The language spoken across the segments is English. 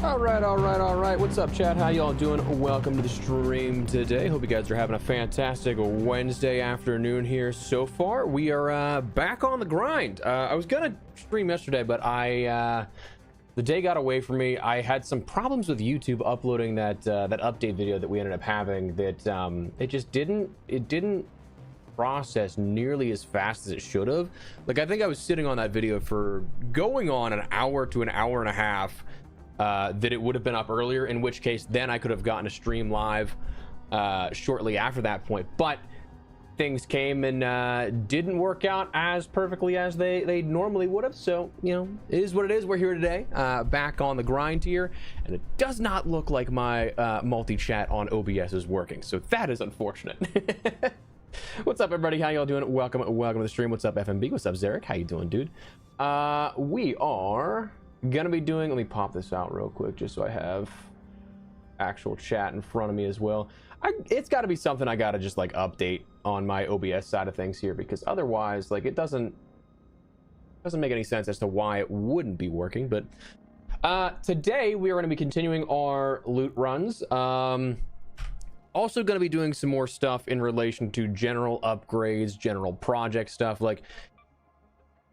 All right. What's up, chat? How y'all doing? Welcome to the stream today. Hope you guys are having a fantastic Wednesday afternoon here so far. We are back on the grind. I was gonna stream yesterday, but the day got away from me. I had some problems with YouTube uploading that update video that we ended up having. That it just didn't process nearly as fast as it should have. Like, I think I was sitting on that video for going on an hour to an hour and a half. That it would have been up earlier, in which case then I could have gotten a stream live shortly after that point, but things came and didn't work out as perfectly as they normally would have. So, you know, it is what it is. We're here today, back on the grind here, and it does not look like my multi-chat on OBS is working, so that is unfortunate. What's up, everybody? How y'all doing? Welcome to the stream. What's up, FMB? What's up, Zarek? How you doing, dude? We are gonna be doing, let me pop this out real quick just so I have actual chat in front of me as well. It's got to be something I gotta just like update on my OBS side of things here, because otherwise, like, it doesn't make any sense as to why it wouldn't be working. But today we are going to be continuing our loot runs. Also going to be doing some more stuff in relation to general upgrades, general project stuff. Like,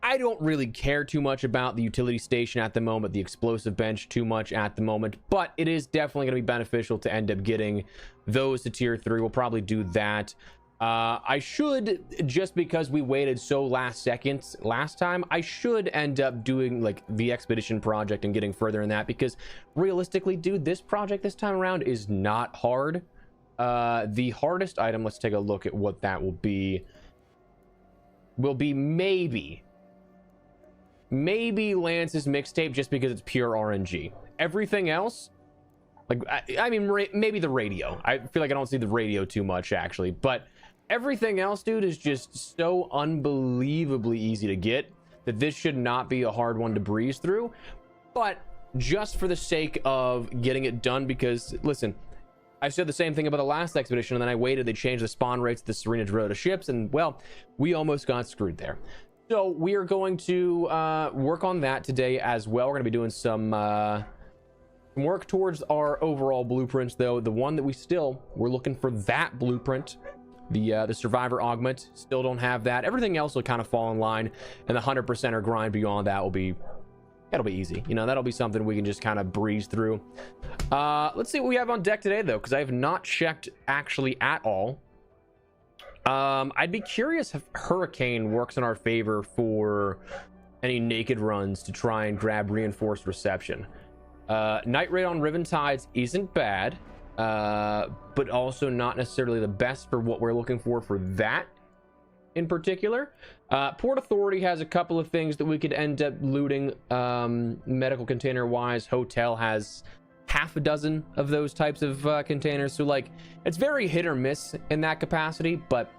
I don't really care too much about the utility station at the moment, the explosive bench too much at the moment, but it is definitely going to be beneficial to end up getting those to tier 3. We'll probably do that. I should, just because we waited so last second last time, I should end up doing like the expedition project and getting further in that, because realistically, dude, this project this time around is not hard. The hardest item, let's take a look at what that will be maybe Lance's mixtape, just because it's pure RNG. Everything else, like, I mean, maybe the radio. I feel like I don't see the radio too much, actually, but everything else, dude, is just so unbelievably easy to get that this should not be a hard one to breeze through. But just for the sake of getting it done, because listen, I said the same thing about the last expedition, and then I waited. They changed the spawn rates to the Serena Dorota ships, and well, we almost got screwed there. So we are going to work on that today as well. We're going to be doing some work towards our overall blueprints, though. The one that we're looking for, that blueprint, the survivor augment. Still don't have that. Everything else will kind of fall in line, and the 100%er grind beyond that that'll be easy. You know, that'll be something we can just kind of breeze through. Let's see what we have on deck today, though, because I have not checked actually at all. I'd be curious if Hurricane works in our favor for any naked runs to try and grab reinforced reception. Night Raid on Riven Tides isn't bad, but also not necessarily the best for what we're looking for that in particular. Port Authority has a couple of things that we could end up looting, medical container wise. Hotel has half a dozen of those types of containers, so like, it's very hit or miss in that capacity. But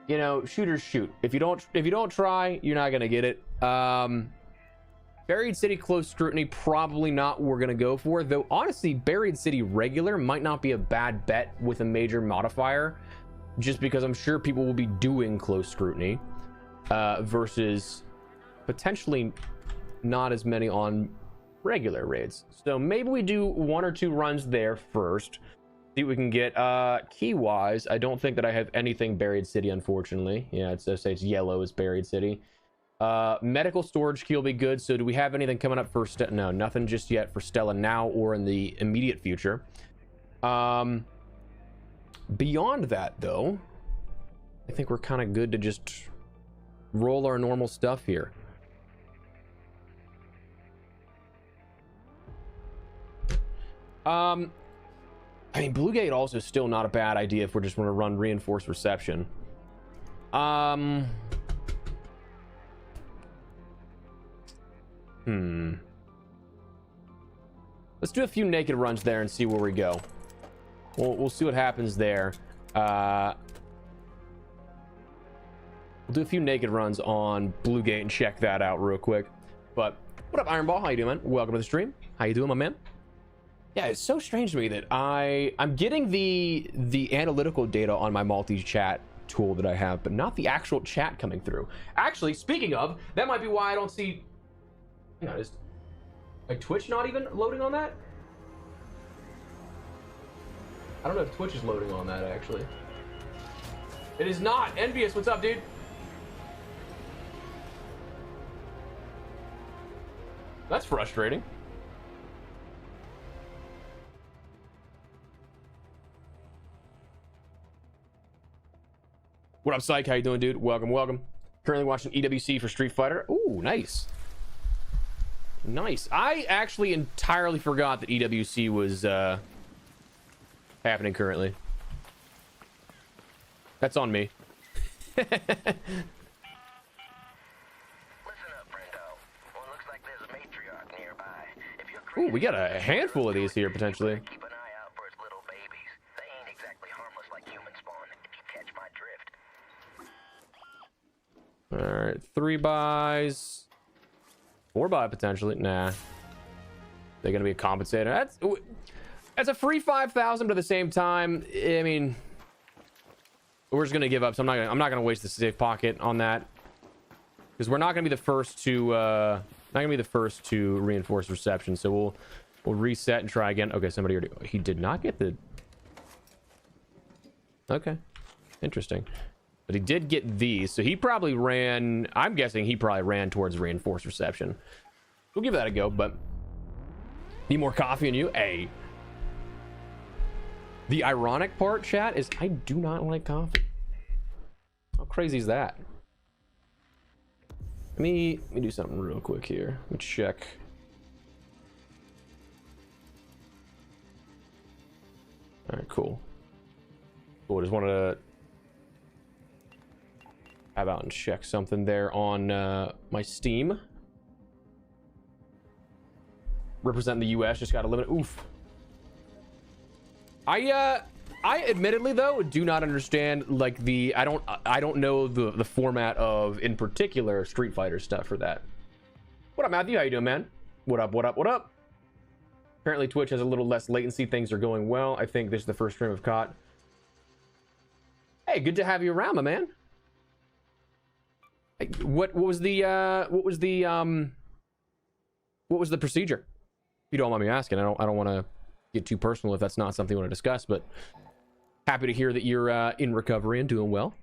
you know, shooters shoot. If you don't try, you're not gonna get it. Buried City close scrutiny, probably not what we're gonna go for, though honestly Buried City regular might not be a bad bet with a major modifier, just because I'm sure people will be doing close scrutiny versus potentially not as many on regular raids. So maybe we do 1 or 2 runs there first, see what we can get. Key wise, I don't think that I have anything Buried City, unfortunately. Yeah, it's yellow is Buried City. Medical storage key will be good. So do we have anything coming up for no, nothing just yet for Stella now or in the immediate future. Beyond that, though, I think we're kind of good to just roll our normal stuff here. I mean, Blue Gate also still not a bad idea if we're just going to run reinforced reception. Let's do a few naked runs there and see where we go. We'll see what happens there. We'll do a few naked runs on Blue Gate and check that out real quick. But what up, Iron Ball? How you doing, man? Welcome to the stream. How you doing, my man? Yeah, it's so strange to me that I'm getting the analytical data on my multi-chat tool that I have, but not the actual chat coming through. Actually, speaking of, that might be why I don't see... You know, Like Twitch not even loading on that? I don't know if Twitch is loading on that actually. It is not. Envious, what's up, dude? That's frustrating. What up, Psych? How you doing, dude? Welcome, welcome. Currently watching EWC for Street Fighter. Ooh, nice. Nice. I actually entirely forgot that EWC was happening currently. That's on me. Listen up, friendo. Well, it looks like there's a matriarch nearby. If you're Ooh, we got a handful of these here potentially. keep an eye out for its little babies. They ain't exactly harmless like human spawn, if you catch my drift. All right, 3 buys, 4 buy potentially. Nah, they're gonna be a compensator. That's a free 5,000, but at the same time, I mean, we're just gonna give up. So I'm not gonna waste the safe pocket on that because we're not gonna be the first to reinforce reception. So we'll reset and try again. Okay, somebody already. He did not get the. Okay, interesting. But he did get these, so he probably ran. I'm guessing he probably ran towards reinforced reception. We'll give that a go, but need more coffee in you. Hey. The ironic part, chat, is I do not like coffee. How crazy is that? Let me do something real quick here. Let me check. All right, cool. Cool. Just wanted to have out and check something there on my Steam. Representing the U.S. just got a limit. Oof. I admittedly though do not understand like I don't know the format of in particular Street Fighter stuff for that. What up, Matthew? How you doing, man? What up? What up? What up? Apparently Twitch has a little less latency. Things are going well. I think this is the first stream I've caught. Hey, good to have you around, my man. What was the procedure? If you don't mind me asking, I don't want to get too personal if that's not something you want to discuss, but happy to hear that you're in recovery and doing well.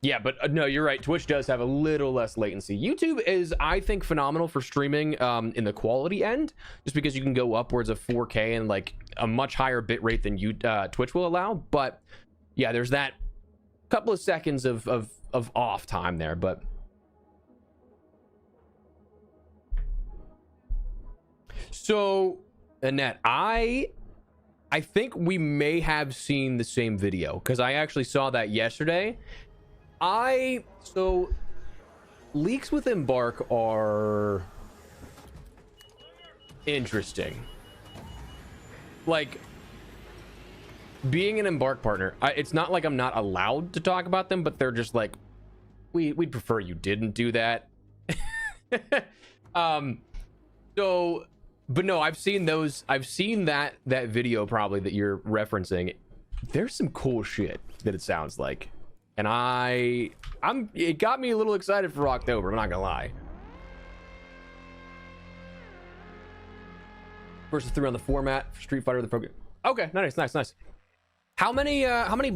Yeah, but no, you're right. Twitch does have a little less latency. YouTube is, I think, phenomenal for streaming in the quality end, just because you can go upwards of 4K and like a much higher bit rate than Twitch will allow. But yeah, there's that couple of seconds of off time there, but so Annette, I think we may have seen the same video because I actually saw that yesterday. So leaks with Embark are interesting. Like being an Embark partner, it's not like I'm not allowed to talk about them, but they're just like, we'd prefer you didn't do that. So, but no, I've seen that video probably that you're referencing. There's some cool shit that it sounds like. And it got me a little excited for October, I'm not gonna lie. Versus 3 on the format for Street Fighter the program. Okay, nice. How many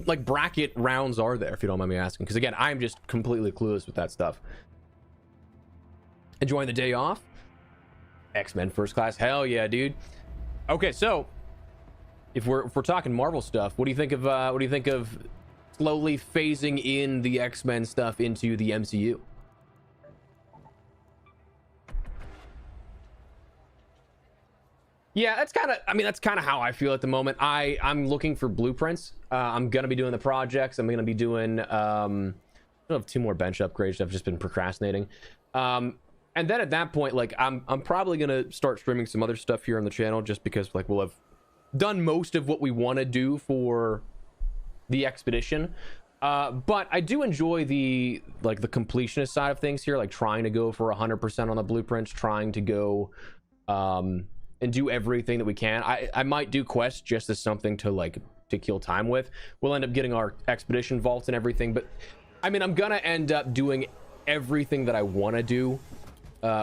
like bracket rounds are there, if you don't mind me asking? Because again, I'm just completely clueless with that stuff. Enjoying the day off? X-Men First Class, hell yeah, dude. Okay, so if we're talking Marvel stuff, what do you think of slowly phasing in the X-Men stuff into the MCU? Yeah, that's kind of how I feel at the moment. I'm looking for blueprints. I'm gonna be doing the projects. I'm gonna be doing I have 2 more bench upgrades. I've just been procrastinating. And then at that point, like I'm probably gonna start streaming some other stuff here on the channel, just because like we'll have done most of what we want to do for the expedition. But I do enjoy the completionist side of things here, like trying to go for 100% on the blueprints, trying to go and do everything that we can. I might do quests just as something to kill time with. We'll end up getting our expedition vaults and everything, but I mean, I'm gonna end up doing everything that I want to do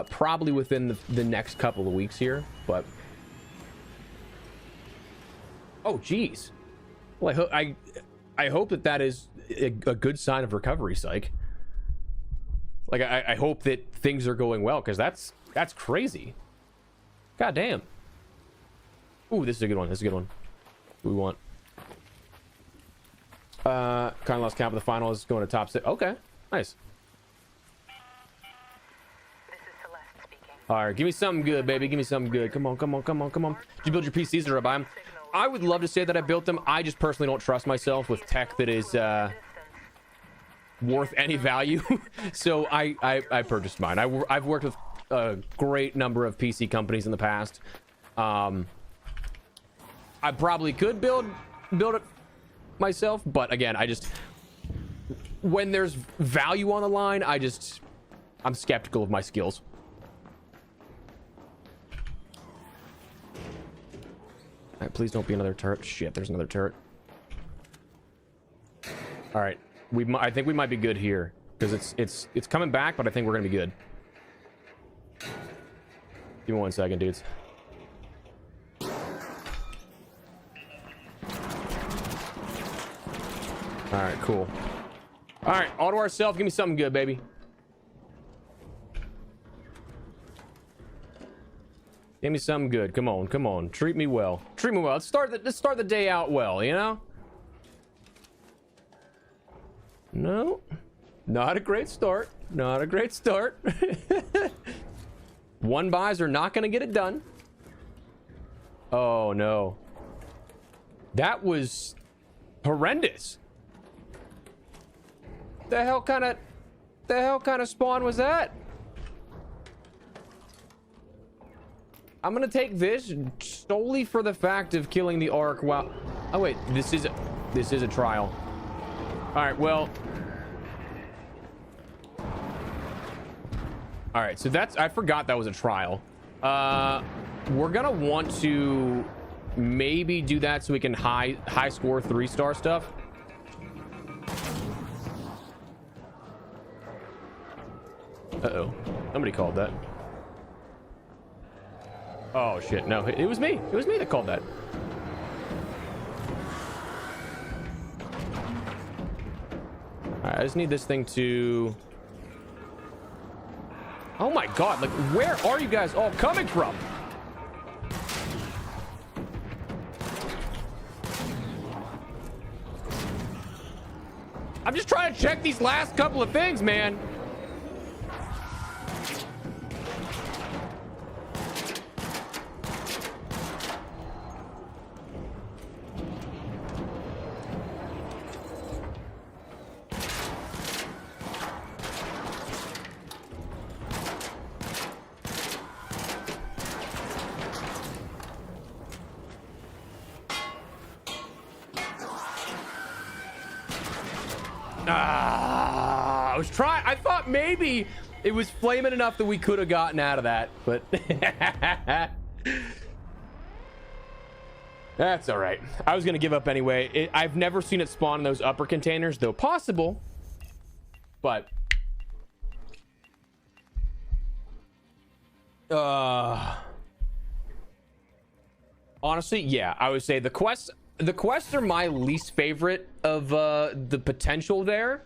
probably within the next couple of weeks here, but oh geez, well I hope that is a good sign of recovery, psych. Like I hope that things are going well, because that's crazy. God damn. Ooh, this is a good one. This is a good one. We want kind of lost count of the finals, going to top 6. Okay, nice. All right, give me something good, baby. Give me something good. Come on, come on, come on, come on. Did you build your PCs or buy them? I would love to say that I built them. I just personally don't trust myself with tech that is worth any value. So I purchased mine. I've worked with a great number of PC companies in the past. I probably could build it myself, but again, when there's value on the line, I'm skeptical of my skills. All right, please don't be another turret. Shit, there's another turret. All right, I think we might be good here, because it's coming back, but I think we're gonna be good. Give me 1 second, dudes. All right, cool. All right, all to ourselves. Give me something good, baby. Give me something good. Come on, come on. Treat me well. Treat me well. Let's start the day out well, you know? No. Not a great start. Not a great start. One buys are not going to get it done. Oh, no. That was horrendous. The hell kind of spawn was that? I'm gonna take this solely for the fact of killing the Ark. Wow. Oh wait, this is a trial. All right, well. All right, so I forgot that was a trial. We're gonna want to maybe do that so we can high score 3-star stuff. Uh-oh, somebody called that. Oh shit, no, it was me. It was me that called that. All right, I just need this thing to... Oh my god, like, where are you guys all coming from? I'm just trying to check these last couple of things, man. I thought maybe it was flaming enough that we could have gotten out of that, but that's all right. I was gonna give up anyway. I've never seen it spawn in those upper containers, though possible, but honestly, yeah, I would say the quests are my least favorite of the potential there,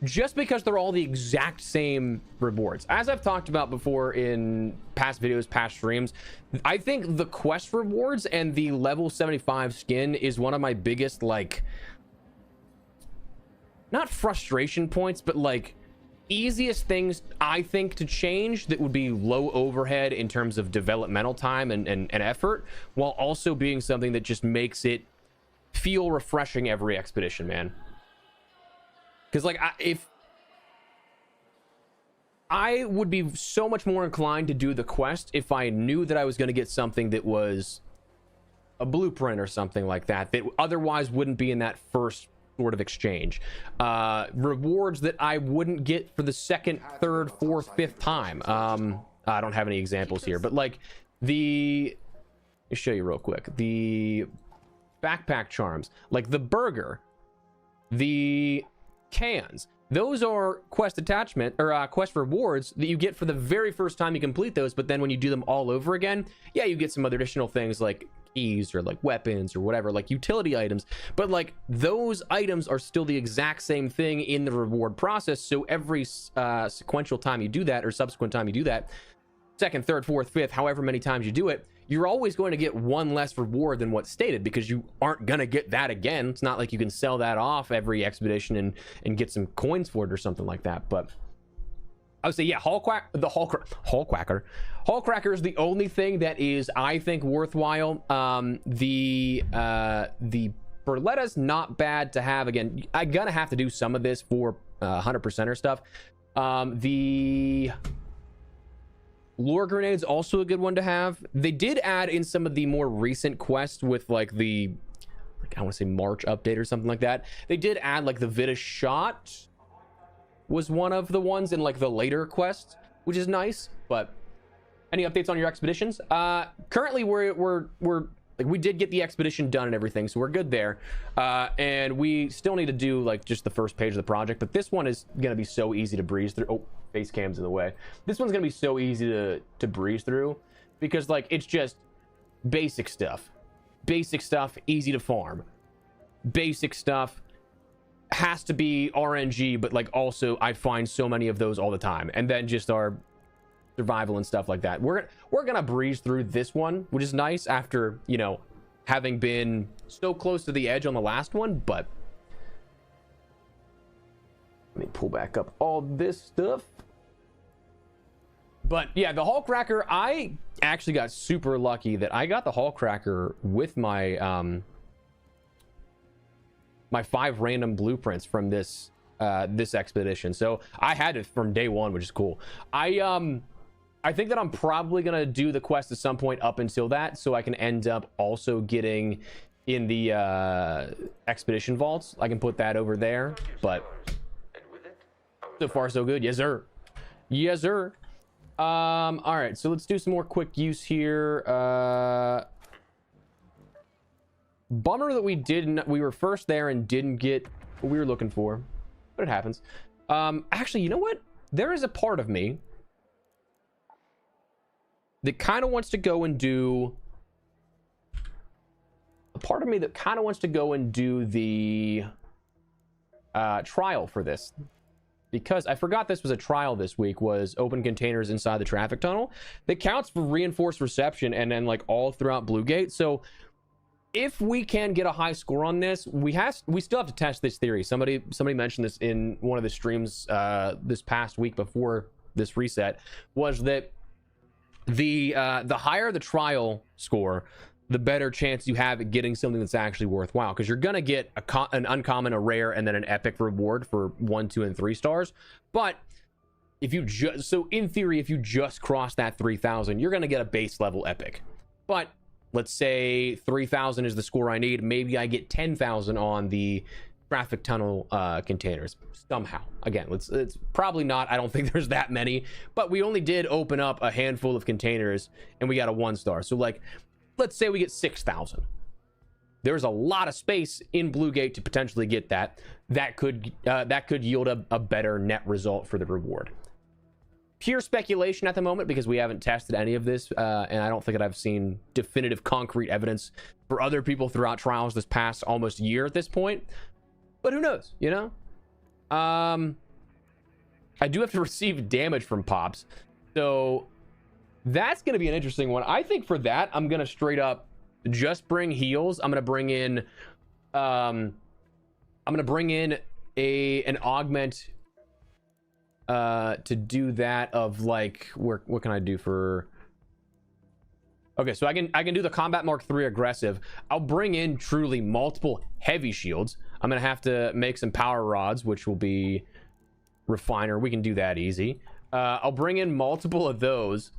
just because they're all the exact same rewards. As I've talked about before in past videos, past streams, I think the quest rewards and the level 75 skin is one of my biggest, like, not frustration points, but like easiest things I think to change that would be low overhead in terms of developmental time and effort, while also being something that just makes it feel refreshing every expedition, man. Because like if I would be so much more inclined to do the quest if I knew that I was going to get something that was a blueprint or something like that otherwise wouldn't be in that first sort of exchange. Rewards that I wouldn't get for the second, third, fourth, fifth time. I don't have any examples here, but like let me show you real quick. The backpack charms, like the burger, the cans. Those are quest attachment or quest rewards that you get for the very first time you complete those, but then when you do them all over again, yeah, you get some other additional things like keys or like weapons or whatever, like utility items, but like those items are still the exact same thing in the reward process. So every sequential time you do that, or subsequent time you do that, second, third, fourth, fifth, however many times you do it, you're always going to get one less reward than what's stated, because you aren't going to get that again. It's not like you can sell that off every expedition and get some coins for it or something like that. But I would say, yeah, Hullcracker is the only thing that is, I think, worthwhile. The Berletta's not bad to have. Again, I'm gonna have to do some of this for 100%er stuff. The lure grenade's also a good one to have. They did add in some of the more recent quests with like the, I want to say March update or something like that. They did add like the Vita shot was one of the ones in like the later quests, which is nice. But any updates on your expeditions? Currently we're like, we did get the expedition done and everything, so we're good there. And we still need to do like just the first page of the project, but this one is gonna be so easy to breeze through. Oh, face cam's in the way. This one's gonna be so easy to breeze through, because like it's just basic stuff, easy to farm, basic stuff. Has to be RNG, but like also I find so many of those all the time, and then just our survival and stuff like that. We're gonna breeze through this one, which is nice after, you know, having been so close to the edge on the last one. But let me pull back up all this stuff. But yeah, the Hullcracker, I actually got super lucky that I got the Hullcracker with my my 5 random blueprints from this this expedition. So I had it from day one, which is cool. I think that I'm probably gonna do the quest at some point up until that, so I can end up also getting in the expedition vaults. I can put that over there. But so far so good. Yes sir, yes sir. All right, so let's do some more quick use here. Bummer that we were first there and didn't get what we were looking for, but it happens. Actually, you know what? There is a part of me that kind of wants to go and do the trial for this, because I forgot this was a trial this week, was open containers inside the traffic tunnel. That counts for reinforced reception and then like all throughout Blue Gate. So if we can get a high score on this, we still have to test this theory. Somebody mentioned this in one of the streams this past week before this reset, was that the higher the trial score, the better chance you have at getting something that's actually worthwhile, because you're gonna get an uncommon, a rare, and then an epic reward for 1, 2, and 3 stars. But if you in theory, if you just cross that 3,000, you're gonna get a base level epic. But let's say 3,000 is the score I need. Maybe I get 10,000 on the traffic tunnel containers somehow. Again, it's probably not. I don't think there's that many, but we only did open up a handful of containers and we got a 1 star. So like, let's say we get 6,000. There's a lot of space in Blue Gate to potentially get that. That could yield a better net result for the reward. Pure speculation at the moment, because we haven't tested any of this, and I don't think that I've seen definitive concrete evidence for other people throughout trials this past almost year at this point. But who knows, you know? I do have to receive damage from pops, so that's going to be an interesting one. I think for that, I'm going to straight up just bring heals. I'm going to bring in an augment to do that of like, what can I do for... Okay, so I can do the Combat Mark III aggressive. I'll bring in truly multiple heavy shields. I'm gonna have to make some power rods, which will be refiner. We can do that easy. I'll bring in multiple of those.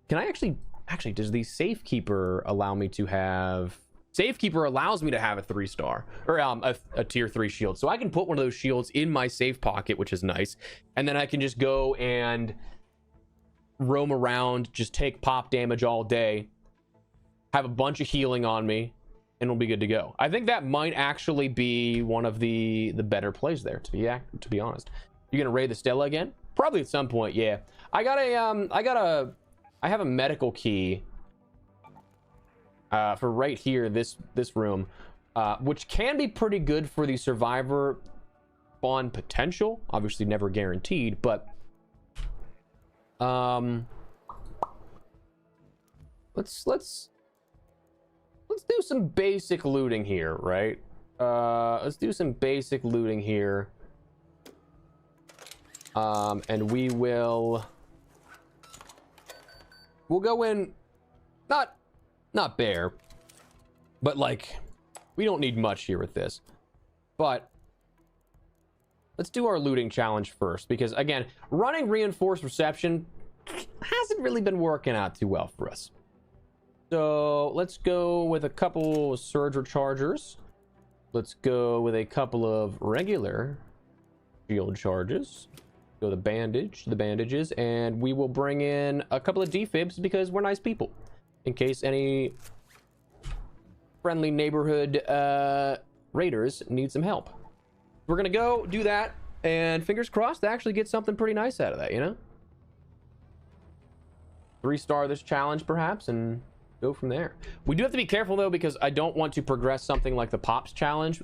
Can I actually does the Safekeeper allow me to have... Safekeeper allows me to have a 3-star or a tier 3 shield, so I can put one of those shields in my safe pocket, which is nice, and then I can just go and roam around, just take pop damage all day, have a bunch of healing on me, and we'll be good to go. I think that might actually be one of the better plays there, to be honest. You're gonna raid the Stella again? Probably at some point, yeah. I have a medical key for right here, this room, which can be pretty good for the survivor spawn potential. Obviously never guaranteed, but let's do some basic looting here, right? Let's do some basic looting here. And we'll go in, not bare, but like, we don't need much here with this. But let's do our looting challenge first, because again, running reinforced reception hasn't really been working out too well for us. So let's go with a couple surge rechargers. Let's go with a couple of regular shield charges. Go the bandages, and we will bring in a couple of defibs because we're nice people, in case any friendly neighborhood raiders need some help. We're gonna go do that, and fingers crossed to actually get something pretty nice out of that, you know? 3-star this challenge perhaps, and go from there. We do have to be careful though, because I don't want to progress something like the Pops challenge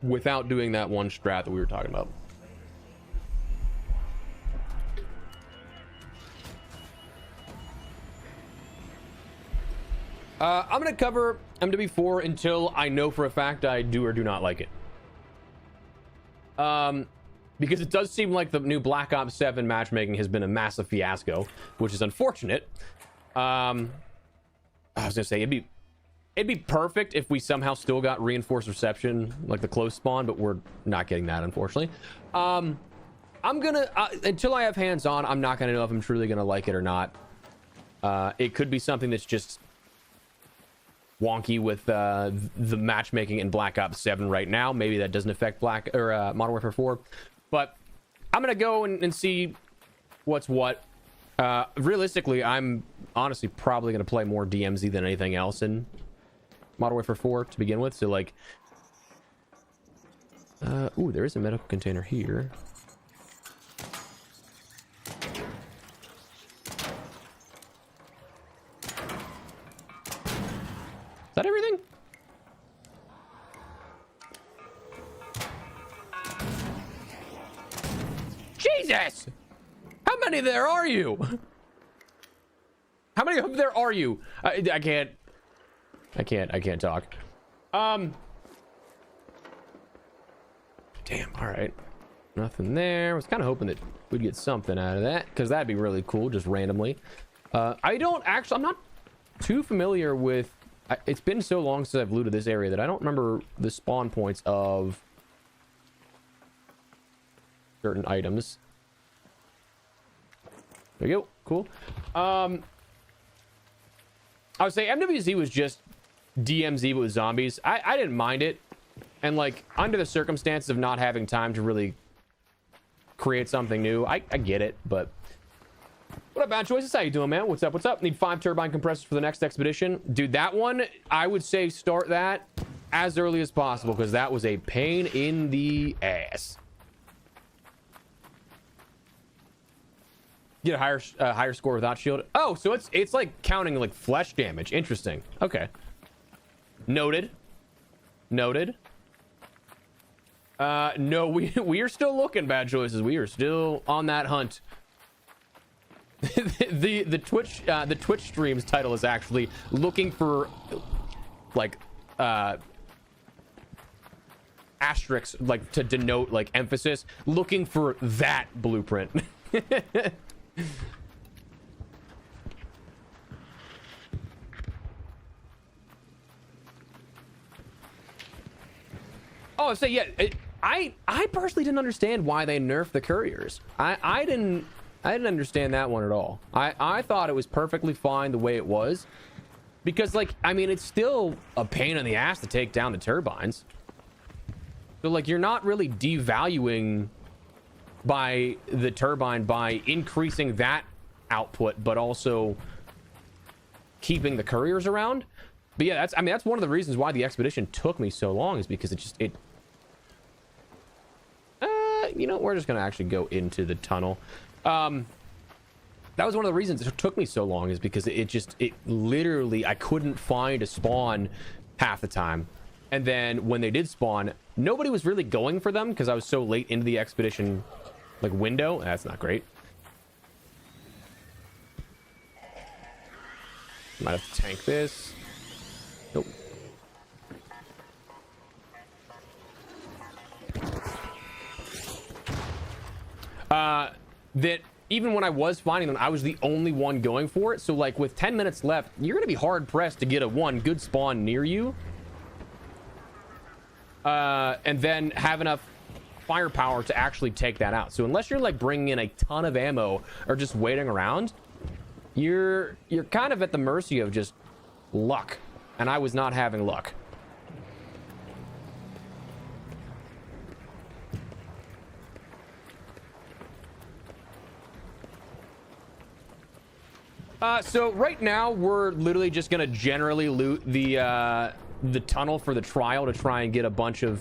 without doing that one strat that we were talking about. I'm gonna cover MW4 until I know for a fact I do or do not like it. Because it does seem like the new Black Ops 7 matchmaking has been a massive fiasco, which is unfortunate. I was gonna say it'd be perfect if we somehow still got reinforced reception, like the close spawn, but we're not getting that, unfortunately. I'm gonna until I have hands on, I'm not gonna know if I'm truly gonna like it or not. It could be something that's just wonky with the matchmaking in Black Ops 7 right now. Maybe that doesn't affect Modern Warfare 4, but I'm gonna go and see what's what. Realistically, I'm honestly probably gonna play more DMZ than anything else in Modern Warfare 4 to begin with. So like, ooh, there is a medical container here. Is that everything? Jesus! How many there are you? How many of there are you? I can't talk. Damn, all right. Nothing there. I was kind of hoping that we'd get something out of that, because that'd be really cool, just randomly. I'm not too familiar with... It's been so long since I've looted this area that I don't remember the spawn points of certain items. There you go. Cool. I would say MWZ was just DMZ but with zombies. I didn't mind it. And like, under the circumstances of not having time to really create something new, I get it, but... What up, Bad Choices? How you doing, man? What's up? Need 5 turbine compressors for the next expedition. Dude, that one, I would say start that as early as possible, because that was a pain in the ass. Get a higher score without shield. Oh, so it's like counting like flesh damage. Interesting. Okay. Noted. No, we are still looking, Bad Choices. We are still on that hunt. the Twitch stream's title is actually looking for like asterisks, like to denote like emphasis, looking for that blueprint. Oh, so yeah, I personally didn't understand why they nerfed the couriers. I didn't understand that one at all. I thought it was perfectly fine the way it was, because like, I mean, it's still a pain in the ass to take down the turbines. So like, you're not really devaluing by the turbine by increasing that output, but also keeping the couriers around. But yeah, that's, I mean, that's one of the reasons why the expedition took me so long, is because you know, we're just gonna actually go into the tunnel. That was one of the reasons it took me so long, is because it literally, I couldn't find a spawn half the time. And then when they did spawn, nobody was really going for them because I was so late into the expedition like window. That's not great. Might have to tank this. Nope. That even when I was finding them, I was the only one going for it. So like with 10 minutes left, you're gonna be hard pressed to get a good spawn near you, and then have enough firepower to actually take that out. So unless you're like bringing in a ton of ammo or just waiting around, you're kind of at the mercy of just luck, and I was not having luck. So right now we're literally just gonna generally loot the tunnel for the trial to try and get a bunch of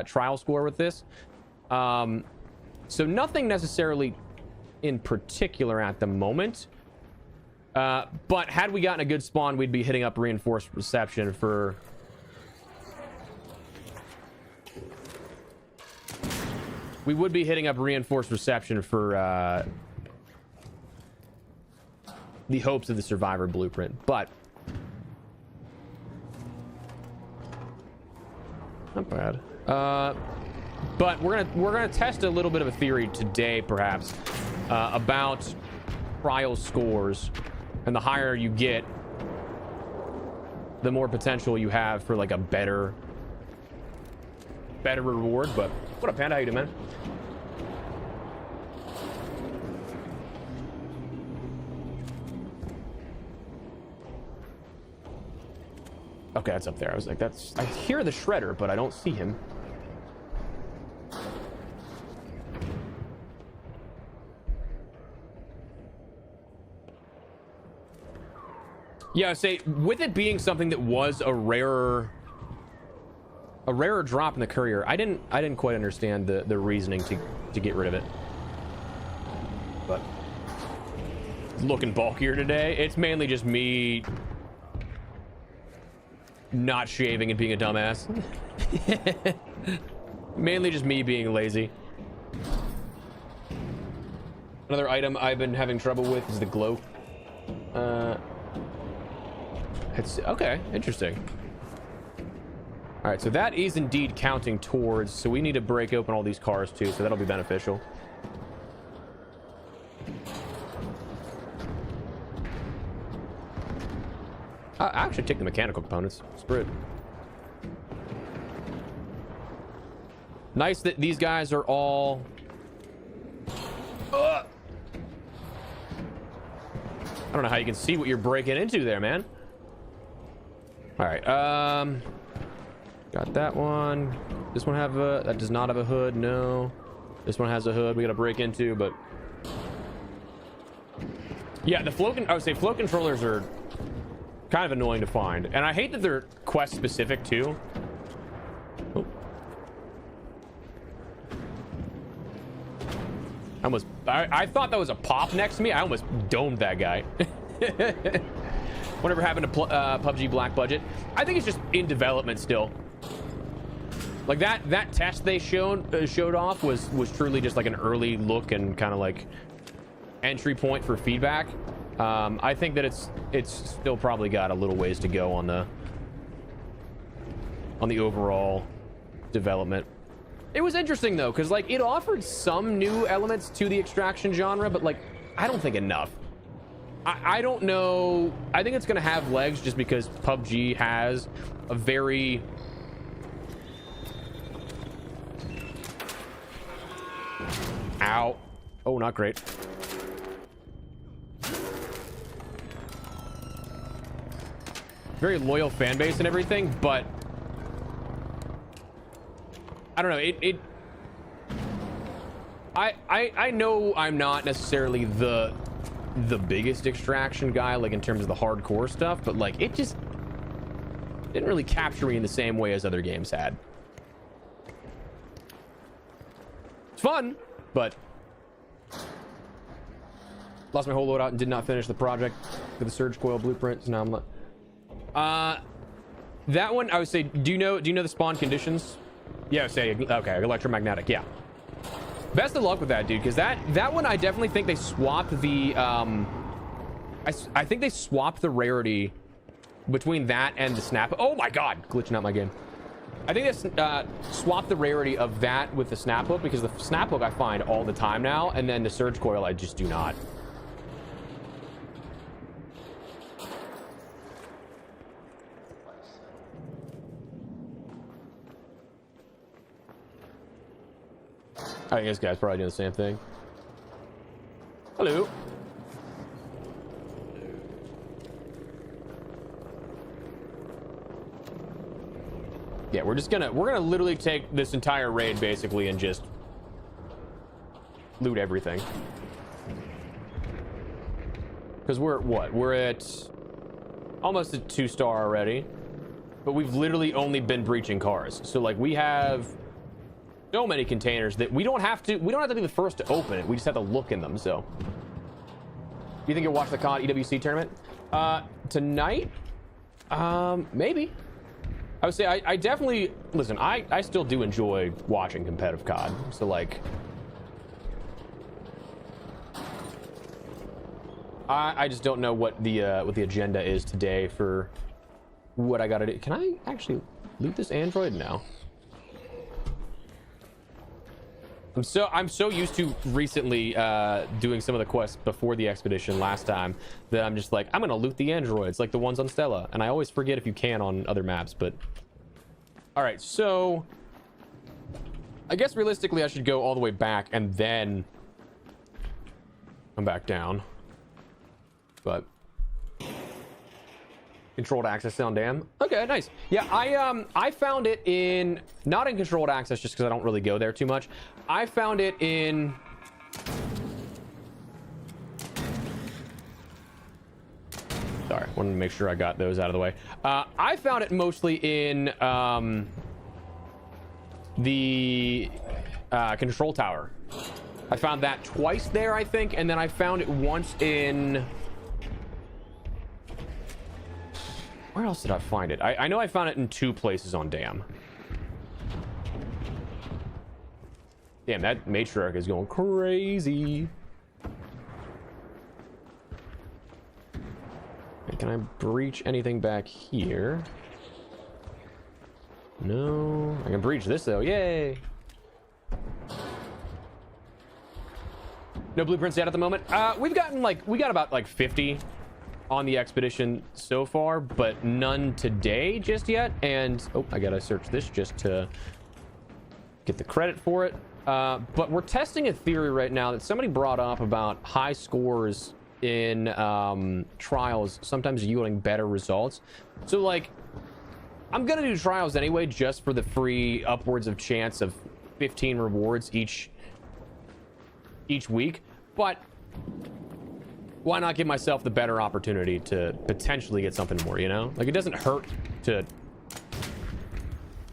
trial score with this. So nothing necessarily in particular at the moment. But had we gotten a good spawn, we'd be hitting up reinforced reception for... We would be hitting up reinforced reception for the hopes of the survivor blueprint, but not bad. But we're gonna test a little bit of a theory today, perhaps, about trial scores, and the higher you get, the more potential you have for like a better reward. But what up, Panda? How you doing, man? Okay, that's up there. I was like, I hear the shredder, but I don't see him. Yeah, say with it being something that was a rarer drop in the courier, I didn't quite understand the reasoning to get rid of it. But looking bulkier today. It's mainly just me not shaving and being a dumbass. Mainly just me being lazy. Another item I've been having trouble with is the glow. It's okay, interesting. All right, so that is indeed counting towards, so we need to break open all these cars too, so that'll be beneficial. I actually take the mechanical components. Screw it. Nice that these guys are all... I don't know how you can see what you're breaking into there, man. All right, got that one. This one have a... That does not have a hood, no. This one has a hood we gotta break into, but... Yeah, the flow... I would say flow controllers are kind of annoying to find, and I hate that they're quest specific too. Oh. I thought that was a pop next to me. I almost domed that guy. Whatever happened to PUBG Black Budget? I think it's just in development still. Like that test they showed off was truly just like an early look and kind of like entry point for feedback. I think that it's still probably got a little ways to go on the overall development. It was interesting though, because like it offered some new elements to the extraction genre, but like I don't think enough. I don't know. I think it's gonna have legs just because PUBG has a very oh, not great. Very loyal fan base and everything, but I don't know. I know I'm not necessarily the biggest extraction guy, like in terms of the hardcore stuff, but like it just didn't really capture me in the same way as other games had. It's fun, but lost my whole loadout and did not finish the project for the surge coil blueprints. Now I'm like, that one I would say, do you know the spawn conditions? Yeah, I would say okay, electromagnetic. Yeah. Best of luck with that, dude, because that one I definitely think they swapped the I think they swapped the rarity between that and the snap. Oh my god, glitching out my game. I think they swapped the rarity of that with the snap hook, because the snap hook I find all the time now, and then the surge coil I just do not. I think this guy's probably doing the same thing. Hello. Yeah, we're gonna literally take this entire raid basically and just loot everything. Because we're at what? We're at almost a 2-star already, but we've literally only been breaching cars. So like we have so many containers that we don't have to be the first to open it. We just have to look in them. So do you think you'll watch the COD EWC tournament tonight? Maybe. I would say I definitely listen. I still do enjoy watching competitive COD. So like, I just don't know what the agenda is today for what I gotta do. Can I actually loot this android now? I'm so used to recently doing some of the quests before the expedition last time that I'm just like, I'm gonna loot the androids like the ones on Stella, and I always forget if you can on other maps. But all right, so I guess realistically I should go all the way back and then come back down. But controlled access on dam. Okay, nice. Yeah, I found it in not in controlled access just because I don't really go there too much. I found it in sorry, wanted to make sure I got those out of the way. I found it mostly in the control tower. I found that twice there, I think, and then I found it once in where else did I find it? I know I found it in 2 places on dam. Damn, that matriarch is going crazy. Can I breach anything back here? No. I can breach this though. Yay. No blueprints yet at the moment. We got about like 50 on the expedition so far, but none today just yet. And oh, I gotta search this just to get the credit for it. But we're testing a theory right now that somebody brought up about high scores in trials sometimes yielding better results. So like, I'm gonna do trials anyway just for the free upwards of chance of 15 rewards each week, but why not give myself the better opportunity to potentially get something more, you know? Like, it doesn't hurt to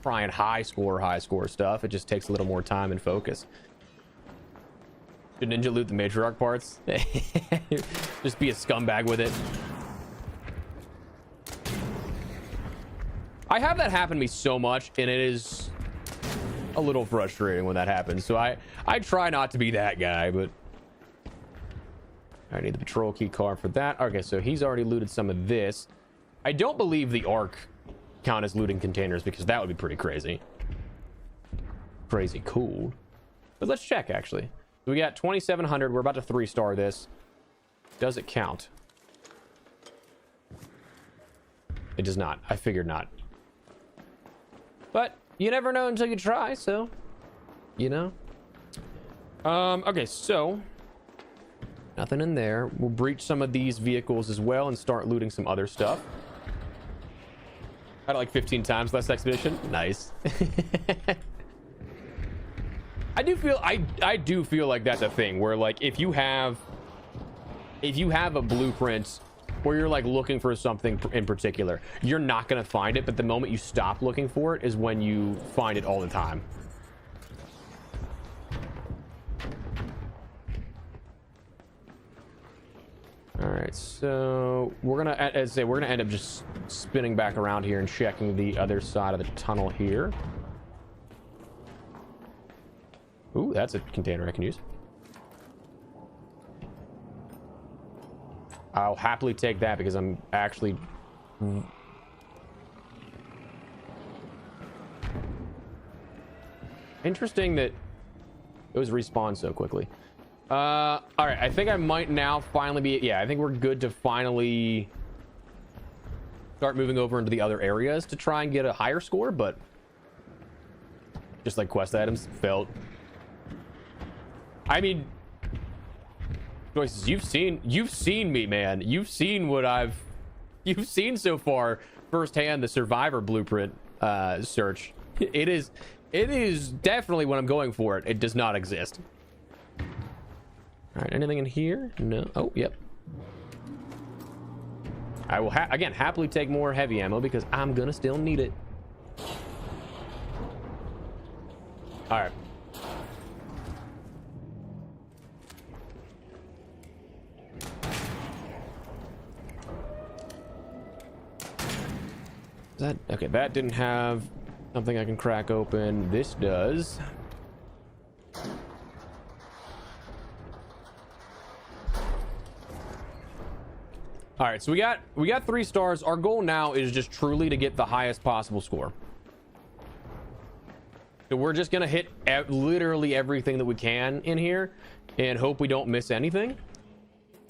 try and high score stuff. It just takes a little more time and focus. Should ninja loot the matriarch parts? Just be a scumbag with it. I have that happen to me so much, and it is a little frustrating when that happens. So I try not to be that guy, but I need the patrol key card for that. Okay, so he's already looted some of this. I don't believe the arc count as looting containers because that would be pretty crazy. Crazy cool. But let's check actually. We got 2,700. We're about to 3-star this. Does it count? It does not. I figured not. But you never know until you try, so you know. Okay, so nothing in there. We'll breach some of these vehicles as well and start looting some other stuff. I had it like 15 times last expedition. Nice. I do feel like that's a thing where like if you have a blueprint where you're like looking for something in particular. You're not going to find it, but the moment you stop looking for it is when you find it all the time. All right, so we're gonna, as I say, we're gonna end up just spinning back around here and checking the other side of the tunnel here. Ooh, that's a container I can use. I'll happily take that because I'm actually... Interesting that it was respawned so quickly. All right, I think I might now finally be... Yeah, I think we're good to finally start moving over into the other areas to try and get a higher score, but just like quest items, failed. I mean, Joyce, you've seen me, man. You've seen what you've seen so far firsthand, the survivor blueprint search. It is definitely when I'm going for it. It does not exist. All right, anything in here? No. Oh, yep. I will again happily take more heavy ammo because I'm gonna still need it. All right. That okay? That didn't have something I can crack open. This does. All right, so we got 3 stars. Our goal now is just truly to get the highest possible score. So we're just gonna hit literally everything that we can in here and hope we don't miss anything.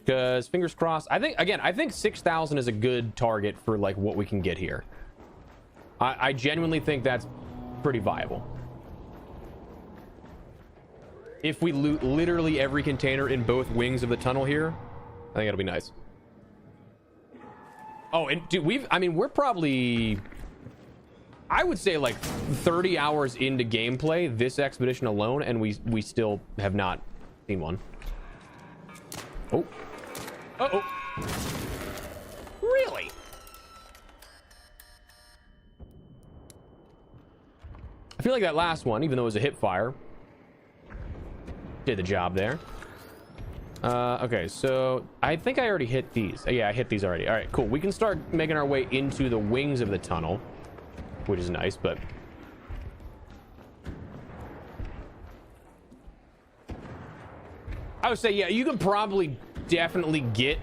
Because fingers crossed. I think 6,000 is a good target for like what we can get here. I genuinely think that's pretty viable. If we loot literally every container in both wings of the tunnel here, I think it'll be nice. Oh, and dude, we're probably, I would say like 30 hours into gameplay this expedition alone, and we still have not seen one. Oh. Uh-oh. Really? I feel like that last one, even though it was a hip fire, did the job there. Okay, so I think I already hit these. Yeah, I hit these already. All right, cool. We can start making our way into the wings of the tunnel, which is nice, but I would say, yeah, you could probably definitely get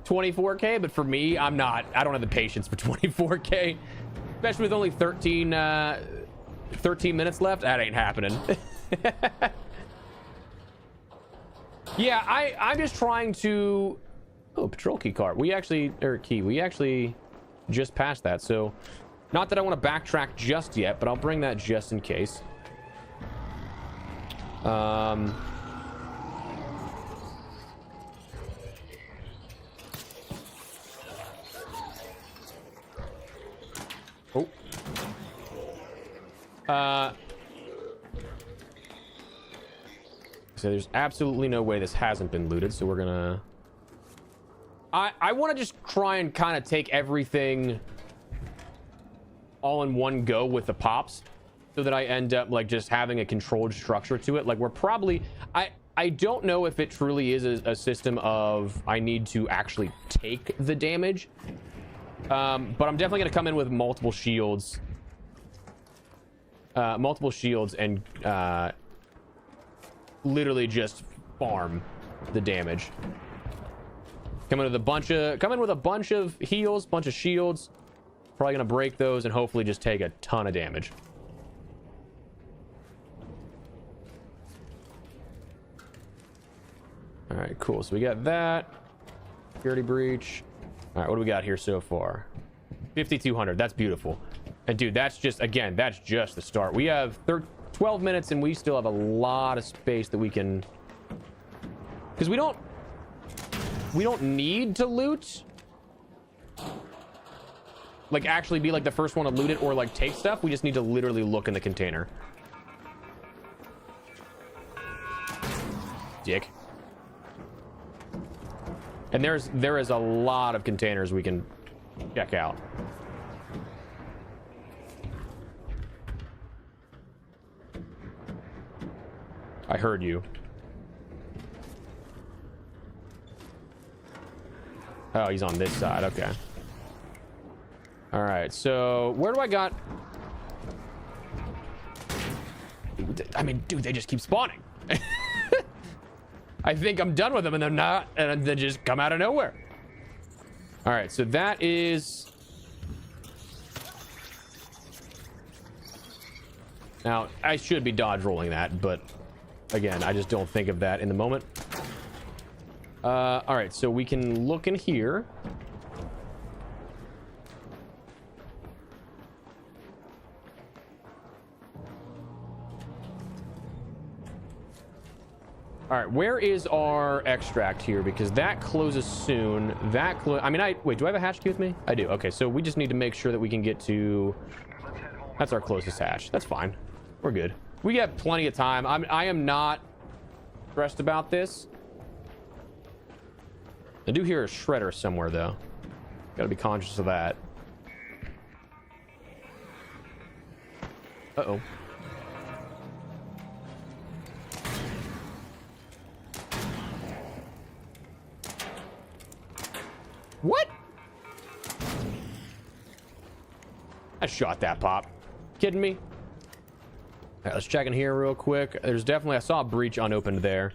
24K, but for me, I don't have the patience for 24K, especially with only 13 minutes left. That ain't happening. Yeah, I'm just trying to... Oh, patrol key card. We actually just passed that, so not that I want to backtrack just yet, but I'll bring that just in case. Oh. So there's absolutely no way this hasn't been looted, so we're gonna... I want to just try and kind of take everything all in one go with the pops, so that I end up like just having a controlled structure to it. Like we're probably... I don't know if it truly is a system of I need to actually take the damage, but I'm definitely gonna come in with multiple shields and literally just farm the damage. Come in with a bunch of heals, bunch of shields. Probably gonna break those and hopefully just take a ton of damage. All right, cool. So we got that security breach. All right, what do we got here so far? 5,200. That's beautiful. And dude, that's just the start. We have 12 minutes and we still have a lot of space that we can, because we don't need to loot, like actually be like the first one to loot it or like take stuff. We just need to literally look in the container. Dick. And there is a lot of containers we can check out. I heard you. Oh, he's on this side. Okay. All right. So where do I got? I mean, dude, they just keep spawning. I think I'm done with them and they're not, and they just come out of nowhere. All right. So that is. Now, I should be dodge rolling that, but again, I just don't think of that in the moment. All right, so we can look in here. All right, where is our extract here? Because that closes soon. I mean, wait, do I have a hatch key with me? I do. Okay, so we just need to make sure that we can get to... That's our closest hatch. That's fine. We're good. We have plenty of time. I am not stressed about this. I do hear a shredder somewhere, though. Gotta be conscious of that. Uh-oh. What? I shot that pop. Kidding me? All right, let's check in here real quick. There's definitely... I saw a breach unopened there.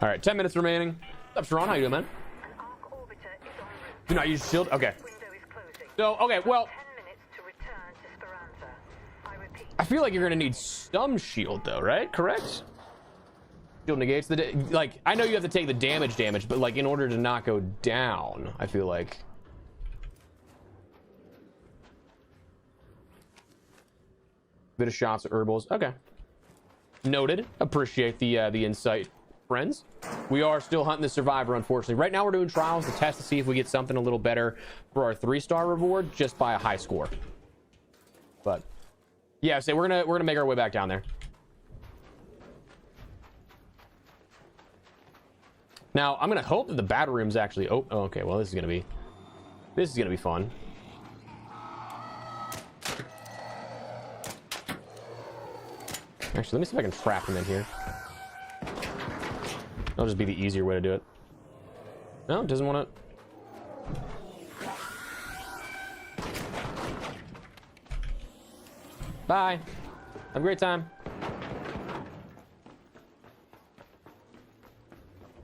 All right, 10 minutes remaining. What's up, Sharon? How you doing, man? Do not use shield. Okay. So, okay, well, I feel like you're gonna need some shield, though, right? Correct? Shield negates the like. I know you have to take the damage, but like in order to not go down, I feel like. Bit of shots of herbals. Okay. Noted. Appreciate the insight, friends. We are still hunting the survivor, unfortunately. Right now we're doing trials to test to see if we get something a little better for our 3-star reward just by a high score. But yeah, so we're gonna make our way back down there. Now I'm gonna hope that the battle room's actually oh okay, well this is gonna be fun. Actually, let me see if I can trap him in here. That'll just be the easier way to do it. No, it doesn't want to. Bye. Have a great time.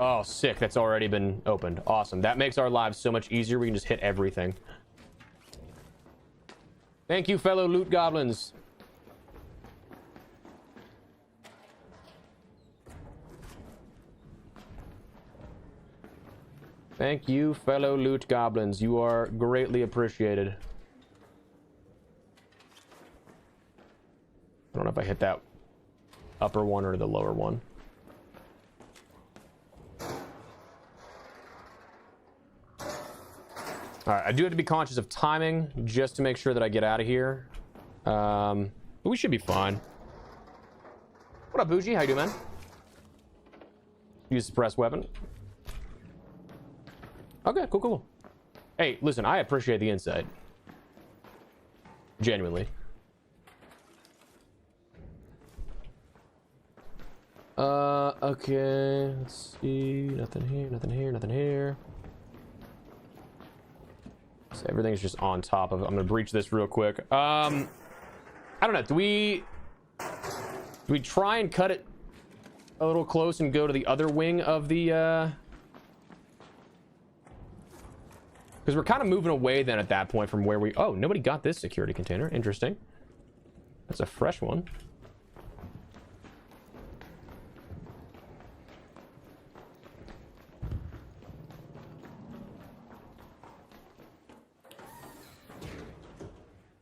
Oh, sick. That's already been opened. Awesome. That makes our lives so much easier. We can just hit everything. Thank you, fellow loot goblins. Thank you, fellow loot goblins. You are greatly appreciated. I don't know if I hit that upper one or the lower one. All right, I do have to be conscious of timing just to make sure that I get out of here. But we should be fine. What up, Bougie? How you doing, man? Use suppress weapon. Okay, cool. Hey, listen, I appreciate the insight. Genuinely. Okay, let's see. Nothing here. So everything's just on top of it. I'm gonna breach this real quick. I don't know. Do we try and cut it a little close and go to the other wing of the because we're kind of moving away then at that point from where we... Oh, nobody got this security container. Interesting. That's a fresh one.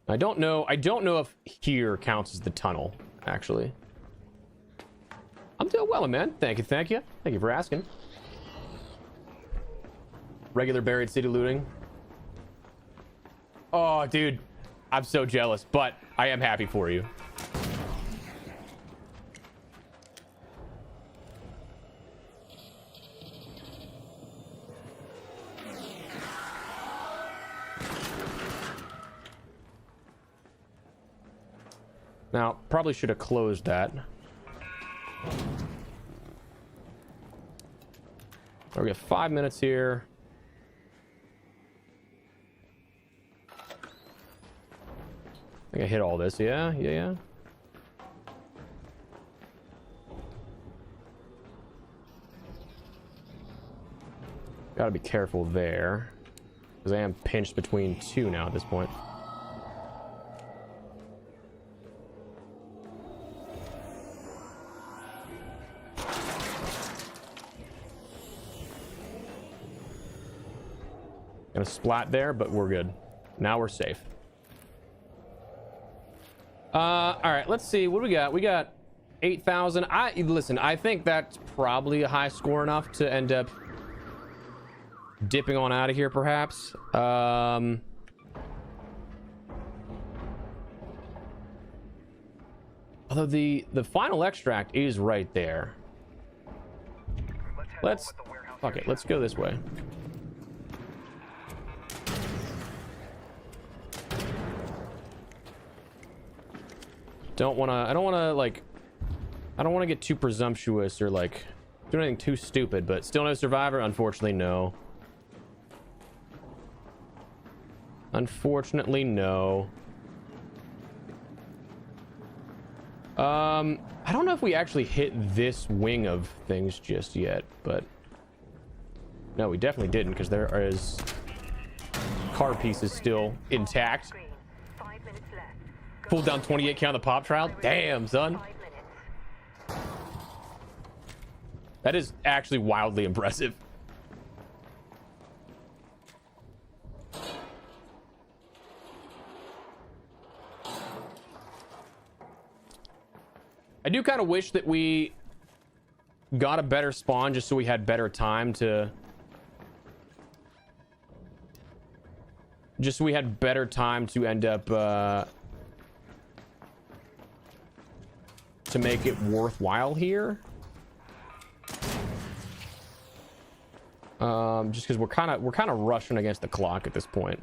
I don't know if here counts as the tunnel, actually. I'm doing well, man. Thank you for asking. Regular buried city looting. Oh, dude, I'm so jealous, but I am happy for you. Now, probably should have closed that. We got 5 minutes here. I think I hit all this. Yeah. Gotta be careful there, because I am pinched between two now at this point. Gonna splat there, but we're good. Now we're safe. All right, let's see. What do we got? We got 8,000. Listen, I think that's probably a high score enough to end up dipping on out of here, perhaps. Although the final extract is right there. Fuck it, let's go this way. I don't want to get too presumptuous or like do anything too stupid, but still no survivor. Unfortunately, no. Unfortunately, no. I don't know if we actually hit this wing of things just yet, but no, we definitely didn't, because there is car pieces still intact. Pulled down 28k on the pop trial. Damn, son. That is actually wildly impressive. I do kind of wish that we got a better spawn just so we had better time to... Just so we had better time to end up... to make it worthwhile here. Just because we're kind of rushing against the clock at this point.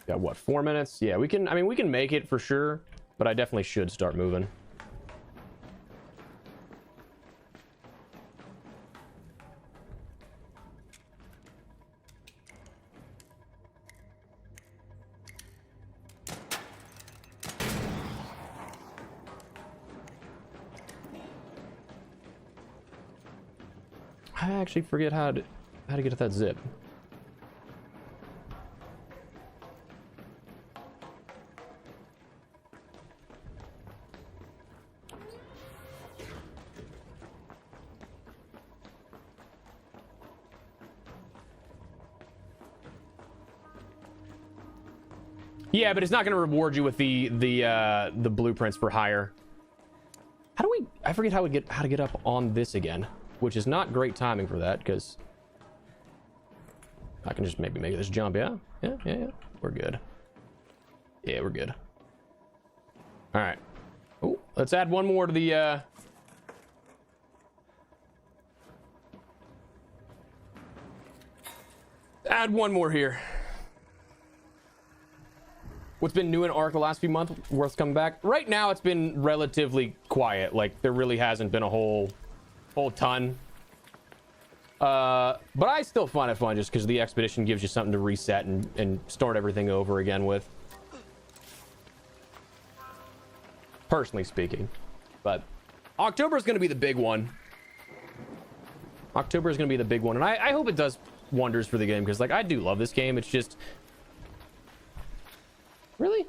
Got what, 4 minutes? Yeah, we can, I mean, we can make it for sure, but I definitely should start moving. I actually forget how to get at that zip. Yeah, but it's not going to reward you with the blueprints for hire. How do we? I forget how to get up on this again, which is not great timing for that, because I can just maybe make this jump. Yeah. We're good. Yeah, we're good. All right. Oh, let's add one more to the. Add one more here. What's been new in Ark the last few months worth coming back? Right now, it's been relatively quiet. Like, there really hasn't been a whole ton. But I still find it fun just because the expedition gives you something to reset and start everything over again with. Personally speaking. But October is going to be the big one. October is going to be the big one. And I hope it does wonders for the game, because, like, I do love this game. It's just... Really?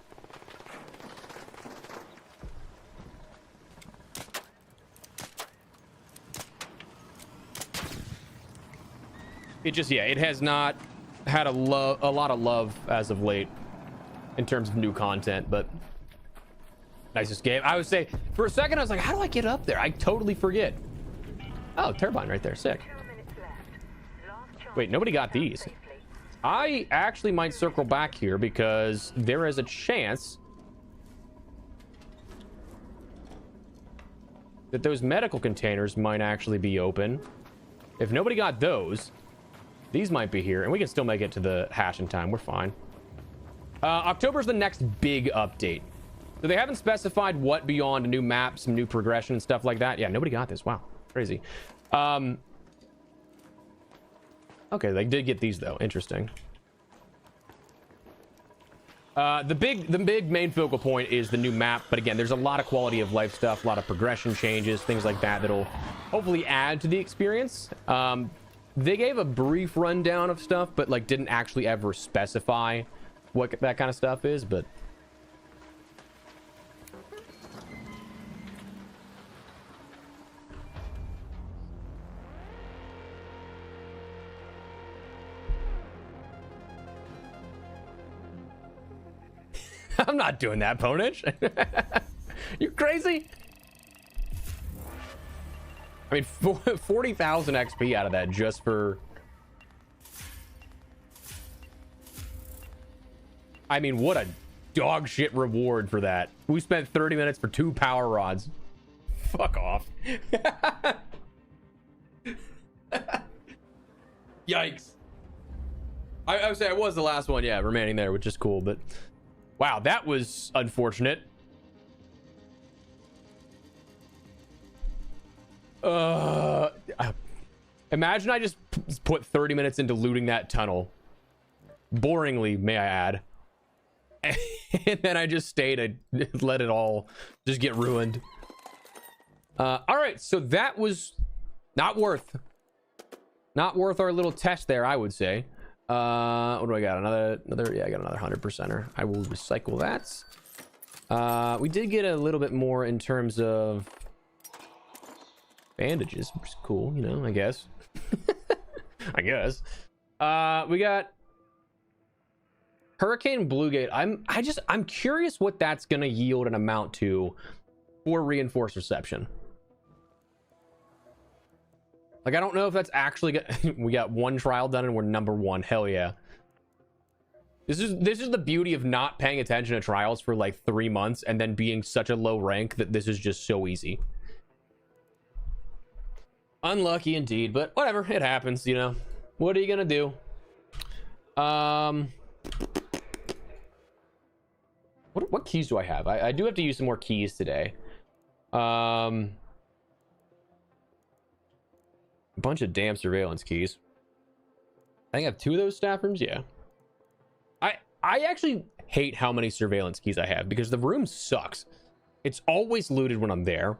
It just, yeah, it has not had a lot of love as of late in terms of new content, but nicest game. I would say for a second I was like, how do I get up there? I totally forget. Oh, turbine right there, sick. Wait, nobody got these. I actually might circle back here because there is a chance that those medical containers might actually be open. If nobody got those, These might be here, and we can still make it to the hash in time. We're fine. October's the next big update. So they haven't specified what beyond a new map, some new progression and stuff like that. Yeah, nobody got this. Wow, crazy. Okay, they did get these though. Interesting. The big main focal point is the new map, but again, there's a lot of quality of life stuff, a lot of progression changes, things like that that'll hopefully add to the experience. They gave a brief rundown of stuff, but like didn't actually ever specify what that kind of stuff is. But I'm not doing that, Ponich. You crazy? I mean, 40,000 XP out of that just for... I mean, what a dog shit reward for that. We spent 30 minutes for 2 power rods. Fuck off. Yikes. I would say I was the last one, yeah, remaining there, which is cool, but... Wow, that was unfortunate. Imagine I just put 30 minutes into looting that tunnel. Boringly, may I add. And then I just stayed and let it all just get ruined. All right, so that was not worth our little test there, I would say. What do I got? Another, yeah, I got another 100%er. I will recycle that. We did get a little bit more in terms of bandages, which is cool, you know, I guess. I guess. We got Hurricane Bluegate. I'm curious what that's gonna yield an amount to for reinforced reception. Like, I don't know if that's actually we got 1 trial done and we're number 1. Hell yeah. This is the beauty of not paying attention to trials for like 3 months and then being such a low rank that this is just so easy. Unlucky indeed, but whatever, it happens, you know. What are you gonna do? What keys do I have? I do have to use some more keys today. A bunch of damn surveillance keys. I think I have 2 of those staff rooms. Yeah. I actually hate how many surveillance keys I have because the room sucks. It's always looted when I'm there.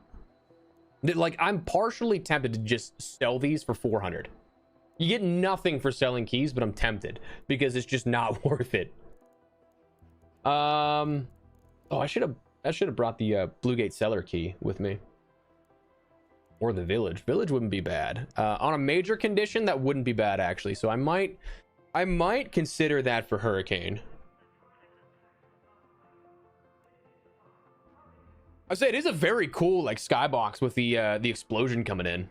Like, I'm partially tempted to just sell these for 400. You get nothing for selling keys, but I'm tempted because it's just not worth it. Oh, I should have brought the Bluegate cellar key with me. Or the village. Village wouldn't be bad. On a major condition, that wouldn't be bad actually. So I might consider that for Hurricane. I say it is a very cool like skybox with the explosion coming in.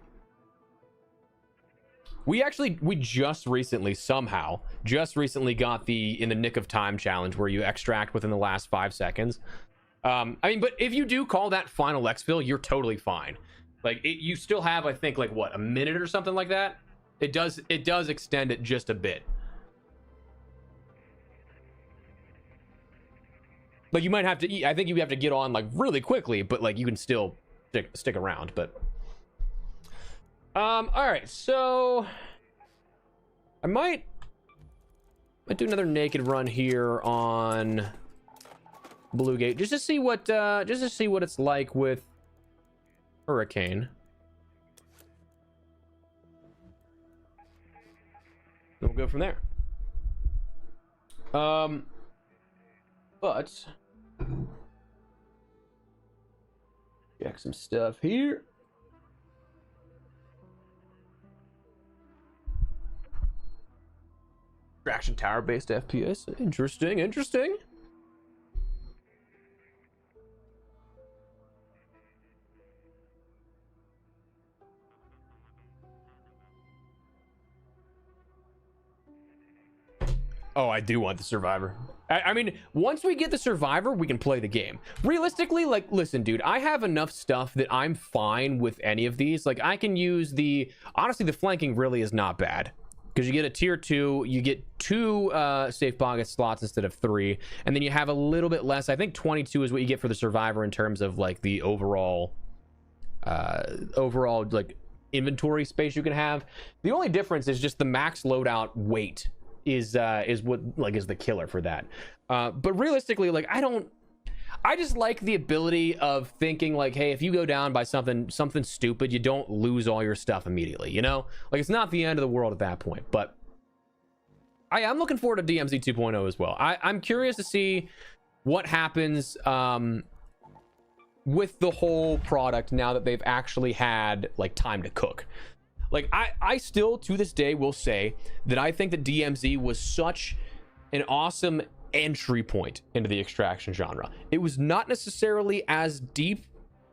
We just recently got the in the nick of time challenge where you extract within the last 5 seconds. I mean, but if you do call that final exfil, you're totally fine. Like you still have, I think, like what, a minute or something like that. It does extend it just a bit. Like you might have to eat. I think you have to get on like really quickly, but like you can still stick around. But all right, so I might do another naked run here on Bluegate just to see what it's like with Hurricane. Then we'll go from there. But check some stuff here. Traction tower based FPS. Interesting. Oh, I do want the survivor. I mean, once we get the survivor, we can play the game. Realistically, like, listen, dude, I have enough stuff that I'm fine with any of these. Like, I can use honestly, the flanking really is not bad. because you get a tier 2, you get 2 safe pocket slots instead of 3, and then you have a little bit less. I think 22 is what you get for the survivor in terms of like the overall like inventory space you can have. The only difference is just the max loadout weight is what like is the killer for that. But realistically, like I just like the ability of thinking like, hey, if you go down by something stupid, you don't lose all your stuff immediately, you know? Like, it's not the end of the world at that point. But I am looking forward to DMZ 2.0 as well. I'm curious to see what happens with the whole product now that they've actually had like time to cook. Like, I still to this day will say that I think that DMZ was such an awesome entry point into the extraction genre. It was not necessarily as deep,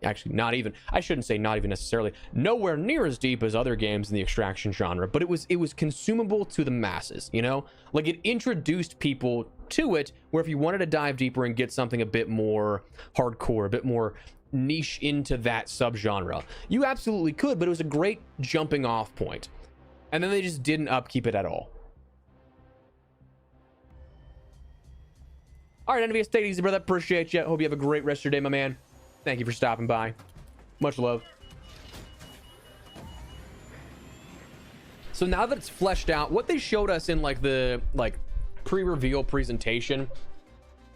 actually not even, I shouldn't say not even necessarily, nowhere near as deep as other games in the extraction genre, but it was consumable to the masses, you know? Like, it introduced people to it, where if you wanted to dive deeper and get something a bit more hardcore, a bit more niche into that subgenre, you absolutely could, but it was a great jumping off point. And then they just didn't upkeep it at all. All right, NVS, take it easy, brother. Appreciate you. Hope you have a great rest of your day, my man. Thank you for stopping by. Much love. So now that it's fleshed out, what they showed us in like the pre-reveal presentation,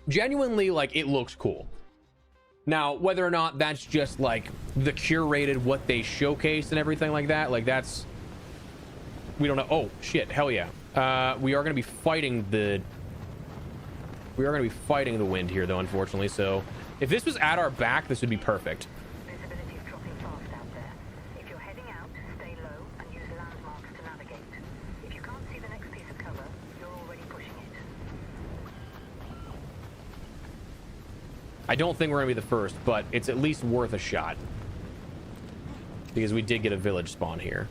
genuinely, like, it looks cool. Now, whether or not that's just like the curated what they showcased and everything like that, like that's, we don't know. Oh shit, hell yeah. We are going to be fighting the wind here, though, unfortunately. So if this was at our back, this would be perfect. Visibility is dropping fast out there. If you're heading out, stay low and use landmarks to navigate. If you can't see the next piece of cover, you're already pushing it. I don't think we're gonna be the first, but it's at least worth a shot, because we did get a village spawn here.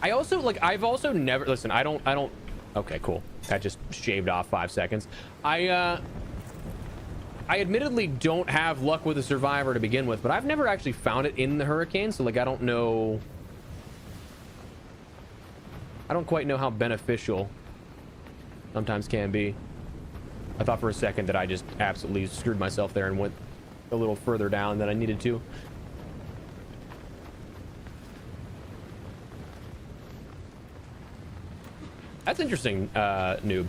I also, like, I've also never, listen, I don't, okay, cool. That just shaved off 5 seconds. I admittedly don't have luck with the survivor to begin with, but I've never actually found it in the hurricane. So like, I don't know. I don't quite know how beneficial sometimes can be. I thought for a second that I just absolutely screwed myself there and went a little further down than I needed to. That's interesting, noob.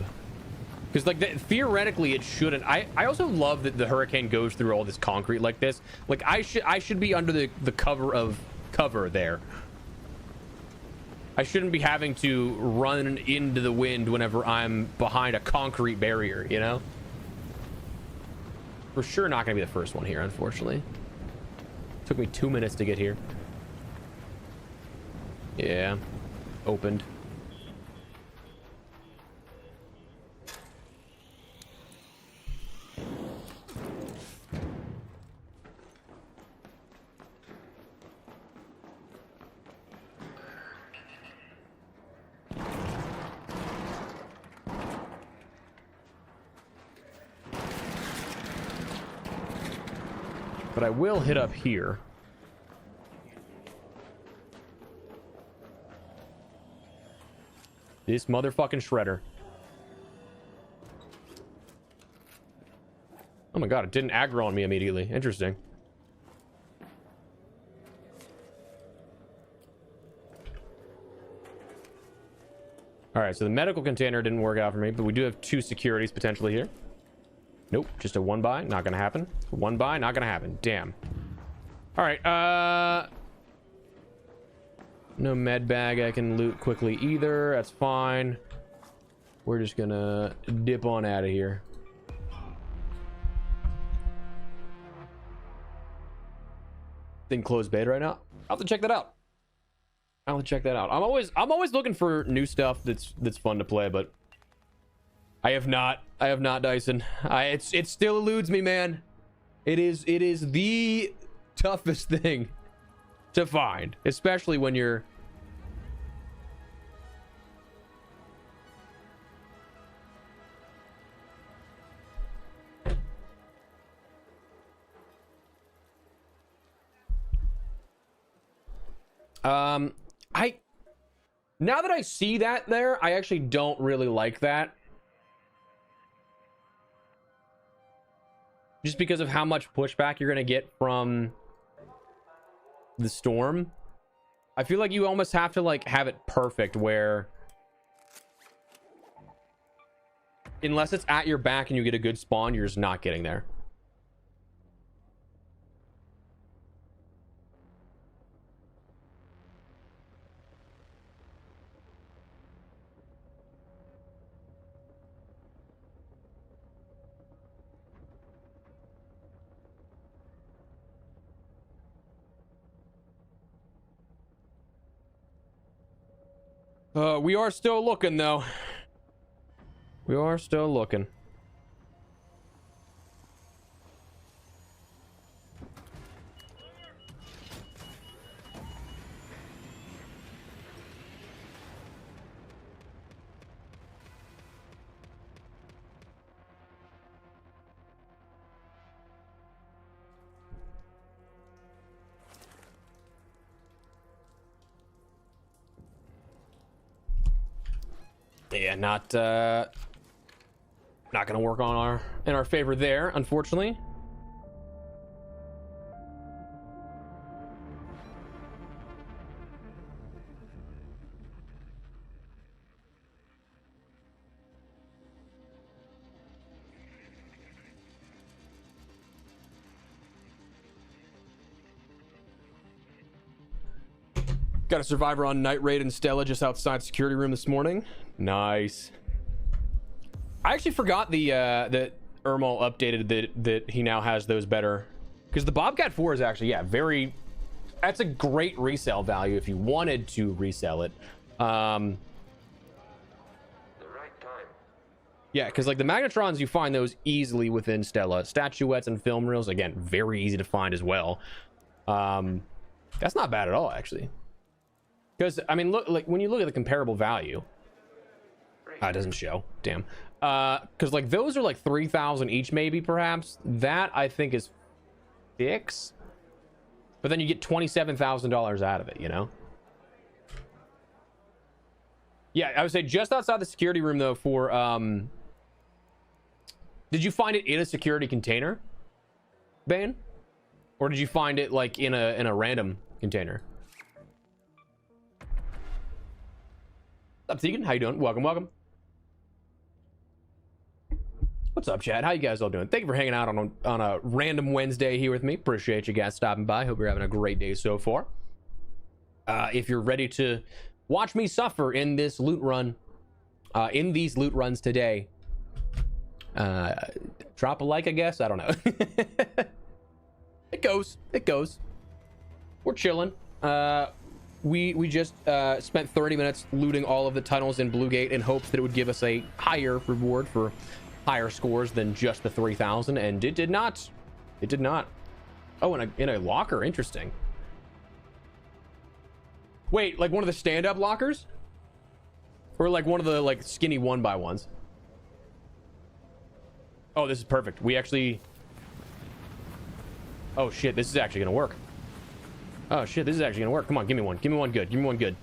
Because, like, theoretically, it shouldn't. I also love that the hurricane goes through all this concrete like this. Like, I should be under the cover there. I shouldn't be having to run into the wind whenever I'm behind a concrete barrier, you know? For sure not going to be the first one here, unfortunately. Took me 2 minutes to get here. Yeah. Opened. But I will hit up here. This motherfucking shredder. Oh my god, it didn't aggro on me immediately. Interesting. Alright, so the medical container didn't work out for me, but we do have 2 securities potentially here. Nope, just a 1 buy, not gonna happen. 1 buy, not gonna happen. Damn. All right, no med bag I can loot quickly either. That's fine. We're just gonna dip on out of here. Thing closed beta right now. I'll have to check that out. I'll have to check that out. I'm always looking for new stuff that's fun to play, but I have not, Dyson. It still eludes me, man. It is the toughest thing to find, especially when you're I now that I see that there, I actually don't really like that. Just because of how much pushback you're gonna get from the storm. I feel like you almost have to like have it perfect where unless it's at your back and you get a good spawn, you're just not getting there. We are still looking though. We are still looking. Yeah, not gonna work on in our favor there, unfortunately. Got a survivor on night raid in Stella just outside security room this morning. Nice. I actually forgot that Ermal updated that he now has those better, because the Bobcat 4 is actually, yeah, very, that's a great resale value if you wanted to resell it. The right time. Yeah, because like the Magnetrons, you find those easily within Stella. Statuettes and film reels, again, very easy to find as well. That's not bad at all, actually. Because I mean, look, like when you look at the comparable value, it doesn't show. Damn. Because like those are like 3,000 each, maybe, perhaps. That I think is 6, but then you get $27,000 out of it, you know. Yeah, I would say just outside the security room though. For did you find it in a security container, Bane, or did you find it like in a random container? What's up, Tegan? How you doing? Welcome. What's up, chat? How you guys all doing? Thank you for hanging out on a random Wednesday here with me. Appreciate you guys stopping by. Hope you're having a great day so far. If you're ready to watch me suffer in this loot run, in these loot runs today, drop a like, I guess. I don't know. It goes. We're chilling. We just spent 30 minutes looting all of the tunnels in Bluegate in hopes that it would give us a higher reward for higher scores than just the 3,000, and it did not. It did not. Oh, in a locker. Interesting. Wait, like one of the stand-up lockers, or like one of the like skinny 1x1s? Oh, this is perfect. We actually. Oh shit, this is actually gonna work. Oh shit, this is actually gonna work. Come on, give me one. Give me one good. Give me one good.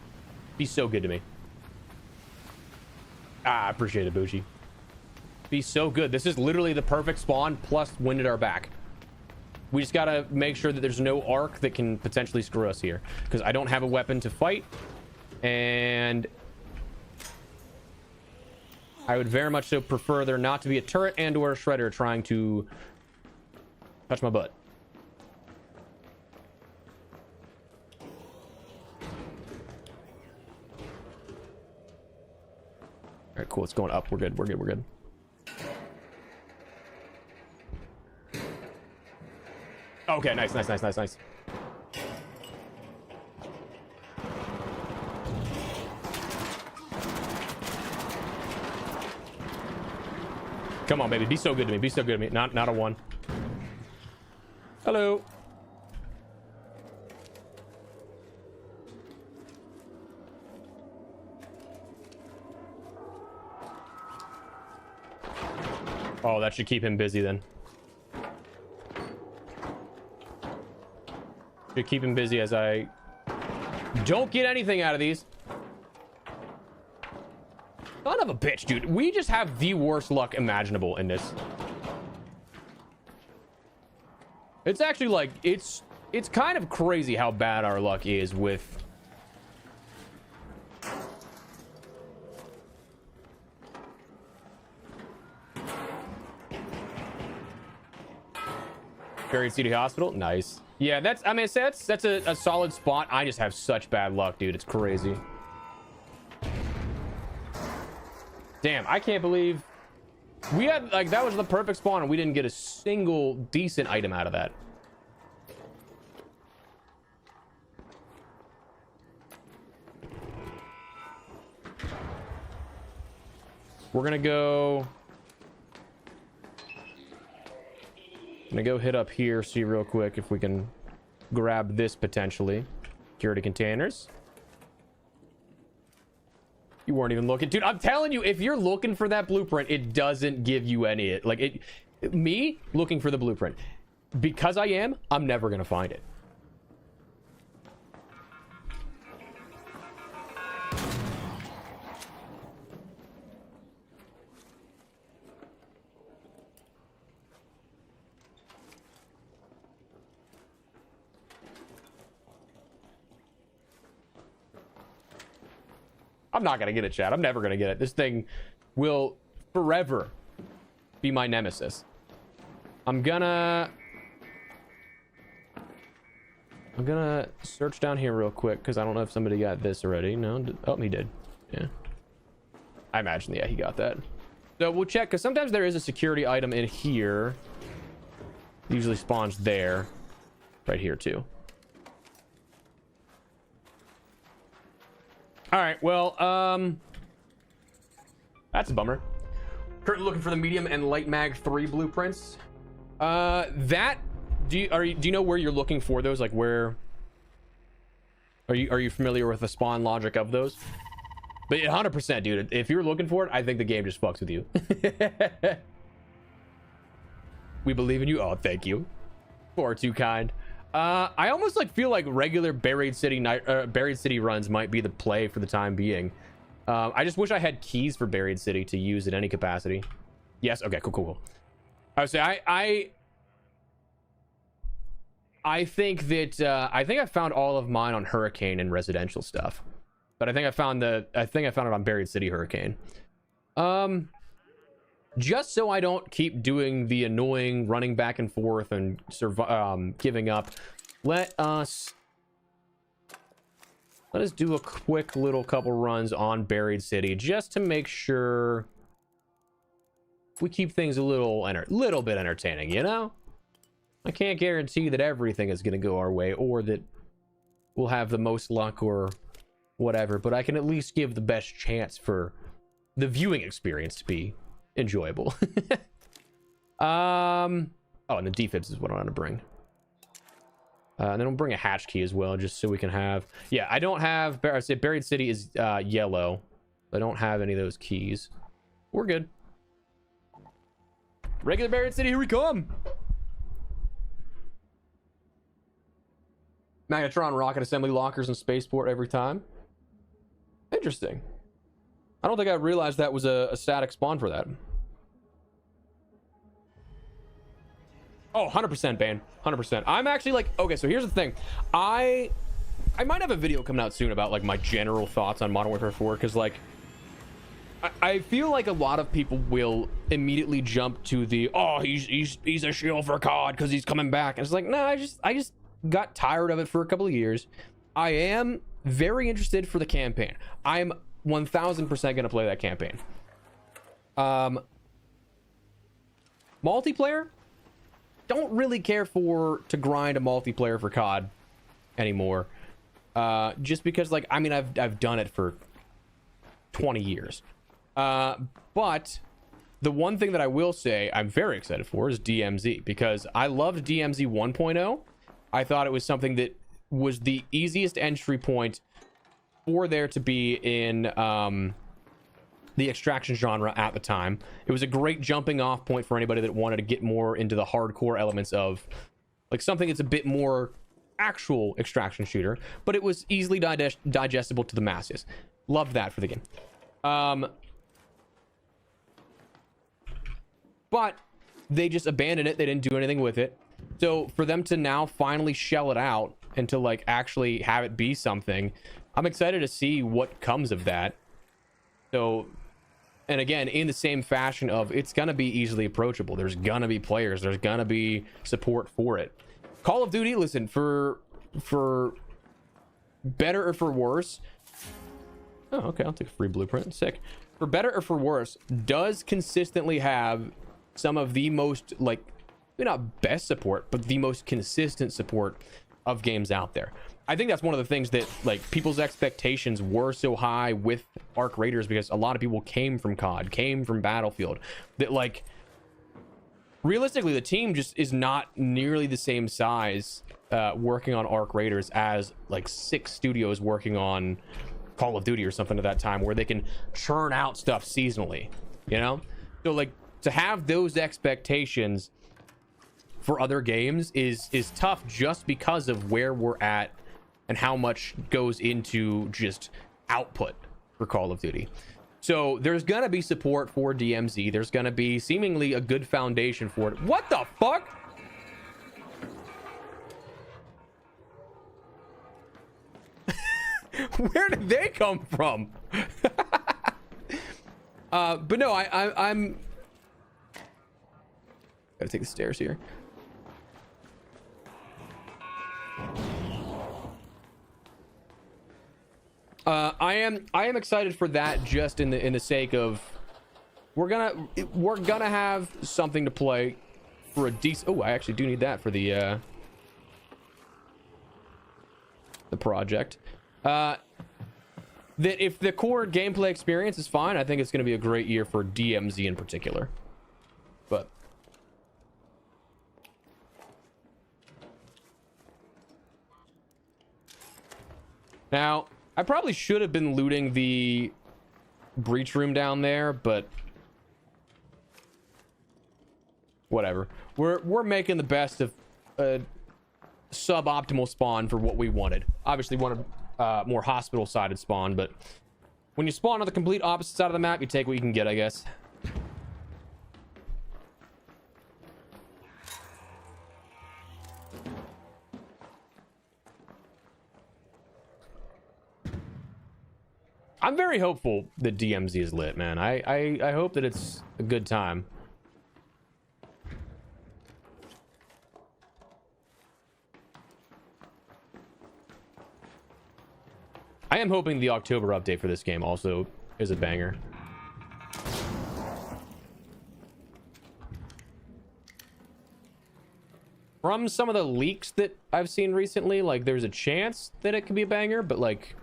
Be so good to me. I appreciate it, Bushi. Be so good. This is literally the perfect spawn plus wind at our back. We just gotta make sure that there's no arc that can potentially screw us here, because I don't have a weapon to fight, and I would very much so prefer there not to be a turret and or a shredder trying to touch my butt. All right, cool. It's going up. We're good. We're good. Okay, nice. Come on, baby. Be so good to me. Be so good to me. Not a 1. Hello. Oh, that should keep him busy then. Should keep him busy as I Don't get anything out of these. Son of a bitch, dude. We just have the worst luck imaginable in this. It's actually like, it's kind of crazy how bad our luck is with... Buried City Hospital. Nice. Yeah, that's, I mean, that's a solid spot. I just have such bad luck, dude. It's crazy. Damn, I can't believe we had, like, that was the perfect spawn and we didn't get a single decent item out of that. We're gonna go hit up here, see real quick if we can grab this potentially. Security containers. You weren't even looking, dude. I'm telling you, if you're looking for that blueprint, it doesn't give you any, like, me looking for the blueprint, because I'm never gonna find it. I'm not gonna get it, chat. I'm never gonna get it. This thing will forever be my nemesis. I'm gonna search down here real quick because I don't know if somebody got this already. No, oh, he did. Yeah, I imagine. Yeah, he got that. So we'll check because sometimes there is a security item in here. Usually spawns there, right here too. All right, well, that's a bummer. Currently looking for the medium and light mag 3 blueprints. Do you know where you're looking for those? Like, where are you familiar with the spawn logic of those? But 100%, dude. If you're looking for it, I think the game just fucks with you. We believe in you. Oh, thank you. Far too kind. I almost like feel like regular Buried City runs might be the play for the time being. I just wish I had keys for Buried City to use in any capacity. Yes. Okay. Cool. I would say I think that I think I found all of mine on Hurricane and residential stuff, but I think I found it on Buried City Hurricane. Just so I don't keep doing the annoying running back and forth and giving up, let us do a quick little couple runs on Buried City just to make sure we keep things a little bit entertaining, you know? I can't guarantee that everything is going to go our way or that we'll have the most luck or whatever, but I can at least give the best chance for the viewing experience to be enjoyable. Oh, and the defibs is what I want to bring. And then we'll bring a hatch key as well, just so we can have... Yeah, I don't have... I say Buried City is yellow. I don't have any of those keys. We're good. Regular Buried City, here we come! Magnetron rocket assembly lockers and spaceport every time. Interesting. I don't think I realized that was a static spawn for that. Oh, 100% Bane. 100%. I'm actually like, okay, so here's the thing. I might have a video coming out soon about like my general thoughts on Modern Warfare 4, because like I feel like a lot of people will immediately jump to the, oh, he's a shield for COD because he's coming back. And it's like, no, I just got tired of it for a couple of years. I am very interested for the campaign. I'm 1000% gonna play that campaign. Multiplayer, don't really care to grind a multiplayer for COD anymore, just because, like, I mean, I've done it for 20 years, but the one thing that I will say I'm very excited for is DMZ, because I loved DMZ 1.0. I thought it was something that was the easiest entry point for there to be in the extraction genre at the time. It was a great jumping off point for anybody that wanted to get more into the hardcore elements of like something that's a bit more actual extraction shooter, but it was easily digestible to the masses. Loved that for the game. But they just abandoned it. They didn't do anything with it. So for them to now finally shell it out and to like actually have it be something, I'm excited to see what comes of that. So, and again, in the same fashion of it's going to be easily approachable. There's going to be players. There's going to be support for it. Call of Duty, listen, for better or for worse. Oh, okay. I'll take a free blueprint. Sick. For better or for worse, does consistently have some of the most, like, maybe not best support, but the most consistent support of games out there. I think that's one of the things that, like, people's expectations were so high with Arc Raiders, because a lot of people came from COD, came from Battlefield, that, like, realistically, the team just is not nearly the same size working on Arc Raiders as, like, 6 studios working on Call of Duty or something at that time, where they can churn out stuff seasonally, you know? So, like, to have those expectations for other games is tough, just because of where we're at and how much goes into just output for Call of Duty. So there's gonna be support for DMZ. There's gonna be seemingly a good foundation for it. What the fuck? Where did they come from? But no, I'm gotta take the stairs here. I am excited for that, just in the sake of we're gonna have something to play for a decent. Oh, I actually do need that for the project. That if the core gameplay experience is fine, I think it's going to be a great year for DMZ in particular. But now, I probably should have been looting the breach room down there, but whatever. We're making the best of a suboptimal spawn for what we wanted. Obviously wanted more hospital-sided spawn, but when you spawn on the complete opposite side of the map, you take what you can get, I guess. I'm very hopeful that DMZ is lit, man. I hope that it's a good time. I am hoping the October update for this game also is a banger. From some of the leaks that I've seen recently, like, there's a chance that it could be a banger, but, like,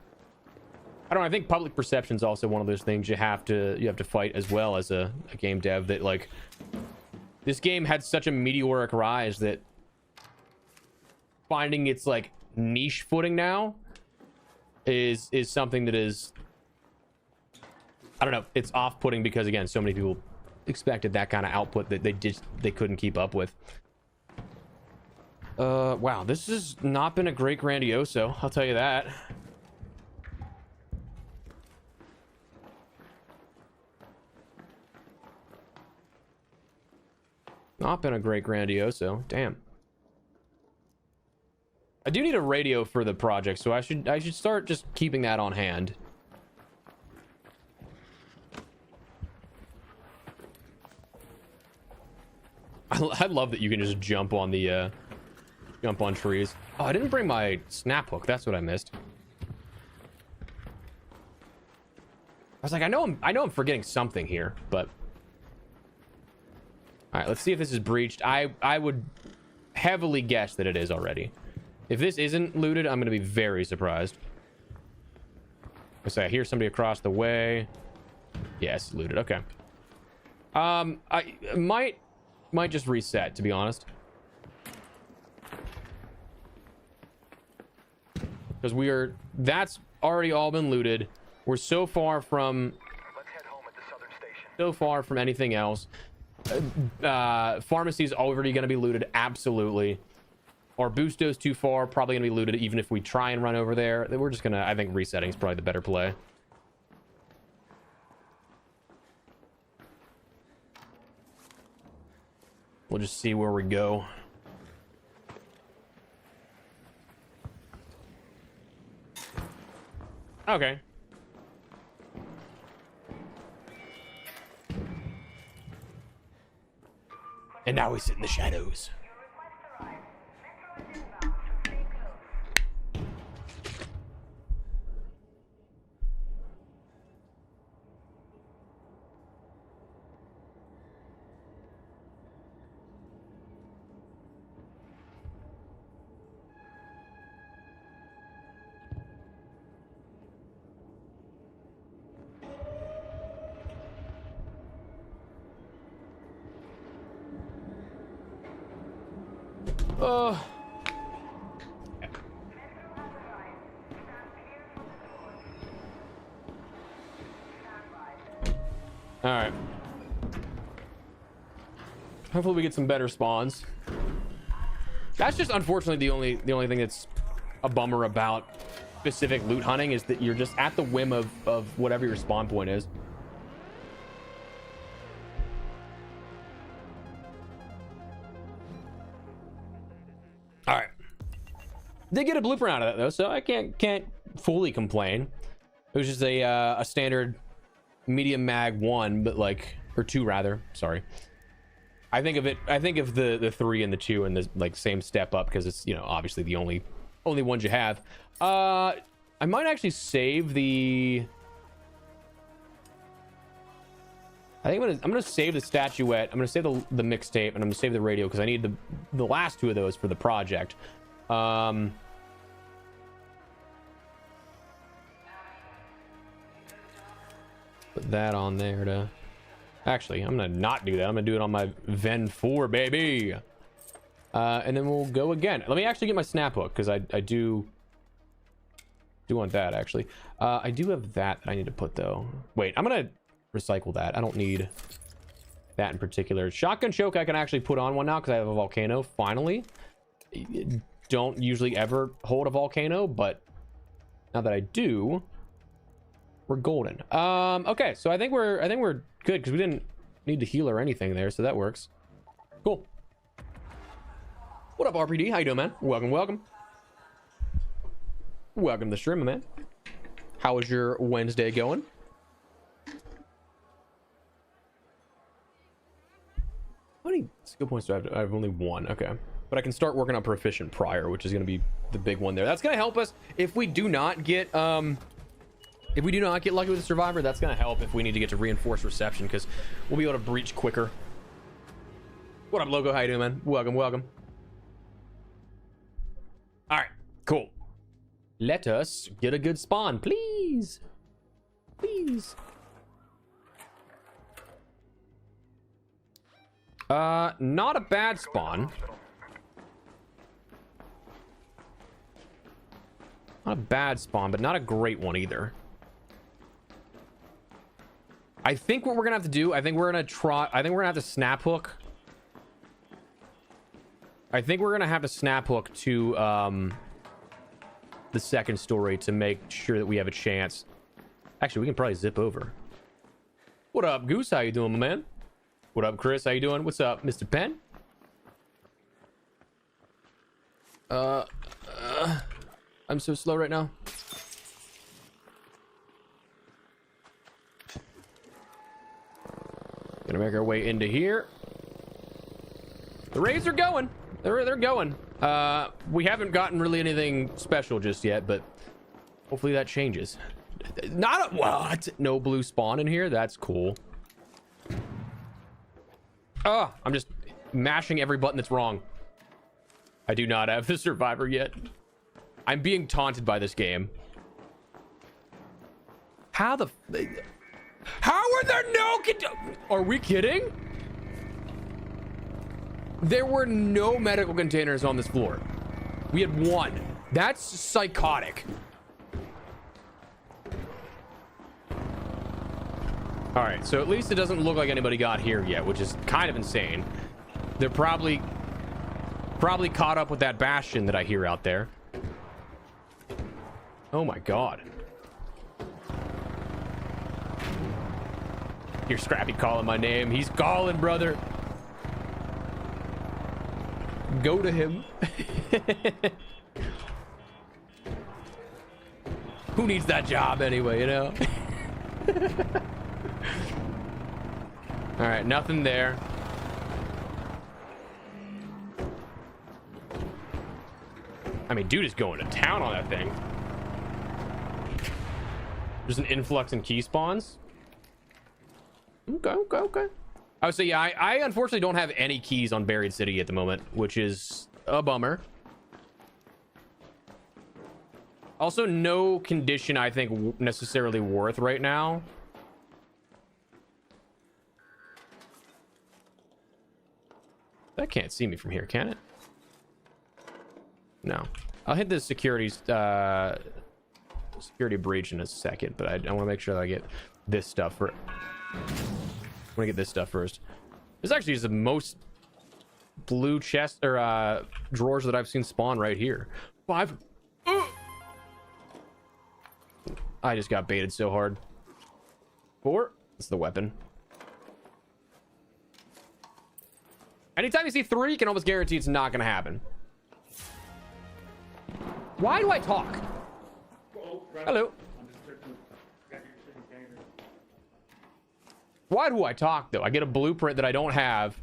I don't know. I think public perception is also one of those things you have to fight as well as a game dev, that, like, this game had such a meteoric rise that finding its, like, niche footing now is something that is, I don't know, it's off-putting, because again, so many people expected that kind of output that they couldn't keep up with. Wow, this has not been a great Grandioso, I'll tell you that. Not been a great Grandioso. Damn. I do need a radio for the project, so I should start just keeping that on hand. I love that you can just jump on the jump on trees. Oh, I didn't bring my snap hook. That's what I missed. I was like, I know I'm forgetting something here, but all right, let's see if this is breached. I would heavily guess that it is already. If this isn't looted, I'm gonna be very surprised. I say I hear somebody across the way. Yes, looted. Okay. I might just reset, to be honest, because that's already all been looted. We're so far from anything else. Pharmacy's already going to be looted, absolutely. Our Busto's too far, probably gonna be looted even if we try and run over there. We're just gonna, I think resetting is probably the better play. We'll just see where we go. Okay. And now we sit in the shadows. All right. Hopefully we get some better spawns. That's just unfortunately the only thing that's a bummer about specific loot hunting is that you're just at the whim of whatever your spawn point is. All right. Did get a blueprint out of that though, so I can't fully complain. It was just a standard medium mag 1, but like, or 2 rather, sorry. I think of the 3 and the 2 and the like same step up because it's, you know, obviously the only ones you have. I might actually save the, I think I'm gonna save the statuette, I'm gonna save the mixtape, and I'm gonna save the radio because I need the last 2 of those for the project. Put that on there to, actually I'm gonna not do that. I'm gonna do it on my Ven 4, baby. And then we'll go again. Let me actually get my snap hook because I do want that actually. I do have that I need to put though. Wait, I'm gonna recycle that. I don't need that in particular. Shotgun choke I can actually put on one now because I have a volcano finally. Don't usually ever hold a volcano, but now that I do, we're golden. Okay, so I think we're good because we didn't need to heal or anything there, so that works. Cool. What up, RPD? How you doing, man? Welcome. Welcome to the stream, man. How is your Wednesday going? How many skill points do I have? I have only 1. Okay, but I can start working on proficient prior, which is going to be the big one there. That's going to help us if we do not get lucky with the survivor. That's going to help if we need to get to reinforced reception because we'll be able to breach quicker. What up, Logo? How you doing, man? Welcome. All right, cool. Let us get a good spawn, please. Not a bad spawn. Not a bad spawn, but not a great one either. I think what we're gonna have to do, I think we're gonna have to snap hook. I think we're gonna have to snap hook to the second story to make sure that we have a chance. Actually, we can probably zip over. What up, Goose? How you doing, my man? What up, Chris? How you doing? What's up, Mr. Penn? I'm so slow right now. Gonna make our way into here. The raids are going. They're going. We haven't gotten really anything special just yet, but hopefully that changes. Not a what? No blue spawn in here. That's cool. Oh, I'm just mashing every button that's wrong. I do not have the survivor yet. I'm being taunted by this game. How are there no are we kidding? There were no medical containers on this floor. We had 1. That's psychotic. All right, so at least it doesn't look like anybody got here yet, which is kind of insane. They're probably Probably caught up with that Bastion that I hear out there. Oh my god. You're Scrappy calling my name. He's calling, brother. Go to him. Who needs that job anyway, you know? All right, nothing there. I mean, dude is going to town on that thing. There's an influx in key spawns. Okay. I would say, yeah, I unfortunately don't have any keys on Buried City at the moment, which is a bummer. Also, no condition I think necessarily worth right now. That can't see me from here, can it? No. I'll hit the security breach in a second, but I want to make sure that I get this stuff for. I want to get this stuff first. This actually is the most blue chest or drawers that I've seen spawn right here. 5. I just got baited so hard. 4. That's the weapon. Anytime you see 3, you can almost guarantee it's not going to happen. Why do I talk? Hello. Why do I talk though? I get a blueprint that I don't have.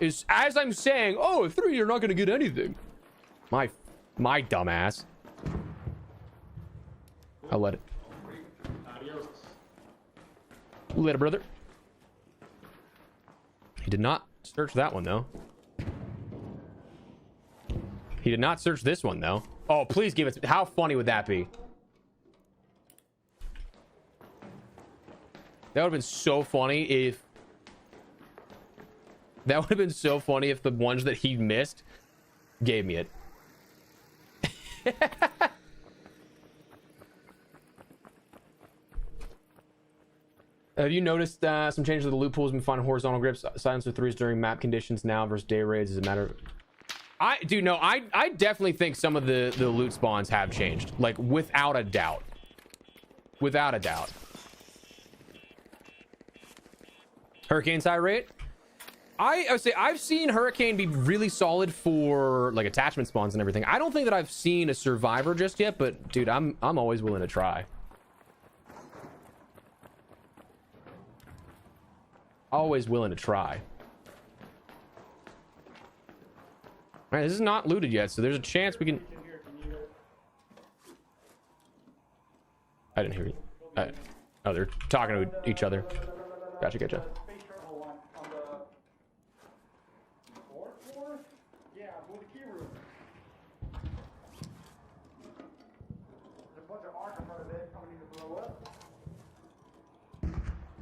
Is as I'm saying, oh, 3, you're not going to get anything. My dumbass. I'll let it. Later, brother. He did not search that one though. He did not search this one though. Oh, please give it. How funny would that be? That would have been so funny if. That would have been so funny if the ones that he missed gave me it. Have you noticed some changes to the loot pools? Been finding horizontal grips, silencer 3s during map conditions now versus day raids? Is a matter of. I definitely think some of the loot spawns have changed, like without a doubt. Without a doubt. Hurricane's high rate. I would say I've seen Hurricane be really solid for like attachment spawns and everything. I don't think that I've seen a survivor just yet, but dude, I'm always willing to try. Always willing to try. All right, this is not looted yet, so there's a chance we can. I didn't hear you. Oh, they're talking to each other. Gotcha.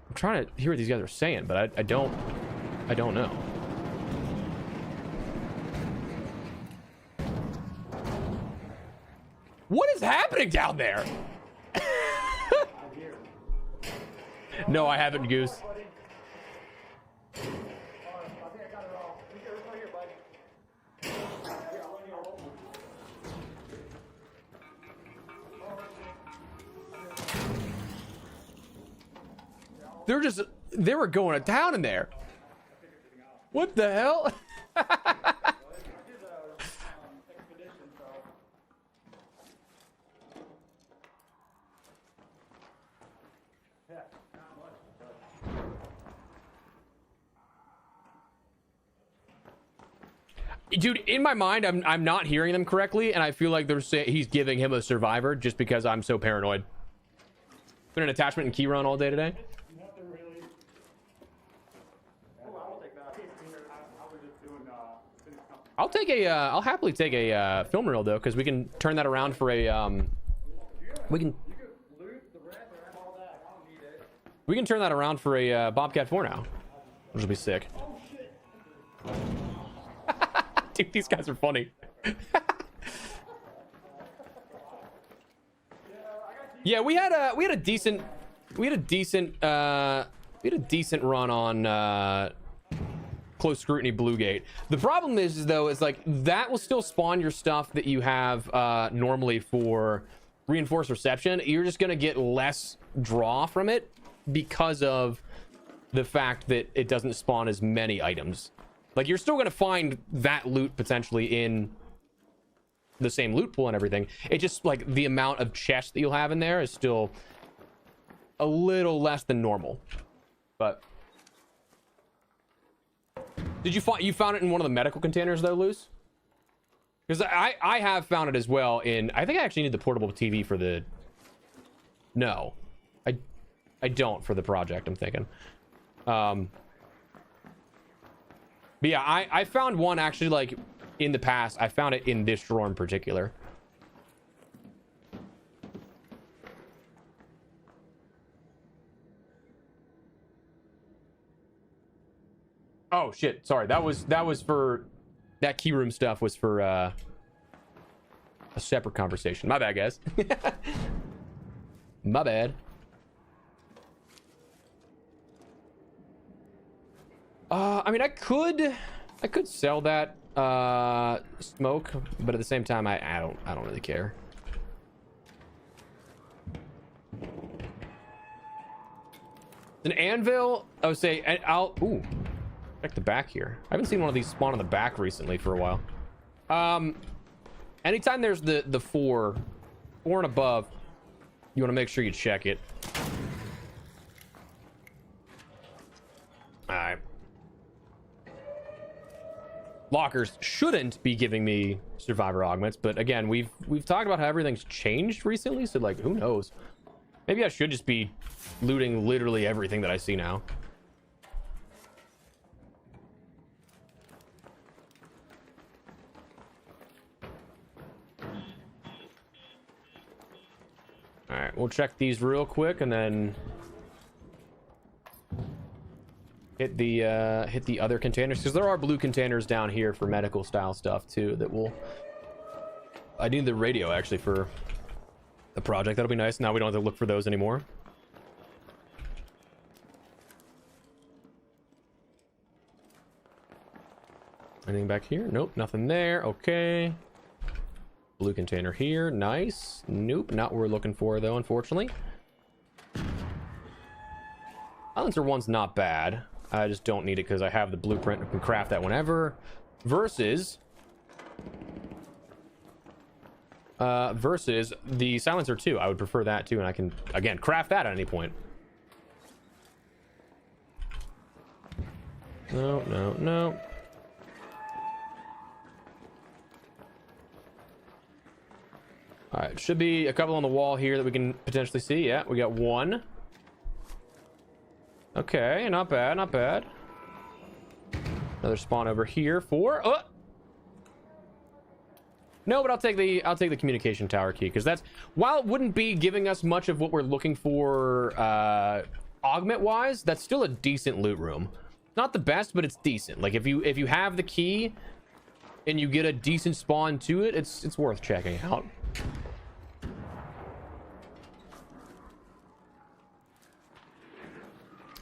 I'm trying to hear what these guys are saying, but I don't know. What is happening down there? No, I haven't, Goose. They were going to town in there. What the hell? Dude, in my mind, I'm not hearing them correctly, and I feel like he's giving him a survivor just because I'm so paranoid. Been an attachment and key run all day today. I'll happily take a film reel though, because we can turn that around for a we can turn that around for a Bobcat 4 now, which will be sick. Dude, these guys are funny. Yeah, we had a decent run on close scrutiny blue gate. The problem is though, is like that will still spawn your stuff that you have normally for reinforced reception. You're just gonna get less draw from it because of the fact that it doesn't spawn as many items. Like you're still gonna find that loot potentially in the same loot pool and everything. It just like the amount of chests that you'll have in there is still a little less than normal. But did you found it in one of the medical containers though, Luce? Because I have found it as well in, I think I actually need the portable TV for the, no, I don't for the project, I'm thinking. But yeah, I found one actually like in the past. I found it in this drawer in particular. Oh shit, sorry. That was for that key room stuff was for a separate conversation. My bad, guys. My bad. I mean, I could sell that smoke, but at the same time I don't really care. An anvil, I would say ooh, check the back here. I haven't seen one of these spawn on the back recently for a while. Anytime there's the four and above, you want to make sure you check it. All right. Lockers shouldn't be giving me survivor augments, but again, we've talked about how everything's changed recently, so like who knows? Maybe I should just be looting literally everything that I see now. All right, we'll check these real quick and then hit the other containers, because there are blue containers down here for medical style stuff too that will. I need the radio actually for the project. That'll be nice. Now we don't have to look for those anymore. Anything back here? Nope, nothing there. Okay. Blue container here. Nice. Nope, not what we're looking for though, unfortunately. Silencer one's not bad. I just don't need it because I have the blueprint and can craft that whenever. Versus the silencer 2. I would prefer that too, and I can again craft that at any point. No. All right, should be a couple on the wall here that we can potentially see. Yeah, we got one. Okay, not bad, not bad. Another spawn over here for no, but I'll take the communication tower key, because that's, while it wouldn't be giving us much of what we're looking for augment wise, that's still a decent loot room. Not the best, but it's decent. Like if you have the key and you get a decent spawn to it, it's worth checking out.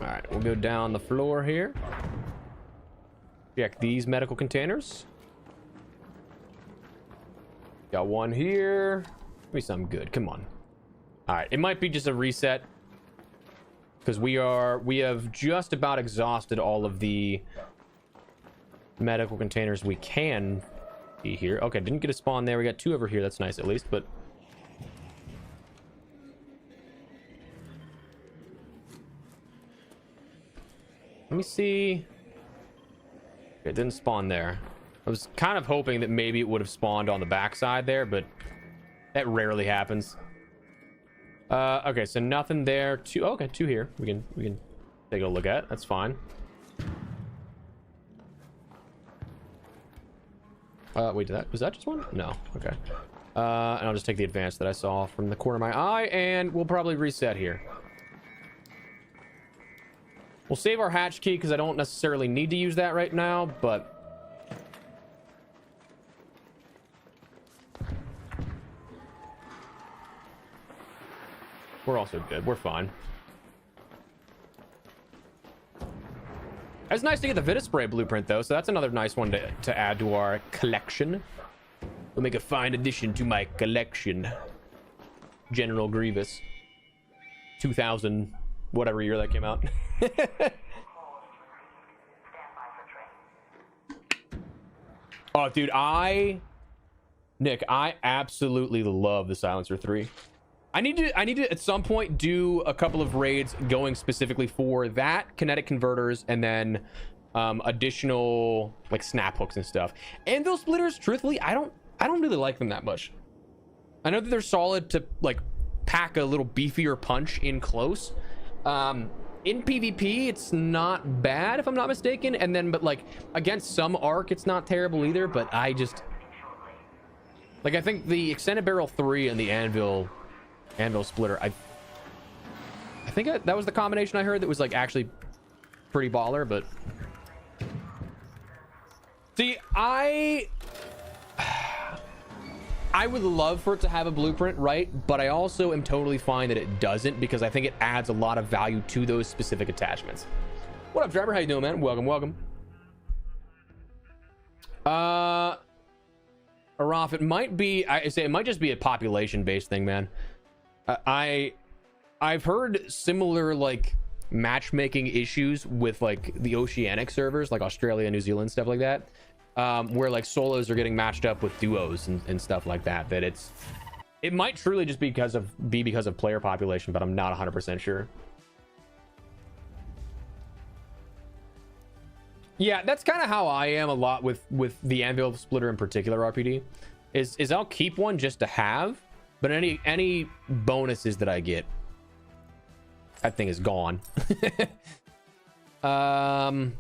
All right, we'll go down the floor here. Check these medical containers. Got one here. Give me something good. Come on. All right, it might be just a reset because we have just about exhausted all of the medical containers we can be here. Okay, didn't get a spawn there. We got two over here. That's nice at least, but let me see. It didn't spawn there. I was kind of hoping that maybe it would have spawned on the backside there, but that rarely happens. Okay, so nothing there. Two. Okay, two here. We can take a look at. That's fine. Wait, was that just one? No. Okay. And I'll just take the advance that I saw from the corner of my eye, and we'll probably reset here. We'll save our hatch key because I don't necessarily need to use that right now, but we're also good. We're fine. It's nice to get the Vitaspray blueprint though, so that's another nice one to add to our collection. We'll make a fine addition to my collection. General Grievous. 2000, whatever year that came out. Oh, dude, Nick, I absolutely love the Silencer 3. I need to at some point do a couple of raids going specifically for that, kinetic converters, and then additional like snap hooks and stuff. And those splitters, truthfully, I don't really like them that much. I know that they're solid to like pack a little beefier punch in close. In PvP, it's not bad if I'm not mistaken, and then but like against some arc, it's not terrible either. But I just like, I think the extended barrel 3 and the anvil splitter, I think that was the combination I heard that was like actually pretty baller. But see, I would love for it to have a blueprint, right? But I also am totally fine that it doesn't, because I think it adds a lot of value to those specific attachments. What up, Trevor? How you doing, man? Welcome. Araf, it might be, I say it might just be a population-based thing, man. I've heard similar like matchmaking issues with like the oceanic servers, like Australia, New Zealand, stuff like that. Where like solos are getting matched up with duos and stuff like that. That it might truly just be because of player population, but I'm not 100% sure. Yeah, that's kind of how I am a lot with the anvil splitter in particular. RPD is I'll keep one just to have, but any bonuses that I get, that thing is gone. I'm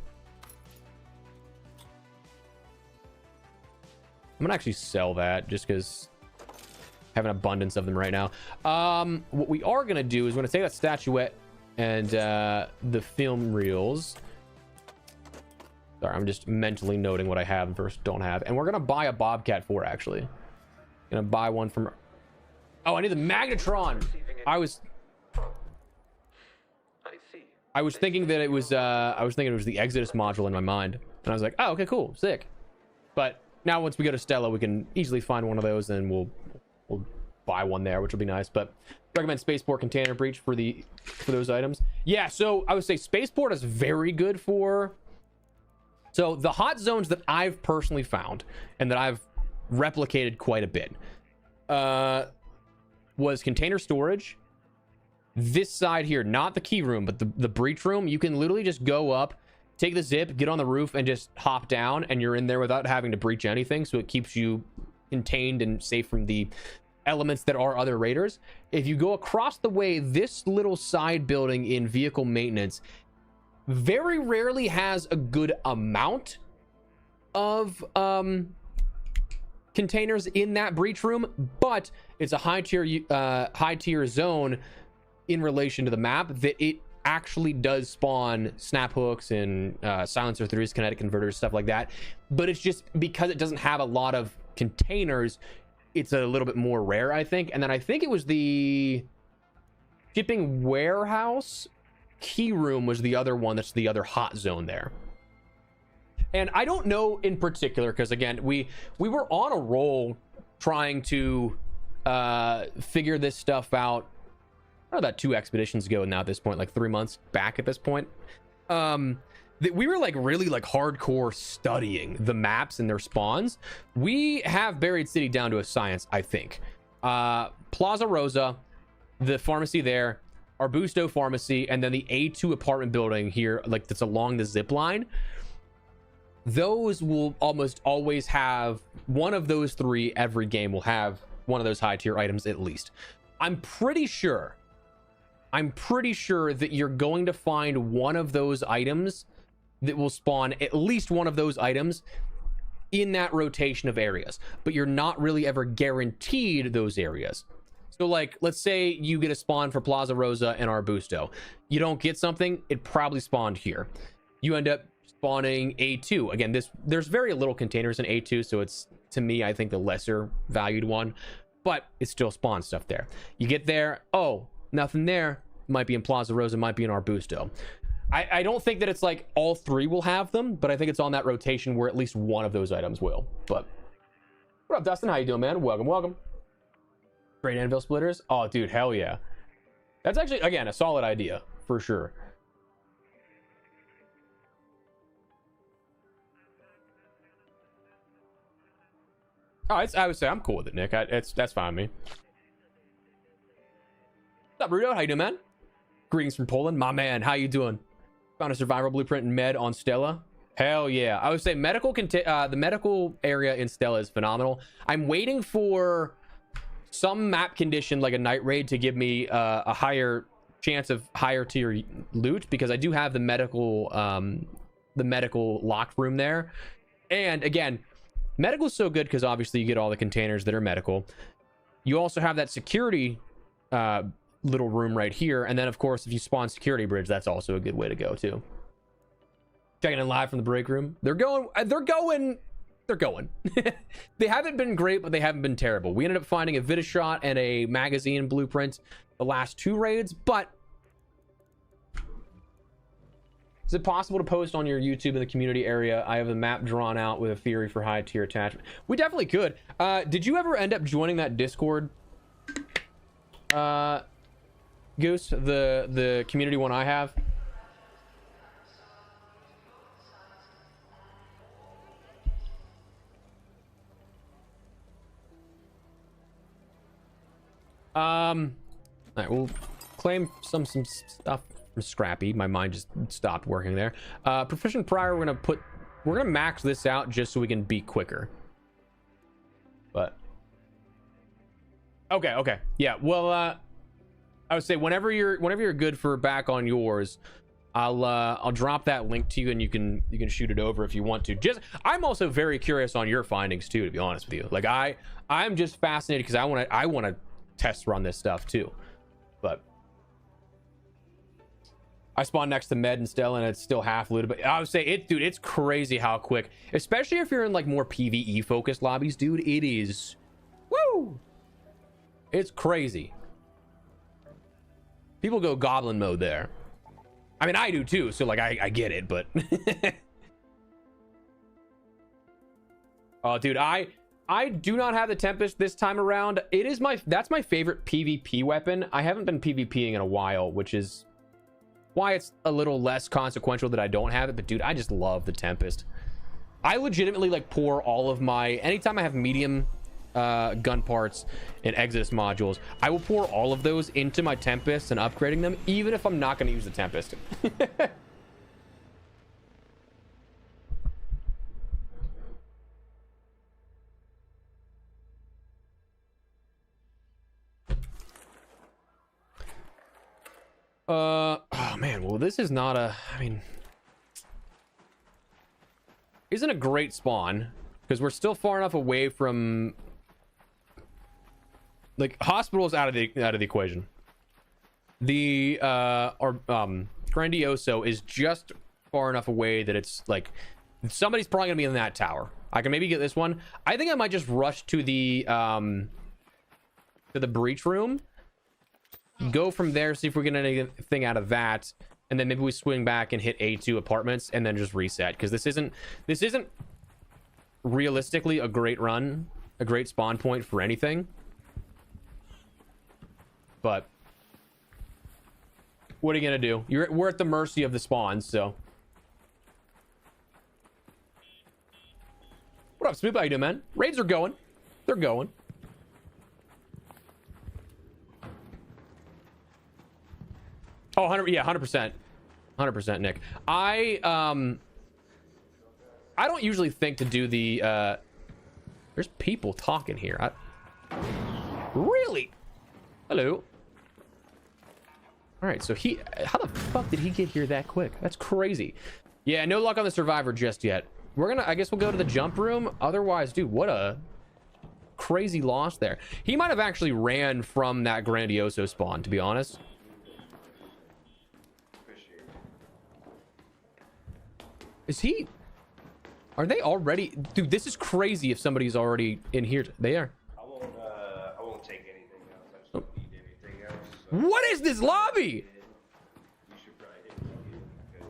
gonna actually sell that just because I have an abundance of them right now. What we are gonna do is we're gonna take that statuette and the film reels. Sorry, I'm just mentally noting what I have and versus don't have. And we're gonna buy a Bobcat 4 actually. Gonna buy one from. Oh, I need the Magnetron. I was thinking that it was the Exodus module in my mind, and I was like, oh, okay, cool, sick. But now once we go to Stella, we can easily find one of those, and we'll buy one there, which will be nice. But recommend Spaceport Container Breach for those items. Yeah, so I would say Spaceport is very good for. So the hot zones that I've personally found and that I've replicated quite a bit was container storage. This side here, not the key room, but the breach room. You can literally just go up, take the zip, get on the roof, and just hop down, and you're in there without having to breach anything. So it keeps you contained and safe from the elements that are other raiders. If you go across the way, this little side building in vehicle maintenance very rarely has a good amount of containers in that breach room, but it's a high tier zone in relation to the map that it actually does spawn snap hooks and silencer 3s, kinetic converters, stuff like that. But it's just because it doesn't have a lot of containers, it's a little bit more rare, I think. And then I think it was the shipping warehouse key room was the other one that's the other hot zone there. And I don't know in particular, because again, we were on a roll trying to figure this stuff out about 2 expeditions ago now at this point, like 3 months back at this point. That we were like really like hardcore studying the maps and their spawns. We have Buried City down to a science, I think. Plaza Rosa, the pharmacy there, Arbusto Pharmacy, and then the A2 apartment building here, like that's along the zip line. Those will almost always have one of those 3. Every game will have one of those high tier items at least. I'm pretty sure that you're going to find one of those items that will spawn at least one of those items in that rotation of areas, but you're not really ever guaranteed those areas. So like, let's say you get a spawn for Plaza Rosa and Arbusto. You don't get something, it probably spawned here. You end up spawning A2. Again, there's very little containers in A2, so it's, to me, I think the lesser valued one, but it still spawns stuff there. You get there, oh, nothing there. Might be in Plaza Rosa, might be in Arbusto. I don't think that it's like all three will have them, but I think it's on that rotation where at least one of those items will. But what up, Dustin? How you doing, man? Welcome, welcome. Great anvil splitters. Oh, dude, hell yeah. That's actually, again, a solid idea for sure. Oh, I would say I'm cool with it, Nick. That's fine with me. What's up, Rudo? How you doing, man? Greetings from Poland, my man. How you doing? Found a survival blueprint in med on Stella. Hell yeah. I would say the medical area in Stella is phenomenal. I'm waiting for some map condition like a night raid to give me a higher chance of higher tier loot, because I do have the medical locked room there. And again, medical is so good because obviously you get all the containers that are medical. You also have that security little room right here, and then of course if you spawn security bridge, that's also a good way to go too. Checking in live from the break room. They're going they haven't been great, but they haven't been terrible. We ended up finding a Vita shot and a magazine blueprint the last 2 raids. But is it possible to post on your YouTube in the community area? I have a map drawn out with a theory for high tier attachment. We definitely could. Did you ever end up joining that Discord, Goose, the community one I have? All right, we'll claim some stuff from Scrappy. My mind just stopped working there. Proficient Prior, we're gonna max this out just so we can be quicker. But okay, yeah. Well, I would say whenever you're good for back on yours, I'll drop that link to you, and you can shoot it over if you want to. I'm also very curious on your findings too, to be honest with you. Like I'm just fascinated because I want to test run this stuff too. But I spawned next to Med and Stella, and it's still half looted. But I would say it's crazy how quick, especially if you're in like more PvE focused lobbies, dude. It is, woo! It's crazy. People go goblin mode there. I mean, I do too, so like I get it, but oh, dude, I do not have the Tempest this time around. That's my favorite PvP weapon. I haven't been PvPing in a while, which is why it's a little less consequential that I don't have it. But dude, I just love the Tempest. I legitimately like pour all of my, anytime I have medium gun parts and Exodus modules, I will pour all of those into my Tempest and upgrading them, even if I'm not going to use the Tempest. Oh man, well this is not a, I mean, isn't a great spawn because we're still far enough away from, like, hospitals out of the equation. The Grandioso is just far enough away that it's like somebody's probably gonna be in that tower. I can maybe get this one. I think I might just rush to the breach room, go from there, see if we get anything out of that, and then maybe we swing back and hit A2 apartments and then just reset, because this isn't realistically a great run, a great spawn point for anything. But what are you gonna do? We're at the mercy of the spawns, so. What up, Snoop? How you doing, man? Raids are going. They're going. Oh, 100%. 100%, Nick. I don't usually think to do the there's people talking here. Really? Hello. All right, so how the fuck did he get here that quick? That's crazy. Yeah, no luck on the survivor just yet. I guess we'll go to the jump room. Otherwise, dude, what a crazy loss there. He might have actually ran from that Grandioso spawn, to be honest. Are they already? Dude, this is crazy if somebody's already in here. They are. I won't take anything else. I just don't need anything else. So what is this lobby? you should probably hit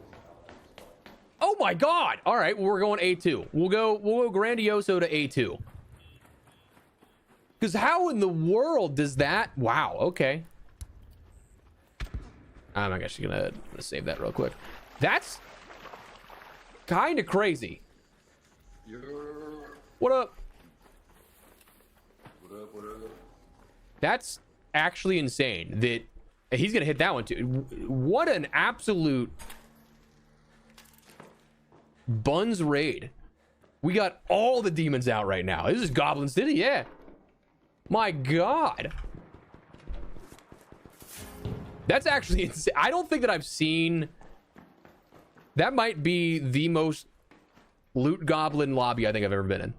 Oh my god. All right, well, we're going A2. We'll go Grandioso to A2. Because how in the world does that? Wow, okay. I'm actually gonna save that real quick. That's kind of crazy. What up? What up? That's actually insane that he's gonna hit that one too. What an absolute buns raid. We got all the demons out right now. This is Goblin City, yeah. My god. That's actually insane. I don't think that I've seen... That might be the most loot goblin lobby I think I've ever been in.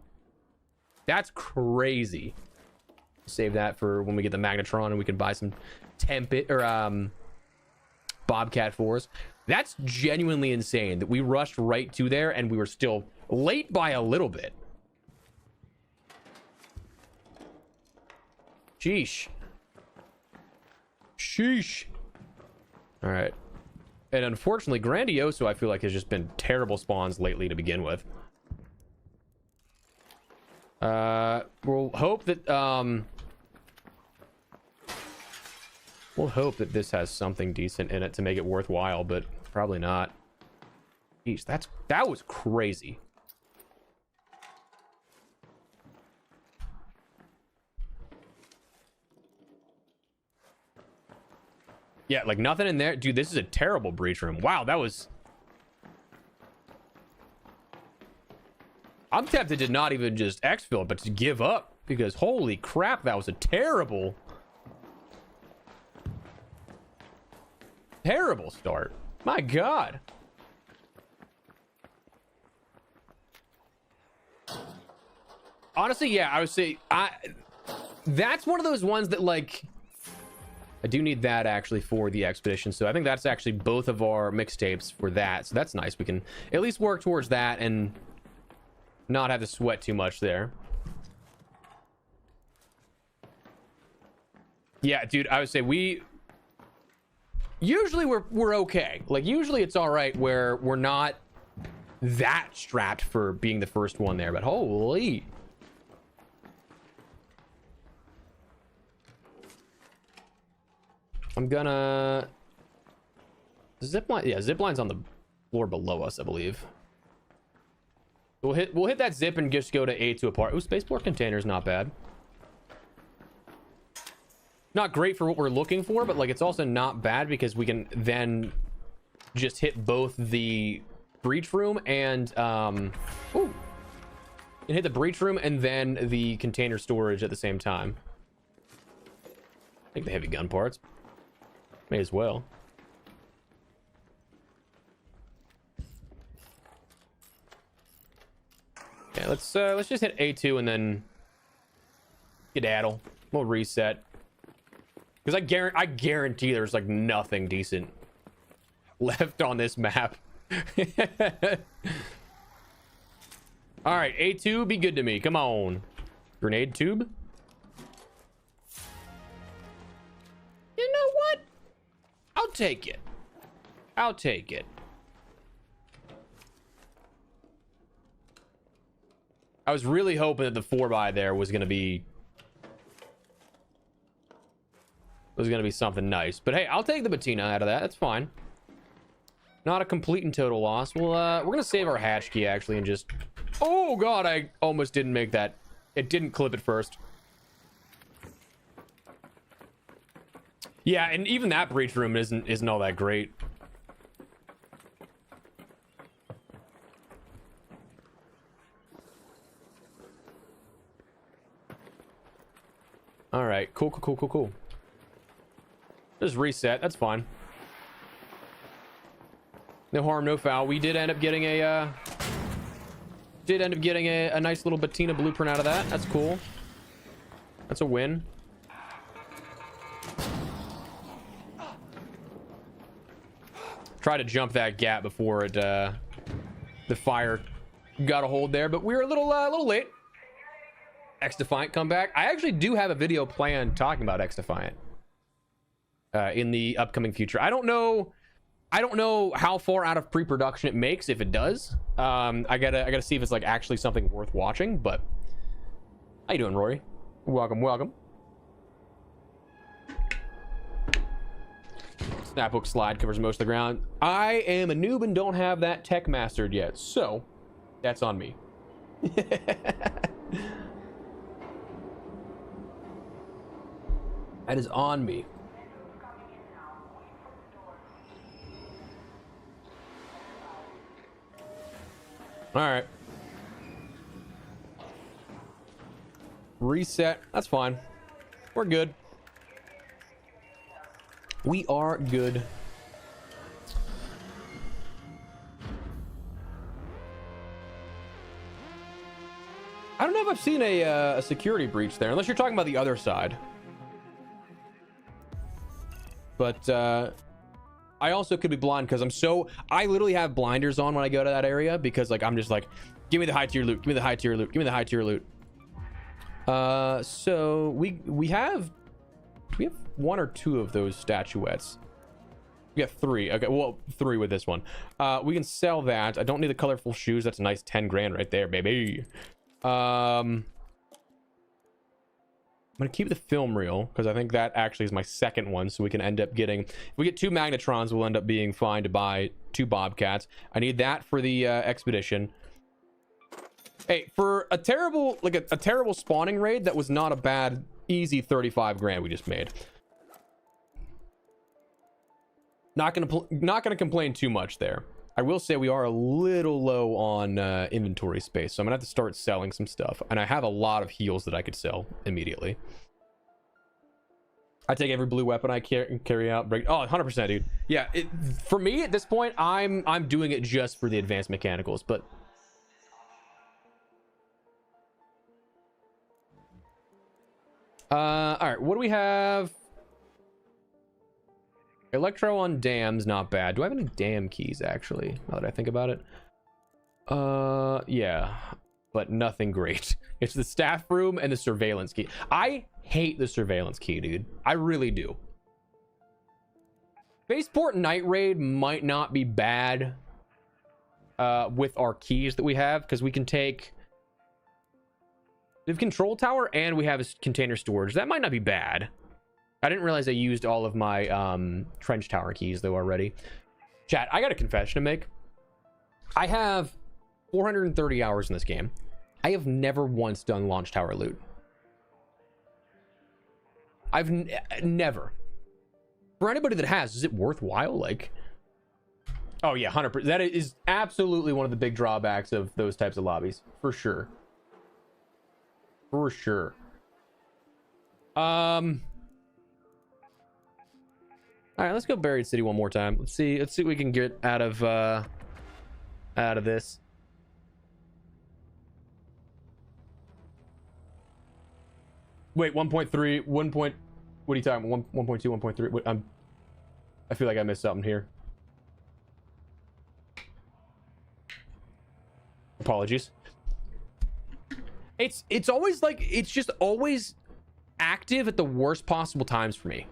That's crazy. Save that for when we get the Magnetron and we can buy some Tempest or Bobcat 4s. That's genuinely insane that we rushed right to there and we were still late by a little bit. Sheesh. All right. And unfortunately, Grandioso, I feel like, has just been terrible spawns lately to begin with. We'll hope that this has something decent in it to make it worthwhile, but probably not. Jeez, that was crazy. Yeah, like nothing in there. Dude, this is a terrible breach room. Wow, that was... I'm tempted to not even just exfil, but to give up. Because holy crap, that was a terrible start. My god. Honestly, yeah, I would say... That's one of those ones that, like... I do need that actually for the expedition, so I think that's actually both of our mixtapes for that, so that's nice. We can at least work towards that and not have to sweat too much there. Yeah, dude, I would say usually we're okay. Like usually it's all right where we're not that strapped for being the first one there, but holy. I'm gonna zipline. Yeah, zipline's on the floor below us, I believe. We'll hit that zip and just go to A2 apart. Ooh, spaceport container's not bad. Not great for what we're looking for, but like it's also not bad because we can then just hit both the breach room and ooh, and hit the breach room and then the container storage at the same time. Take the heavy gun parts. May as well. Yeah, let's just hit A2 and then skedaddle. We'll reset. Because I guarantee there's like nothing decent left on this map. All right, A2, be good to me. Come on. Grenade tube. You know what? I'll take it. I'll take it. I was really hoping that the 4x there was gonna be something nice. But hey, I'll take the Bettina out of that. That's fine. Not a complete and total loss. Well, we're gonna save our hatch key actually and just... Oh god, I almost didn't make that. It didn't clip at first. Yeah, and even that breach room isn't all that great. All right, cool. Just reset. That's fine. No harm, no foul. We did end up getting a nice little Bettina blueprint out of that. That's cool. That's a win. Try to jump that gap before it the fire got a hold there, but we were a little late. X-Defiant comeback. I actually do have a video planned talking about X-Defiant in the upcoming future. I don't know I don't know how far out of pre-production it makes, if it does. I gotta see if it's like actually something worth watching. But how you doing, Rory? Welcome. Snaphook slide covers most of the ground. I am a noob and don't have that tech mastered yet, so that's on me. That is on me. All right. Reset. That's fine. We're good. We are good. I don't know if I've seen a security breach there, unless you're talking about the other side. But I also could be blind because I literally have blinders on when I go to that area because like I'm just like, give me the high tier loot, give me the high tier loot, give me the high tier loot. So we have one or two of those statuettes. We got 3. Okay, well, 3 with this one. We can sell that. I don't need the colorful shoes. That's a nice 10 grand right there, baby. I'm gonna keep the film reel because I think that actually is my second one, so we can end up getting, if we get 2 magnetrons, we'll end up being fine to buy 2 bobcats. I need that for the expedition. Hey, for a terrible, like a terrible spawning raid, that was not a bad, easy 35 grand we just made. Not gonna complain too much there. I will say we are a little low on inventory space, so I'm gonna have to start selling some stuff. And I have a lot of heals that I could sell immediately. I take every blue weapon I carry out. Break. Oh, 100%, dude. Yeah, for me at this point, I'm doing it just for the advanced mechanicals, but. All right, what do we have? Electro on dams, not bad. Do I have any dam keys, actually, now that I think about it? Yeah, but nothing great. It's the staff room and the surveillance key. I hate the surveillance key, dude. I really do. Spaceport Night Raid might not be bad with our keys that we have, because we can take... We have control tower and we have a container storage. That might not be bad. I didn't realize I used all of my trench tower keys though already. Chat, I got a confession to make. I have 430 hours in this game. I have never once done launch tower loot. I've never. For anybody that has, is it worthwhile? Like, oh yeah, 100%. That is absolutely one of the big drawbacks of those types of lobbies, for sure. For sure. All right, let's go Buried City one more time. Let's see what we can get out of this. Wait, 1.3, 1. What are you talking about? 1.2, 1.3. I feel like I missed something here. Apologies. It's always like, it's just always active at the worst possible times for me.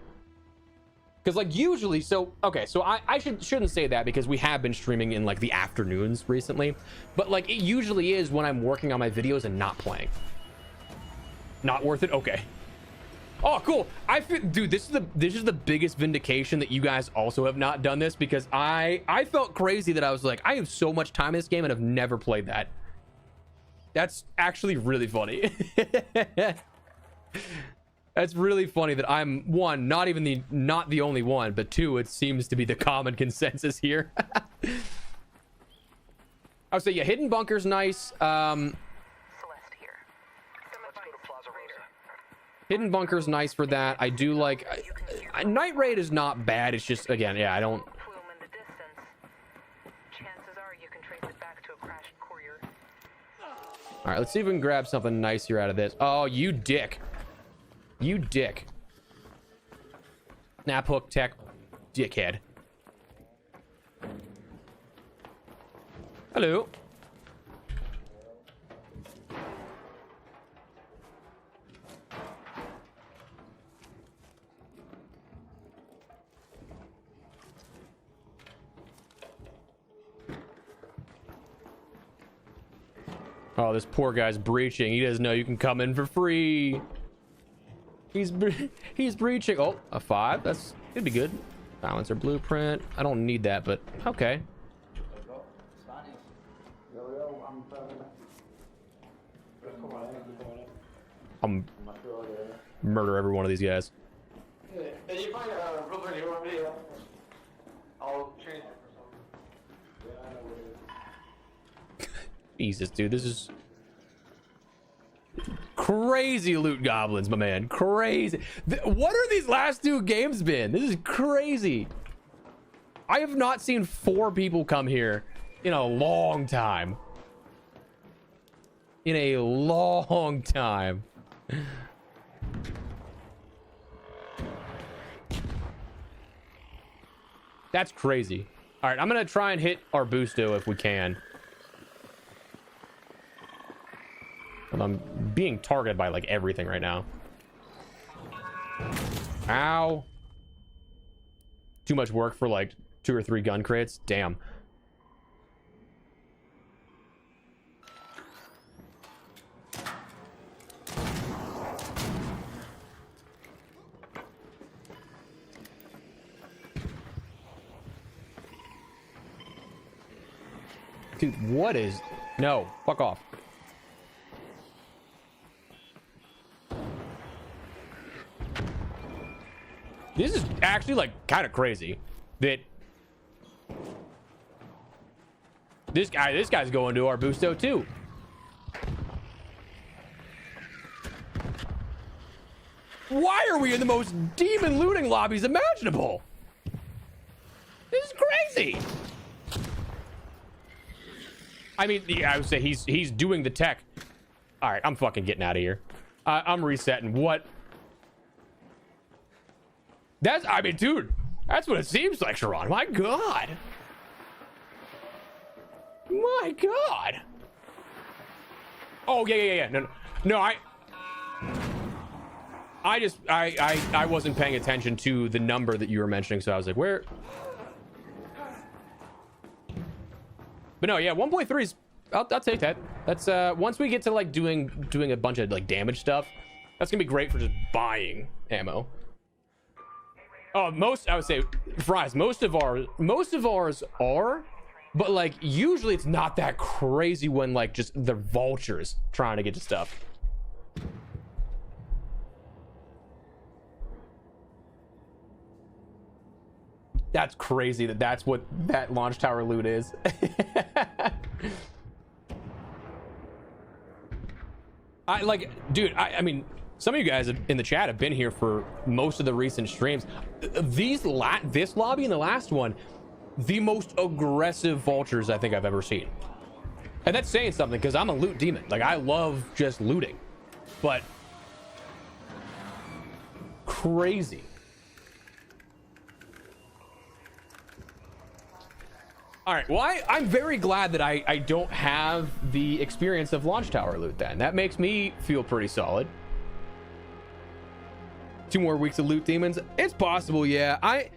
Because like usually, so okay, so I shouldn't say that because we have been streaming in like the afternoons recently, but like it usually is when I'm working on my videos and not playing. Not worth it. Okay. Oh, cool. I feel, dude, this is the biggest vindication that you guys also have not done this, because I felt crazy that I was like, I have so much time in this game and I've never played that. That's actually really funny. That's really funny that I'm, one, not the only one, but two, it seems to be the common consensus here. I would say, yeah, hidden bunker's nice. Hidden bunker's nice for that. I do like, Night Raid is not bad. It's just, again, yeah, I don't. All right, let's see if we can grab something nice here out of this. Oh, you dick. You dick. Snap hook tech, dickhead. Hello. Oh, this poor guy's breaching. He doesn't know you can come in for free. He's breaching. Oh, a 5. That's could be good. Silencer blueprint. I don't need that, but okay. I'm murder every one of these guys. Jesus, dude, this is crazy loot goblins, my man. Crazy. What are these last 2 games been? This is crazy. I have not seen 4 people come here in a long time. In a long time. That's crazy. All right, I'm gonna try and hit our Busto if we can. I'm being targeted by like everything right now. Ow. Too much work for like 2 or 3 gun crates. Damn. Dude, what is... No, fuck off. This is actually like kind of crazy that this guy's going to our Busto too. Why are we in the most demon looting lobbies imaginable? This is crazy. I mean, yeah, I would say he's doing the tech. All right, I'm fucking getting out of here. I'm resetting. What? That's, I mean, dude, that's what it seems like, Sharon. My God. My God. Oh, yeah. No, I wasn't paying attention to the number that you were mentioning, so I was like, where? But no, yeah, 1.3 is, I'll take that. That's, once we get to like doing a bunch of like damage stuff, that's gonna be great for just buying ammo. Oh, I would say, Fries, most of ours are, but like usually it's not that crazy when like just the vultures trying to get to stuff. That's crazy that's what that launch tower loot is. I mean, some of you guys in the chat have been here for most of the recent streams. This lobby and the last one, the most aggressive vultures I think I've ever seen. And that's saying something because I'm a loot demon. Like, I love just looting. But crazy. All right, well, I'm very glad that I don't have the experience of launch tower loot then. That makes me feel pretty solid. 2 more weeks of loot demons. It's possible, yeah. I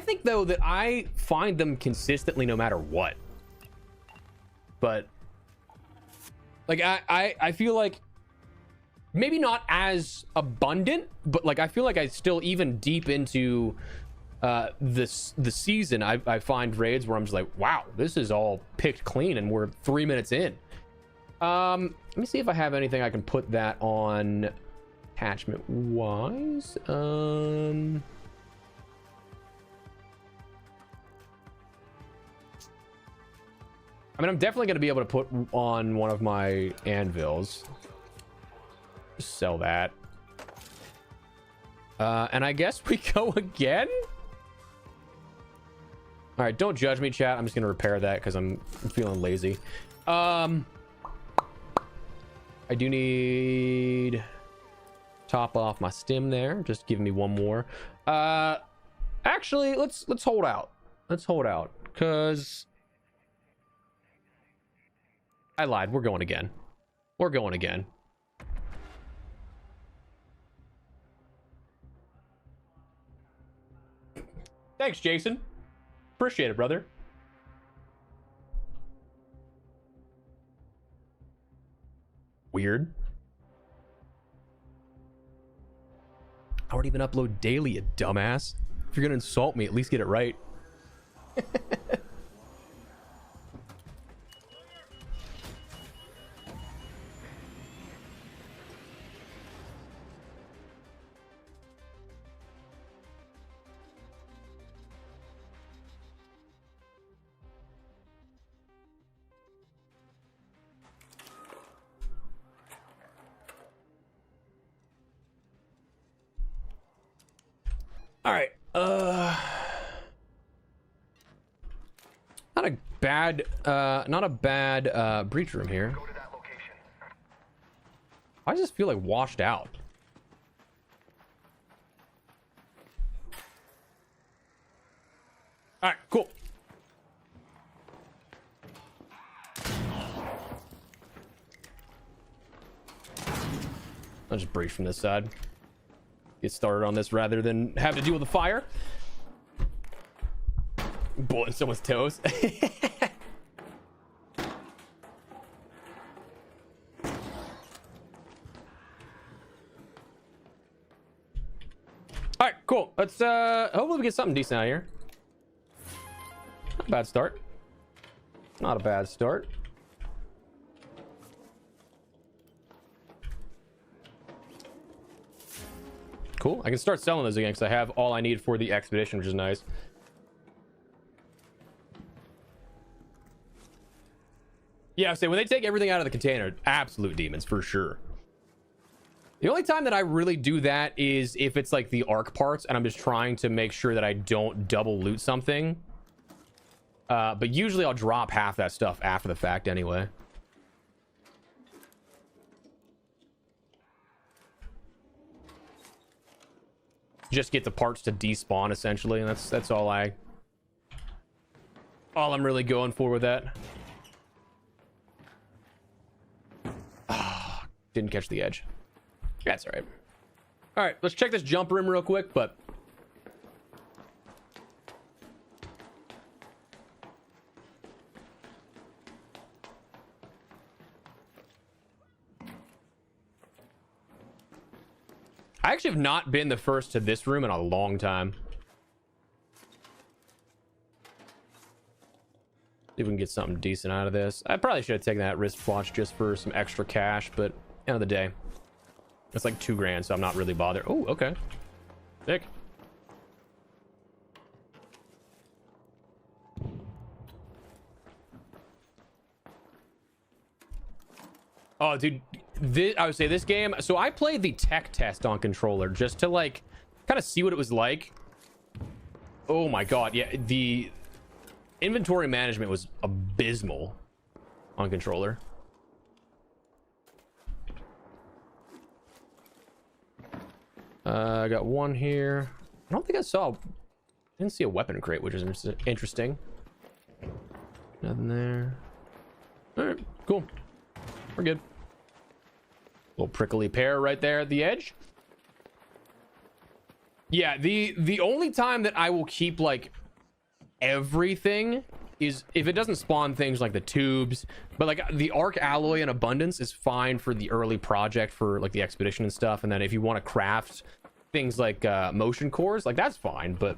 think though that I find them consistently no matter what. But like I feel like maybe not as abundant, but like I feel like I still, even deep into the season, I find raids where I'm just like, wow, this is all picked clean and we're 3 minutes in. Let me see if I have anything I can put that on attachment wise. I mean, I'm definitely going to be able to put on one of my anvils. Sell that. And I guess we go again. All right, don't judge me, chat. I'm just going to repair that because I'm feeling lazy. I do need top off my stim there. Just give me one more. Actually, let's hold out. Let's hold out because I lied. We're going again. We're going again. Thanks, Jason. Appreciate it, brother. Weird. I don't even upload daily, you dumbass. If you're gonna insult me, at least get it right. All right. Not a bad breach room here. I just feel like washed out. All right, cool. I'll just breach from this side. Get started on this rather than have to deal with the fire. Bullet in someone's toes. All right, cool. Let's hopefully we get something decent out of here. Not a bad start. Not a bad start. Cool. I can start selling those again because I have all I need for the expedition, which is nice. Yeah, so when they take everything out of the container, absolute demons for sure. The only time that I really do that is if it's like the arc parts and I'm just trying to make sure that I don't double loot something. But usually I'll drop half that stuff after the fact anyway. Just get the parts to despawn essentially, and that's all I'm really going for with that. Didn't catch the edge. That's all right. All right, let's check this jump room real quick, but I actually have not been the first to this room in a long time. See if we can get something decent out of this. I probably should have taken that wristwatch just for some extra cash, but end of the day, it's like $2 grand, so I'm not really bothered. Oh, okay. Sick. Oh, dude, I would say this game. So I played the tech test on controller just to like kind of see what it was like. Oh my god, yeah, the inventory management was abysmal on controller. I got one here. I don't think I didn't see a weapon crate, which is interesting. Nothing there. All right, cool. We're good. Little prickly pear right there at the edge. Yeah, the only time that I will keep like everything is if it doesn't spawn things like the tubes, but like the arc alloy in abundance is fine for the early project for like the expedition and stuff. And then if you want to craft things like motion cores, like that's fine, but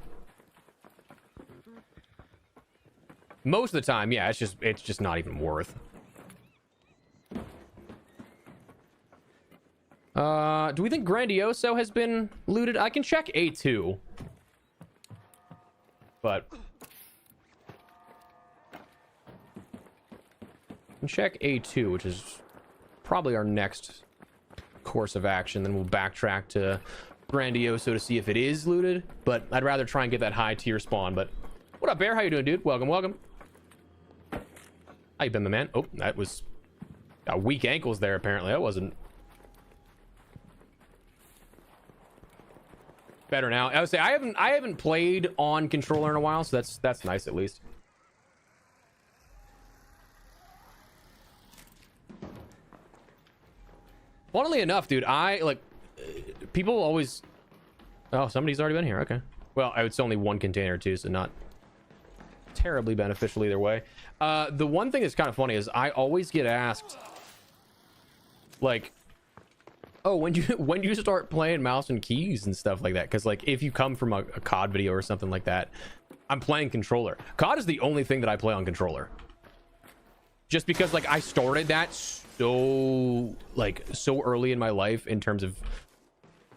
most of the time, yeah, it's just not even worth. Do we think Grandioso has been looted? I can check A2, but I can check A2, which is probably our next course of action. Then we'll backtrack to Grandioso to see if it is looted, but I'd rather try and get that high tier spawn. But what up, Bear? How you doing, dude? Welcome, welcome. How you been, my man? Oh, that was weak ankles there. Apparently, that wasn't. Better now. I would say I haven't played on controller in a while, so that's nice at least. Funnily enough, dude, I like people always. Oh, somebody's already been here. Okay. Well, it's only one container too, so not terribly beneficial either way. The one thing that's kind of funny is I always get asked, like, oh, when you start playing mouse and keys and stuff like that, because like if you come from a COD video or something like that, I'm playing controller. COD is the only thing that I play on controller, just because like I started that so early in my life in terms of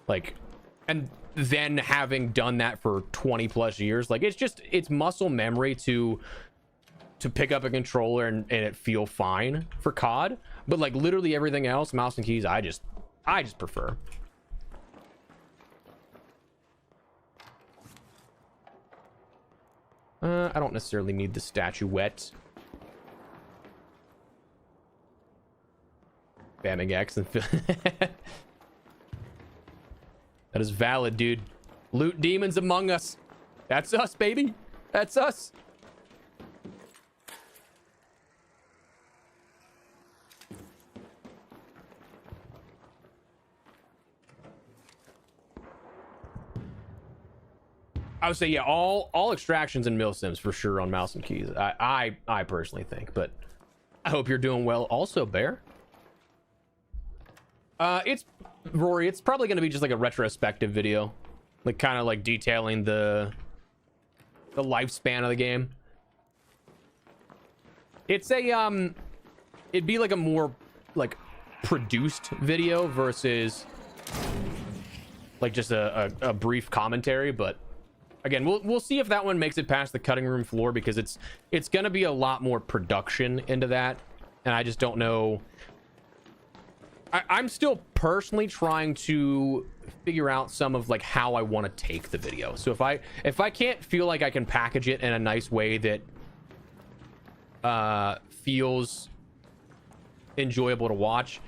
like, and then having done that for 20 plus years, like it's muscle memory to pick up a controller and it feel fine for COD. But like literally everything else, mouse and keys, I just prefer. I don't necessarily need the statuette. Spamming X and that is valid, dude. Loot demons among us. That's us, baby. That's us. I would say, yeah, all extractions and mill sims for sure on mouse and keys. I personally think, but I hope you're doing well also, Bear. It's Rory, it's probably going to be just like a retrospective video, like kind of like detailing the lifespan of the game. It's a it'd be like a more like produced video versus like just a brief commentary. But again, we'll see if that one makes it past the cutting room floor, because it's gonna be a lot more production into that, and I just don't know. I'm still personally trying to figure out some of like how I want to take the video. So if I can't feel like I can package it in a nice way that feels enjoyable to watch,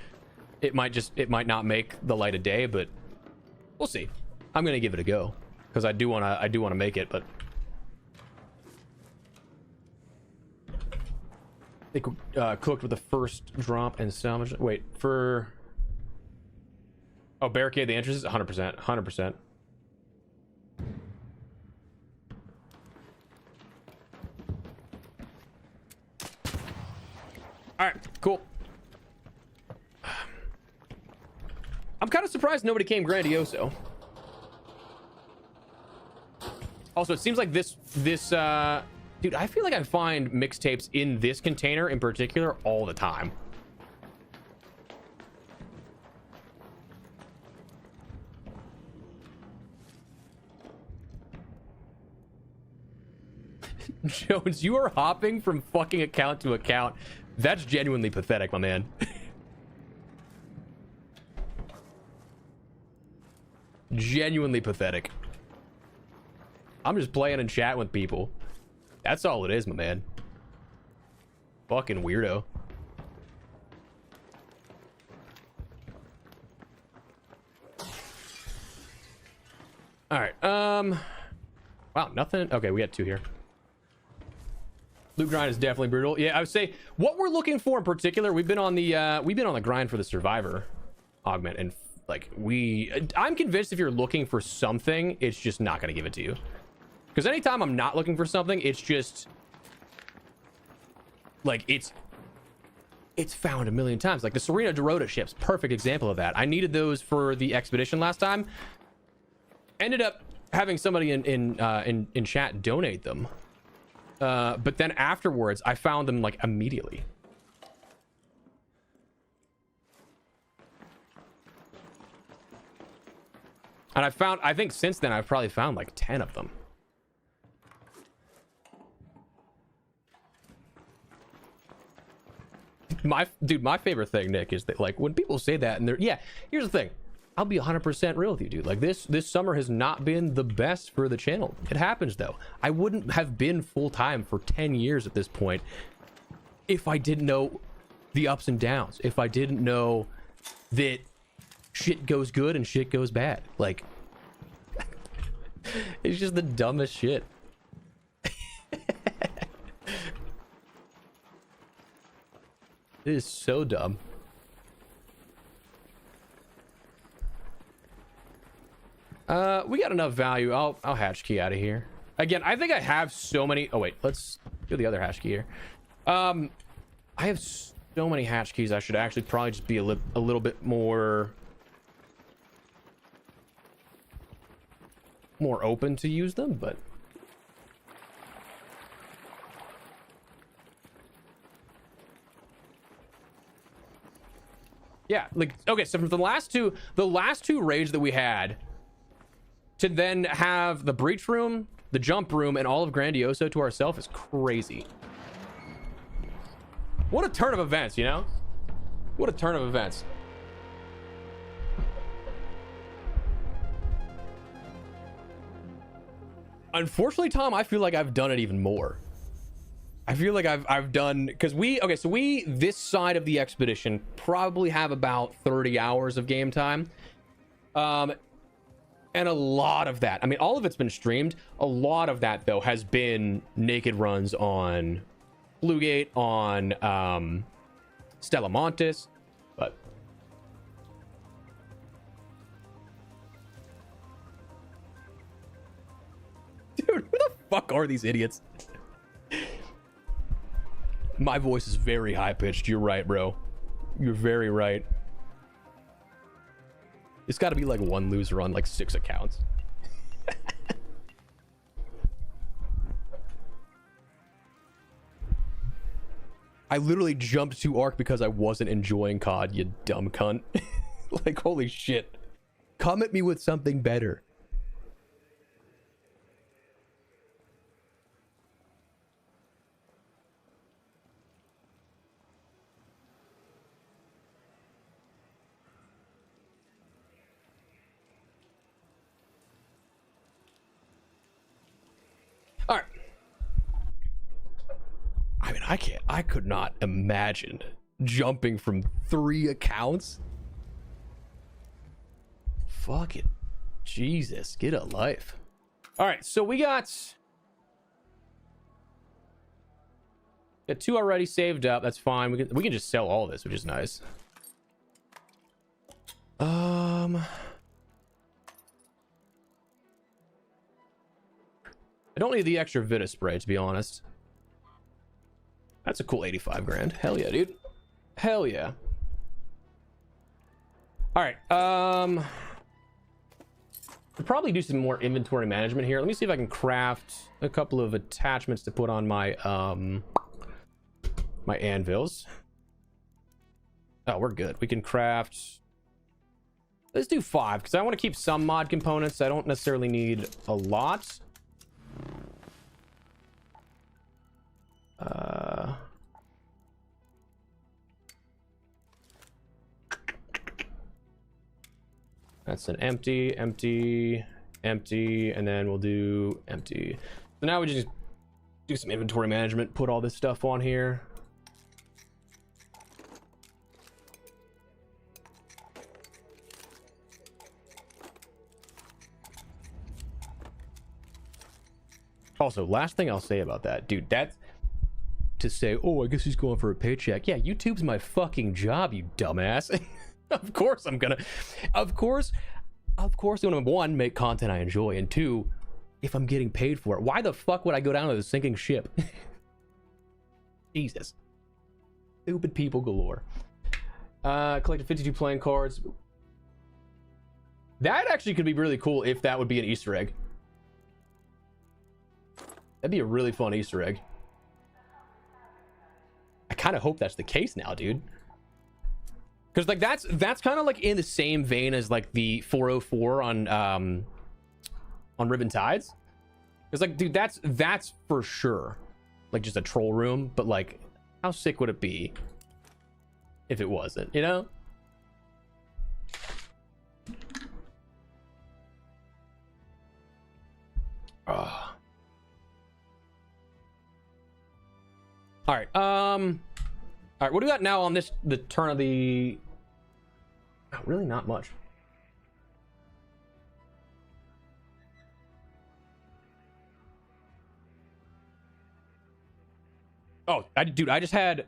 it might not make the light of day, but we'll see. I'm gonna give it a go because I do want to make it, but they cooked with the first drop and salvage. Wait for. Oh, barricade the entrances. 100%. 100%. All right, cool. I'm kind of surprised nobody came Grandioso. Also, it seems like this dude, I feel like I find mixtapes in this container in particular all the time. Jones, you are hopping from fucking account to account. That's genuinely pathetic, my man. Genuinely pathetic. I'm just playing and chatting with people. That's all it is, my man. Fucking weirdo. All right. Wow, nothing. Okay, we got 2 here. Loot grind is definitely brutal. Yeah, I would say what we're looking for in particular, we've been on the grind for the survivor augment, and like I'm convinced if you're looking for something, it's just not going to give it to you. Because anytime I'm not looking for something, it's just like it's found a million times. Like the Serena Dorota ships, perfect example of that. I needed those for the expedition last time. Ended up having somebody in chat donate them. But then afterwards, I found them like immediately. And I think since then, I've probably found like 10 of them. My favorite thing, Nick, is that like when people say that and they're, yeah, here's the thing. I'll be 100% real with you, dude. Like this summer has not been the best for the channel. It happens though. I wouldn't have been full-time for 10 years at this point if I didn't know the ups and downs. If I didn't know that shit goes good and shit goes bad. Like it's just the dumbest shit. It is so dumb. We got enough value. I'll hatch key out of here. Again, I think I have so many. Oh wait, let's do the other hash key here. I have so so many hatch keys. I should actually probably just be a little bit more open to use them, but yeah, like, okay, so from the last two raids that we had, to then have the breach room, the jump room, and all of Grandioso to ourselves is crazy. What a turn of events, you know? What a turn of events. Unfortunately, Tom, I feel like I've done it even more. I feel like I've done, because we this side of the expedition probably have about 30 hours of game time, and a lot of that, I mean, all of it's been streamed. A lot of that though has been naked runs on Flugate, on Stella Montis, but dude, who the fuck are these idiots? My voice is very high-pitched. You're right, bro. You're very right. It's got to be like one loser on like 6 accounts. I literally jumped to Ark because I wasn't enjoying COD, you dumb cunt. Like, holy shit. Come at me with something better. All right. I mean, I could not imagine jumping from 3 accounts. Fuck it. Jesus, get a life. All right, so we got 2 already saved up. That's fine. We can just sell all this, which is nice. I don't need the extra Vita spray, to be honest. That's a cool 85 grand. Hell yeah, dude. Hell yeah. All right. We'll probably do some more inventory management here. Let me see if I can craft a couple of attachments to put on my my anvils. Oh, we're good. We can craft. Let's do 5 because I want to keep some mod components. I don't necessarily need a lot. That's an empty, empty, empty, and then we'll do empty. So now we just do some inventory management, put all this stuff on here. Also, last thing I'll say about that, dude, that's to say, oh, I guess he's going for a paycheck. Yeah, YouTube's my fucking job, you dumbass. Of course I'm gonna, of course I'm gonna, 1, make content I enjoy, and 2, if I'm getting paid for it. Why the fuck would I go down to the sinking ship? Jesus. Stupid people galore. Collected 52 playing cards. That actually could be really cool if that would be an Easter egg. That'd be a really fun Easter egg. I kind of hope that's the case now, dude. Because like that's kind of like in the same vein as like the 404 on Ribbon Tides. Because like, dude, that's for sure like just a troll room. But like, how sick would it be if it wasn't? You know? All right. All right. What do we got now on this? The turn of the. Oh, really, not much. Oh, dude, I just had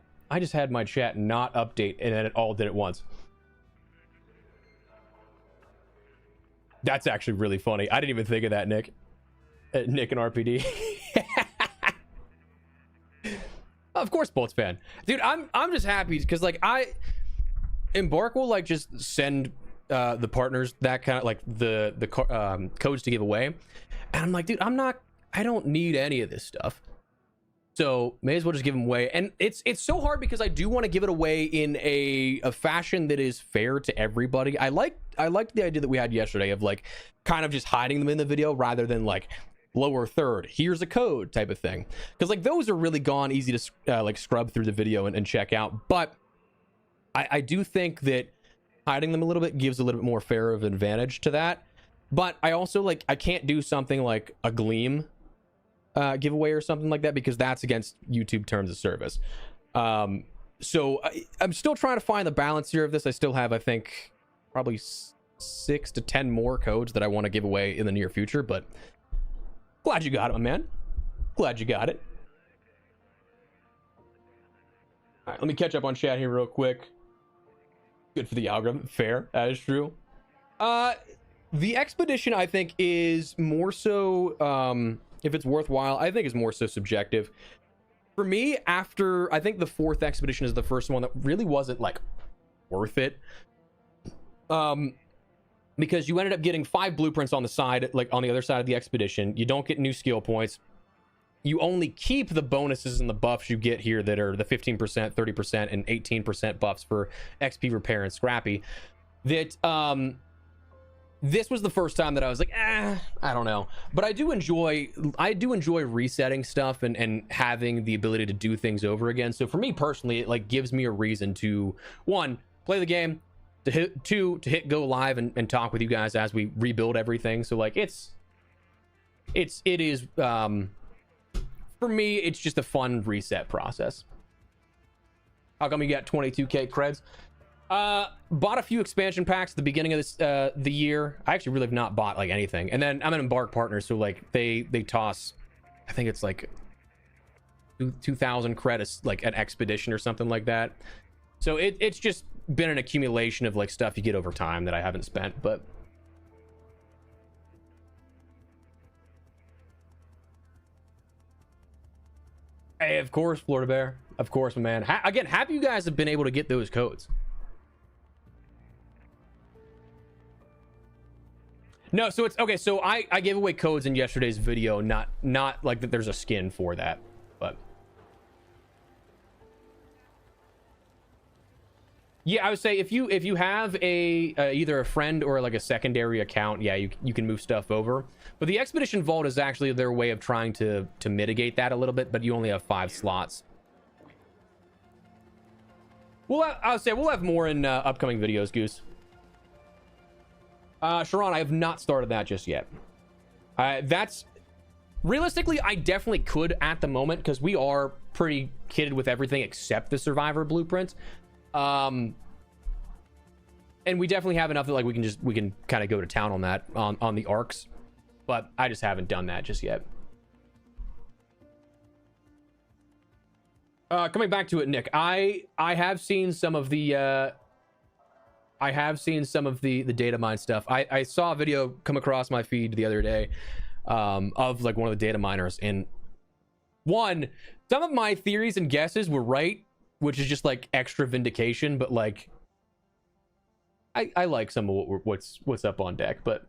my chat not update, and then it all did at once. That's actually really funny. I didn't even think of that, Nick. Nick and RPD. Of course, Bolts fan, dude. I'm just happy because like Embark will like just send the partners that kind of like the codes to give away, and I'm like, dude, I don't need any of this stuff, so may as well just give them away. And it's so hard because I do want to give it away in a fashion that is fair to everybody. I liked the idea that we had yesterday of like kind of just hiding them in the video rather than like lower third, here's a code type of thing, because like those are really gone easy to like scrub through the video and check out. But I do think that hiding them a little bit gives a little bit more fair of an advantage to that. But I also like, I can't do something like a Gleam giveaway or something like that because that's against YouTube terms of service. So I'm still trying to find the balance here of this. I still have, I think, probably 6 to 10 more codes that I want to give away in the near future, but glad you got it, my man. Glad you got it. All right, let me catch up on chat here real quick. Good for the algorithm. Fair. That is true. The expedition, I think, is more so, if it's worthwhile, I think is more so subjective. For me, after, I think the 4th expedition is the first one that really wasn't, like, worth it. Because you ended up getting 5 blueprints on the side, like, on the other side of the expedition. You don't get new skill points. You only keep the bonuses and the buffs you get here that are the 15%, 30%, and 18% buffs for XP repair and scrappy. That this was the first time that I was like, I don't know. But I do enjoy resetting stuff and having the ability to do things over again. So for me personally, it like gives me a reason to, 1, play the game, to hit 2, to hit go live and talk with you guys as we rebuild everything. So like it is for me, it's just a fun reset process. How come you got 22k creds? Bought a few expansion packs at the beginning of this the year. I actually really have not bought like anything. And then I'm an Embark partner, so like they toss, I think it's like 2,000 credits like an expedition or something like that. So it's just been an accumulation of like stuff you get over time that I haven't spent, but hey, of course, Florida Bear. Of course, my man. Again, happy you guys have been able to get those codes. No, so it's okay. So I gave away codes in yesterday's video, not like that there's a skin for that, but yeah, I would say if you have a either a friend or like a secondary account, yeah, you can move stuff over. But the Expedition Vault is actually their way of trying to mitigate that a little bit, but you only have 5 slots. I would say we'll have more in upcoming videos, Goose. Sharon, I have not started that just yet. That's realistically, I definitely could at the moment because we are pretty kitted with everything except the Survivor blueprint. And we definitely have enough that like we can kind of go to town on that on the arcs, but I just haven't done that just yet. Coming back to it, Nick, I have seen some of the data mine stuff. I saw a video come across my feed the other day of like one of the data miners, and some of my theories and guesses were right, which is just like extra vindication, but like I like some of what's up on deck. But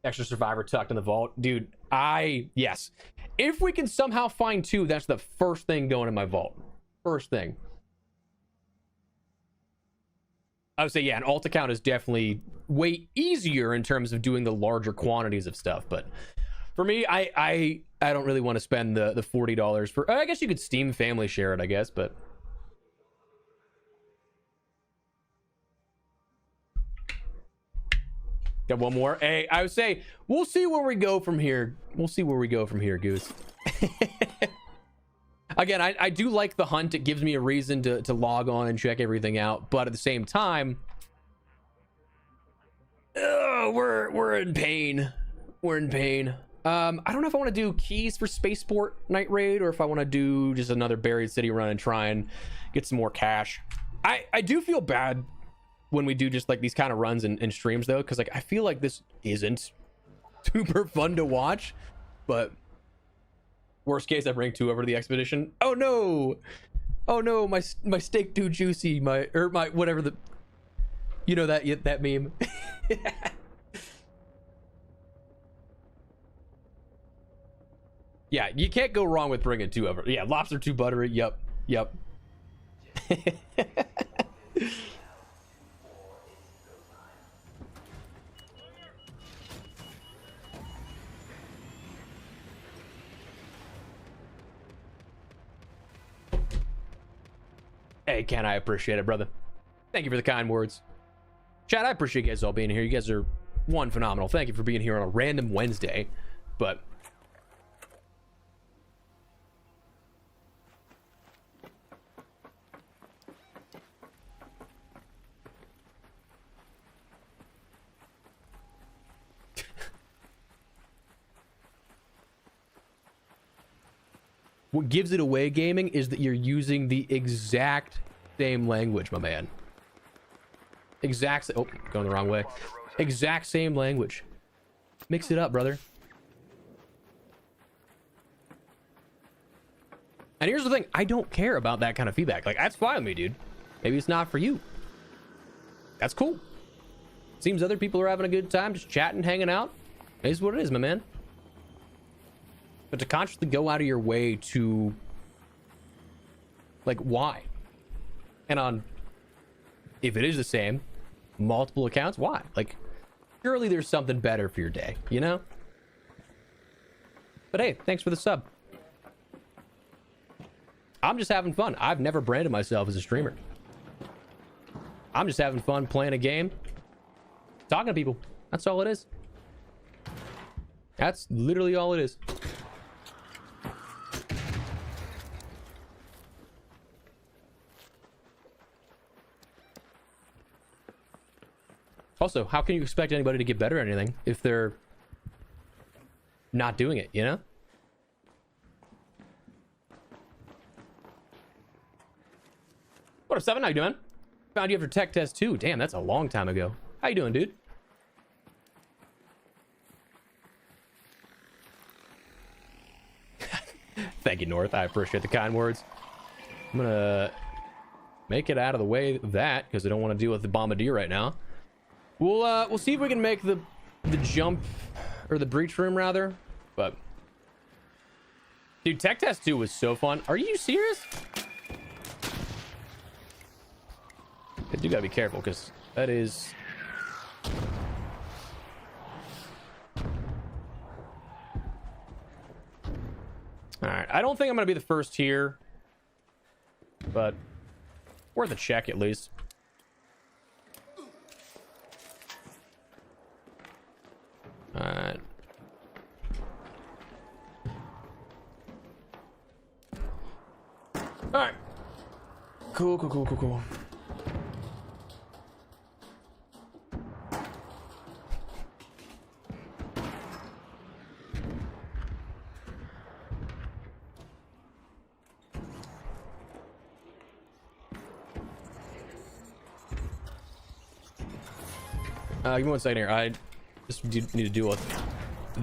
extra Survivor tucked in the vault, dude. Yes, if we can somehow find 2, that's the first thing going in my vault. First thing. I would say, yeah, an alt account is definitely way easier in terms of doing the larger quantities of stuff. But for me, I don't really want to spend the $40 for. I guess you could Steam Family Share it, I guess, but. Got one more. Hey, I would say we'll see where we go from here. We'll see where we go from here, Goose. Again, I do like the hunt. It gives me a reason to log on and check everything out. But at the same time, we're in pain. We're in pain. I don't know if I want to do keys for Spaceport Night Raid or if I want to do just another Buried City run and try and get some more cash. I do feel bad when we do just like these kind of runs and streams though, because like I feel like this isn't super fun to watch, but Worst case, I bring 2 over to the expedition. Oh no! Oh no, my steak too juicy. My whatever the, you know that meme. Yeah, you can't go wrong with bringing 2 over. Yeah, lobster too buttery. Yep. Hey, Ken, I appreciate it, brother. Thank you for the kind words. Chad, I appreciate you guys all being here. You guys are phenomenal. Thank you for being here on a random Wednesday. But what gives it away, gaming, is that you're using the exact same language, my man. Oh, going the wrong way. Exact same language. Mix it up, brother. And here's the thing, I don't care about that kind of feedback. Like, that's fine with me, dude. Maybe it's not for you. That's cool. Seems other people are having a good time, just chatting, hanging out. It is what it is, my man. But to consciously go out of your way to, like, why? And on, if it is the same, multiple accounts, why? Like, surely there's something better for your day, you know? But hey, thanks for the sub. I'm just having fun. I've never branded myself as a streamer. I'm just having fun playing a game, talking to people. That's all it is. That's literally all it is. Also, how can you expect anybody to get better at anything if they're not doing it, you know? What up, Seven? How you doing? Found you after tech test 2. Damn, that's a long time ago. How you doing, dude? Thank you, North. I appreciate the kind words. I'm gonna make it out of the way of that because I don't want to deal with the bombardier right now. We'll see if we can make the jump, or the breach room rather. But dude, tech test 2 was so fun. Are you serious? I do gotta be careful because that is, all right, I don't think I'm gonna be the first here, but worth a check at least. All right. All right. Cool. Give me 1 second here. I just need to deal with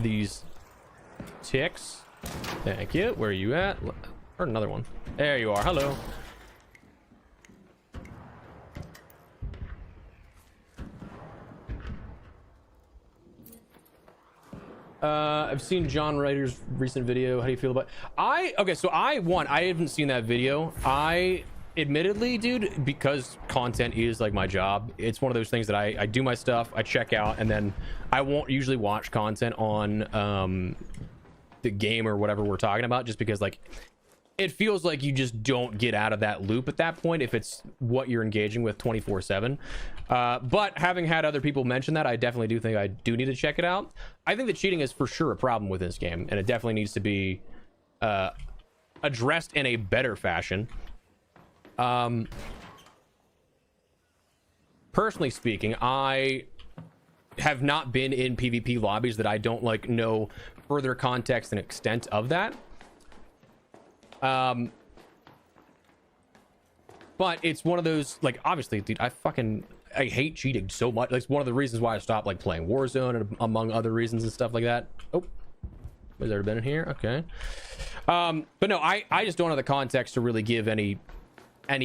these ticks. Thank you. Where are you at? Or another one. There you are. Hello. I've seen John Ryder's recent video. How do you feel about okay, so I haven't seen that video. Admittedly, dude, because content is like my job, it's one of those things that I do my stuff, I check out, and then I won't usually watch content on the game or whatever we're talking about, just because like it feels like you just don't get out of that loop at that point if it's what you're engaging with 24/7. But having had other people mention that, I definitely do think I do need to check it out. I think that cheating is for sure a problem with this game, and it definitely needs to be addressed in a better fashion. Personally speaking, I have not been in PvP lobbies that I don't like know further context and extent of that. But it's one of those, like, obviously, dude, I hate cheating so much. That's one of the reasons why I stopped like playing Warzone, and among other reasons and stuff like that. Oh, has there been in here? Okay. But no, I just don't have the context to really give any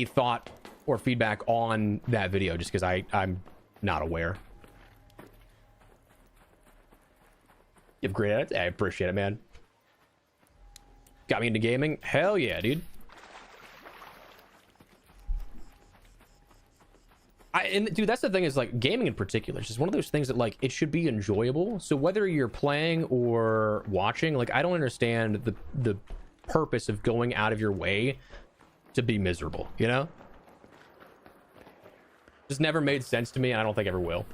thought or feedback on that video, just because I'm not aware. You have great edits. I appreciate it, man. Got me into gaming. Hell yeah, dude. And dude, that's the thing, is like gaming in particular, it's just one of those things that like it should be enjoyable. So whether you're playing or watching, like I don't understand the purpose of going out of your way to be miserable, you know? Just never made sense to me, and I don't think ever will.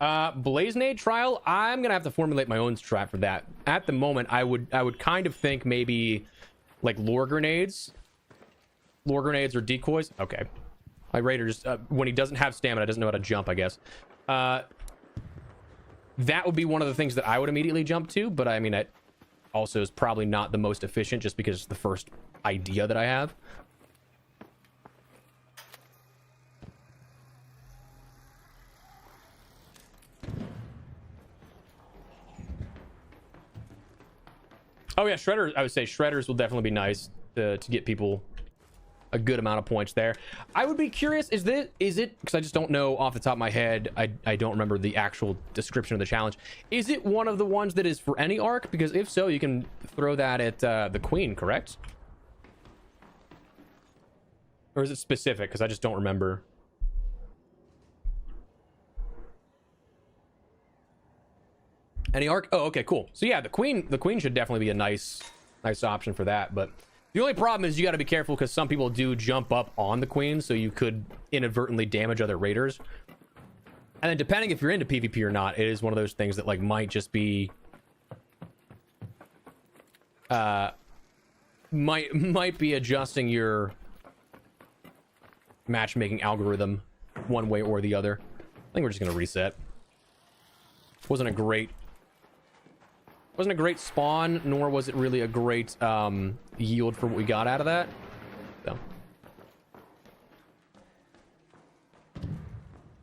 Blazenade trial, I'm gonna have to formulate my own strat for that. At the moment, I would kind of think maybe like lure grenades or decoys. Okay, my raider just when he doesn't have stamina, doesn't know how to jump, I guess. That would be one of the things that I would immediately jump to, but I mean, it also is probably not the most efficient, just because it's the first idea that I have. Oh yeah, shredders. I would say shredders will definitely be nice to get people a good amount of points there. I would be curious, is it, because I just don't know off the top of my head, I don't remember the actual description of the challenge. Is it one of the ones that is for any arc? Because if so, you can throw that at the queen, correct? Or is it specific? Because I just don't remember. Any arc? Oh, okay, cool. So yeah, the queen should definitely be a nice option for that. But the only problem is you got to be careful, because some people do jump up on the queen, so you could inadvertently damage other raiders. And then depending if you're into PvP or not, it is one of those things that like might just be might be adjusting your matchmaking algorithm one way or the other. I think we're just gonna reset. Wasn't a great spawn, nor was it really a great yield for what we got out of that. So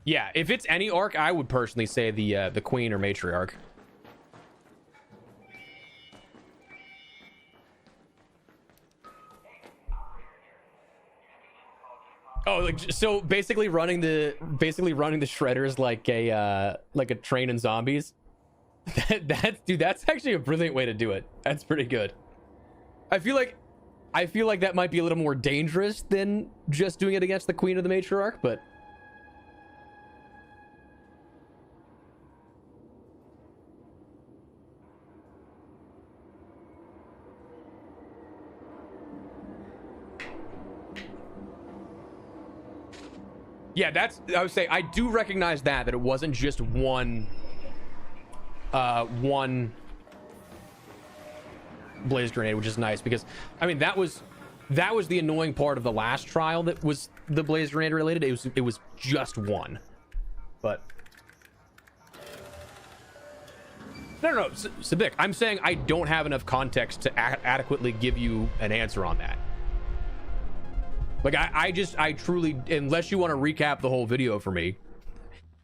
yeah, if it's any arc, I would personally say the queen or matriarch. Oh, like, so basically running the shredders like a train in zombies. Dude, that's actually a brilliant way to do it. That's pretty good. I feel like that might be a little more dangerous than just doing it against the queen or the matriarch, but yeah, I would say I do recognize that it wasn't just one blaze grenade, which is nice, because I mean that was the annoying part of the last trial that was the blaze grenade related. It was just one. But no, Sabik, I'm saying I don't have enough context to adequately give you an answer on that. Like I truly, unless you want to recap the whole video for me,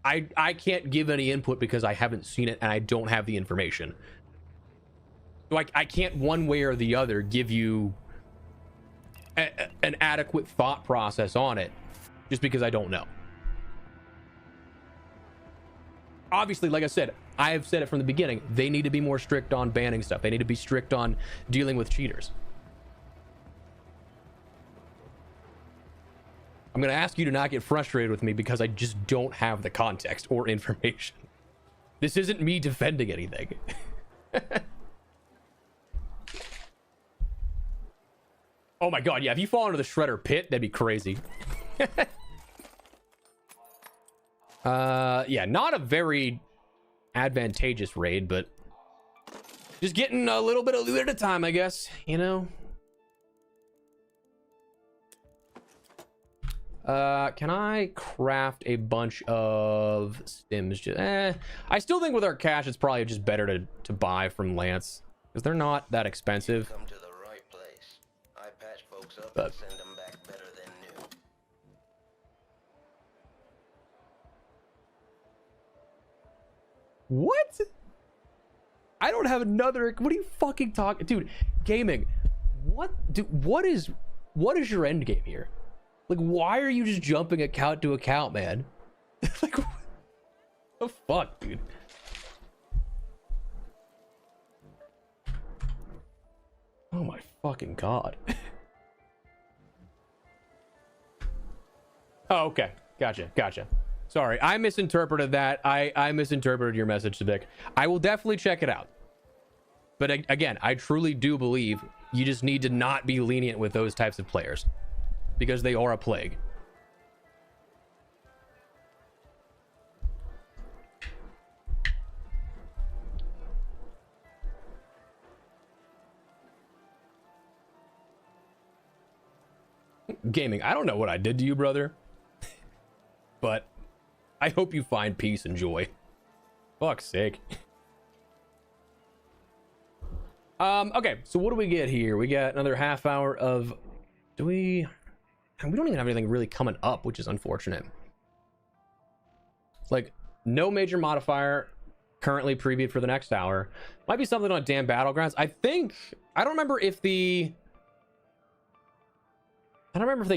I can't give any input because I haven't seen it and I don't have the information. So I can't one way or the other give you an adequate thought process on it, just because I don't know. Obviously, like I said, I have said it from the beginning, they need to be more strict on banning stuff. They need to be strict on dealing with cheaters. I'm going to ask you to not get frustrated with me because I just don't have the context or information. This isn't me defending anything. Oh my god, yeah, if you fall into the shredder pit, that'd be crazy. Yeah, not a very advantageous raid, but just getting a little bit of loot at a time, I guess, you know? Can I craft a bunch of stims? I still think with our cash, it's probably just better to buy from Lance, because they're not that expensive. Come to the right place. I patch folks up But and send them back better than new. What? I don't have another. What are you fucking talking, dude? Gaming. What, dude? What is your end game here? Like, why are you just jumping account to account, man? Like, what the fuck, dude? Oh my fucking god. Oh, okay. Gotcha. Sorry, I misinterpreted that. I misinterpreted your message, Sadik. I will definitely check it out. But again, I truly do believe you just need to not be lenient with those types of players because they are a plague. Gaming, I don't know what I did to you, brother. But I hope you find peace and joy. Fuck's sake. Okay, so what do we get here? We got another half hour of... we don't even have anything really coming up, which is unfortunate. Like, no major modifier currently previewed for the next hour. Might be something on Damn Battlegrounds. I don't remember if they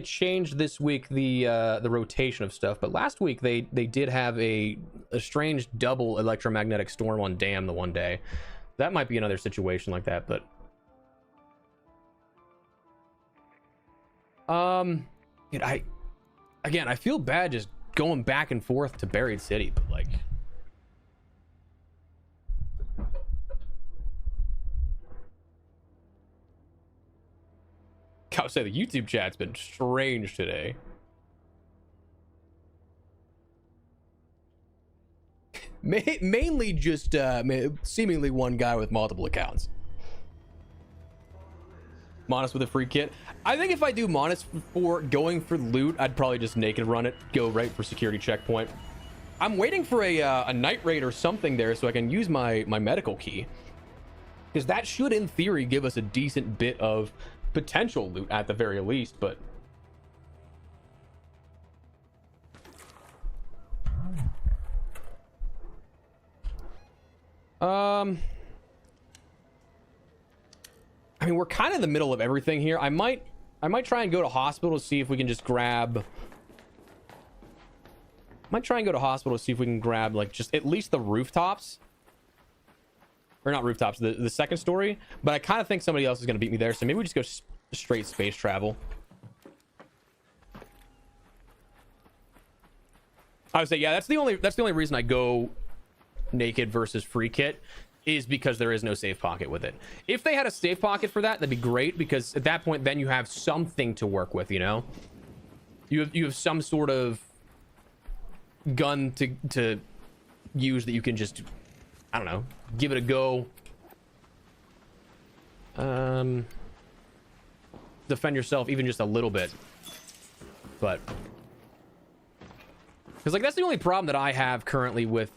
changed this week the rotation of stuff, but last week they did have a strange double electromagnetic storm on Damn the one day. That might be another situation like that, but dude, I feel bad just going back and forth to Buried City, but like, I would say the YouTube chat's been strange today. Mainly just seemingly one guy with multiple accounts. Modest with a free kit. I think if I do Modest for going for loot, I'd probably just naked run it, go right for security checkpoint. I'm waiting for a night raid or something there so I can use my medical key, because that should in theory give us a decent bit of potential loot at the very least. But I mean, we're kind of in the middle of everything here. I might try and go to hospital to see if we can just grab... like just at least the rooftops. Or not rooftops, the second story. But I kind of think somebody else is going to beat me there, so maybe we just go straight space travel. I would say, yeah, that's the only reason I go naked versus free kit, is because there is no safe pocket with it. If they had a safe pocket for that, that'd be great, because at that point then you have something to work with, you know? You have some sort of gun to use that you can just, I don't know, give it a go. Defend yourself even just a little bit. But because like that's the only problem that I have currently with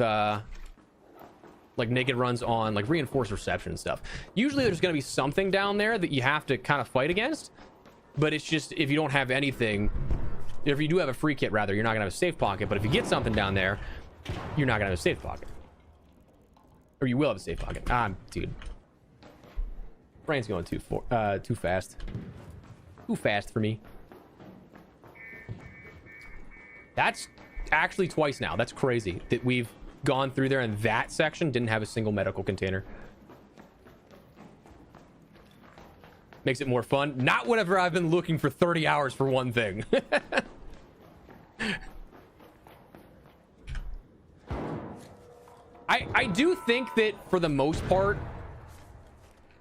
like naked runs on like reinforced reception and stuff. Usually there's going to be something down there that you have to kind of fight against, but it's just if you don't have anything, if you do have a free kit rather, you're not gonna have a safe pocket. But if you get something down there, you're not gonna have a safe pocket, or you will have a safe pocket. Dude, brain's going too fast for me. That's actually twice now. That's crazy that we've gone through there and that section didn't have a single medical container. Makes it more fun. Not whenever I've been looking for 30 hours for one thing. I do think that for the most part,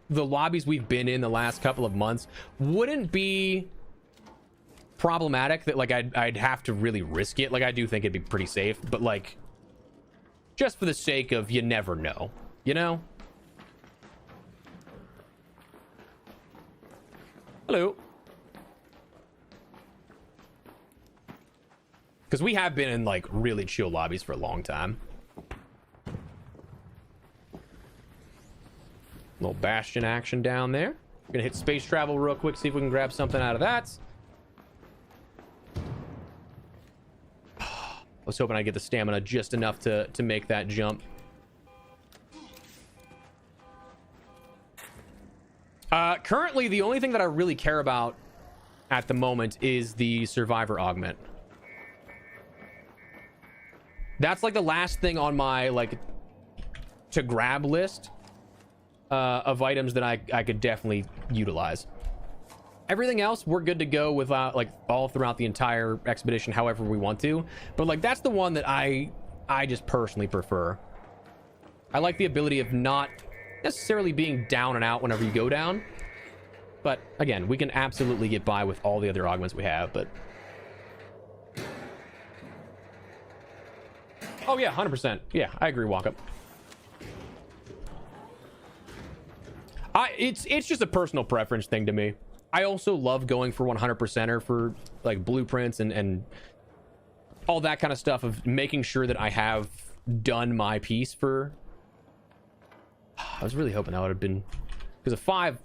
the lobbies we've been in the last couple of months wouldn't be problematic, that like I'd have to really risk it. Like I do think it'd be pretty safe, but like just for the sake of you never know, you know? Hello. Because we have been in like really chill lobbies for a long time. Little Bastion action down there. We're gonna hit space travel real quick, see if we can grab something out of that. I was hoping I'd get the stamina just enough to make that jump. Currently, the only thing that I really care about at the moment is the survivor augment. That's like the last thing on my like to grab list of items that I could definitely utilize. Everything else we're good to go with, like all throughout the entire expedition however we want to, but like that's the one that I just personally prefer. I like the ability of not necessarily being down and out whenever you go down, but again, we can absolutely get by with all the other augments we have. But oh yeah, 100%. Yeah, I agree, walk up. It's just a personal preference thing to me. I also love going for 100%er for like blueprints and all that kind of stuff, of making sure that I have done my piece for. I was really hoping that would have been, because a 5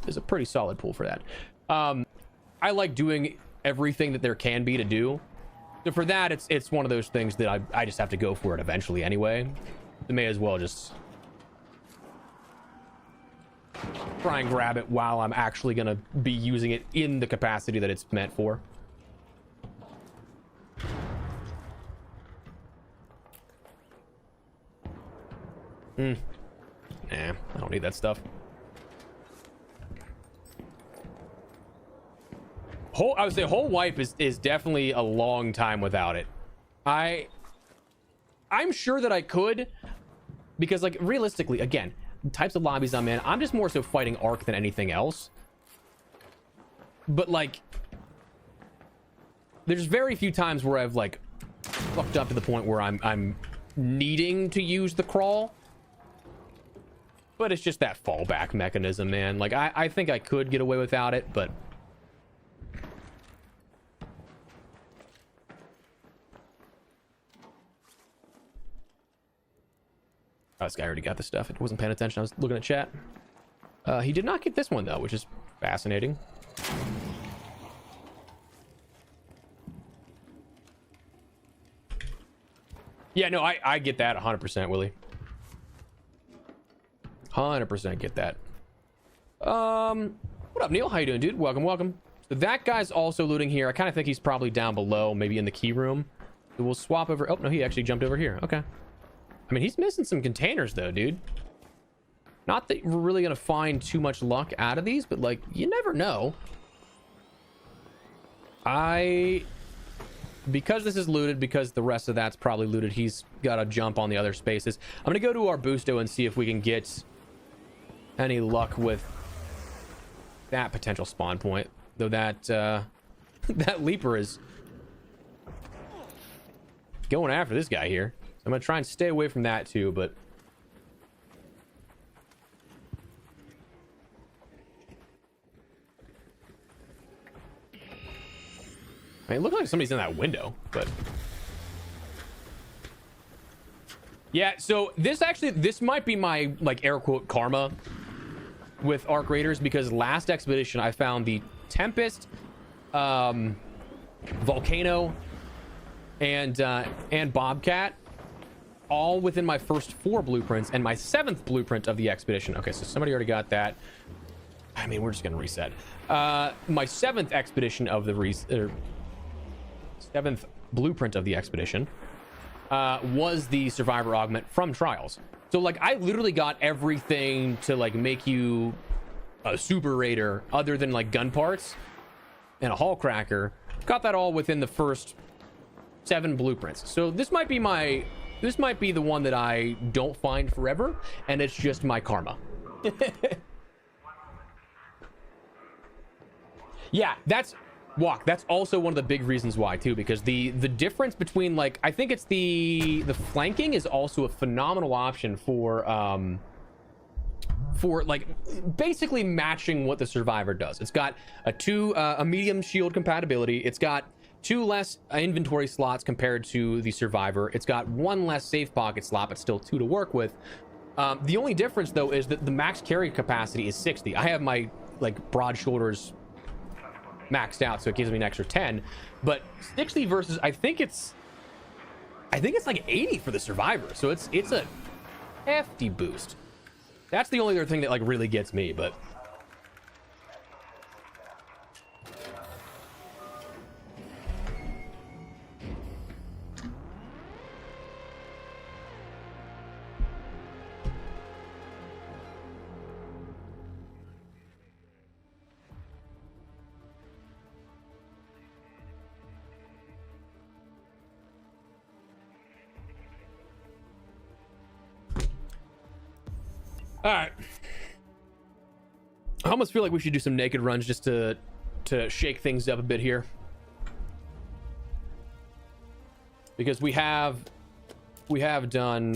is a pretty solid pool for that. I like doing everything that there can be to do. So for that, it's one of those things that I just have to go for it eventually anyway. I may as well just try and grab it while I'm actually going to be using it in the capacity that it's meant for. Nah, I don't need that stuff. I would say whole wipe is definitely a long time without it. I'm sure that I could, because like realistically, again, the types of lobbies I'm in, I'm just more so fighting Arc than anything else. But like, there's very few times where I've like fucked up to the point where I'm needing to use the crawl. But it's just that fallback mechanism, man. Like I think I could get away without it, but oh, this guy already got the stuff. It wasn't paying attention. I was looking at chat. He did not get this one though, which is fascinating. Yeah, no, I get that 100%, Willie. 100% get that. What up, Neil? How you doing, dude? Welcome, welcome. So that guy's also looting here. I kind of think he's probably down below, maybe in the key room. So we'll swap over. Oh no, he actually jumped over here. Okay. I mean, he's missing some containers though, dude. Not that we're really gonna find too much luck out of these, but like, you never know. Because this is looted, because the rest of that's probably looted, he's got to jump on the other spaces. I'm gonna go to our Busto and see if we can get any luck with that potential spawn point. Though that that leaper is going after this guy here. I'm gonna try and stay away from that too, but I mean, it looks like somebody's in that window, but yeah. So this might be my like air quote karma with Arc Raiders, because last expedition I found the Tempest, Volcano, and Bobcat all within my first 4 blueprints and my 7th blueprint of the expedition. Okay, so somebody already got that. I mean, we're just gonna reset. My 7th expedition of the 7th blueprint of the expedition was the survivor augment from Trials. So like, I literally got everything to like make you a super raider other than like gun parts and a hull cracker. Got that all within the first 7 blueprints. So this might be the one that I don't find forever, and it's just my karma. Yeah, that's also one of the big reasons why too, because the difference between like, I think it's the flanking is also a phenomenal option for like basically matching what the survivor does. It's got a medium shield compatibility. It's got 2 less inventory slots compared to the survivor. It's got 1 less safe pocket slot, but still 2 to work with. The only difference though is that the max carry capacity is 60. I have my like broad shoulders maxed out, so it gives me an extra 10, but 60 versus I think it's like 80 for the survivor, so it's a hefty boost. That's the only other thing that like really gets me. But All right. I almost feel like we should do some naked runs just to shake things up a bit here, because we have done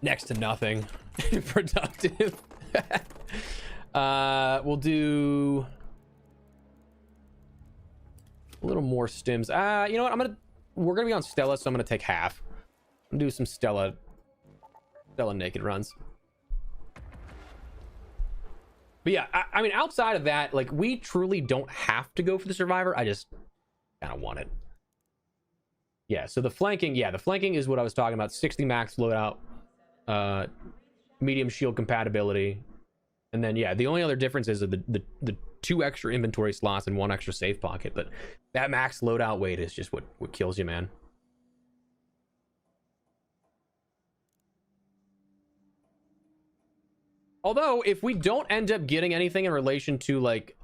next to nothing productive. We'll do a little more stims. You know what? We're gonna be on Stella, so I'm gonna take half. I'm gonna do some Stella naked runs. But yeah, I mean, outside of that, like, we truly don't have to go for the survivor. I just kind of want it. Yeah, so the flanking is what I was talking about. 60 max loadout, medium shield compatibility, and then yeah, the only other difference is the 2 extra inventory slots and 1 extra safe pocket. But that max loadout weight is just what kills you, man. Although, if we don't end up getting anything in relation to like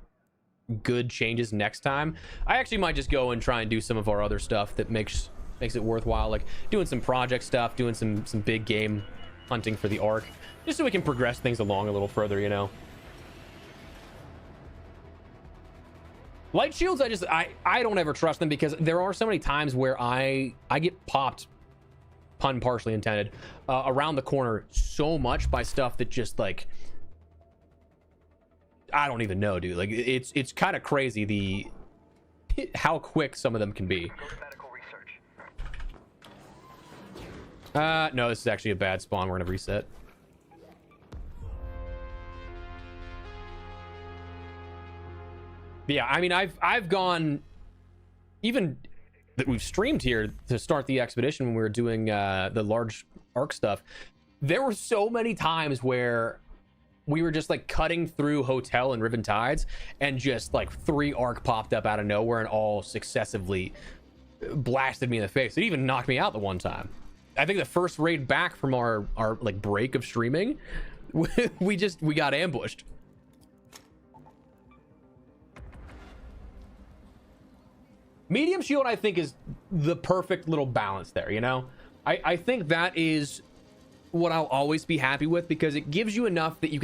good changes next time, I actually might just go and try and do some of our other stuff that makes it worthwhile, like doing some project stuff, doing some big game hunting for the Ark, just so we can progress things along a little further, you know. Light shields, I don't ever trust them, because there are so many times where I get popped, pun partially intended, around the corner so much by stuff that just, like, I don't even know, dude. Like, it's kind of crazy how quick some of them can be. No, this is actually a bad spawn. We're gonna reset. But yeah, I mean, I've gone, even that we've streamed here to start the expedition when we were doing the large Ark stuff. There were so many times where we were just like cutting through Hotel and Riven Tides, and just like 3 Ark popped up out of nowhere and all successively blasted me in the face. It even knocked me out the one time. I think the first raid back from our like break of streaming, we got ambushed. Medium shield, I think, is the perfect little balance there, you know? I think that is what I'll always be happy with, because it gives you enough that you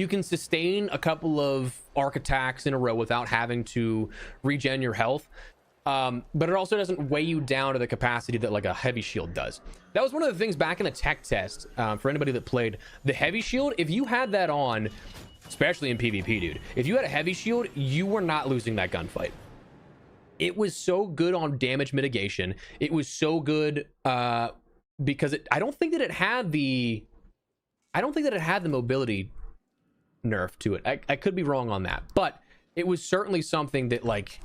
can sustain a couple of Ark attacks in a row without having to regen your health. But it also doesn't weigh you down to the capacity that like a heavy shield does. That was one of the things back in the tech test, for anybody that played the heavy shield. If you had that on, especially in PvP, dude, if you had a heavy shield, you were not losing that gunfight. It was so good on damage mitigation. It was so good because I don't think that it had the mobility nerf to it. I could be wrong on that, but it was certainly something that, like,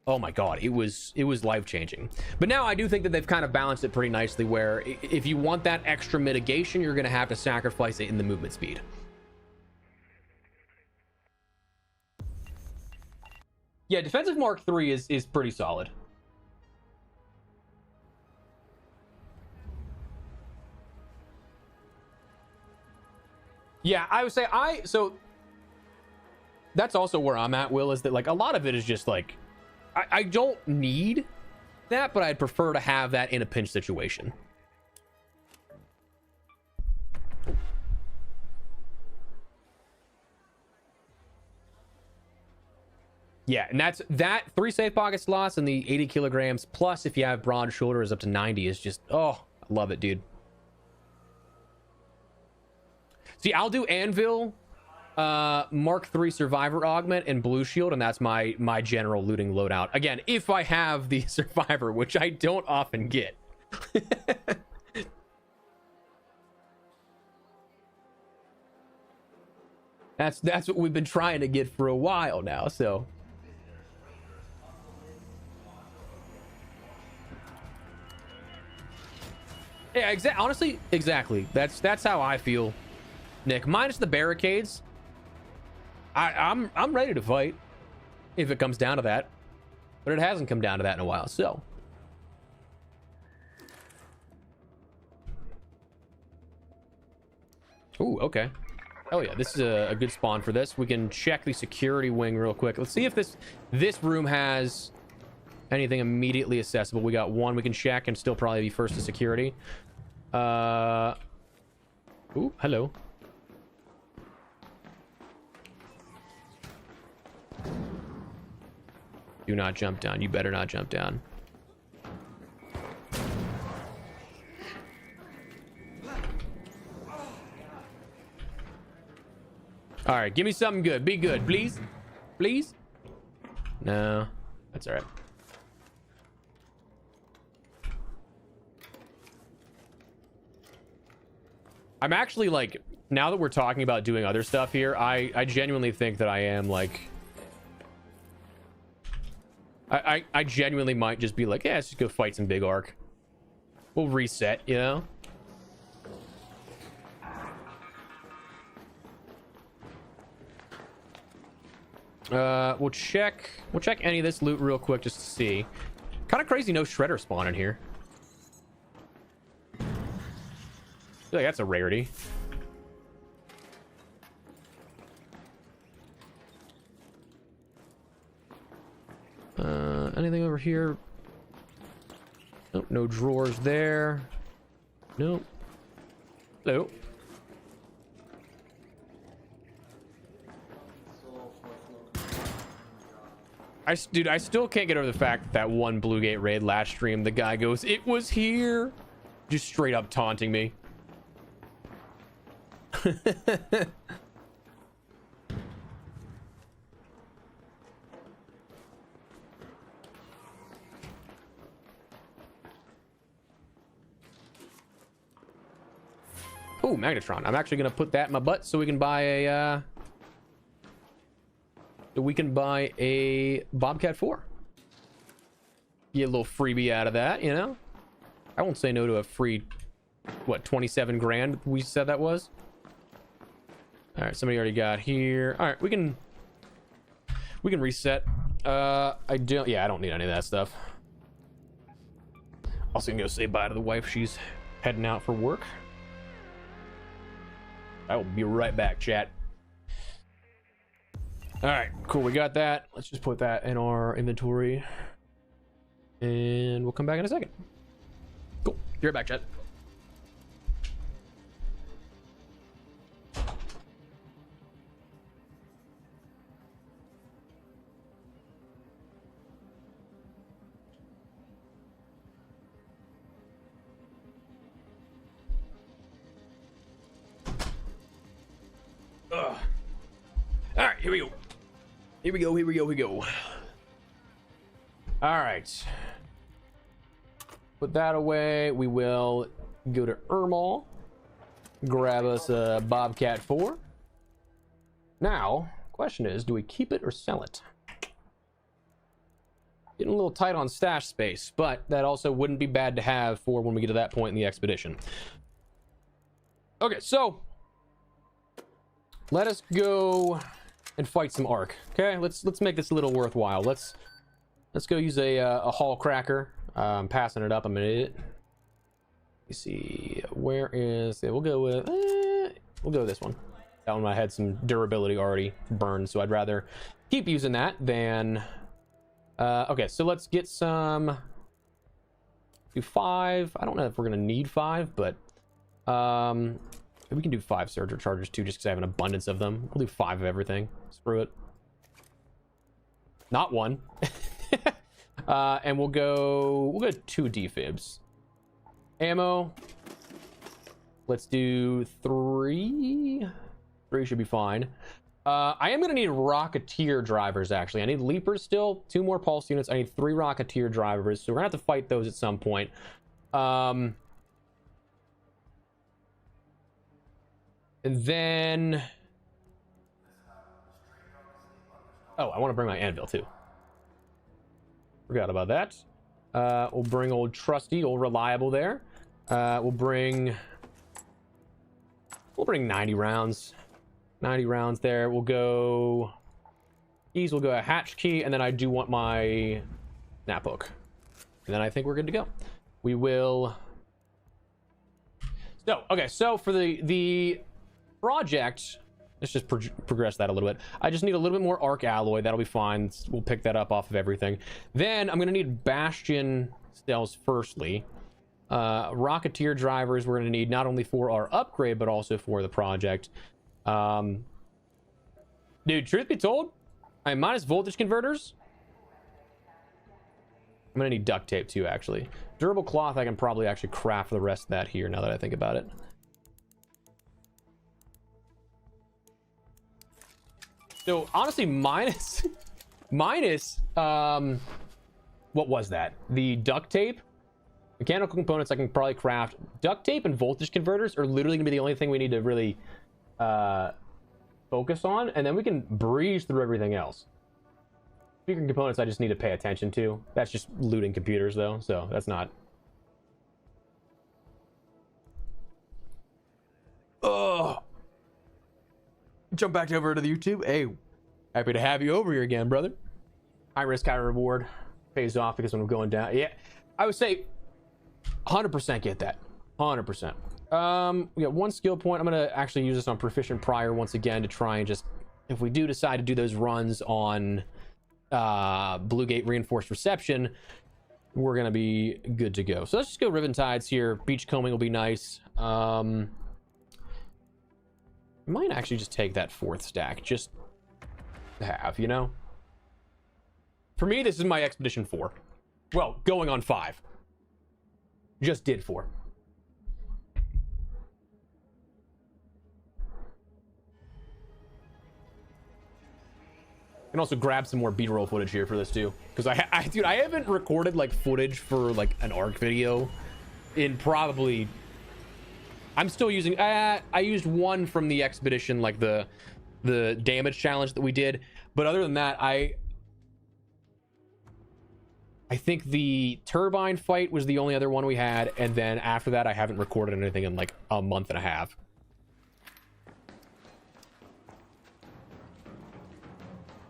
oh my god, it was life-changing. But now I do think that they've kind of balanced it pretty nicely, where if you want that extra mitigation, you're going to have to sacrifice it in the movement speed. Yeah, defensive Mark III is pretty solid. Yeah, I would say so that's also where I'm at, Will, is that like a lot of it is just like I don't need that, but I'd prefer to have that in a pinch situation. Yeah, and that's 3 safe pocket slots and the 80 kilograms, plus if you have broad shoulders up to 90 is just, oh, I love it, dude. See, I'll do Anvil, Mark III Survivor Augment, and Blue Shield, and that's my general looting loadout. Again, if I have the Survivor, which I don't often get. That's what we've been trying to get for a while now, so. Yeah, honestly, exactly. That's how I feel, Nick. Minus the barricades, I'm ready to fight if it comes down to that, but it hasn't come down to that in a while. So, ooh, okay. Oh yeah, this is a good spawn for this. We can check the security wing real quick. Let's see if this room has anything immediately accessible. We got one we can check and still probably be first to security. Ooh, hello. Do not jump down. You better not jump down. All right, give me something good. Be good, please. Please. No, that's all right. I'm actually like, now that we're talking about doing other stuff here, I genuinely think that I am like, I genuinely might just be like, yeah, let's just go fight some big arc. We'll reset, you know? We'll check any of this loot real quick just to see. Kind of crazy no shredder spawn in here. I feel like that's a rarity. Anything over here? Nope, no drawers there. Nope. Hello. Dude, I still can't get over the fact that one Blue Gate raid last stream, the guy goes, "It was here," just straight up taunting me. Oh, Magnetron. I'm actually gonna put that in my butt so we can buy a Bobcat 4. Get a little freebie out of that, you know? I won't say no to a free, what, 27 grand we said that was? All right, somebody already got here. All right, we can reset. I don't need any of that stuff. Also gonna go say bye to the wife. She's heading out for work. I will be right back, chat. All right, cool. We got that. Let's just put that in our inventory, and we'll come back in a second. Cool. Be right back, chat. Ugh. All right, here we go. Here we go. All right. Put that away. We will go to Ermal. Grab us a Bobcat 4. Now, question is, do we keep it or sell it? Getting a little tight on stash space, but that also wouldn't be bad to have for when we get to that point in the expedition. Okay, so let us go and fight some arc. Okay, let's make this a little worthwhile. Let's go use a hall cracker. I'm passing it up. I'm an idiot. You see, where is it? We'll go with this one. That one I had some durability already burned, so I'd rather keep using that than okay, so let's get some. Do 5. I don't know if we're gonna need 5, but we can do 5 surge chargers too, just because I have an abundance of them. We'll do 5 of everything. Screw it. Not 1. And we'll go 2 defibs. Ammo. Let's do 3. 3 should be fine. I am gonna need Rocketeer drivers, actually. I need Leapers still, 2 more pulse units. I need 3 Rocketeer drivers, so we're gonna have to fight those at some point. And then, oh, I want to bring my anvil too. Forgot about that. We'll bring old trusty, old reliable there. We'll bring 90 rounds. 90 rounds there. We'll go keys. We'll go a hatch key, and then I do want my snap hook. And then I think we're good to go. We will. So okay, so for the project, let's just progress that a little bit. I just need a little bit more arc alloy. That'll be fine. We'll pick that up off of everything. Then I'm gonna need bastion cells firstly. Rocketeer drivers we're going to need not only for our upgrade, but also for the project. Dude, truth be told, I minus voltage converters. I'm going to need duct tape too, actually. Durable cloth, I can probably actually craft the rest of that here now that I think about it. So honestly, minus what was that? The duct tape, mechanical components I can probably craft. Duct tape and voltage converters are literally gonna be the only thing we need to really focus on, and then we can breeze through everything else. Speaker components I just need to pay attention to. That's just looting computers though, so that's not. Oh, jump back over to the YouTube. Hey, happy to have you over here again, brother. High risk, high reward. Pays off because when I'm going down. Yeah, I would say 100% get that. 100%. We got one skill point. I'm gonna actually use this on proficient prior once again to try and just, if we do decide to do those runs on Blue Gate reinforced reception, we're gonna be good to go. So let's just go Riven Tides here. Beach combing will be nice. I might actually just take that 4th stack just to have, you know. For me, this is my expedition 4. Well, going on 5. Just did 4. And also grab some more B-roll footage here for this too, because dude, I haven't recorded like footage for like an ARC video in probably. I'm still using. I used one from the expedition, like the damage challenge that we did, but other than that, I think the turbine fight was the only other one we had, and then after that, I haven't recorded anything in like a month and a half.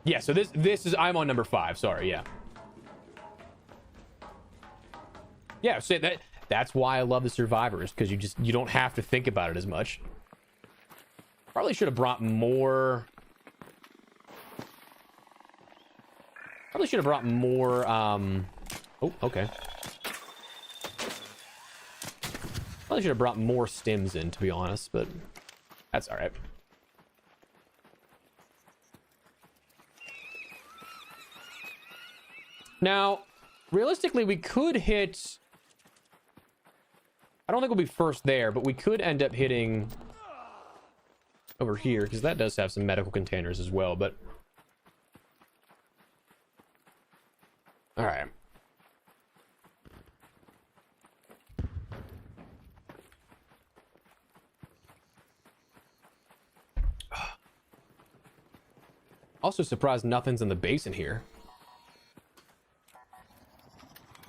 Yeah, so this is, I'm on number 5. Sorry, yeah. Yeah, so that's why I love the survivors, because you don't have to think about it as much. Probably should have brought more. Probably should have brought more. Oh, okay. Probably should have brought more stims in, to be honest, but that's all right. Now, realistically, we could hit. I don't think we'll be first there, but we could end up hitting over here, because that does have some medical containers as well, but all right. Also surprised nothing's in the basin here.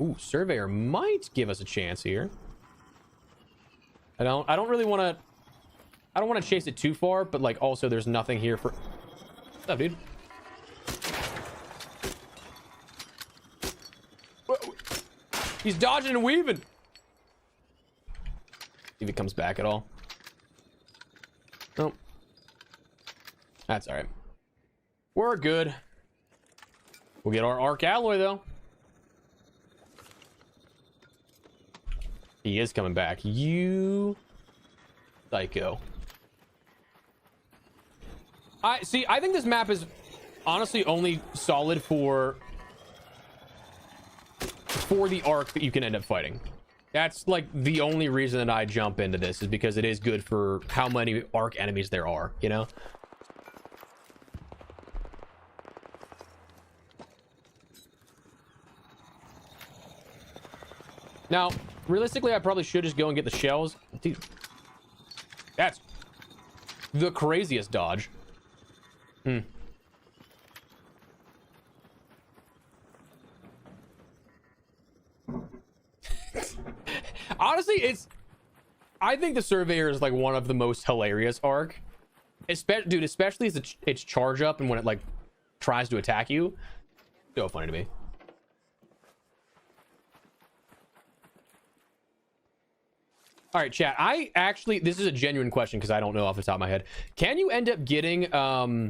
Ooh, surveyor might give us a chance here. I don't really want to. I don't want to chase it too far, but like also there's nothing here for. What's up, dude? Whoa. He's dodging and weaving. See if he comes back at all. Nope. That's all right. We're good. We'll get our arc alloy though. He is coming back. You psycho. I think this map is honestly only solid for the arc that you can end up fighting. That's like the only reason that I jump into this, is because it is good for how many arc enemies there are, you know? Now, realistically, I probably should just go and get the shells. Dude, that's the craziest dodge. Honestly, I think the Surveyor is like one of the most hilarious arc. Dude, especially as its charge up and when it like tries to attack you. So funny to me. All right, chat. This is a genuine question because I don't know off the top of my head. Can you end up getting the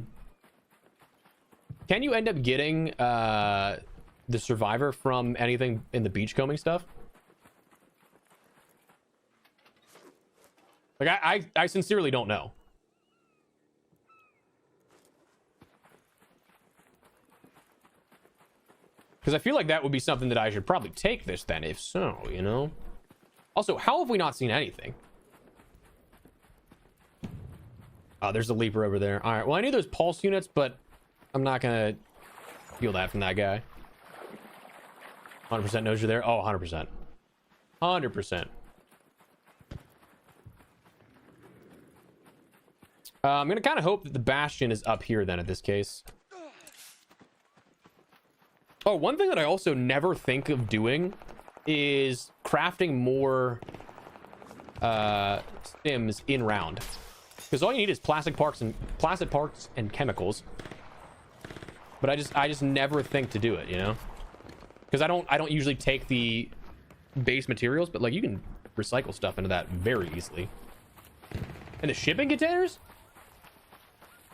survivor from anything in the beachcombing stuff? Like, I sincerely don't know. Because I feel like that would be something that I should probably take this then, if so, you know? Also, how have we not seen anything? Oh, there's a leaper over there. All right, well, I knew there's pulse units, but I'm not gonna feel that from that guy. 100% knows you're there. Oh, 100%. 100%. I'm gonna kind of hope that the bastion is up here then, at this case. Oh, one thing that I also never think of doing is crafting more stims in round, because all you need is plastic parts and chemicals. But I just never think to do it, you know, because I don't usually take the base materials, but like you can recycle stuff into that very easily. And the shipping containers,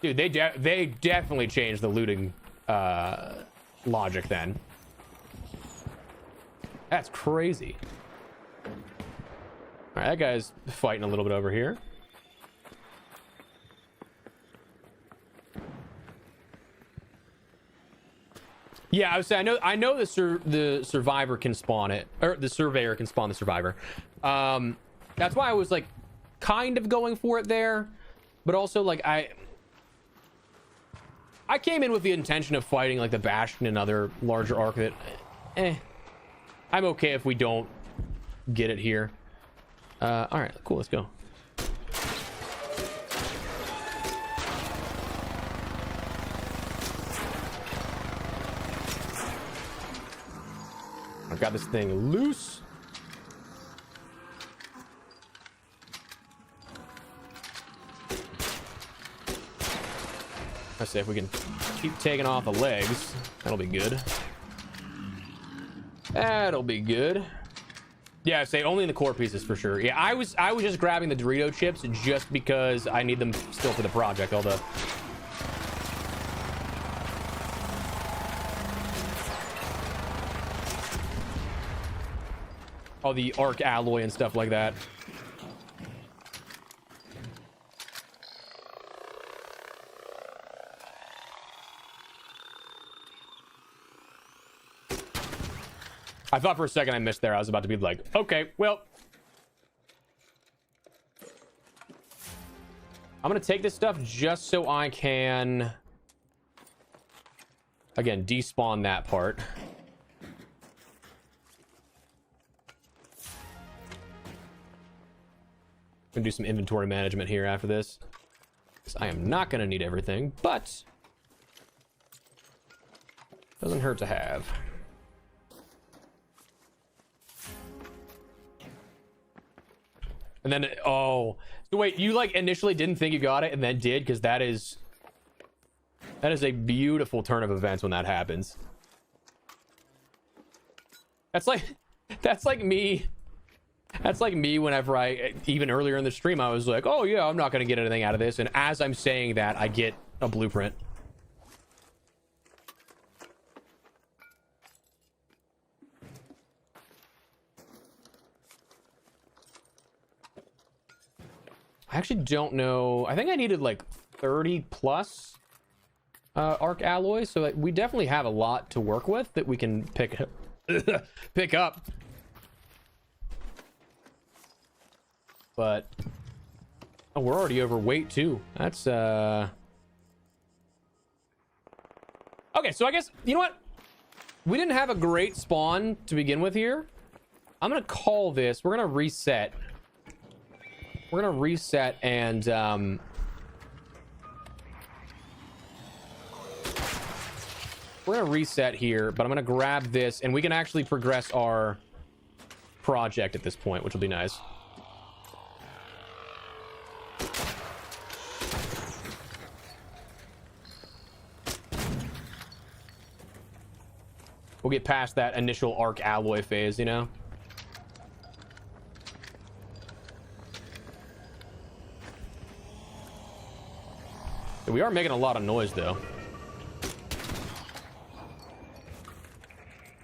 dude, they definitely changed the looting logic then. That's crazy. All right, that guy's fighting a little bit over here. Yeah, I would say I know the survivor can spawn it, or the surveyor can spawn the survivor. That's why I was like kind of going for it there, but also like I came in with the intention of fighting like the Bastion and other larger arc that, I'm okay if we don't get it here. All right, cool, let's go. I've got this thing loose. Let's see if we can keep taking off the legs. That'll be good. That'll be good. Yeah, say only in the core pieces for sure. Yeah, I was just grabbing the Dorito chips just because I need them still for the project. All the arc alloy and stuff like that. I thought for a second I missed there. I was about to be like, okay, well, I'm gonna take this stuff just so I can, again, despawn that part. Gonna do some inventory management here after this, because I am not gonna need everything, but doesn't hurt to have. And then, oh, so wait, you like initially didn't think you got it and then did? Because that is a beautiful turn of events when that happens. That's like me whenever even earlier in the stream, I was like, oh yeah, I'm not going to get anything out of this. And as I'm saying that, I get a blueprint. I actually don't know. I think I needed like 30 plus arc alloys, so like, we definitely have a lot to work with that we can pick up. But oh, we're already overweight too. That's okay. So I guess you know what? We didn't have a great spawn to begin with here. I'm gonna call this. We're gonna reset. We're gonna reset and we're gonna reset here, but I'm gonna grab this and we can actually progress our project at this point, which will be nice. We'll get past that initial arc alloy phase, you know? We are making a lot of noise, though.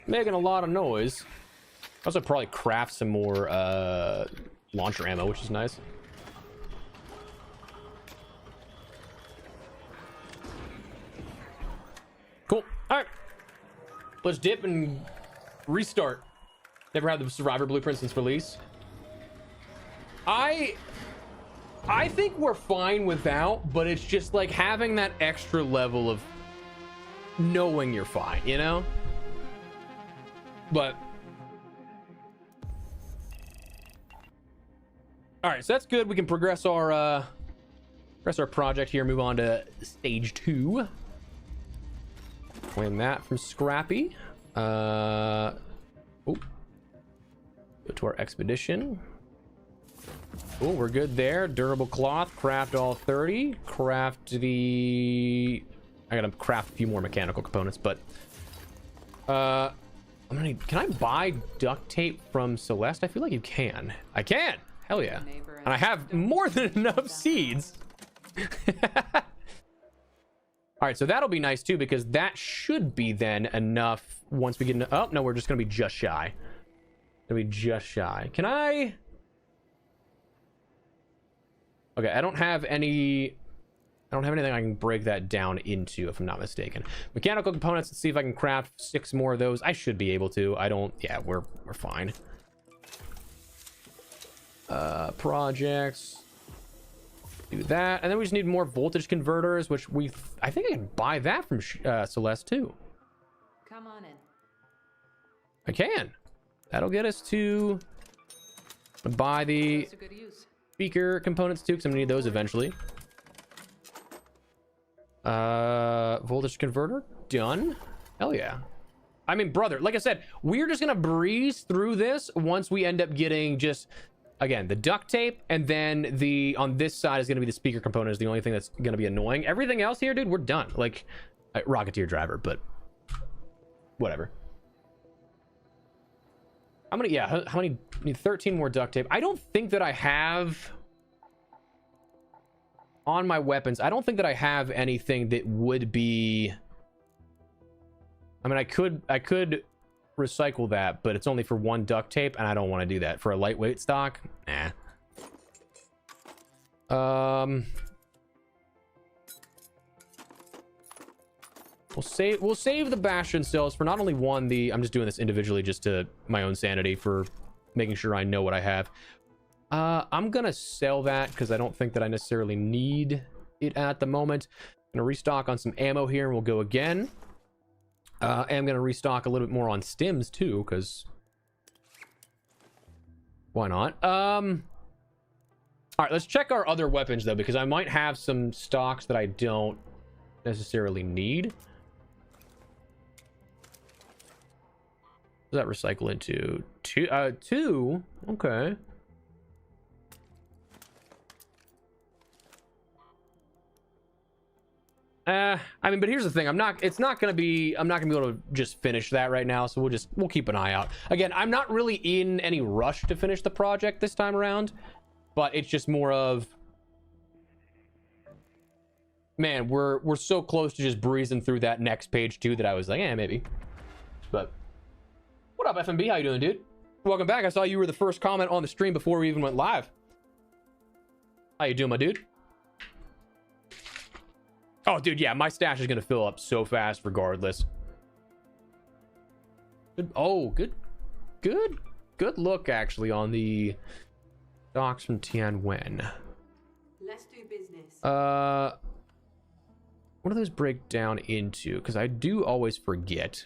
Making a lot of noise. Also, probably craft some more launcher ammo, which is nice. Let's dip and restart. Never had the survivor blueprint since release. I think we're fine without, but it's just like having that extra level of knowing you're fine, you know? But all right, so that's good. We can progress our project here, move on to stage 2. Claim that from Scrappy. Go to our expedition. Oh, we're good there. Durable cloth, craft all 30. Craft the... I gotta craft a few more mechanical components, but I'm gonna need... Can I buy duct tape from Celeste? I feel like you can. I can. Hell yeah. And I have more than enough seeds. All right, so that'll be nice too, because that should be then enough once we get into... Oh no, we're just gonna be just shy. Gonna be just shy. Can I... Okay, I don't have anything I can break that down into, if I'm not mistaken. Mechanical components, let's see if I can craft 6 more of those. I should be able to. I don't... Yeah, we're fine. Projects. Do that. And then we just need more voltage converters, which I think I can buy that from Celeste too. Come on in. I can. That'll get us to buy the That's a good use. speaker components too, because I'm gonna need those eventually. Voltage converter done. Hell yeah. I mean, brother, like I said, we're just gonna breeze through this once we end up getting just, again, the duct tape, and then on this side is gonna be the speaker component is the only thing that's gonna be annoying. Everything else here, dude, we're done. Like Rocketeer driver, but whatever. How many need 13 more duct tape. I don't think that I have on my weapons. I don't think that I have anything that would be... I mean, I could recycle that, but it's only for 1 duct tape, and I don't want to do that for a lightweight stock. Nah. We'll save the Bastion cells for not only one, I'm just doing this individually just to my own sanity for making sure I know what I have. I'm gonna sell that because I don't think that I necessarily need it at the moment. I'm gonna restock on some ammo here and we'll go again. And I'm gonna restock a little bit more on stims too, because why not? All right, let's check our other weapons though, because I might have some stocks that I don't necessarily need. What does that recycle into? 2. Okay. I mean, but here's the thing. I'm not gonna be able to just finish that right now, so we'll keep an eye out. Again, I'm not really in any rush to finish the project this time around, but it's just more of, man, we're so close to just breezing through that next page too that I was like, maybe. But what up, FMB? How you doing, dude? Welcome back. I saw you were the first comment on the stream before we even went live. How you doing, my dude? Oh, dude, yeah, my stash is gonna fill up so fast regardless. Good look actually on the docks from Tianwen. Let's do business. What do those break down into? Because I do always forget.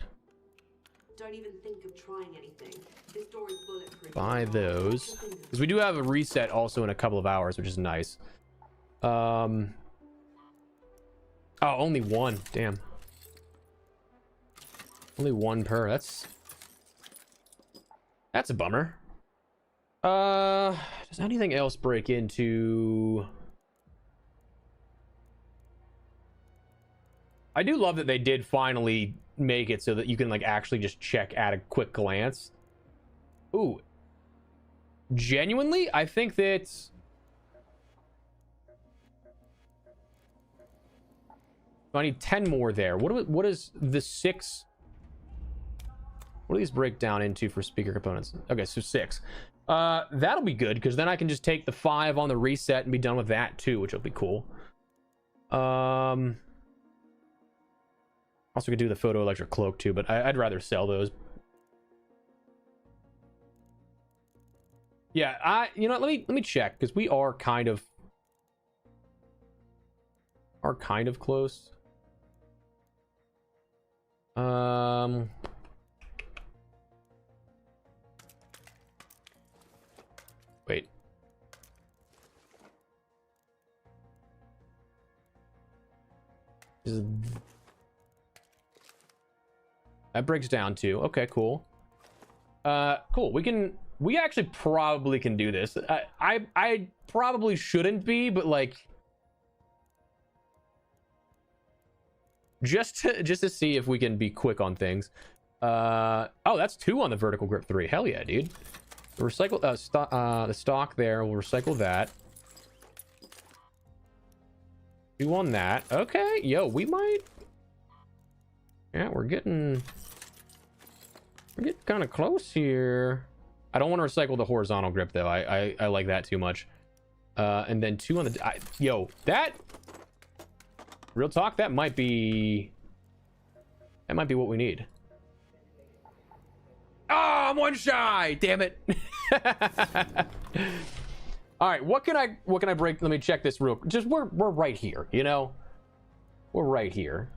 Don't even think of trying anything. This door is bulletproof. Buy those. Because we do have a reset also in a couple of hours, which is nice. Oh, only 1. Damn. Only 1 per. That's a bummer. Does anything else break into... I do love that they did finally make it so that you can like actually just check at a quick glance. Ooh. Genuinely, I think that's... I need 10 more there. What is the 6? What do these break down into for speaker components? Okay, so 6. That'll be good because then I can just take the 5 on the reset and be done with that too, which will be cool. Also could do the photoelectric cloak too, but I'd rather sell those. Yeah, you know, let me check, because we are kind of close. Wait. That breaks down too. Okay, cool. Cool. We actually probably can do this. I probably shouldn't be, but like, just to see if we can be quick on things. Oh, that's 2 on the vertical grip 3. Hell yeah, dude. Recycle the stock there. We'll recycle that. 2 on that. Okay, yo, we might. Yeah, we're getting kind of close here. I don't want to recycle the horizontal grip though. I like that too much. And then 2 on the yo, that real talk, that might be what we need. Oh, I'm 1 shy. Damn it. All right, what can I break? Let me check this real. Just we're right here, you know. We're right here.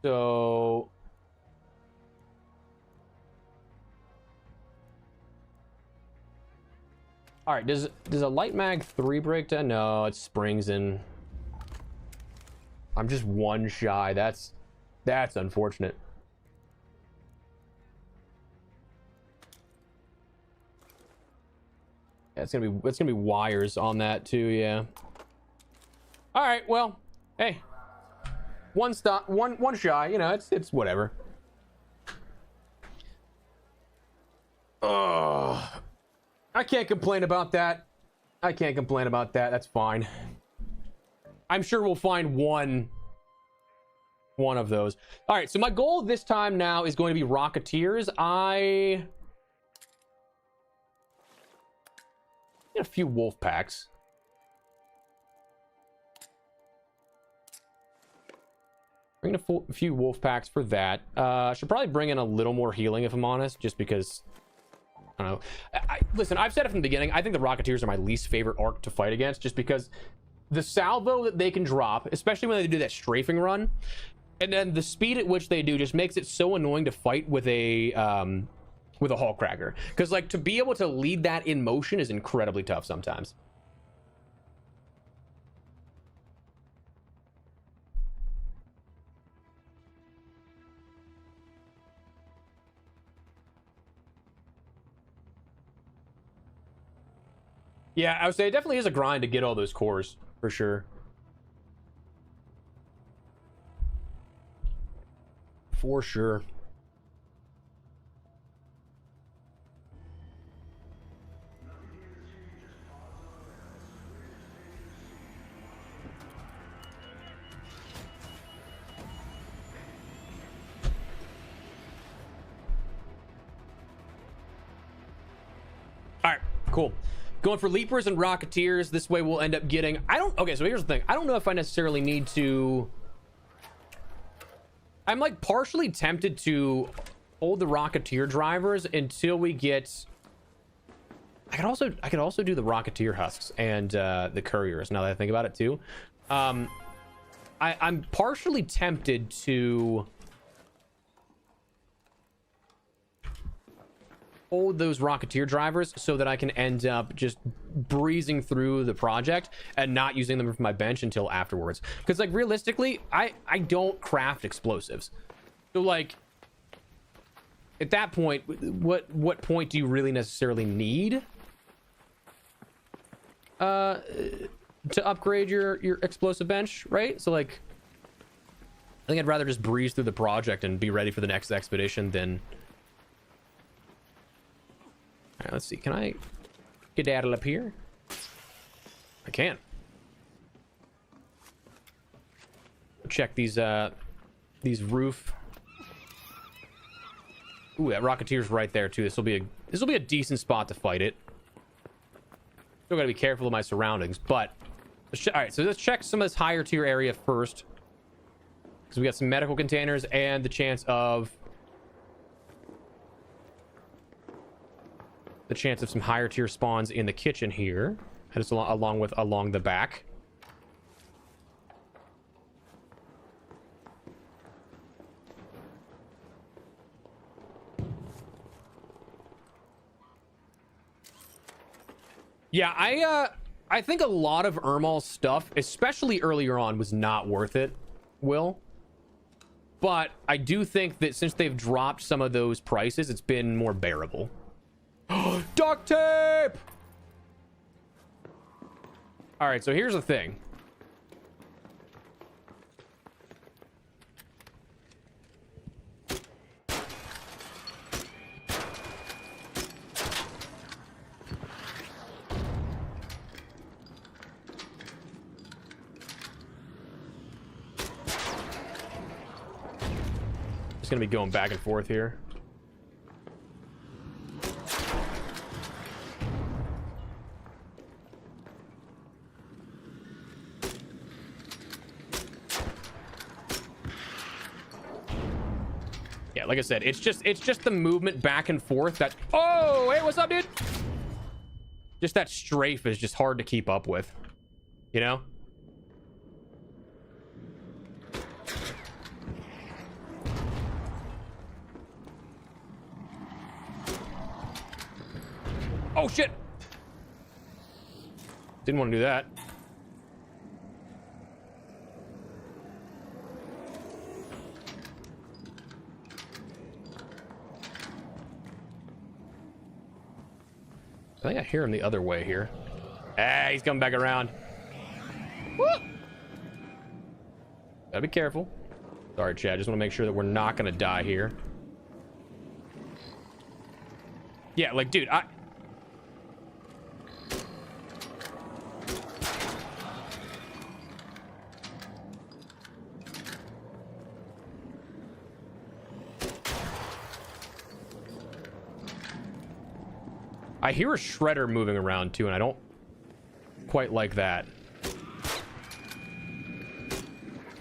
So all right, does a light mag 3 break down? No, it springs in. I'm just 1 shy. That's unfortunate. Yeah, it's gonna be wires on that too. Yeah. All right. Well, hey, one shy. You know, it's whatever. Oh, I can't complain about that. That's fine. I'm sure we'll find one of those. All right. So my goal this time now is going to be Rocketeers. I get a few wolf packs. Bring in a few wolf packs for that. Should probably bring in a little more healing if I'm honest, just because I don't know. Listen, I've said it from the beginning. I think the Rocketeers are my least favorite arc to fight against, just because the salvo that they can drop, especially when they do that strafing run, and then the speed at which they do just makes it so annoying to fight with a Hull Cracker, because like to be able to lead that in motion is incredibly tough sometimes. Yeah, I would say it definitely is a grind to get all those cores for sure. For sure. All right, cool. Going for Leapers and Rocketeers. This way we'll end up getting... Okay, so here's the thing. I don't know if I necessarily need to... I'm like partially tempted to hold the Rocketeer drivers until we get... I could also do the Rocketeer husks and the couriers, now that I think about it too. I'm partially tempted to hold those Rocketeer drivers so that I can end up just breezing through the project and not using them for my bench until afterwards. Because like realistically, I don't craft explosives. So like at that point, what point do you really necessarily need to upgrade your explosive bench, right? So like I think I'd rather just breeze through the project and be ready for the next expedition than... All right, let's see. Can I skedaddle up here? I can. Check these roof. Ooh, that Rocketeer's right there too. This will be a decent spot to fight it. Still gotta be careful of my surroundings, but all right. So let's check some of this higher tier area first. because we got some medical containers and the chance of some higher tier spawns in the kitchen here, just along the back. Yeah, I think a lot of Ermal's stuff, especially earlier on, was not worth it, Will. But I do think that since they've dropped some of those prices, it's been more bearable. Duct tape! All right, so here's the thing. Gonna be going back and forth here. Yeah, like I said, it's just the movement back and forth that, oh, hey, what's up, dude? Just that strafe is just hard to keep up with, you know? Oh shit! Didn't want to do that. I think I hear him the other way here. Ah, he's coming back around. Woo! Gotta be careful. Sorry, Chad. Just want to make sure that we're not gonna die here. Yeah, like, dude, I hear a shredder moving around too, and I don't quite like that.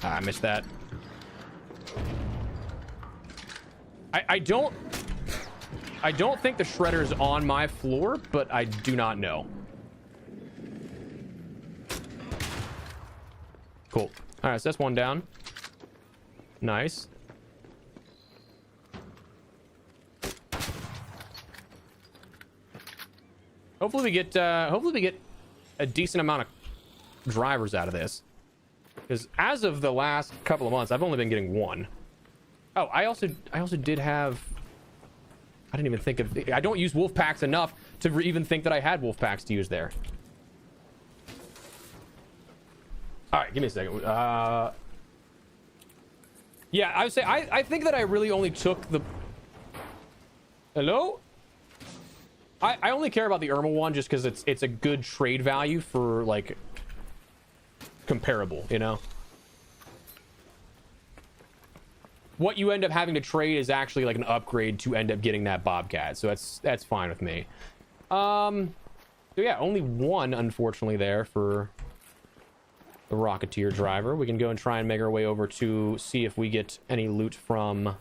Ah, I missed that. I don't think the shredder is on my floor, but I do not know. Cool. All right, so that's one down. Nice. Hopefully we get a decent amount of drivers out of this, because as of the last couple of months, I've only been getting one. Oh, I also did have. I didn't even think of. I don't use wolf packs enough to even think that I had wolf packs to use there. All right, give me a second. Yeah, I would say I think that I really only took the. Hello? I only care about the Irma one just because it's a good trade value for, like, comparable, you know? What you end up having to trade is actually like an upgrade to end up getting that Bobcat, so that's fine with me. So yeah, only one, unfortunately, there for the Rocketeer driver. We can go and try and make our way over to see if we get any loot from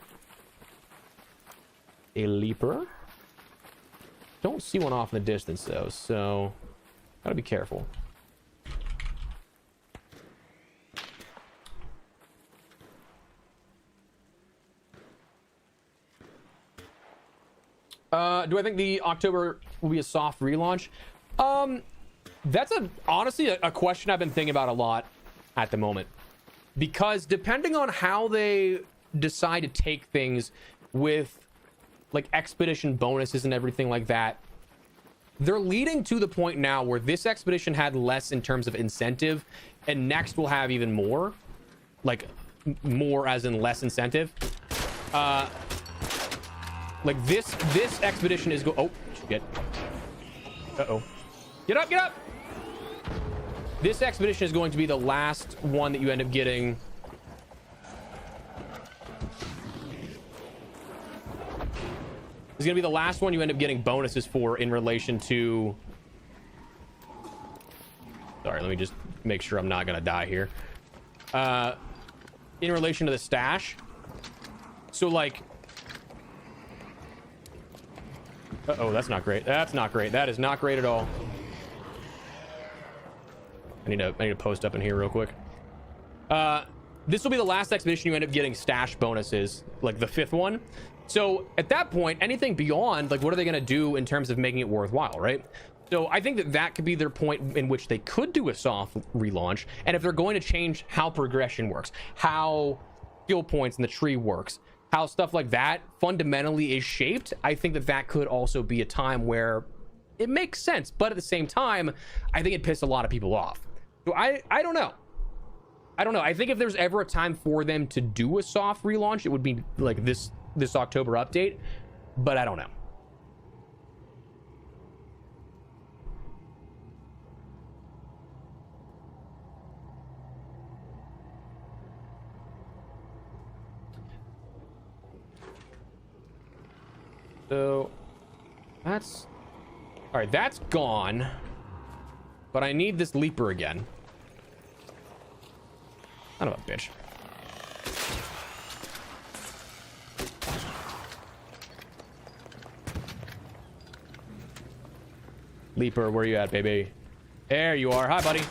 a Leaper. Don't see one off in the distance though, so gotta be careful. Do I think the October will be a soft relaunch? That's honestly a question I've been thinking about a lot at the moment, because depending on how they decide to take things with like expedition bonuses and everything like that, they're leading to the point now where this expedition had less in terms of incentive, and next will have even more, like more as in less incentive. Like this expedition is oh shit. Uh-oh. Get up! This expedition is going to be the last one that you end up getting. It's gonna be the last one you end up getting bonuses for in relation to. Sorry, let me just make sure I'm not gonna die here. in relation to the stash. So like, uh-oh, that's not great. That's not great. That is not great at all. I need to post up in here real quick. This will be the last expedition you end up getting stash bonuses, like the 5th one. So at that point, anything beyond, like, what are they going to do in terms of making it worthwhile, right? So I think that that could be their point in which they could do a soft relaunch. And if they're going to change how progression works, how skill points in the tree works, how stuff like that fundamentally is shaped, I think that that could also be a time where it makes sense. But at the same time, I think it pissed a lot of people off. So I don't know. I don't know. I think if there's ever a time for them to do a soft relaunch, it would be like this October update, but I don't know. So that's all right. That's gone, but I need this leaper again. Son of a bitch. Leaper, where you at, baby? There you are. Hi, buddy.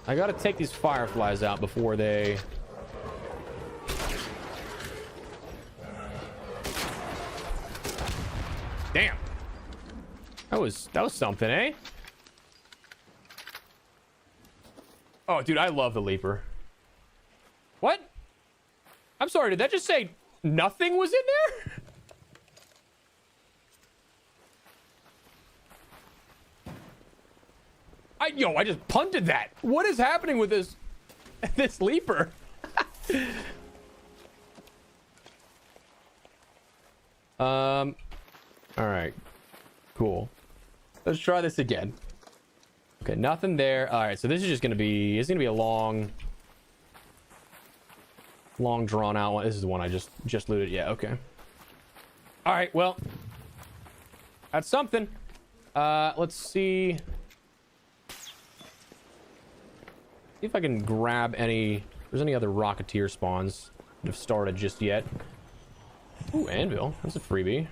I gotta take these fireflies out before they... Damn. That was something, eh? Oh, dude, I love the leaper. What? I'm sorry, did that just say nothing was in there? I just punted that. What is happening with this leaper? All right, cool. Let's try this again. Okay, nothing there. All right, so this is just gonna be, it's gonna be a long drawn out one. This is the one I just looted. Yeah, okay. All right, well, that's something. Let's see. See if I can grab any, if there's any other Rocketeer spawns that have started just yet. Ooh, anvil. That's a freebie.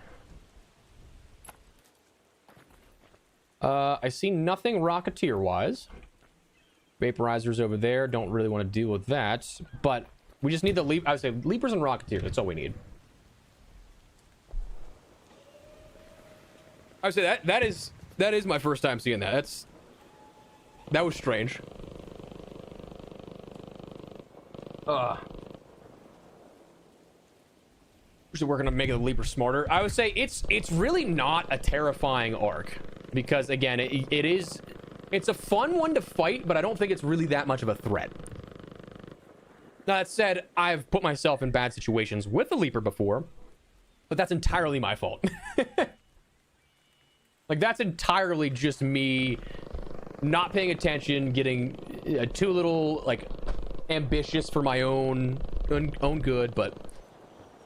I see nothing Rocketeer-wise. Vaporizers over there. Don't really want to deal with that. But we just need the leap. I would say Leapers and Rocketeers. That's all we need. I would say that is my first time seeing that. That was strange. Wish they were gonna make the leaper smarter. I would say it's really not a terrifying arc because again it's a fun one to fight, but I don't think it's really that much of a threat. That said, I've put myself in bad situations with the leaper before, but that's entirely my fault. Like that's entirely just me not paying attention, getting too little like ambitious for my own good. But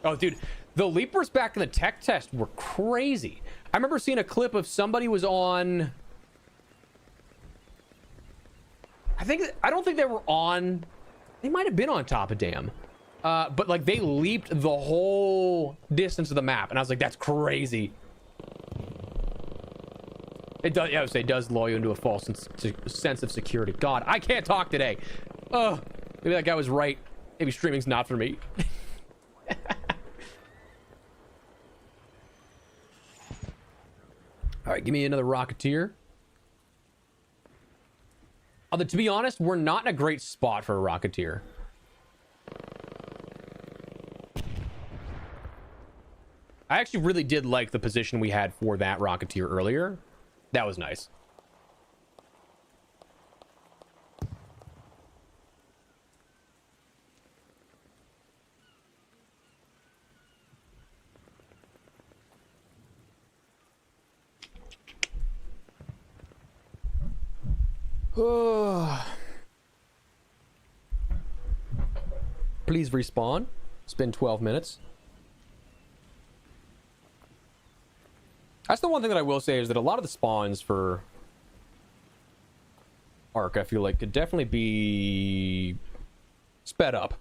oh dude, the leapers back in the tech test were crazy. I remember seeing a clip of somebody was on, I don't think they were on, they might have been on top of dam, but like they leaped the whole distance of the map and I was like, that's crazy. It does, yeah, I would say it does lull you into a false sense of security. God, I can't talk today. Oh, maybe that guy was right. Maybe streaming's not for me. All right, give me another Rocketeer. Although, to be honest, we're not in a great spot for a Rocketeer. I actually really did like the position we had for that Rocketeer earlier. That was nice. Please respawn. It's been 12 minutes. That's the one thing that I will say is that a lot of the spawns for Ark, I feel like, could definitely be sped up.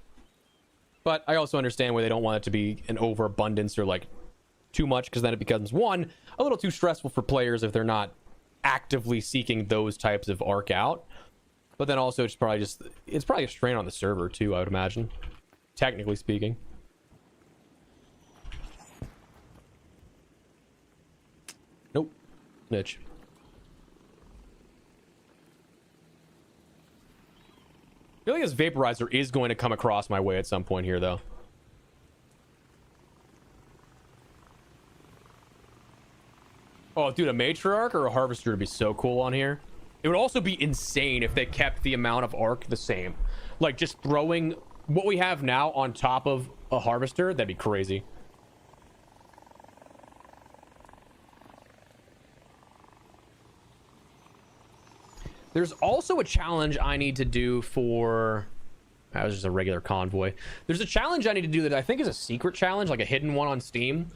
But I also understand why they don't want it to be an overabundance or like too much, because then it becomes, one, a little too stressful for players if they're not actively seeking those types of Ark out. But then also it's probably a strain on the server too, I would imagine, technically speaking. Nope. Niche. I feel like this vaporizer is going to come across my way at some point here, though. Oh, dude, a matriarch or a harvester would be so cool on here. It would also be insane if they kept the amount of arc the same. Like, just throwing what we have now on top of a harvester, that'd be crazy. There's also a challenge I need to do for... That was just a regular convoy. There's a challenge I need to do that I think is a secret challenge, like a hidden one on Steam.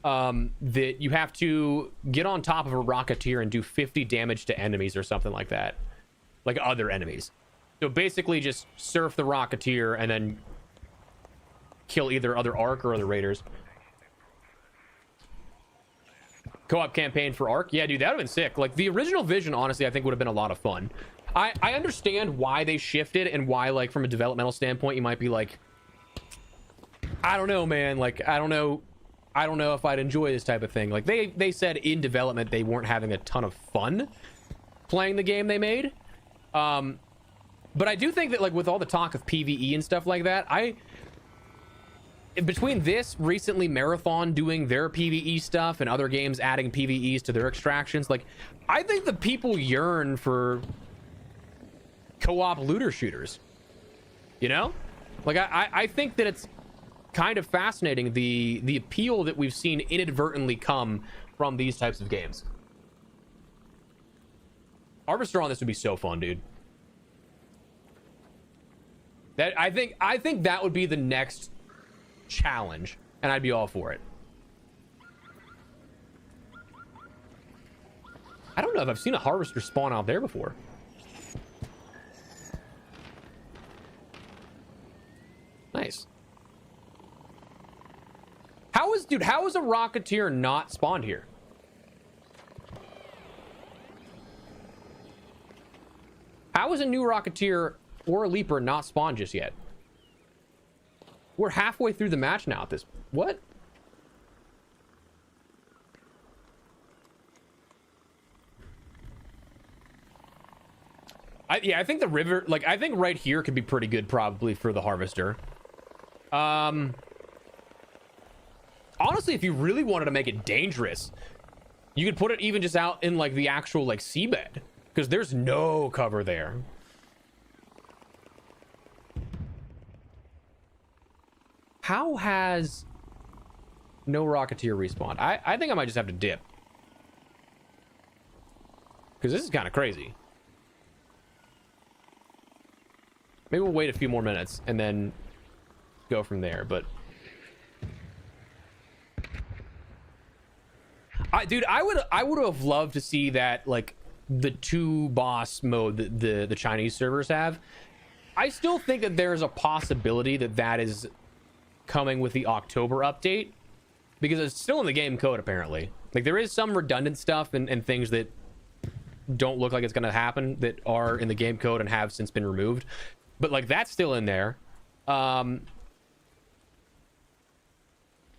That you have to get on top of a rocketeer and do 50 damage to enemies or something like that. Like other enemies. So basically just surf the rocketeer and then kill either other Ark or other raiders. Co-op campaign for Ark? Yeah, dude, that would have been sick. Like, the original vision, honestly, I think would have been a lot of fun. I understand why they shifted and why, like, from a developmental standpoint, you might be like, I don't know, man. Like, I don't know if I'd enjoy this type of thing. Like, they said in development they weren't having a ton of fun playing the game they made. But I do think that, like, with all the talk of PvE and stuff like that, between this, recently Marathon doing their PvE stuff and other games adding PvEs to their extractions, like, I think the people yearn for co-op looter shooters, you know? Like, I think that it's kind of fascinating, the appeal that we've seen inadvertently come from these types of games. Harvester on this would be so fun, dude. That I think that would be the next challenge, and I'd be all for it. I don't know if I've seen a harvester spawn out there before. Nice. How is a rocketeer not spawned here? How is a new rocketeer or a leaper not spawned just yet? We're halfway through the match now at this. What? Yeah, I think the river, like, I think right here could be pretty good probably for the harvester. Honestly, if you really wanted to make it dangerous, you could put it even just out in, like, the actual, like, seabed, because there's no cover there. How has no rocketeer respawned? I think I might just have to dip, because this is kind of crazy. Maybe we'll wait a few more minutes and then go from there. But dude, I would have loved to see that, like, the two boss mode that the Chinese servers have. I still think that there's a possibility that is coming with the October update, because it's still in the game code apparently. Like, there is some redundant stuff and things that don't look like it's going to happen that are in the game code and have since been removed, but, like, that's still in there. I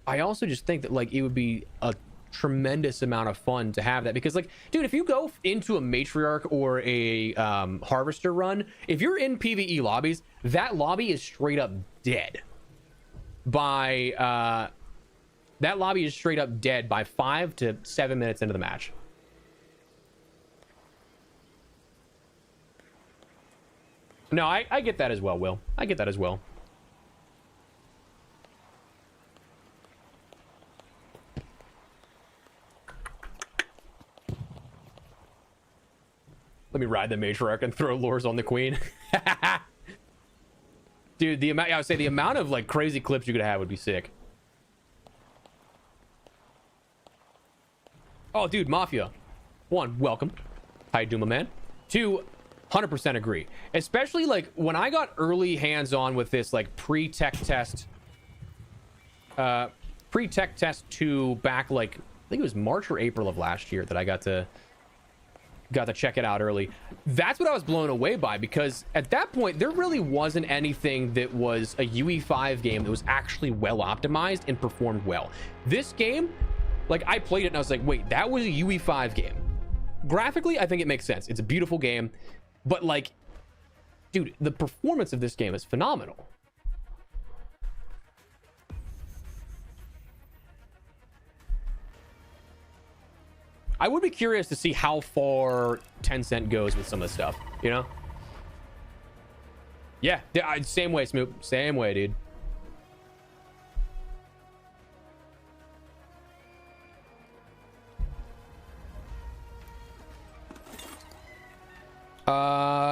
also just think that, like, it would be a tremendous amount of fun to have that, because, like, dude, if you go into a matriarch or a harvester run, if you're in PvE lobbies, that lobby is straight up dead by 5 to 7 minutes into the match. No, I get that as well, Will. I get that as well. Let me ride the matriarch and throw lures on the queen. Dude, the amount, I would say the amount of like crazy clips you could have would be sick. Oh, dude, Mafia. 1, welcome. How you doing, my man? 2, 100% agree. Especially like when I got early hands-on with this like pre-tech test 2 back like, I think it was March or April of last year that I got to check it out early. That's what I was blown away by, because at that point there really wasn't anything that was a UE5 game that was actually well optimized and performed well. This game, like, I played it and I was like, wait, that was a UE5 game. Graphically, I think it makes sense. It's a beautiful game, but like, dude, the performance of this game is phenomenal. I would be curious to see how far Tencent goes with some of the stuff, you know? Yeah, same way, Smoop. Same way, dude.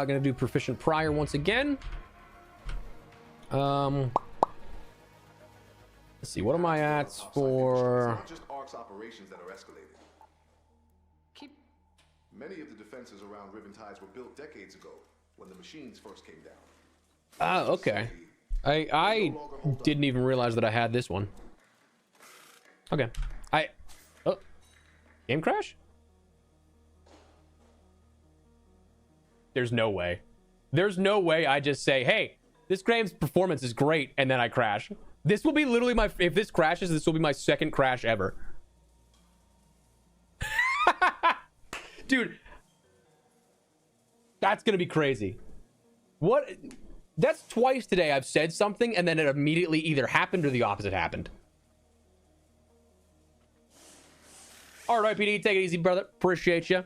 Gonna do proficient prior once again. Let's see, what am I at for? It's not just ARC's operations that are escalated. Many of the defenses around Riventides were built decades ago when the machines first came down. Ah, okay. I didn't even realize that I had this one. Okay. Oh, game crash? There's no way. There's no way I just say, hey, this game's performance is great, and then I crash. This will be literally my, if this crashes, this will be my second crash ever. Dude, that's gonna be crazy. What? That's twice today I've said something and then it immediately either happened or the opposite happened. All right, PD, take it easy, brother. Appreciate you. All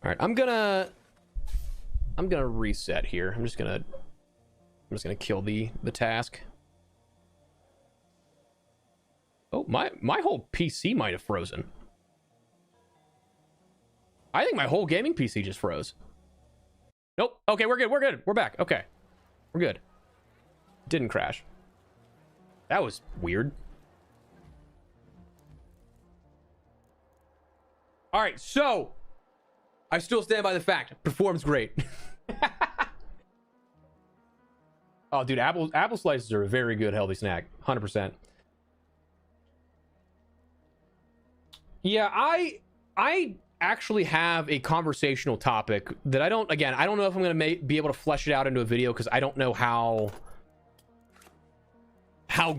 right, I'm gonna reset here. I'm just gonna kill the task. Oh, my whole PC might have frozen. I think my whole gaming PC just froze. Nope. Okay, we're good. We're good. We're back. Okay. We're good. Didn't crash. That was weird. All right, so I still stand by the fact performs great. Oh, dude, apple slices are a very good healthy snack. 100%. Yeah, I actually have a conversational topic that I don't know if I'm gonna be able to flesh it out into a video because I don't know how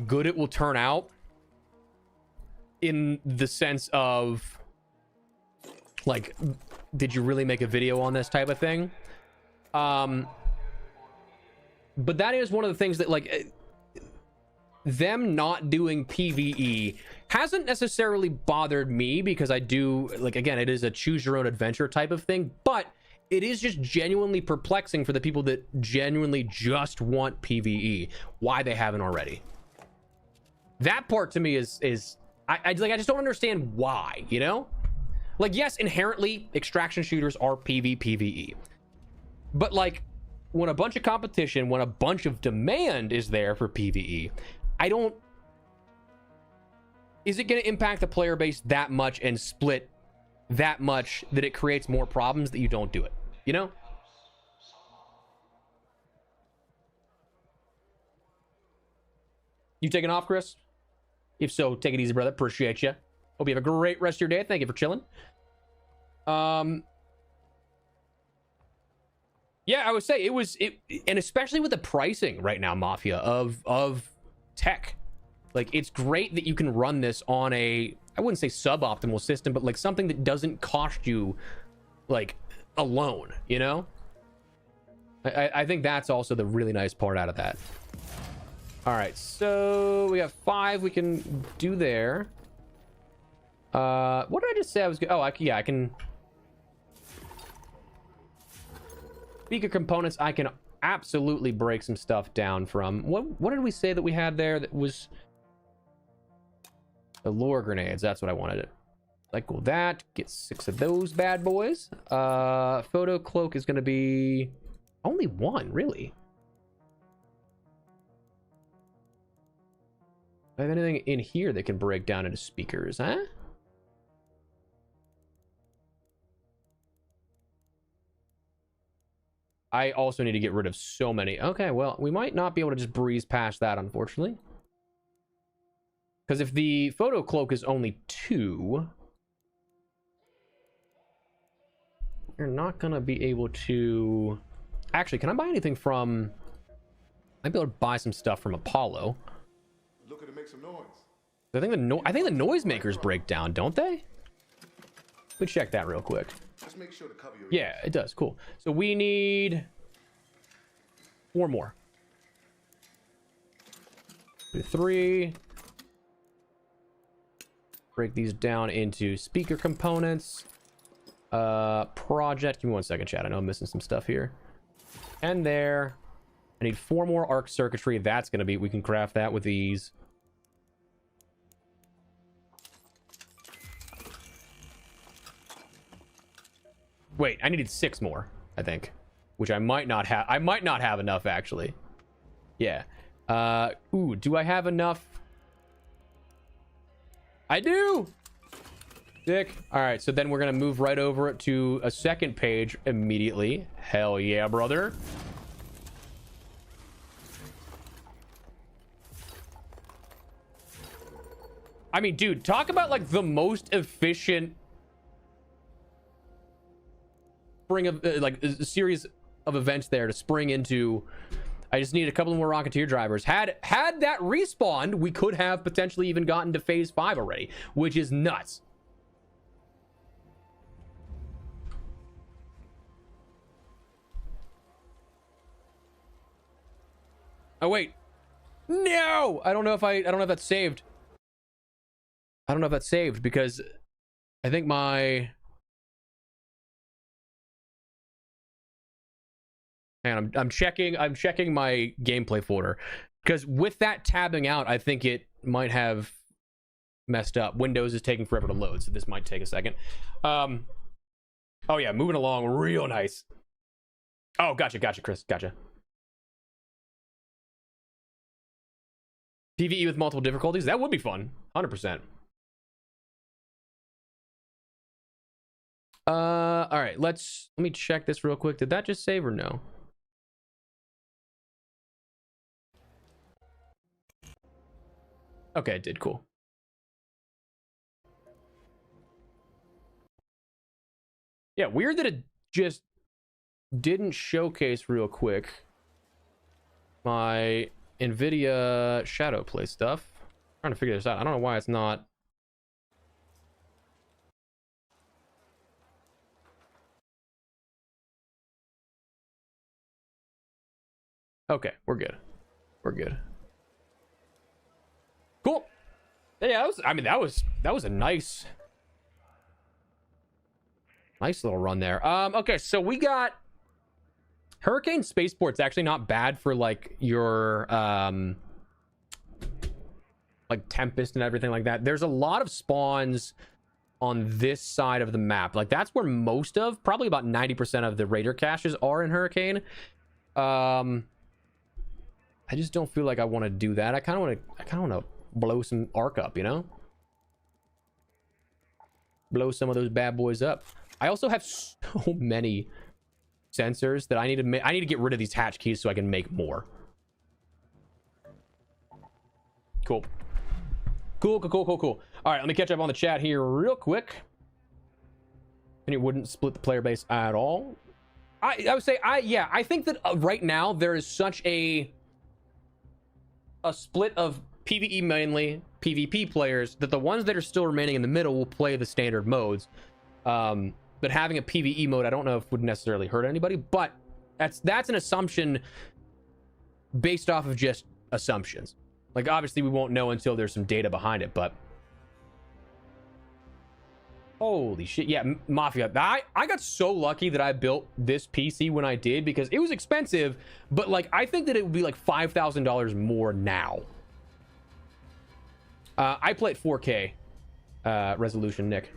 good it will turn out, in the sense of like, did you really make a video on this type of thing? But that is one of the things that, like, them not doing PvE hasn't necessarily bothered me, because I do, like, again, it is a choose your own adventure type of thing, but it is just genuinely perplexing for the people that genuinely just want PvE, why they haven't already. That part to me is I just don't understand why, you know? Like, yes, inherently extraction shooters are PvE, but like, when a bunch of competition, when a bunch of demand is there for PvE, is it going to impact the player base that much and split that much that it creates more problems that you don't do it, you know? You taking off, Chris? If so, take it easy, brother. Appreciate you. Hope you have a great rest of your day. Thank you for chilling. Yeah, I would say and especially with the pricing right now, Mafia, of tech. Like, it's great that you can run this on I wouldn't say suboptimal system, but like something that doesn't cost you like a loan, you know? I think that's also the really nice part out of that. All right, so we have 5 we can do there. What did I just say I was good? Oh, I can speaker components. I can absolutely break some stuff down from. What did we say that we had there that was the lure grenades? That's what I wanted. Cycle that. Get 6 of those bad boys. Photo cloak is going to be only 1, really. Do I have anything in here that can break down into speakers, huh? I also need to get rid of so many. Okay, well, we might not be able to just breeze past that, unfortunately. Because if the photo cloak is only 2, you're not going to be able to... Actually, can I buy anything from... I might be able to buy some stuff from Apollo. Looking to make some noise. I think the noisemakers break down, don't they? Let me check that real quick. Just make sure to cover your Yeah, it does. Cool. So we need 4 more. 3. Break these down into speaker components. Project. Give me 1 second, chat. I know I'm missing some stuff here. And there. I need 4 more arc circuitry. That's going to be... We can craft that with ease. Wait, I needed 6 more, I think. Which I might not have. I might not have enough, actually. Yeah. Ooh, do I have enough? I do! Sick. All right, so then we're going to move right over to a second page immediately. Hell yeah, brother. I mean, dude, talk about, like, the most efficient... spring of like a series of events there to spring into. I just need a couple more Rocketeer drivers. Had that respawned, we could have potentially even gotten to phase 5 already, which is nuts. Oh wait, no, I don't know if that's saved. I don't know if that's saved because I think my... And I'm checking my gameplay folder because with that tabbing out, I think it might have messed up. Windows is taking forever to load, so this might take a second. Oh yeah, moving along real nice. Oh, gotcha, Chris, gotcha. PvE with multiple difficulties, that would be fun, 100%. All right, let me check this real quick. Did that just save or no? Okay, it did. Cool. Yeah, weird that it just didn't showcase real quick my NVIDIA shadow play stuff. I'm trying to figure this out. I don't know why it's not. Okay, we're good. We're good. Cool. Yeah, that was a nice little run there. Okay, so we got Hurricane Spaceport's actually not bad for like your like Tempest and everything like that. There's a lot of spawns on this side of the map. Like that's where most of, probably about 90% of the Raider caches are in Hurricane. I just don't feel like I want to do that. I kind of want to blow some arc up, you know? Blow some of those bad boys up. I also have so many sensors that I need to get rid of these hatch keys so I can make more. Cool. Cool. All right, let me catch up on the chat here real quick. And it wouldn't split the player base at all. I would say I think that right now there is such a split of PvE mainly, PvP players, that the ones that are still remaining in the middle will play the standard modes. But having a PvE mode, I don't know if would necessarily hurt anybody, but that's an assumption based off of just assumptions. Like, obviously, we won't know until there's some data behind it, but... Holy shit. Yeah, Mafia. I got so lucky that I built this PC when I did, because it was expensive, but, like, I think that it would be, like, $5,000 more now. I play at 4K resolution, Nick.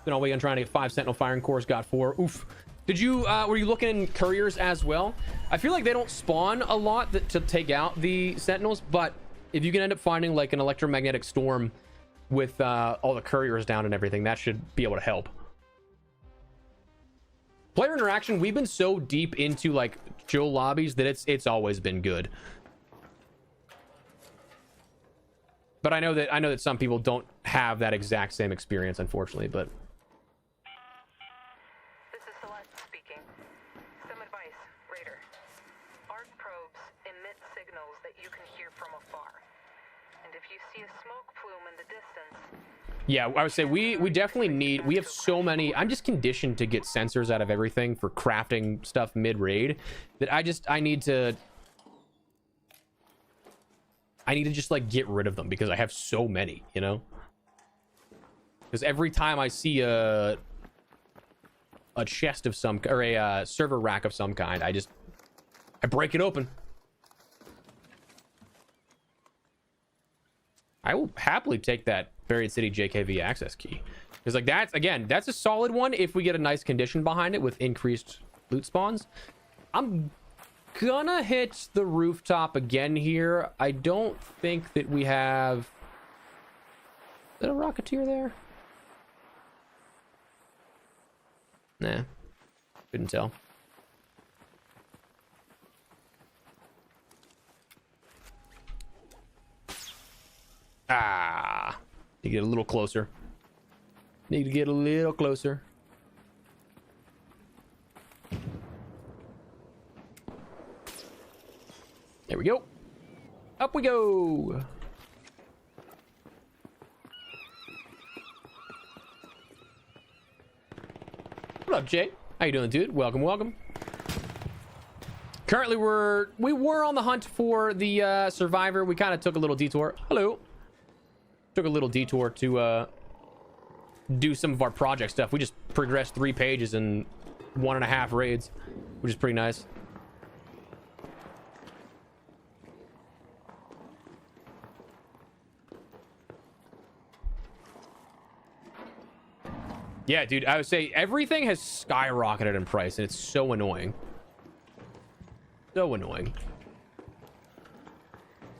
Been all weekend trying to get 5 Sentinel firing cores. Got 4. Oof. Did you were you looking in couriers as well? I feel like they don't spawn a lot to take out the Sentinels, but if you can end up finding like an electromagnetic storm with all the couriers down and everything, that should be able to help. Player interaction, we've been so deep into like chill lobbies that it's always been good. But I know that some people don't have that exact same experience, unfortunately. But This is Celeste speaking. Some advice, Raider. Arc probes emit signals that you can hear from afar. And if you see a smoke plume in the distance... yeah, I would say we definitely need... we have so many... I'm just conditioned to get sensors out of everything for crafting stuff mid-raid that I need to just like get rid of them because I have so many, you know? Because every time I see a chest of some, or a server rack of some kind, I break it open. I will happily take that Buried City JKV access key, because like that's a solid one if we get a nice condition behind it with increased loot spawns. I'm gonna hit the rooftop again here. I don't think that we have... is there a Rocketeer there? Nah, couldn't tell. Ah, need to get a little closer. Need to get a little closer. There we go. Up we go. What up, Jay? How you doing, dude? Welcome, welcome. Currently, we were on the hunt for the survivor. We kind of took a little detour. Hello. Took a little detour to do some of our project stuff. We just progressed 3 pages in 1.5 raids, which is pretty nice. Yeah, dude, I would say everything has skyrocketed in price, and it's so annoying. So annoying.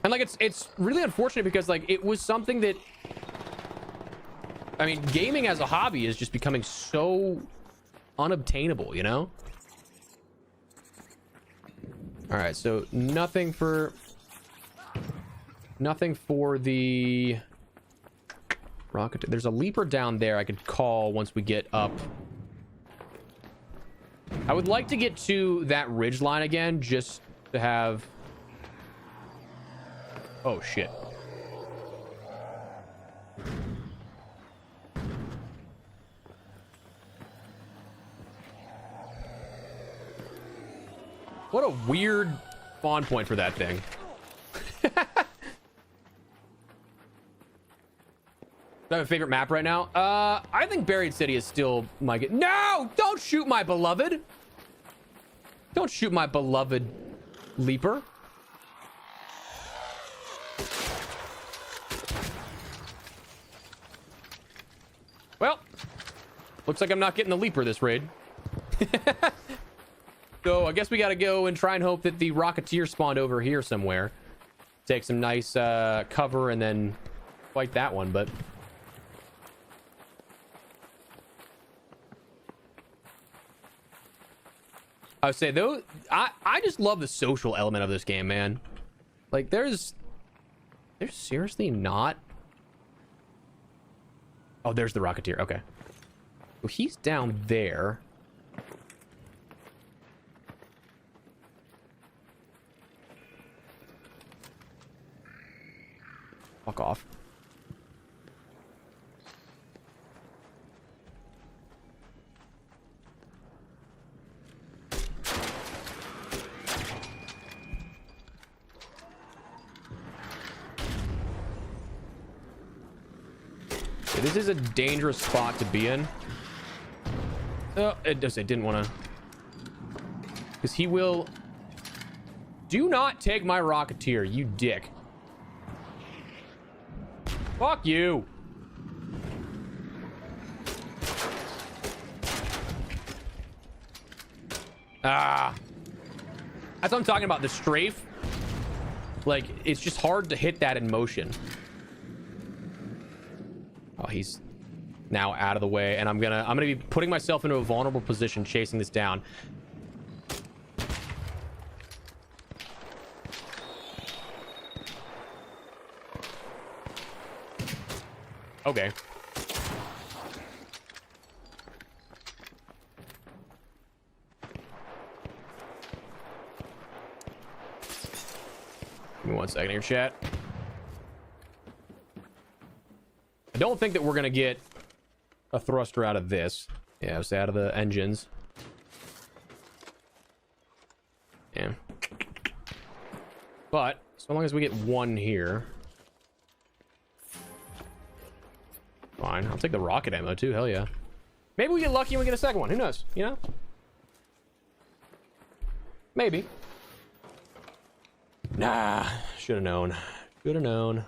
And like it's really unfortunate because like it was something that, I mean, gaming as a hobby is just becoming so unobtainable, you know? All right, so nothing for the rocket. There's a leaper down there I could call once we get up. I would like to get to that ridge line again just to have... oh shit. What a weird spawn point for that thing. Do I have a favorite map right now? I think Buried City is still my... no! Don't shoot my beloved! Don't shoot my beloved leaper. Well, looks like I'm not getting the leaper this raid. So I guess we gotta go and try and hope that the Rocketeer spawned over here somewhere. Take some nice cover and then fight that one, but... I would say though, I just love the social element of this game, man. Like there's seriously not... oh, there's the Rocketeer. Okay. Well, he's down there. Fuck off. This is a dangerous spot to be in. Oh, it didn't want to. Because he will... do not take my Rocketeer, you dick. Fuck you. That's what I'm talking about, the strafe. Like, it's just hard to hit that in motion. Oh, he's now out of the way, and I'm gonna be putting myself into a vulnerable position chasing this down. Okay. Give me 1 second here, chat. I don't think that we're gonna get a thruster out of this. Yeah, it's out of the engines. Yeah. But so long as we get one here. Fine. I'll take the rocket ammo too. Hell yeah. Maybe we get lucky and we get a second one. Who knows? You know? Maybe. Nah. Should have known. Should have known.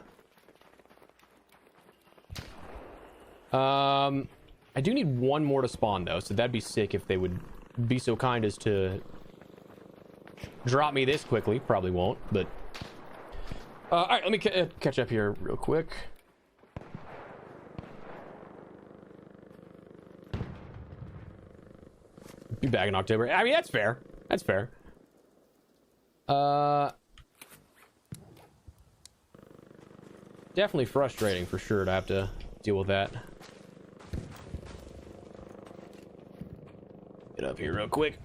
I do need one more to spawn though, so that'd be sick if they would be so kind as to drop me this quickly. Probably won't, but all right, let me catch up here real quick. Be back in October. I mean, that's fair. That's fair. Definitely frustrating for sure to have to deal with that. Get up here real quick.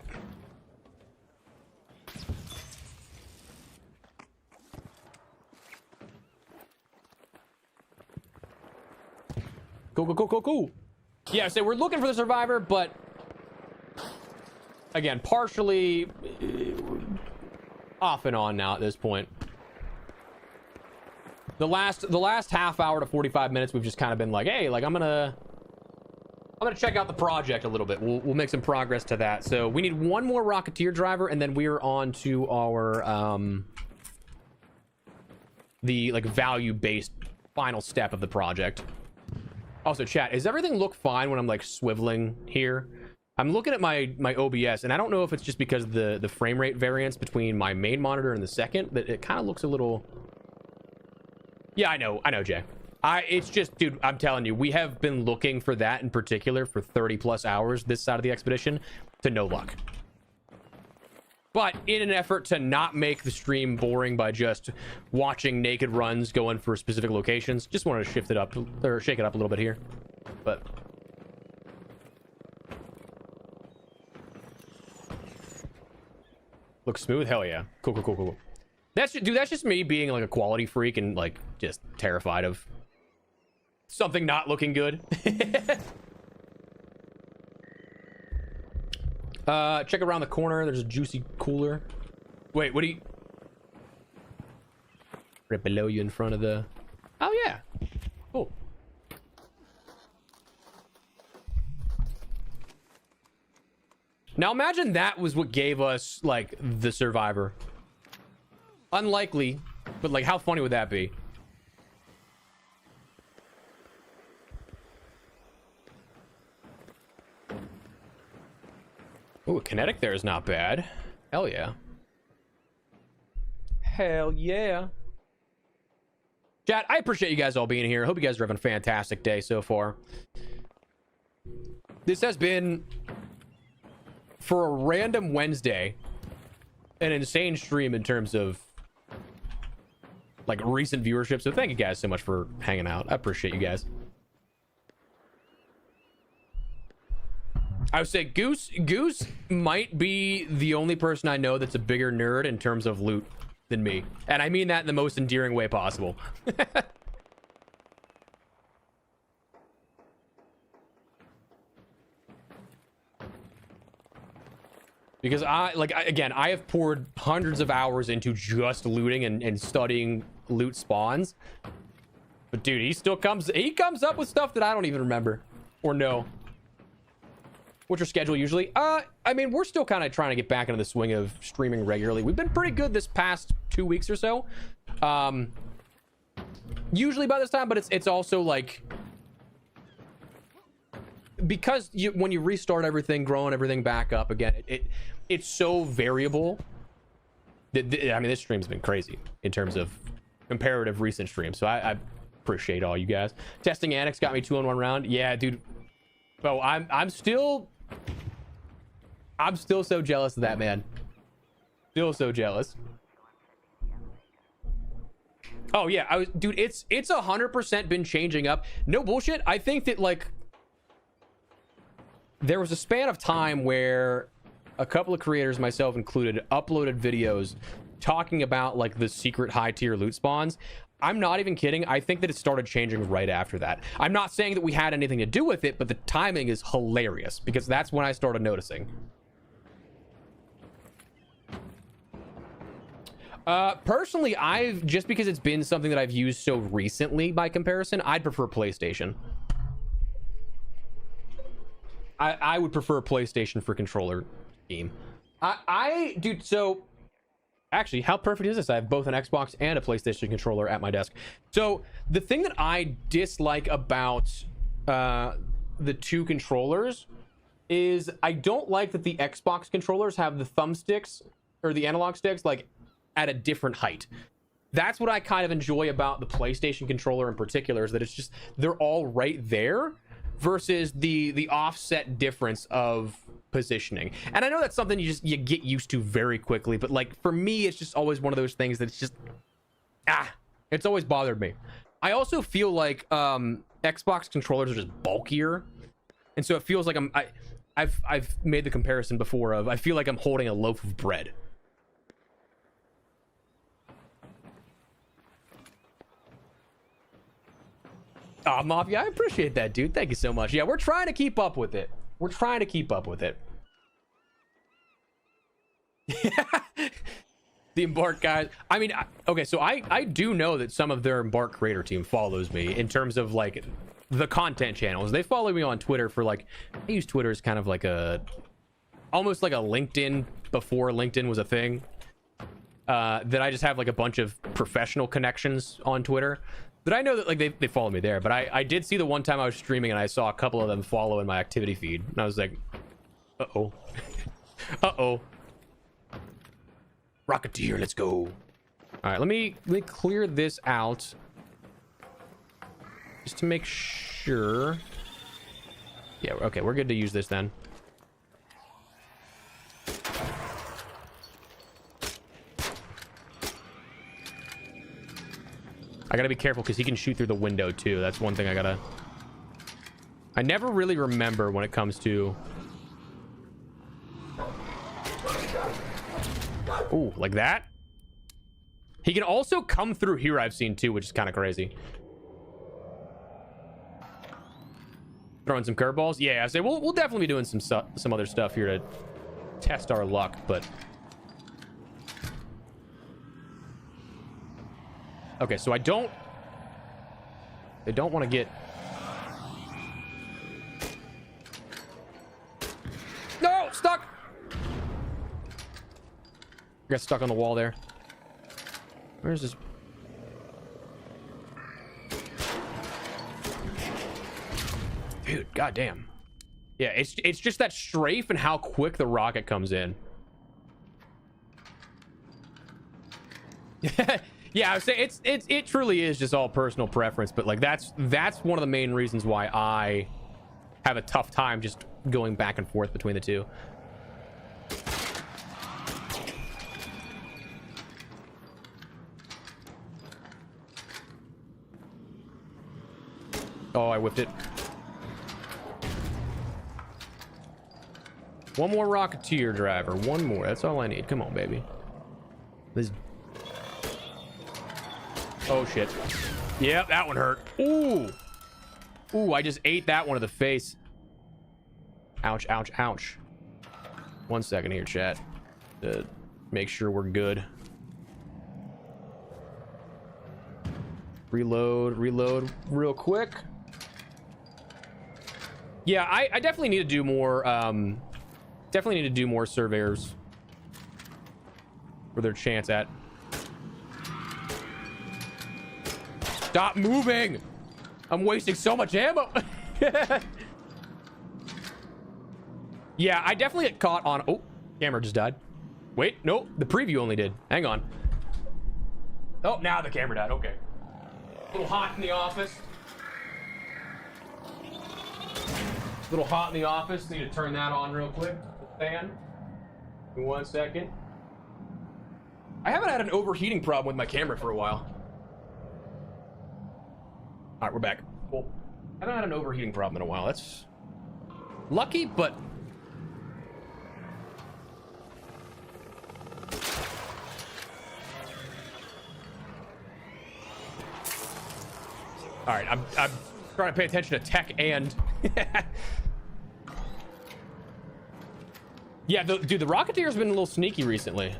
Cool. Yeah, so we're looking for the survivor, but again, partially off and on now at this point. The last half hour to 45 minutes, we've just kind of been like, hey, like I'm gonna check out the project a little bit. We'll make some progress to that. So we need one more Rocketeer driver, and then we're on to our the like value-based final step of the project. Also, chat, does everything look fine when I'm like swiveling here? I'm looking at my OBS, and I don't know if it's just because of the frame rate variance between my main monitor and the second, but it kind of looks a little. Yeah, I know, Jay. It's just, dude, I'm telling you, we have been looking for that in particular for 30 plus hours this side of the expedition to no luck. But in an effort to not make the stream boring by just watching naked runs going for specific locations, just wanted to shift it up or shake it up a little bit here. But looks smooth. Hell yeah. Cool. That's just me being like a quality freak and like just terrified of something not looking good. Check around the corner. There's a juicy cooler. Wait, what do you? Right below you in front of the. Oh yeah. Cool. Now imagine that was what gave us like the survivor. Unlikely, but like how funny would that be? Oh, kinetic there is not bad. Hell yeah. Hell yeah. Chat, I appreciate you guys all being here. I hope you guys are having a fantastic day so far. This has been, for a random Wednesday, an insane stream in terms of like recent viewership. So thank you guys so much for hanging out. I appreciate you guys. I would say Goose might be the only person I know that's a bigger nerd in terms of loot than me. And I mean that in the most endearing way possible. Because I have poured hundreds of hours into just looting and studying loot spawns. But dude, he comes up with stuff that I don't even remember or know. What's your schedule usually? I mean, we're still kind of trying to get back into the swing of streaming regularly. We've been pretty good this past 2 weeks or so. Usually by this time, but it's also like, because when you restart everything, growing everything back up again, it's so variable. I mean, this stream's been crazy in terms of comparative recent streams. So I appreciate all you guys. Testing Annex got me 2 on 1 round. Yeah, dude. Bro, I'm still so jealous of that, man. Still so jealous. Oh yeah, dude, it's 100% been changing up. No bullshit. I think that like there was a span of time where a couple of creators, myself included, uploaded videos talking about like the secret high tier loot spawns. I'm not even kidding. I think that it started changing right after that. I'm not saying that we had anything to do with it, but the timing is hilarious because that's when I started noticing. Personally, just because it's been something that I've used so recently by comparison, I'd prefer PlayStation. I would prefer PlayStation for controller scheme. Dude, so actually, how perfect is this? I have both an Xbox and a PlayStation controller at my desk. So the thing that I dislike about the two controllers is I don't like that the Xbox controllers have the thumbsticks or the analog sticks like at a different height. That's what I kind of enjoy about the PlayStation controller in particular, is that it's just they're all right there versus the offset difference of positioning. And I know that's something you get used to very quickly, but like for me it's just always one of those things that's just it's always bothered me. I also feel like Xbox controllers are just bulkier, and so it feels like I've made the comparison before of I feel like I'm holding a loaf of bread. Oh, Mafia, I appreciate that, dude. Thank you so much. Yeah, we're trying to keep up with it. We're trying to keep up with it. The Embark guys. I mean, okay, so I do know that some of their Embark creator team follows me in terms of like the content channels. They follow me on Twitter for like, I use Twitter as kind of like almost like a LinkedIn before LinkedIn was a thing. That I just have like a bunch of professional connections on Twitter. That I know that like they follow me there, but I did see the one time I was streaming and I saw a couple of them follow in my activity feed, and I was like, uh-oh. Uh-oh. Rocketeer, let's go. All right, let me clear this out just to make sure. Yeah, okay, we're good to use this then. I gotta be careful because he can shoot through the window too. That's one thing I never really remember when it comes to... Ooh, like that? He can also come through here, I've seen too, which is kind of crazy. Throwing some curveballs? Yeah, I say we'll definitely be doing some other stuff here to test our luck, but... Okay, so I don't want to get... No! Stuck! I got stuck on the wall there. Where's this? Dude, goddamn. Yeah, it's just that strafe and how quick the rocket comes in. Yeah, I would say it truly is just all personal preference, but like that's one of the main reasons why I have a tough time just going back and forth between the two. Oh, I whipped it. One more Rocketeer driver. One more. That's all I need. Come on, baby. This... Oh, shit. Yep, that one hurt. Ooh. Ooh, I just ate that one to the face. Ouch, ouch, ouch. 1 second here, chat. To make sure we're good. Reload real quick. Yeah, I definitely need to do more, definitely need to do more surveyors for their chance at... Stop moving! I'm wasting so much ammo. Yeah, I definitely get caught on... Oh, Camera just died. Wait, no, the preview only did. Hang on. Oh, now the camera died. Okay. A little hot in the office. A little hot in the office. Need to turn that on real quick. The fan. In 1 second. I haven't had an overheating problem with my camera for a while. All right, we're back. Cool. I haven't had an overheating problem in a while. That's lucky, but all right. I'm trying to pay attention to tech and yeah, dude. The Rocketeer's been a little sneaky recently.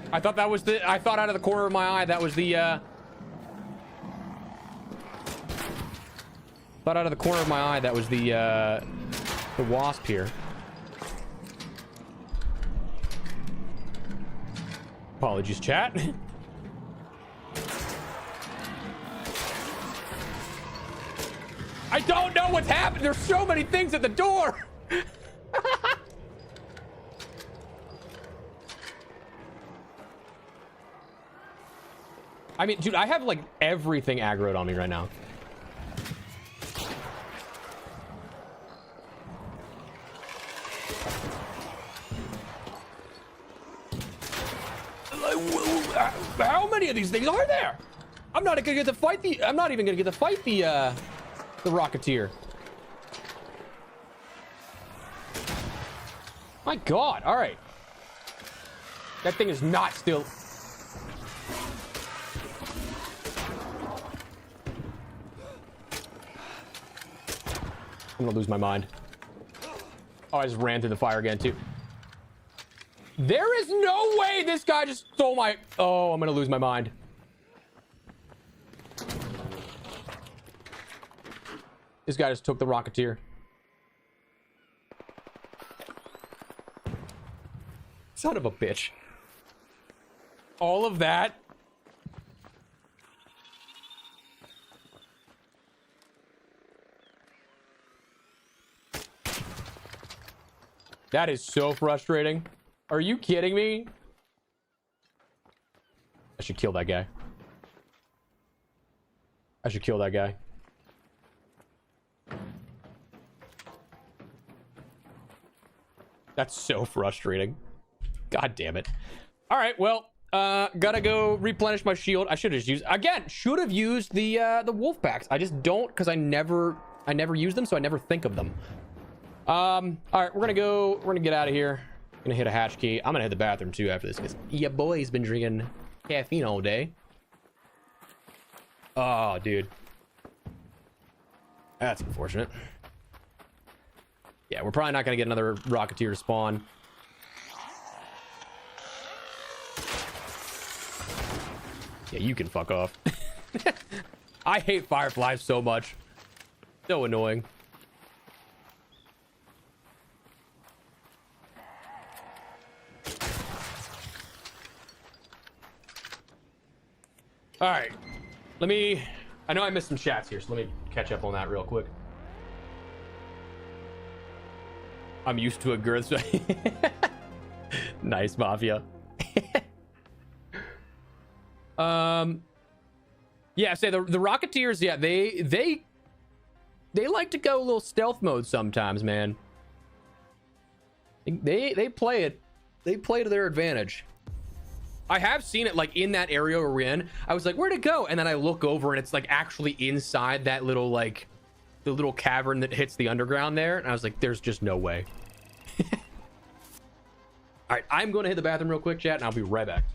I thought that was the. I thought out of the corner of my eye that was the. Thought out of the corner of my eye that was the wasp here. Apologies, chat. I don't know what's happened. There's so many things at the door. I mean, dude, I have like everything aggroed on me right now. How many of these things are there? I'm not gonna get to fight the. I'm not even gonna get to fight the Rocketeer. My God! All right, that thing is not still. I'm gonna lose my mind. Oh, I just ran through the fire again too. There is no way this guy just stole my... Oh, I'm gonna lose my mind. This guy just took the Rocketeer. Son of a bitch. All of that. That is so frustrating. Are you kidding me? I should kill that guy. I should kill that guy. That's so frustrating. God damn it. All right, well, gotta go replenish my shield. I should have just used, again, should have used the wolf packs. I just don't, because I never use them, so I never think of them. All right, we're gonna get out of here. Gonna hit a hatch key. I'm gonna hit the bathroom too after this because your boy's been drinking caffeine all day. Oh, dude. That's unfortunate. Yeah, we're probably not gonna get another Rocketeer to spawn. Yeah, you can fuck off. I hate fireflies so much. So annoying. All right, I know I missed some chats here, so let me catch up on that real quick. I'm used to a girth. Nice, Mafia. Yeah, say the Rocketeers, yeah, they like to go a little stealth mode sometimes, man. They play it. They play to their advantage. I have seen it like in that area we're in. I was like, where'd it go? And then I look over and it's like actually inside that little like the little cavern that hits the underground there. And I was like, there's just no way. All right, I'm going to hit the bathroom real quick, chat, and I'll be right back.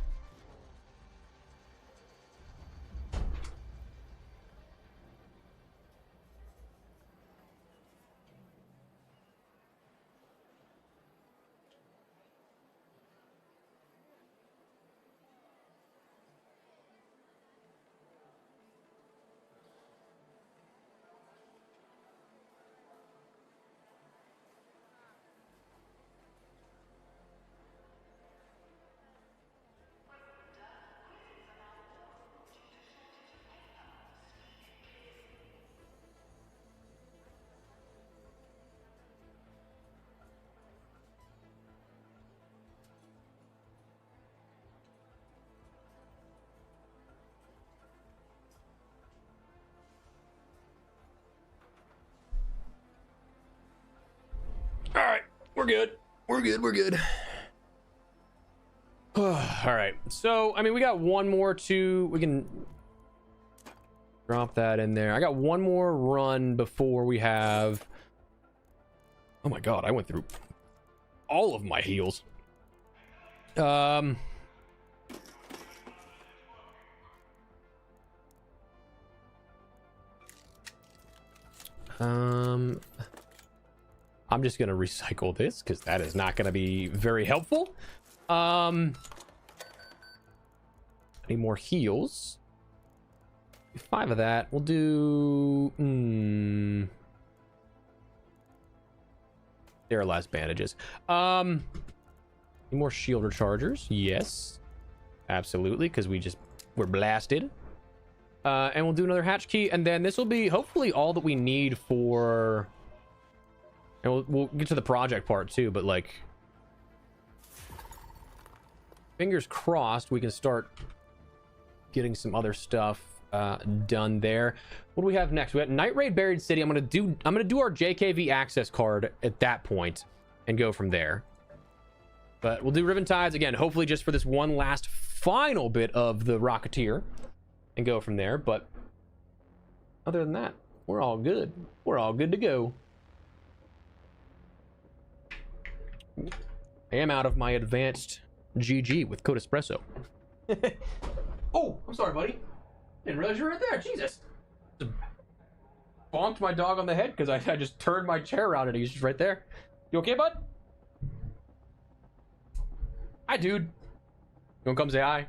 We're good. We're good. We're good. All right. So, I mean, we got one more to... We can drop that in there. I got one more run before we have... Oh my god, I went through all of my heals. I'm just gonna recycle this because that is not gonna be very helpful. Any more heals? 5 of that. We'll do sterilized bandages. Any more shield rechargers? Yes, absolutely, because we're blasted. And we'll do another hatch key, and then this will be hopefully all that we need for... And we'll get to the project part too, but like... Fingers crossed we can start getting some other stuff done there. What do we have next? We got Night Raid Buried City. I'm gonna do our JKV access card at that point and go from there. But we'll do Riven Tides again, hopefully just for this one last final bit of the Rocketeer and go from there. But other than that, we're all good. We're all good to go. I am out of my advanced GG with Code Espresso. Oh, I'm sorry, buddy. Didn't realize you were right there. Jesus. Just bonked my dog on the head because I just turned my chair around and he's just right there. You okay, bud? Hi, dude. You wanna come say hi? You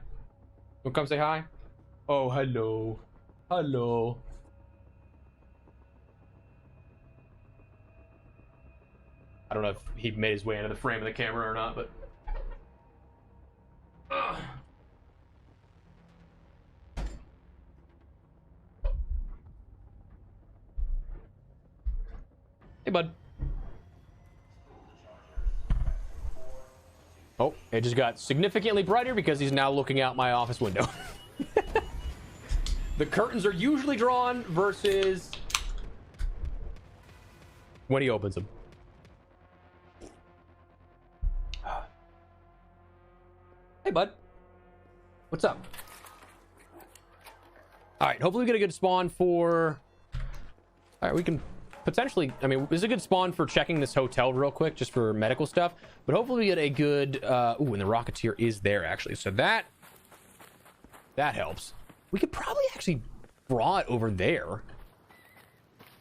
wanna come say hi? Oh, hello. Hello. I don't know if he made his way into the frame of the camera or not, but... Hey, bud. Oh, it just got significantly brighter because he's now looking out my office window. The curtains are usually drawn versus when he opens them. Hey, bud. What's up? All right, hopefully we get a good spawn for... All right, we can potentially... I mean, this is a good spawn for checking this hotel real quick, just for medical stuff. But hopefully we get a good... Ooh, and the Rocketeer is there, actually. So that helps. We could probably actually draw it over there.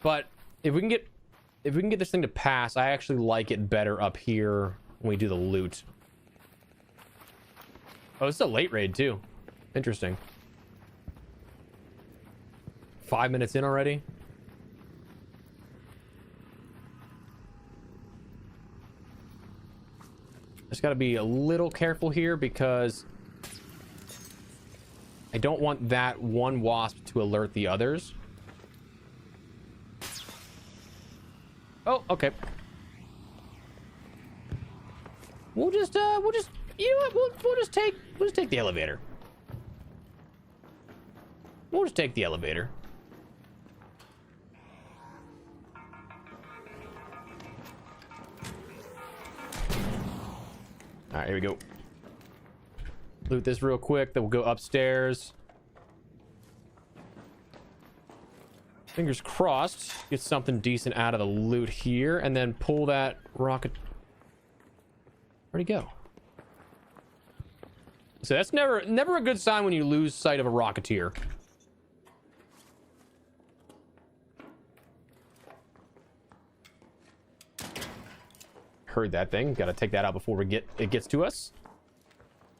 But if we can get this thing to pass, I actually like it better up here when we do the loot. Oh, it's a late raid too. Interesting. 5 minutes in already. Just got to be a little careful here because I don't want that one wasp to alert the others. Oh, okay. We'll just you know what? We'll just take the elevator. We'll just take the elevator. All right, here we go. Loot this real quick, then we'll go upstairs. Fingers crossed, get something decent out of the loot here, and then pull that rocket. Where'd he go? So that's never a good sign when you lose sight of a Rocketeer. Heard that thing. Got to take that out before it gets to us.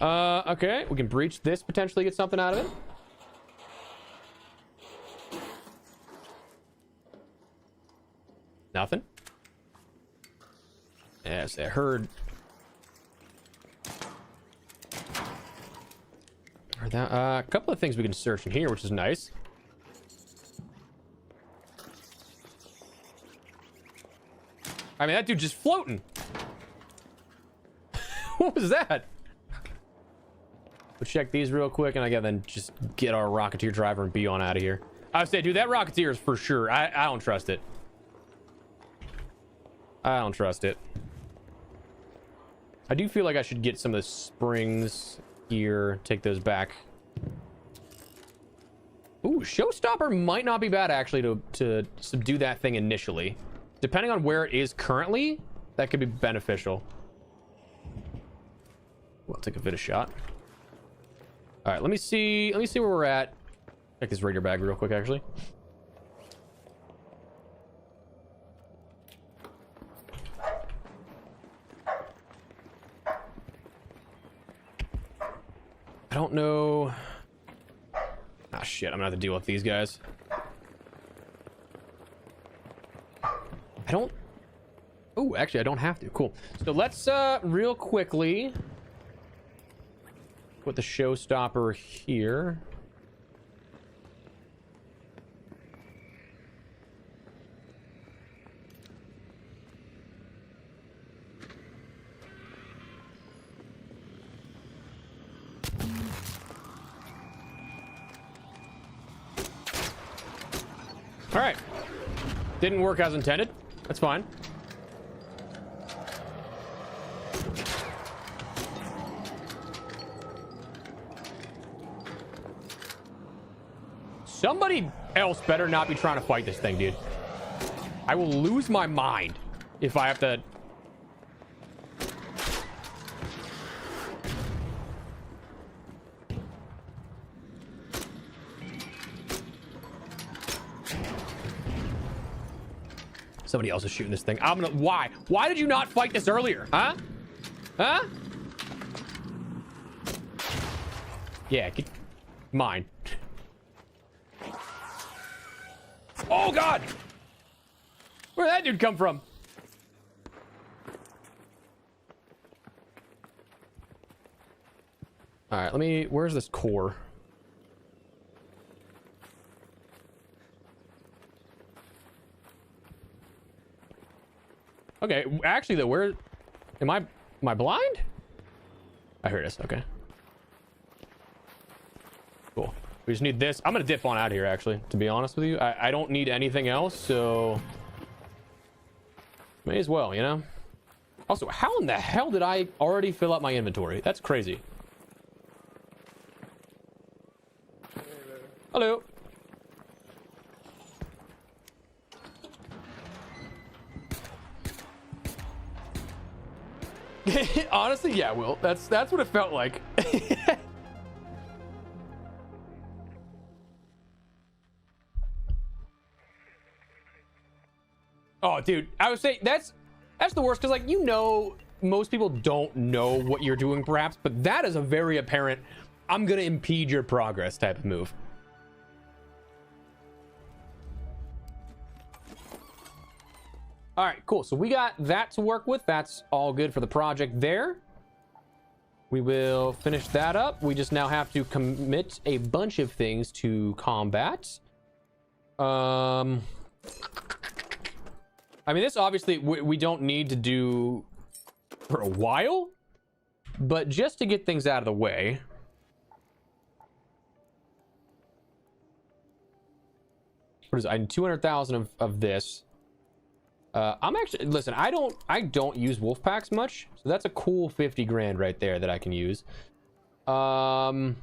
Okay, we can breach this, potentially get something out of it. Nothing. Yes, I heard. A couple of things we can search in here, which is nice. I mean, that dude just floating. What was that? We'll check these real quick, and I gotta then just get our Rocketeer driver and be on out of here. I would say, dude, that Rocketeer is for sure. I don't trust it. I don't trust it. I do feel like I should get some of the springs here, take those back. Ooh, Showstopper might not be bad actually to subdue that thing initially. Depending on where it is currently, that could be beneficial. Well, I'll take a bit of shot. All right, let me see where we're at. Check this radar bag real quick, actually. I don't know. Ah, shit, I'm gonna have to deal with these guys. I don't. Oh, actually, I don't have to. Cool. So let's real quickly put the showstopper here. All right. Didn't work as intended. That's fine. Somebody else better not be trying to fight this thing, dude. I will lose my mind if I have to. Somebody else is shooting this thing. I'm gonna. Why? Why did you not fight this earlier? Huh? Huh? Yeah, get mine. Oh God! Where'd that dude come from? All right, let me. Where's this core? Okay, actually though, where am I blind? I heard this. Okay. Cool. We just need this. I'm gonna dip on out here actually, to be honest with you. I don't need anything else, so may as well, you know? Also, how in the hell did I already fill up my inventory? That's crazy. Hello. Honestly, yeah, Will. That's what it felt like. Oh, dude, I would say that's the worst because, like, you know, most people don't know what you're doing, perhaps, but that is a very apparent, I'm gonna impede your progress type of move. All right, cool. So we got that to work with. That's all good for the project there. We will finish that up. We just now have to commit a bunch of things to combat. I mean, this obviously we don't need to do for a while, but just to get things out of the way. What is it? I need 200,000 of this. I'm actually, listen, I don't use wolf packs much, so that's a cool 50 grand right there that I can use. I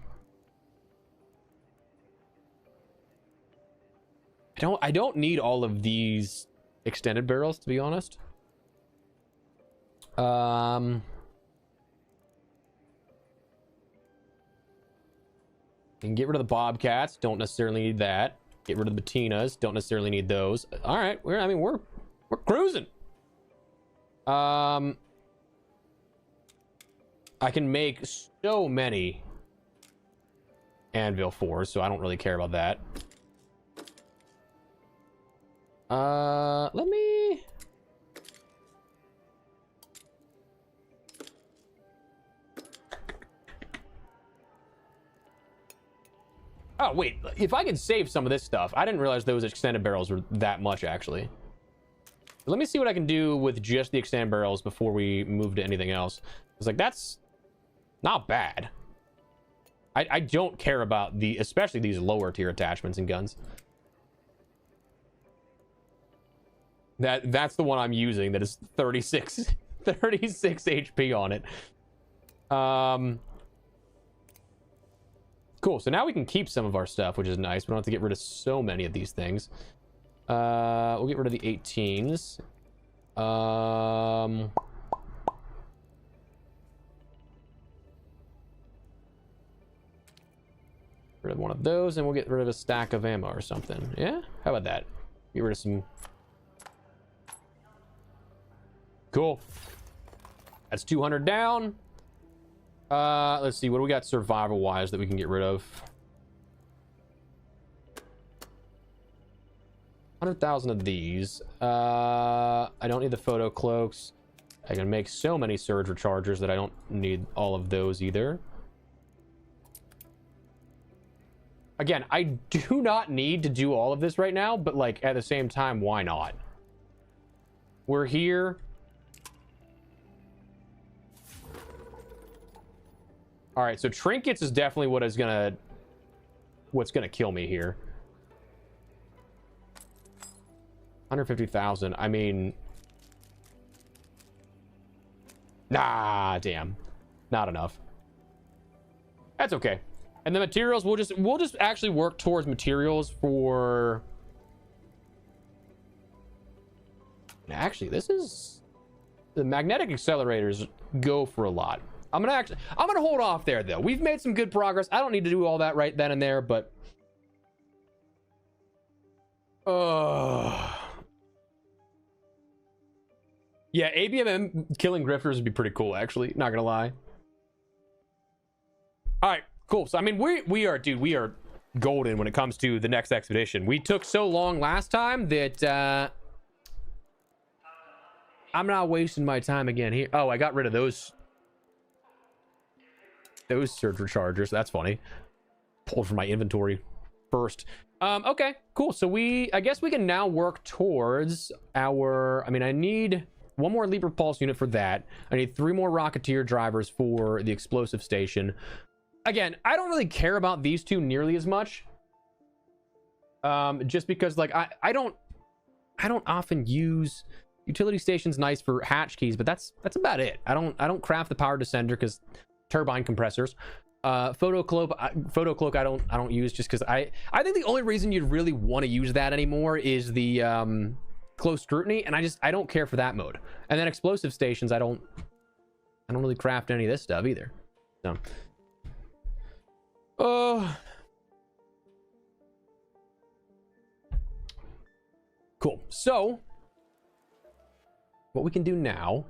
don't need all of these extended barrels, to be honest. Can get rid of the bobcats, don't necessarily need that. Get rid of the patinas, don't necessarily need those. All right, we're cruising. I can make so many anvil 4s, so I don't really care about that. Let me... Oh, wait. If I could save some of this stuff. I didn't realize those extended barrels were that much, actually. Let me see what I can do with just the extended barrels before we move to anything else. It's like, that's not bad. I don't care about especially these lower tier attachments and guns. That's the one I'm using that is 36 36 HP on it. Cool. So now we can keep some of our stuff, which is nice. We don't have to get rid of so many of these things. We'll get rid of the 18s. Rid of one of those, and we'll get rid of a stack of ammo or something. Yeah? How about that? Get rid of some... Cool. That's 200 down. Let's see. What do we got survival-wise that we can get rid of? 100,000 of these. I don't need the photo cloaks. I can make so many surge rechargers that I don't need all of those either. Again, I do not need to do all of this right now, but like at the same time, why not? We're here. All right, so trinkets is definitely what's gonna kill me here. 150,000. I mean, nah, damn, not enough. That's okay. And the materials, we'll just actually work towards materials for... Actually, this is... The magnetic accelerators go for a lot. I'm gonna hold off there, though. We've made some good progress. I don't need to do all that right then and there, but... Yeah, ABMM killing grifters would be pretty cool, actually. Not gonna lie. All right. Cool. So, I mean, we are golden when it comes to the next expedition. We took so long last time that I'm not wasting my time again here. Oh, I got rid of those surge rechargers. That's funny. Pulled from my inventory first. Okay, cool. So I guess we can now work towards our... I mean, I need one more Leap Repulse unit for that. I need 3 more Rocketeer drivers for the explosive station. Again, I don't really care about these two nearly as much. Just because, like, I don't often use utility stations. Nice for hatch keys, but that's about it. I don't craft the power descender because turbine compressors. Photo cloak I don't use just because I think the only reason you'd really want to use that anymore is the close scrutiny, and I don't care for that mode. And then explosive stations, I don't really craft any of this stuff either. So. Cool. So, what we can do now...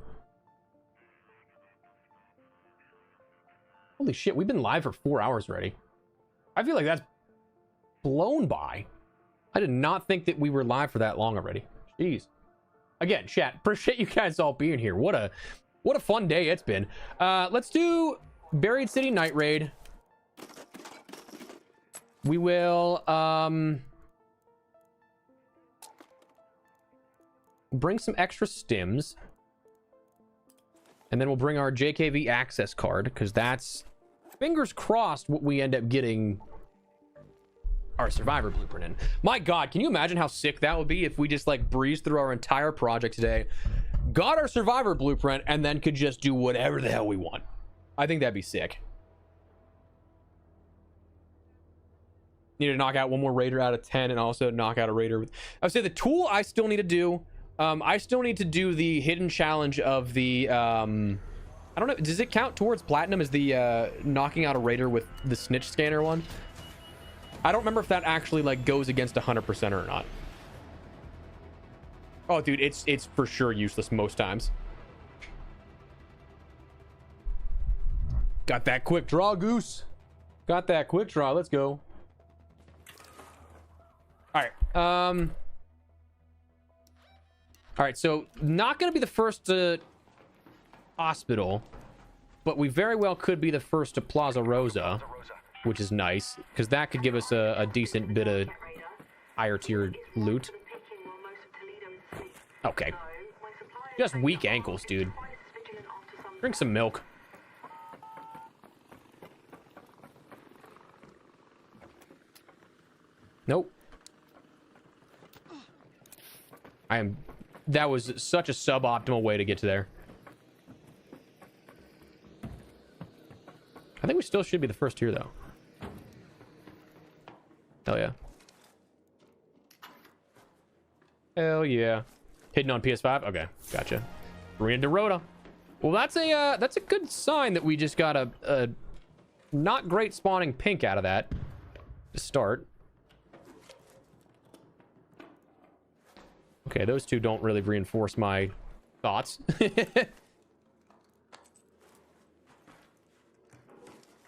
Holy shit, we've been live for 4 hours already. I feel like that's blown by. I did not think that we were live for that long already. Jeez. Again, chat, appreciate you guys all being here. What a fun day it's been. Let's do Buried City Night Raid. We will bring some extra stims, and then we'll bring our JKV access card, because that's, fingers crossed, what we end up getting our survivor blueprint in. My god, can you imagine how sick that would be if we just like breezed through our entire project today, got our survivor blueprint, and then could just do whatever the hell we want? I think that'd be sick. Need to knock out one more raider out of 10, and also knock out a raider with... I would say the tool I still need to do. I still need to do the hidden challenge of the... I don't know. Does it count towards platinum as the knocking out a raider with the snitch scanner one? I don't remember if that actually like goes against 100% or not. Oh, dude, it's for sure useless most times. Got that quick draw, Goose. Got that quick draw. Let's go. All right, so not going to be the first to hospital, but we very well could be the first to Plaza Rosa, which is nice, because that could give us a decent bit of higher tier loot. Okay. Just weak ankles, dude. Drink some milk. Nope. That was such a suboptimal way to get to there. I think we still should be the first here, though. Hell yeah. Hell yeah. Hidden on PS5? Okay, gotcha. Marina de Rota. Well, that's a good sign that we just got a not great spawning pink out of that to start. Okay, those two don't really reinforce my thoughts.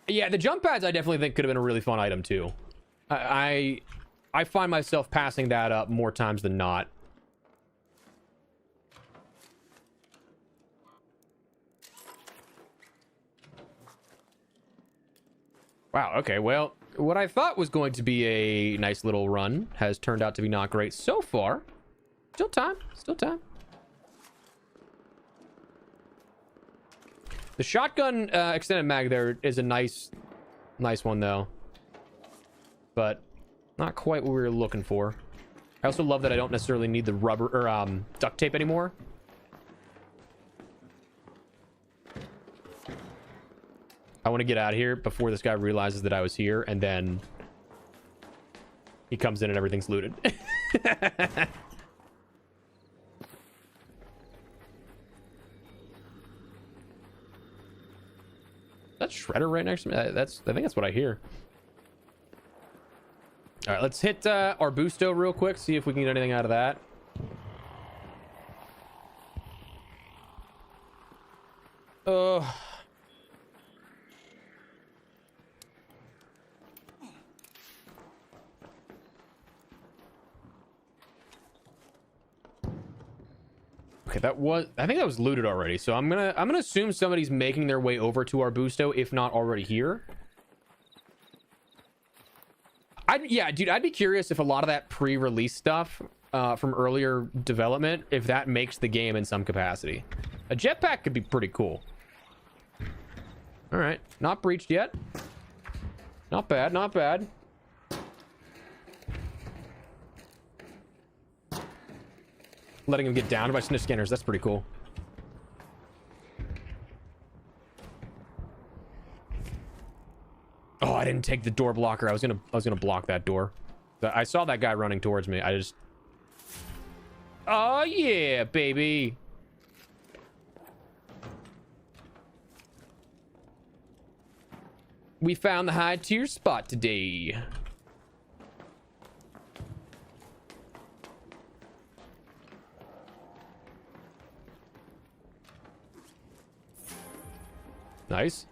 Yeah, the jump pads I definitely think could have been a really fun item too. I find myself passing that up more times than not. Wow, okay, well, what I thought was going to be a nice little run has turned out to be not great so far. Still time, still time. The shotgun extended mag there is a nice one though, but not quite what we were looking for. I also love that I don't necessarily need the rubber or duct tape anymore. I want to get out of here before this guy realizes that I was here, and then he comes in and everything's looted. That's Shredder right next to me. I think that's what I hear. All right, let's hit Arbusto real quick, see if we can get anything out of that. Okay, I think that was looted already, so I'm gonna assume somebody's making their way over to Arbusto, if not already here. Yeah, dude, I'd be curious if a lot of that pre-release stuff from earlier development, if that makes the game in some capacity. A jetpack could be pretty cool. All right, not breached yet. Not bad, not bad. Letting him get downed by snitch scanners, that's pretty cool. Oh, I didn't take the door blocker. I was gonna block that door. I saw that guy running towards me. Oh yeah, baby. We found the high tier spot today. Nice.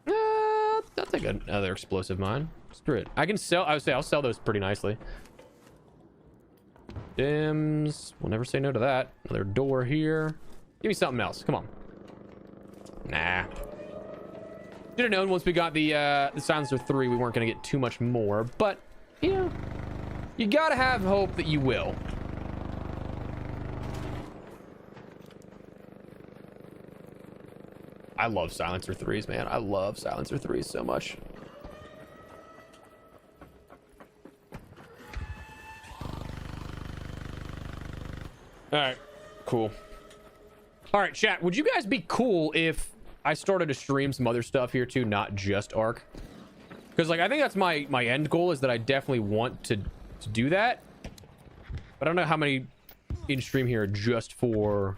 I'll take another explosive mine. Screw it. I would say I'll sell those pretty nicely. Dims. We'll never say no to that. Another door here. Give me something else. Come on. Nah. Should have known once we got the Silencer 3 we weren't going to get too much more. But, you know, you got to have hope that you will. I love Silencer 3s, man. I love Silencer 3s so much. All right, cool. All right, chat, would you guys be cool if I started to stream some other stuff here too, not just Ark? Because, like, I think that's my end goal, is that I definitely want to do that. But I don't know how many in stream here are just for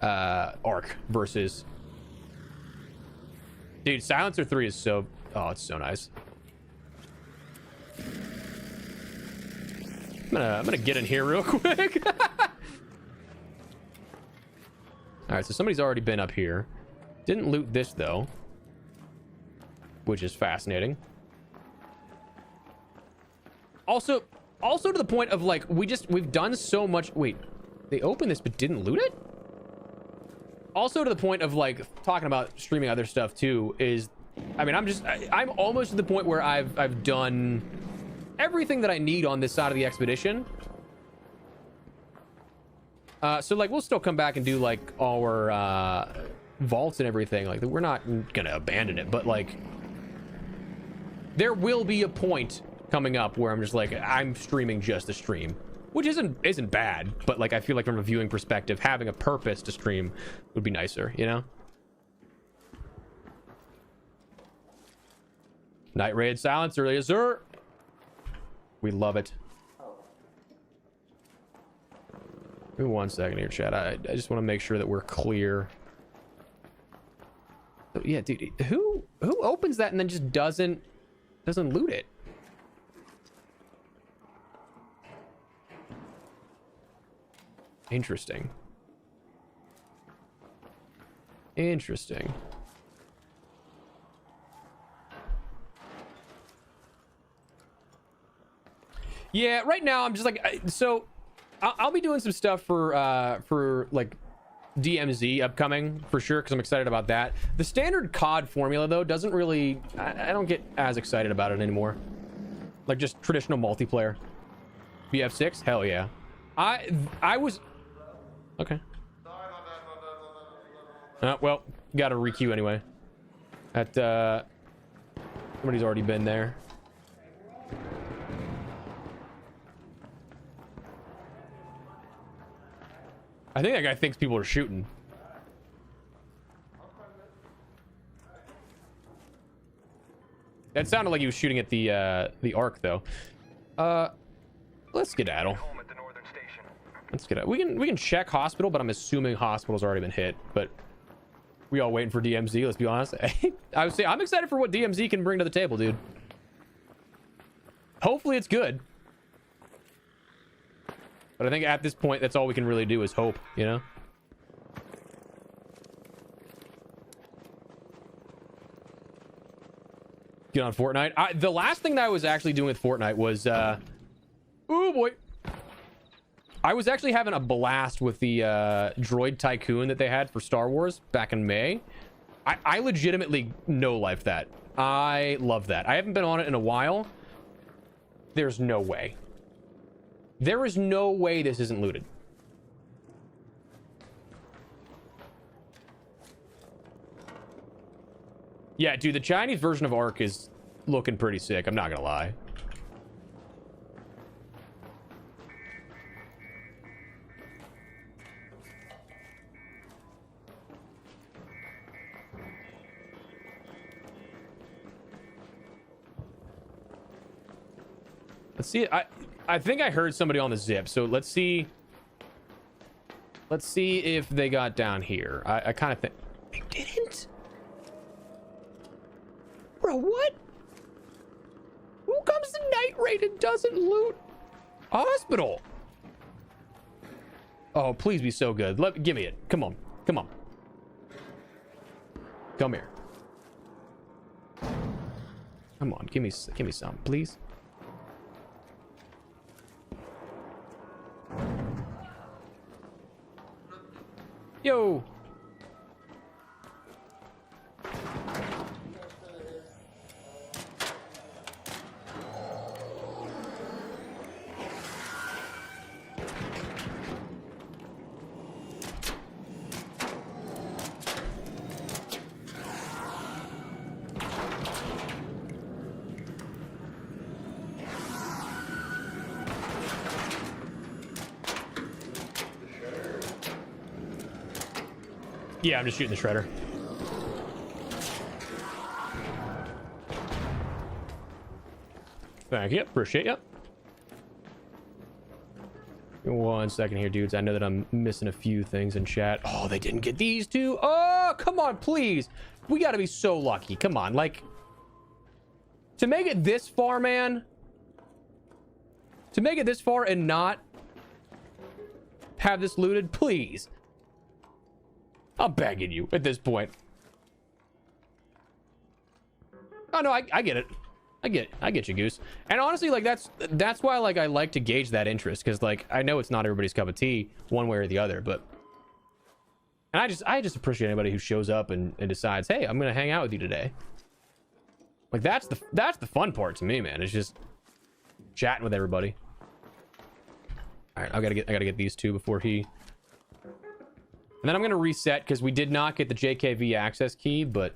Ark versus... Dude, Silencer 3 is so... Oh, it's so nice. I'm gonna get in here real quick. Alright, so somebody's already been up here. Didn't loot this, though. Which is fascinating. Also to the point of, like, we've done so much... Wait, they opened this but didn't loot it? Also to the point of, like, talking about streaming other stuff too is, I mean, I'm almost to the point where I've done everything that I need on this side of the expedition. So, like, we'll still come back and do, like, our vaults and everything. Like, we're not gonna abandon it, but, like, there will be a point coming up where I'm just like, I'm streaming just to stream. which isn't bad, but like I feel like from a viewing perspective, having a purpose to stream would be nicer, you know. Night raid silence earlier, sir. We love it. Give me 1 second here, chat. I just want to make sure that we're clear. So, yeah, dude, who opens that and then just doesn't loot it? Interesting. Interesting. Yeah, right now I'm just like, so I'll be doing some stuff for like DMZ upcoming for sure, because I'm excited about that. The standard COD formula though doesn't really, I don't get as excited about it anymore. Like just traditional multiplayer. BF6, hell yeah. I was okay. Well, gotta requeue anyway. That somebody's already been there. I think that guy thinks people are shooting. That sounded like he was shooting at the Ark though. Let's skedaddle. Let's get out. We can check hospital, but I'm assuming hospital's already been hit. But we all waiting for DMZ. Let's be honest. I would say I'm excited for what DMZ can bring to the table, dude. Hopefully it's good. But I think at this point, that's all we can really do is hope, you know? Get on Fortnite. The last thing that I was actually doing with Fortnite was, oh boy. I was actually having a blast with the droid tycoon that they had for Star Wars back in May. I legitimately no-life that. I love that. I haven't been on it in a while. There's no way. There is no way this isn't looted. Yeah, dude, the Chinese version of Ark is looking pretty sick. I'm not gonna lie. Let's see. I think I heard somebody on the zip, so let's see. Let's see if they got down here. I kind of think they didn't. Bro, what? Who comes to night raid and doesn't loot a hospital? Oh, please be so good. Give me it. Come on. Come on. Come here. Come on. Give me some, please. Yo. Yeah, I'm just shooting the shredder. Thank you. Appreciate you. Give me 1 second here, dudes. I know that I'm missing a few things in chat. Oh, they didn't get these two. Oh, come on, please. We got to be so lucky. Come on. Like, to make it this far, man. To make it this far and not have this looted, please. I'm begging you at this point. Oh no, I get it. I get you, Goose. And honestly, like that's why like I like to gauge that interest, because like I know it's not everybody's cup of tea one way or the other, but and I just appreciate anybody who shows up and decides, hey, I'm gonna hang out with you today. Like that's the fun part to me, man. It's just chatting with everybody. All right, I gotta get these two before he. And then I'm going to reset because we did not get the JKV access key, but...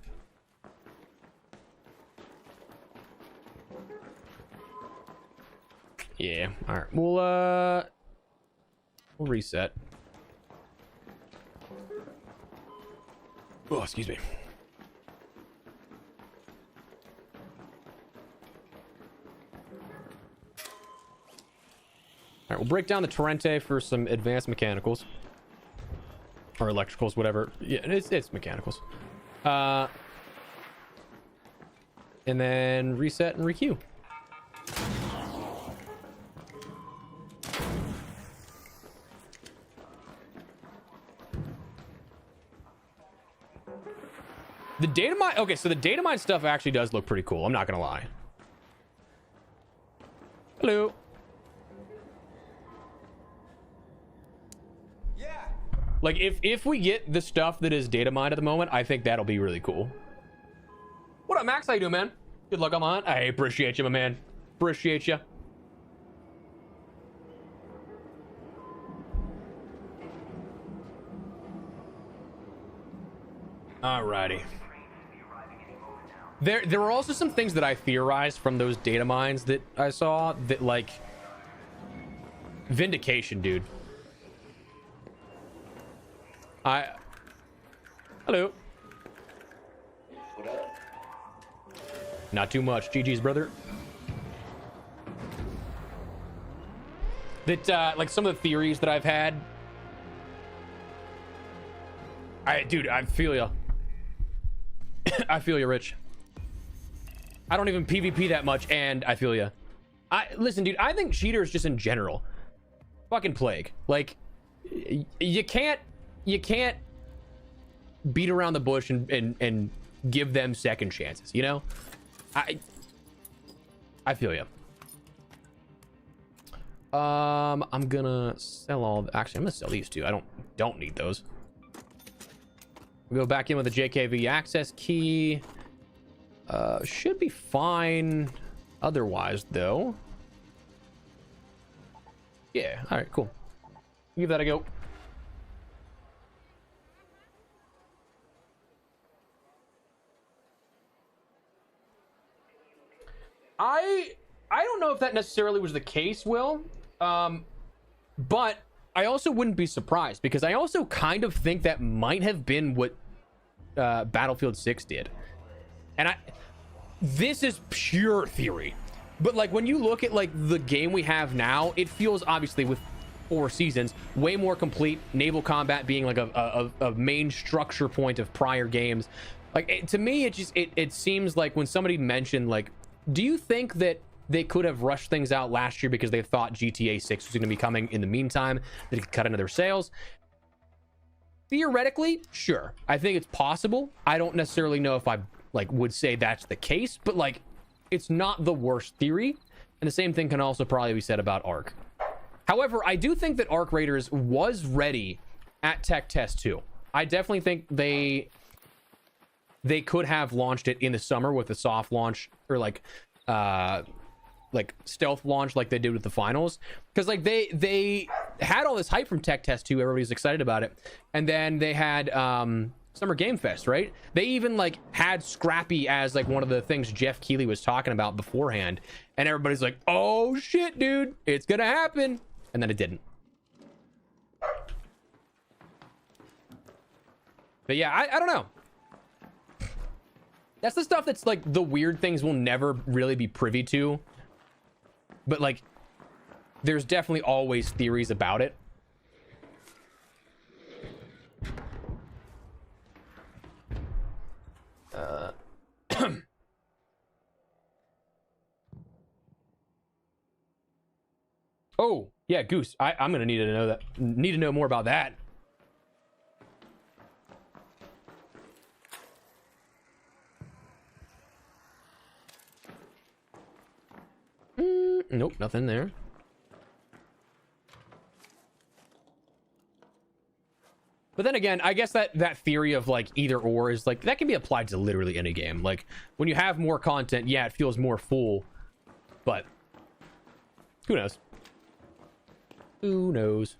Yeah, all right. Well, We'll reset. Oh, excuse me. All right, we'll break down the Torrente for some advanced mechanicals. Or electricals, whatever. Yeah, it's mechanicals. And then reset and requeue. The data mine, okay, so the data mine stuff actually does look pretty cool. I'm not gonna lie. Hello. Yeah. Like if we get the stuff that is data mined at the moment, I think that'll be really cool. What up, Max? How you doing, man? Good luck on the hunt. I appreciate you, my man. Appreciate you. Alrighty. There were also some things that I theorized from those data mines that I saw that, like, Vindication, dude. Hello. What up? Not too much. GG's, brother. That, like, some of the theories that I've had. Dude, I feel ya. I feel you, Rich. I don't even PvP that much, and I feel ya. Listen, dude, I think cheaters just in general fucking plague. Like, you can't beat around the bush and give them second chances, you know? I feel you. I'm gonna sell actually, I'm gonna sell these two. I don't need those. We'll go back in with the JKV access key. Should be fine otherwise, though. Yeah, all right, cool. Give that a go. I don't know if that necessarily was the case, Will. But I also wouldn't be surprised, because I also kind of think that might have been what Battlefield 6 did. And this is pure theory, but like when you look at like the game we have now, it feels, obviously with 4 seasons, way more complete. Naval combat being like a main structure point of prior games. Like to me, it seems like when somebody mentioned, like, do you think that they could have rushed things out last year because they thought GTA 6 was going to be coming in the meantime, that it could cut into their sales? Theoretically, sure. I think it's possible. I don't necessarily know if I like would say that's the case, but like it's not the worst theory. And the same thing can also probably be said about Ark. However, I do think that Ark Raiders was ready at Tech Test 2. I definitely think they could have launched it in the summer with a soft launch, or like stealth launch like they did with the finals, because like they had all this hype from Tech Test 2. Everybody was excited about it, and then they had Summer Game Fest, right? They even like had Scrappy as like one of the things Jeff Keighley was talking about beforehand, and everybody's like, oh shit, dude, it's gonna happen. And then it didn't. But yeah, I don't know. That's the stuff that's like the weird things we'll never really be privy to, but like there's definitely always theories about it. Oh yeah, Goose, I'm gonna need to know more about that. Nope, nothing there. But then again, I guess that theory of like either or is like, that can be applied to literally any game. Like when you have more content, yeah, it feels more full, but who knows? Who knows?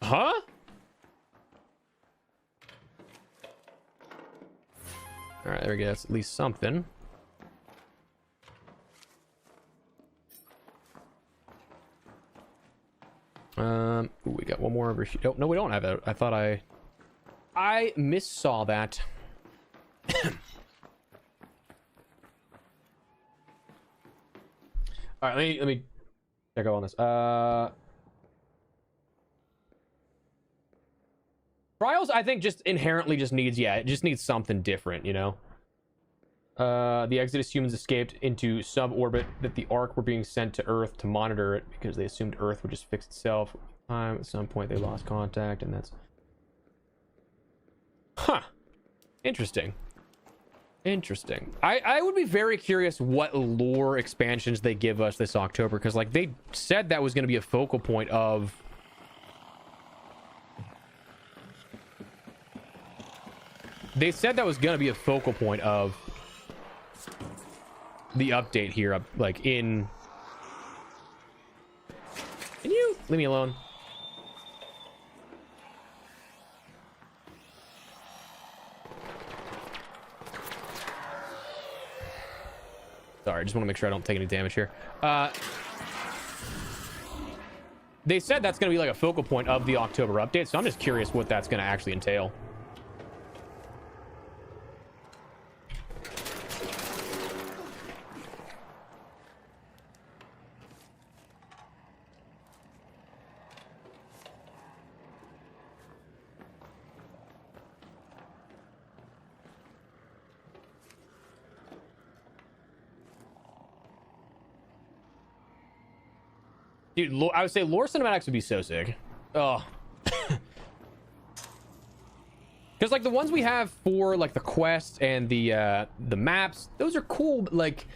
Huh? All right, there we go. That's at least something. Ooh, we got one more over here. Oh, no, we don't have it. I thought I missaw that. All right, let me check out on this. Trials, I think, just inherently just needs, yeah, it just needs something different, you know. The Exodus humans escaped into suborbit that the Ark were being sent to Earth to monitor it because they assumed Earth would just fix itself. At some point they lost contact, and that's interesting. I would be very curious what lore expansions they give us this October, because like they said that was going to be a focal point of the update here, like in... Can you leave me alone? Sorry, I just want to make sure I don't take any damage here. They said that's going to be like a focal point of the October update, so I'm just curious what that's going to actually entail. Dude, I would say lore cinematics would be so sick. Oh. Because like the ones we have for like the quests and the maps, those are cool, but like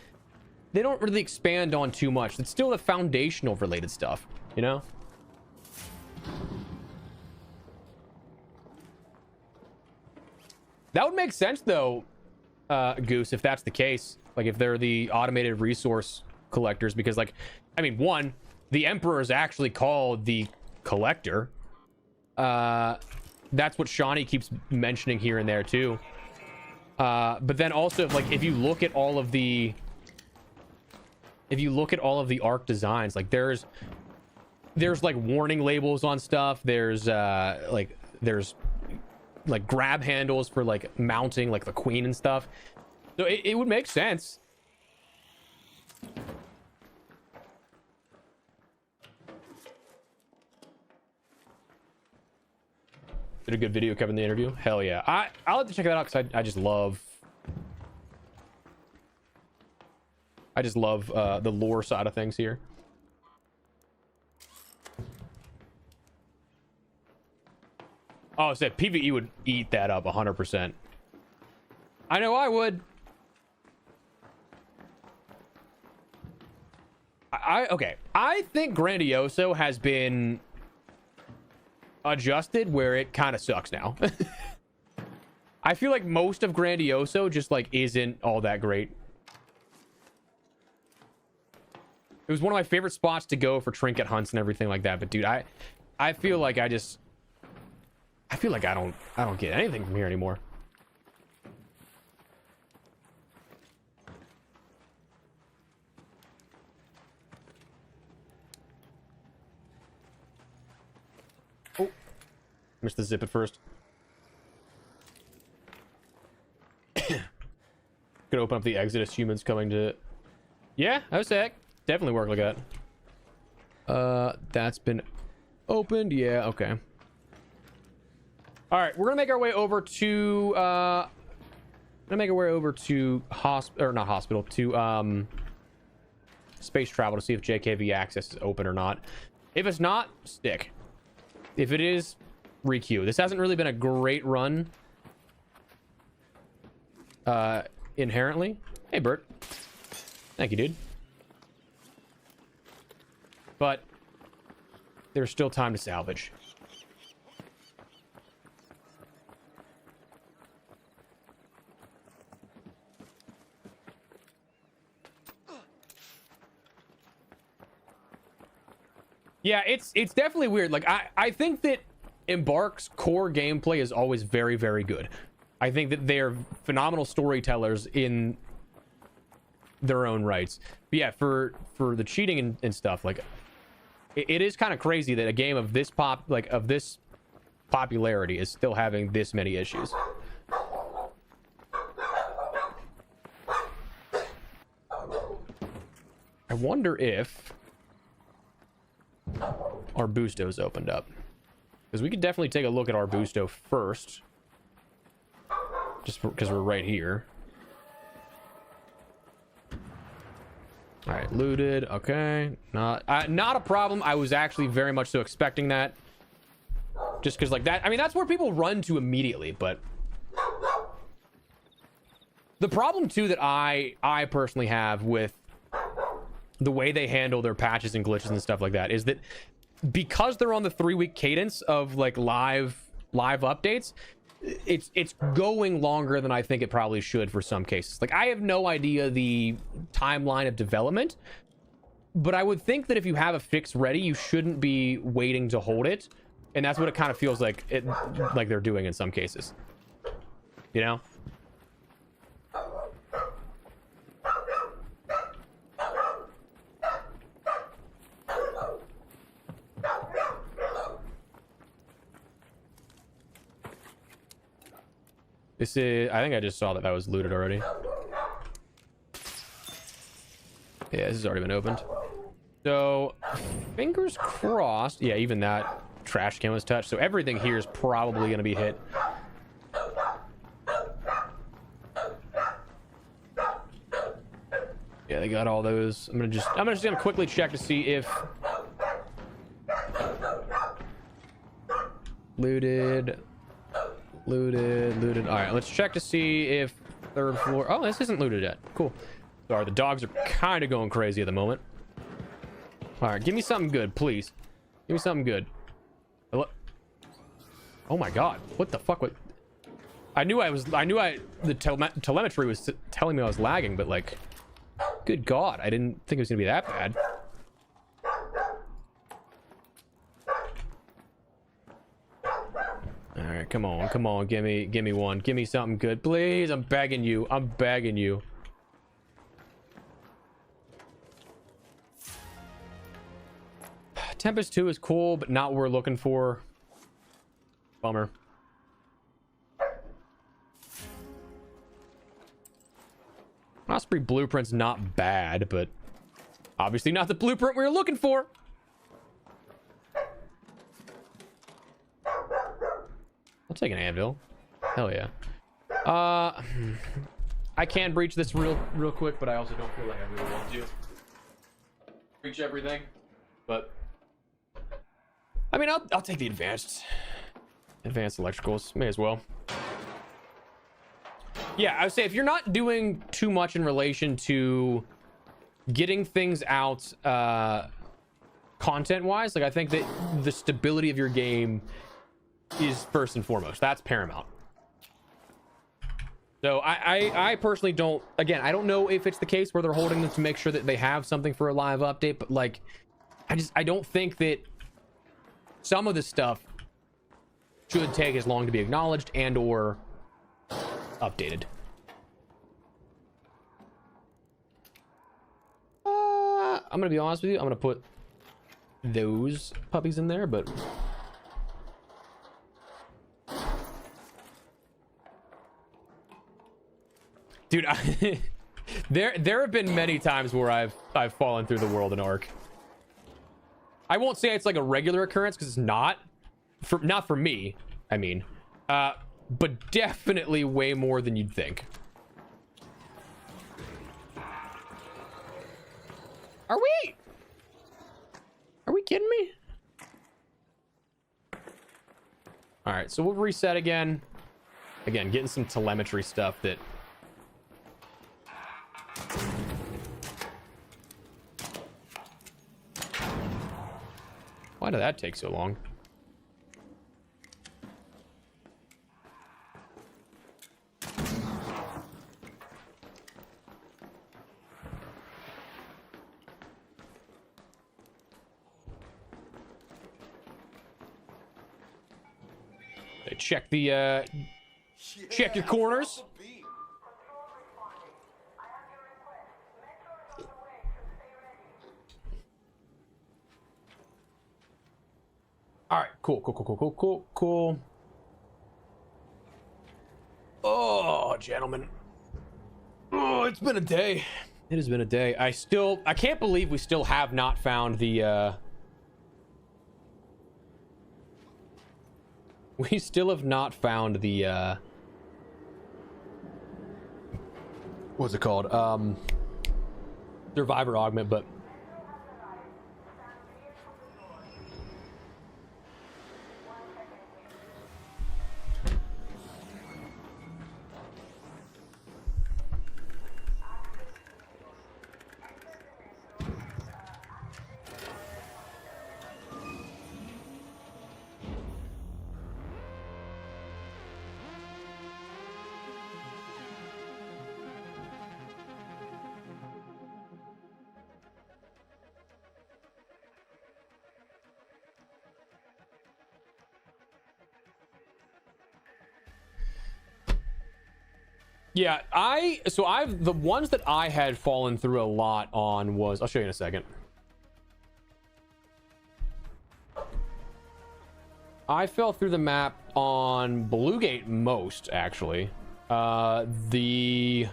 they don't really expand on too much. It's still the foundational related stuff, you know? That would make sense though, Goose, if that's the case. Like if they're the automated resource collectors, because like, I mean, one, the Emperor is actually called the Collector. That's what Shawnee keeps mentioning here and there too. But then also, like, if you look at all of the Ark designs, like there's like warning labels on stuff. There's like grab handles for like mounting like the Queen and stuff. So it would make sense. Did a good video covering the interview. Hell yeah. I'll have to check that out because I just love the lore side of things here. Oh, it said PvE would eat that up 100%. I know I would. Okay. I think Grandioso has been adjusted where it kind of sucks now. I feel like most of Grandioso just like isn't all that great. It was one of my favorite spots to go for trinket hunts and everything like that, but dude, I feel like I feel like I don't get anything from here anymore. Oh, missed the zip at first. Gonna open up the Exodus humans coming to... Yeah, I was sick. Definitely work like that. That's been opened. Yeah, okay. All right, we're gonna make our way over to space travel to see if JKV access is open or not. If it's not, stick. If it is, requeue. This hasn't really been a great run inherently. Hey, Bert. Thank you, dude. But there's still time to salvage. Yeah, it's definitely weird. Like I think that Embark's core gameplay is always very, very good. I think that they're phenomenal storytellers in their own rights. But yeah, for the cheating and stuff, like it is kind of crazy that a game of this popularity is still having this many issues. I wonder if Arbusto's opened up, because we could definitely take a look at Arbusto first, just because we're right here. All right, looted. Okay, not a problem. I was actually very much so expecting that, just because like that. I mean, that's where people run to immediately. But the problem too that I personally have with the way they handle their patches and glitches and stuff like that is that because they're on the 3-week cadence of like live updates, it's going longer than I think it probably should for some cases. Like, I have no idea the timeline of development, but I would think that if you have a fix ready, you shouldn't be waiting to hold it, and that's what it kind of feels like like they're doing in some cases, you know. This is, I think I just saw that was looted already. Yeah, this has already been opened. So, fingers crossed. Yeah, even that trash can was touched. So everything here is probably going to be hit. Yeah, they got all those. I'm just gonna quickly check to see if looted. All right, let's check to see if third floor. Oh, this isn't looted yet. Cool. Sorry, the dogs are kind of going crazy at the moment. All right, give me something good, please. Give me something good. Hello? Oh my god, what the fuck? What? The telemetry was telling me I was lagging, but like, good god, I didn't think it was gonna be that bad. All right, come on, give me one, give me something good, please. I'm begging you. Tempest 2 is cool, but not what we're looking for. Bummer. Osprey blueprint's not bad, but obviously not the blueprint we were looking for. I'll take an anvil. Hell yeah. I can breach this real quick, but I also don't feel like I really want to breach everything. But I mean, I'll take the advanced electricals. May as well. Yeah, I would say if you're not doing too much in relation to getting things out content-wise, like, I think that the stability of your game is first and foremost. That's paramount. So I personally don't, again, I don't know if it's the case where they're holding them to make sure that they have something for a live update, but like, I don't think that some of this stuff should take as long to be acknowledged and or updated. I'm gonna be honest with you, I'm gonna put those puppies in there, but dude, there have been many times where I've fallen through the world in Ark. I won't say it's like a regular occurrence because it's not for me, I mean, but definitely way more than you'd think. Are we kidding me? All right, so we'll reset again, getting some telemetry stuff that why did that take so long? Check the check your corners. All right, cool. Oh, gentlemen. Oh, it's been a day. It has been a day. I can't believe we still have not found the, we still have not found the, what's it called? Survivor augment, but yeah, the ones that I had fallen through a lot on was, I'll show you in a second. I fell through the map on Bluegate most, actually. The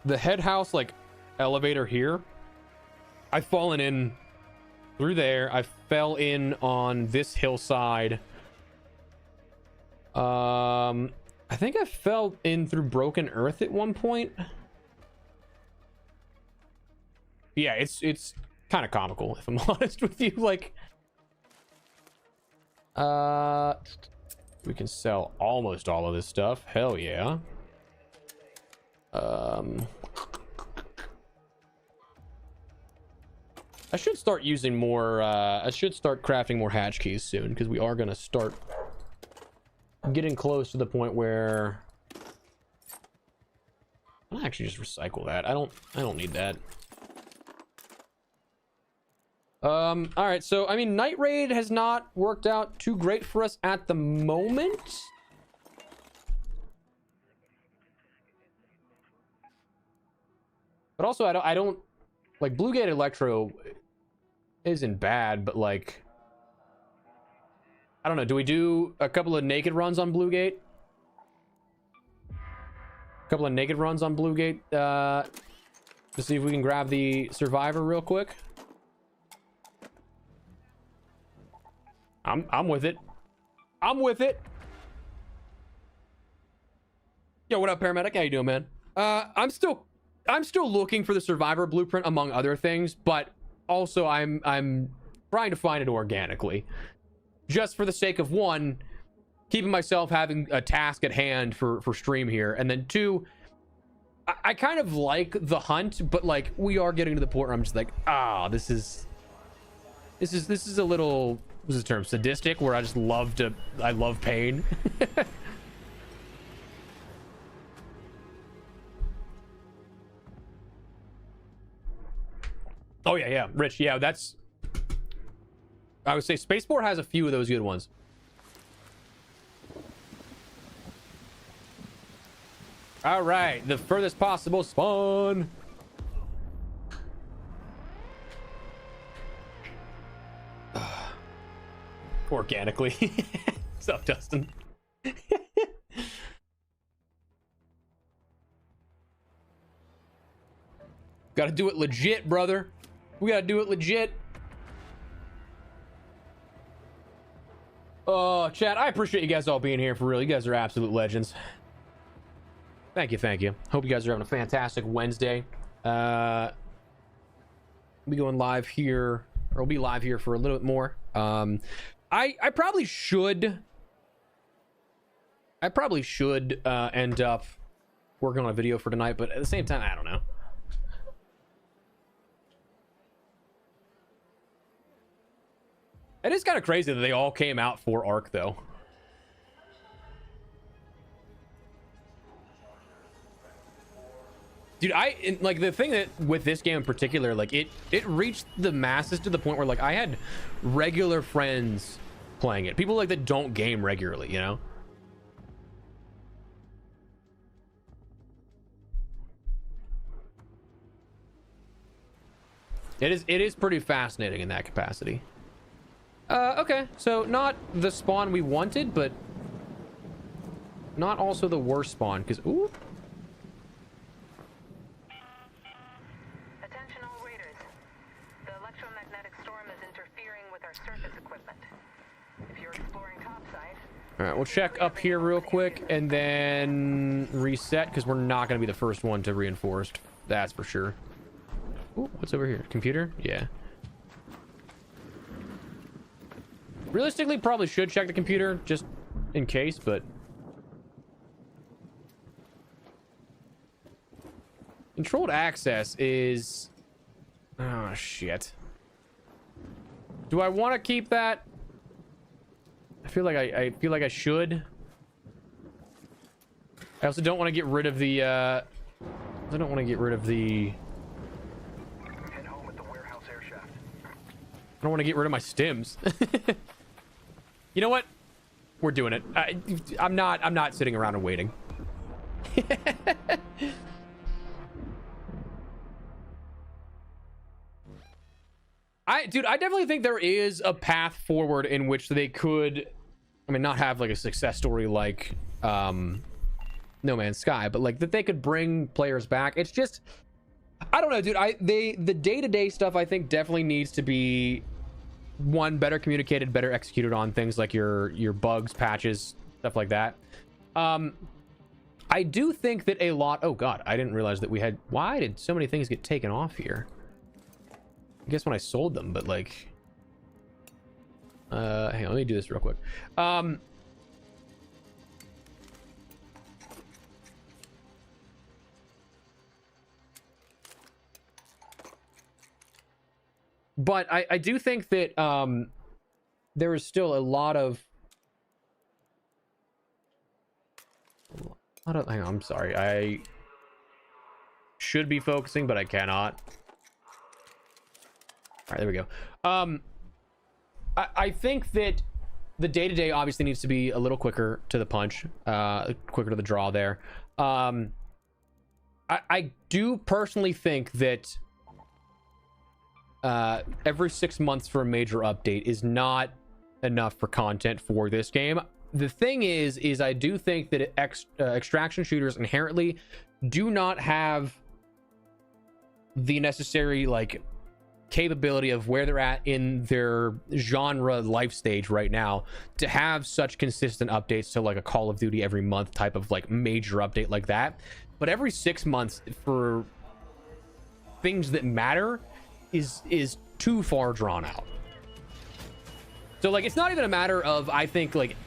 head house, like, elevator here, I've fallen in through there. I fell in on this hillside. I think I fell in through Broken Earth at one point. Yeah, it's kind of comical, if I'm honest with you. Like, we can sell almost all of this stuff. Hell yeah. I should start using more, I should start crafting more hatch keys soon, because we are going to start getting close to the point where I'll actually just recycle that. I don't need that. All right, so I mean, Night Raid has not worked out too great for us at the moment. But also, I don't like Bluegate Electro isn't bad, but like, I don't know. Do we do a couple of naked runs on Bluegate? A couple of naked runs on Bluegate to see if we can grab the survivor real quick. I'm with it. I'm with it. Yo, what up, paramedic? How you doing, man? I'm still looking for the survivor blueprint, among other things, but also I'm trying to find it organically, just for the sake of, one, keeping myself having a task at hand for stream here, and then two, I kind of like the hunt, but like, we are getting to the point where I'm just like, this is a little, what's the term, sadistic, where I love pain. Oh yeah, Rich, yeah, I would say Spaceport has a few of those good ones. All right, the furthest possible spawn. Organically. What's up, Dustin? Gotta do it legit, brother. We gotta do it legit. Oh, chat, I appreciate you guys all being here, for real. You guys are absolute legends. Thank you. Hope you guys are having a fantastic Wednesday. We'll be going live here, or we'll be live here for a little bit more. I probably should end up working on a video for tonight, but at the same time, I don't know. It is kind of crazy that they all came out for Ark, though. Dude, like, the thing that with this game in particular, like, it reached the masses to the point where, like, I had regular friends playing it. People like that don't game regularly, you know? It is pretty fascinating in that capacity. Okay, so not the spawn we wanted, but not also the worst spawn, because ooh. Attention all raiders. The electromagnetic storm is interfering with our surface equipment. If you're exploring topside... All right, we'll check up here real quick and then reset, because we're not going to be the first one to reinforced. That's for sure. Ooh, what's over here? Computer? Yeah. Realistically, probably should check the computer just in case, but... Controlled access is... Oh, shit. Do I want to keep that? I feel like I feel like I should. I also don't want to get rid of the I don't want to get rid of the Head home at the warehouse air shaft. I don't want to get rid of my stims. You know what? We're doing it. I'm not sitting around and waiting. Dude, I definitely think there is a path forward in which they could, I mean, not have like a success story like No Man's Sky, but like that they could bring players back. It's just, I don't know, dude. The day-to-day stuff I think definitely needs to be one, better communicated, better executed on things like your bugs, patches, stuff like that. I do think that a lot, oh god, I didn't realize that we had, why did so many things get taken off here? I guess when I sold them, but like, hang on, let me do this real quick. But I do think that there is still a lot of hang on, I'm sorry, I should be focusing, but I cannot. All right, there we go. I think that the day-to-day obviously needs to be a little quicker to the punch, quicker to the draw there. I do personally think that every 6 months for a major update is not enough for content for this game. The thing is I do think that extraction shooters inherently do not have the necessary like capability of where they're at in their genre life stage right now to have such consistent updates to like a Call of Duty every month type of like major update like that. But every 6 months for things that matter is too far drawn out. So like it's not even a matter of, I think, like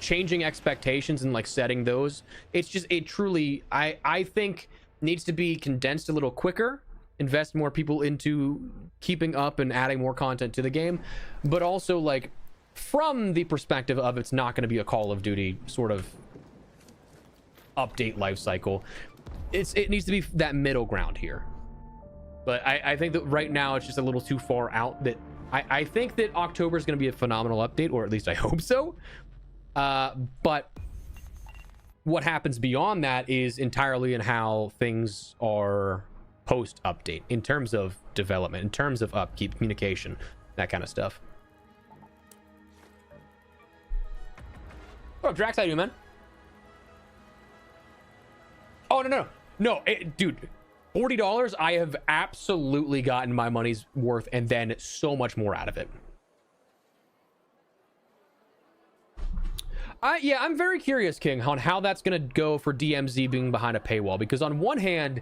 changing expectations and like setting those. It's just, it truly, I think needs to be condensed a little quicker, invest more people into keeping up and adding more content to the game, but also like from the perspective of it's not going to be a Call of Duty sort of update life cycle. It needs to be that middle ground here. But I think that right now it's just a little too far out. That I think that October is going to be a phenomenal update, or at least I hope so. But what happens beyond that is entirely in how things are post update, in terms of development, in terms of upkeep, communication, that kind of stuff. What up, Drax? How you doing, man? Oh, no, dude, $40, I have absolutely gotten my money's worth and then so much more out of it. Yeah, I'm very curious, King, on how that's going to go for DMZ being behind a paywall, because on one hand,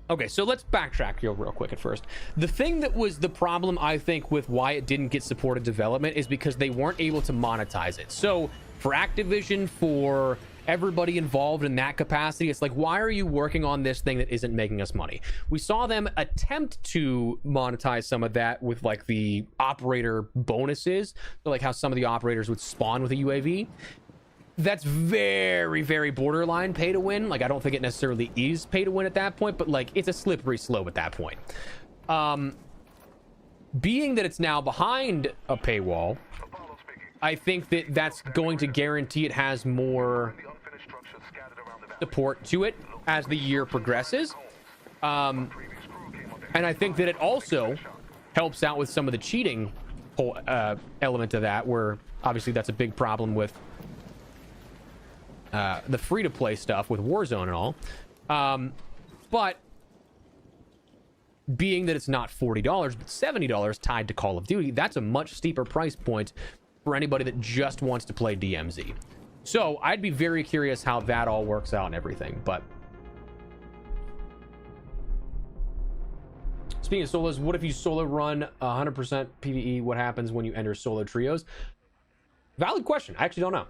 okay, so let's backtrack here real quick at first. The thing that was the problem, I think, with why it didn't get supported development is because they weren't able to monetize it. So for Activision, for everybody involved in that capacity, it's like, why are you working on this thing that isn't making us money? We saw them attempt to monetize some of that with like the operator bonuses, so like how some of the operators would spawn with a UAV. That's very, very borderline pay to win. Like, I don't think it necessarily is pay to win at that point, but like, it's a slippery slope at that point. Being that it's now behind a paywall, I think that that's going to guarantee it has more support to it as the year progresses. And I think that it also helps out with some of the cheating whole element of that, where obviously that's a big problem with the free-to-play stuff with Warzone and all. But being that it's not $40 but $70 tied to Call of Duty, that's a much steeper price point for anybody that just wants to play DMZ. So I'd be very curious how that all works out and everything. But speaking of solos, what if you solo run 100% PvE? What happens when you enter solo trios? Valid question. I actually don't know.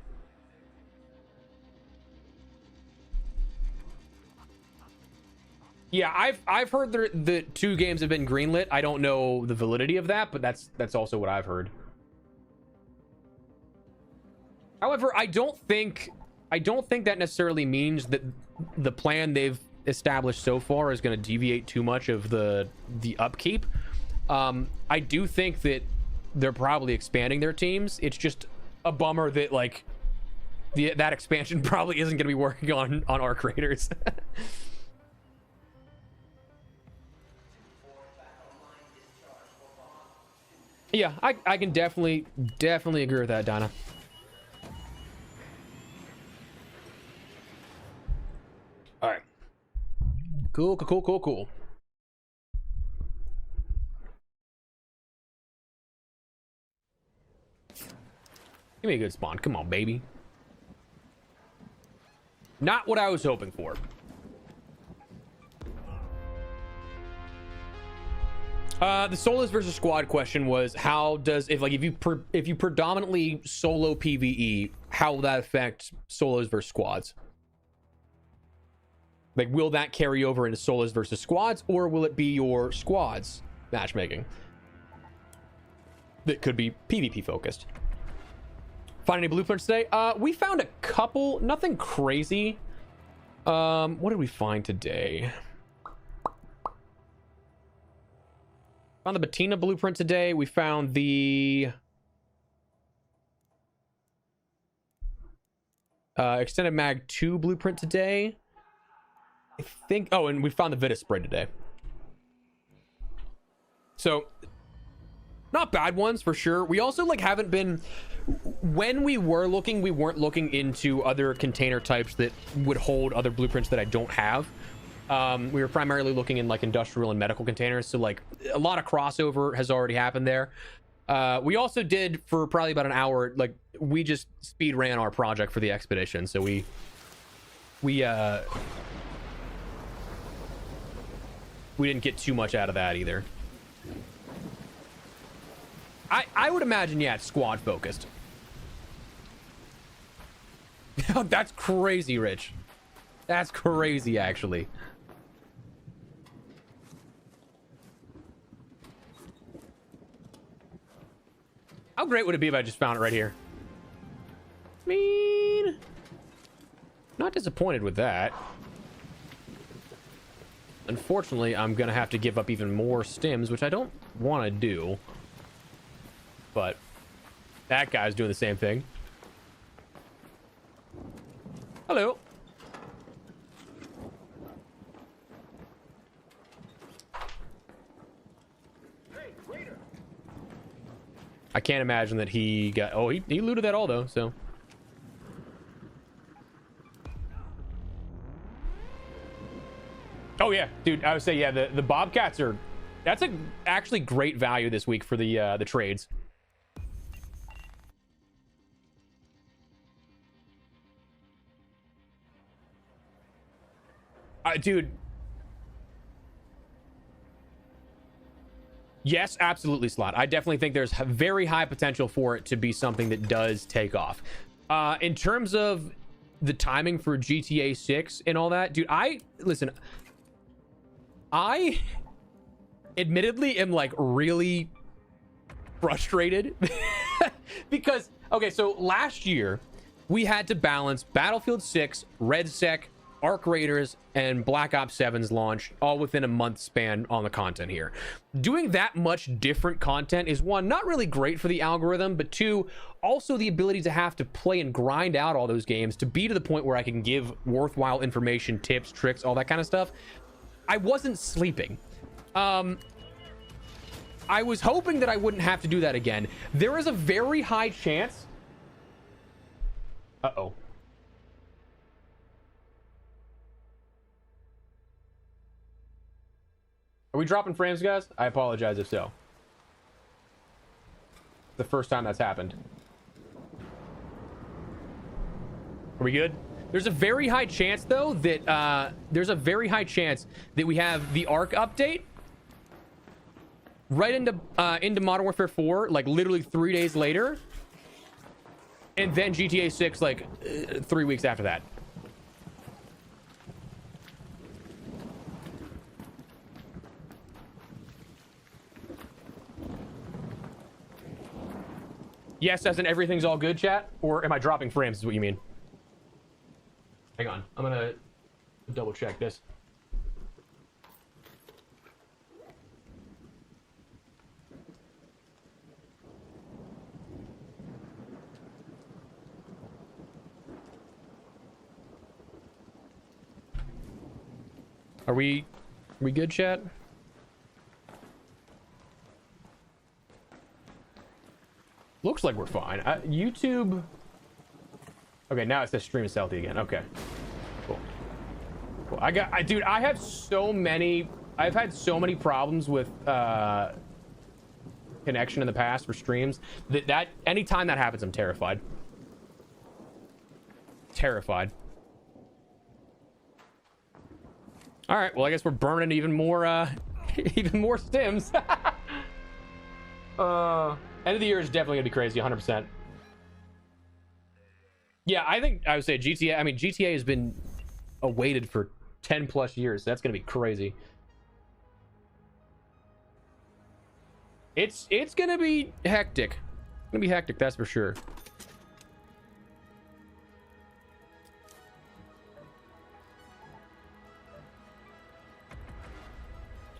Yeah, I've heard the 2 games have been greenlit. I don't know the validity of that, but that's also what I've heard. However, I don't think that necessarily means that the plan they've established so far is going to deviate too much of the upkeep. I do think that they're probably expanding their teams. It's just a bummer that like that expansion probably isn't going to be working on our creators. Yeah, I can definitely agree with that, Donna. All right. Cool. Give me a good spawn. Come on, baby. Not what I was hoping for. The solos versus squad question was, how does if you predominantly solo PvE, how will that affect solos versus squads? Like, will that carry over into solos versus squads, or will it be your squads matchmaking that could be PvP focused? Find any blueprints today? We found a couple, nothing crazy. What did we find today? Found the Bettina blueprint today. We found the extended mag 2 blueprint today. I think, oh, and we found the Vita spray today. So not bad ones for sure. We also like haven't been, when we were looking, we weren't looking into other container types that would hold other blueprints that I don't have. We were primarily looking in like industrial and medical containers, so like a lot of crossover has already happened there. We also did, for probably about an hour, like we just speed ran our project for the expedition, so we didn't get too much out of that either. I would imagine, yeah, it's squad focused. That's crazy, Rich. That's crazy, actually. How great would it be if I just found it right here? I mean, not disappointed with that. Unfortunately, I'm gonna have to give up even more stims, which I don't want to do. But that guy's doing the same thing. Hello. I can't imagine that he got... Oh, he looted that all, though, so... Oh, yeah. Dude, I would say, yeah, the Bobcats are... That's actually great value this week for the trades. Dude... Yes, absolutely, Slot. I definitely think there's very high potential for it to be something that does take off. In terms of the timing for GTA 6 and all that, dude, listen, I admittedly am like really frustrated because, okay, so last year we had to balance Battlefield 6, RedSec, Arc Raiders, and Black Ops 7's launch all within a month span on the content here. Doing that much different content is, one, not really great for the algorithm, but two, also the ability to have to play and grind out all those games to be to the point where I can give worthwhile information, tips, tricks, all that kind of stuff. I wasn't sleeping. I was hoping that I wouldn't have to do that again. There is a very high chance. Uh-oh. Are we dropping frames, guys? I apologize if so. The first time that's happened. Are we good? There's a very high chance, though, that we have the Ark update right into Modern Warfare 4, like literally 3 days later, and then GTA 6 like 3 weeks after that. Yes, as in everything's all good, chat? Or am I dropping frames is what you mean? Hang on. I'm gonna double check this. Are we good, chat? Looks like we're fine. YouTube. Okay, now it says stream is healthy again. Okay, cool. Dude, I have so many. I've had so many problems with connection in the past for streams that anytime that happens, I'm terrified. Terrified. All right. Well, I guess we're burning even more stims. End of the year is definitely gonna be crazy, 100%. Yeah, I would say GTA. I mean, GTA has been awaited for 10 plus years. So that's gonna be crazy. It's gonna be hectic. It's gonna be hectic, that's for sure.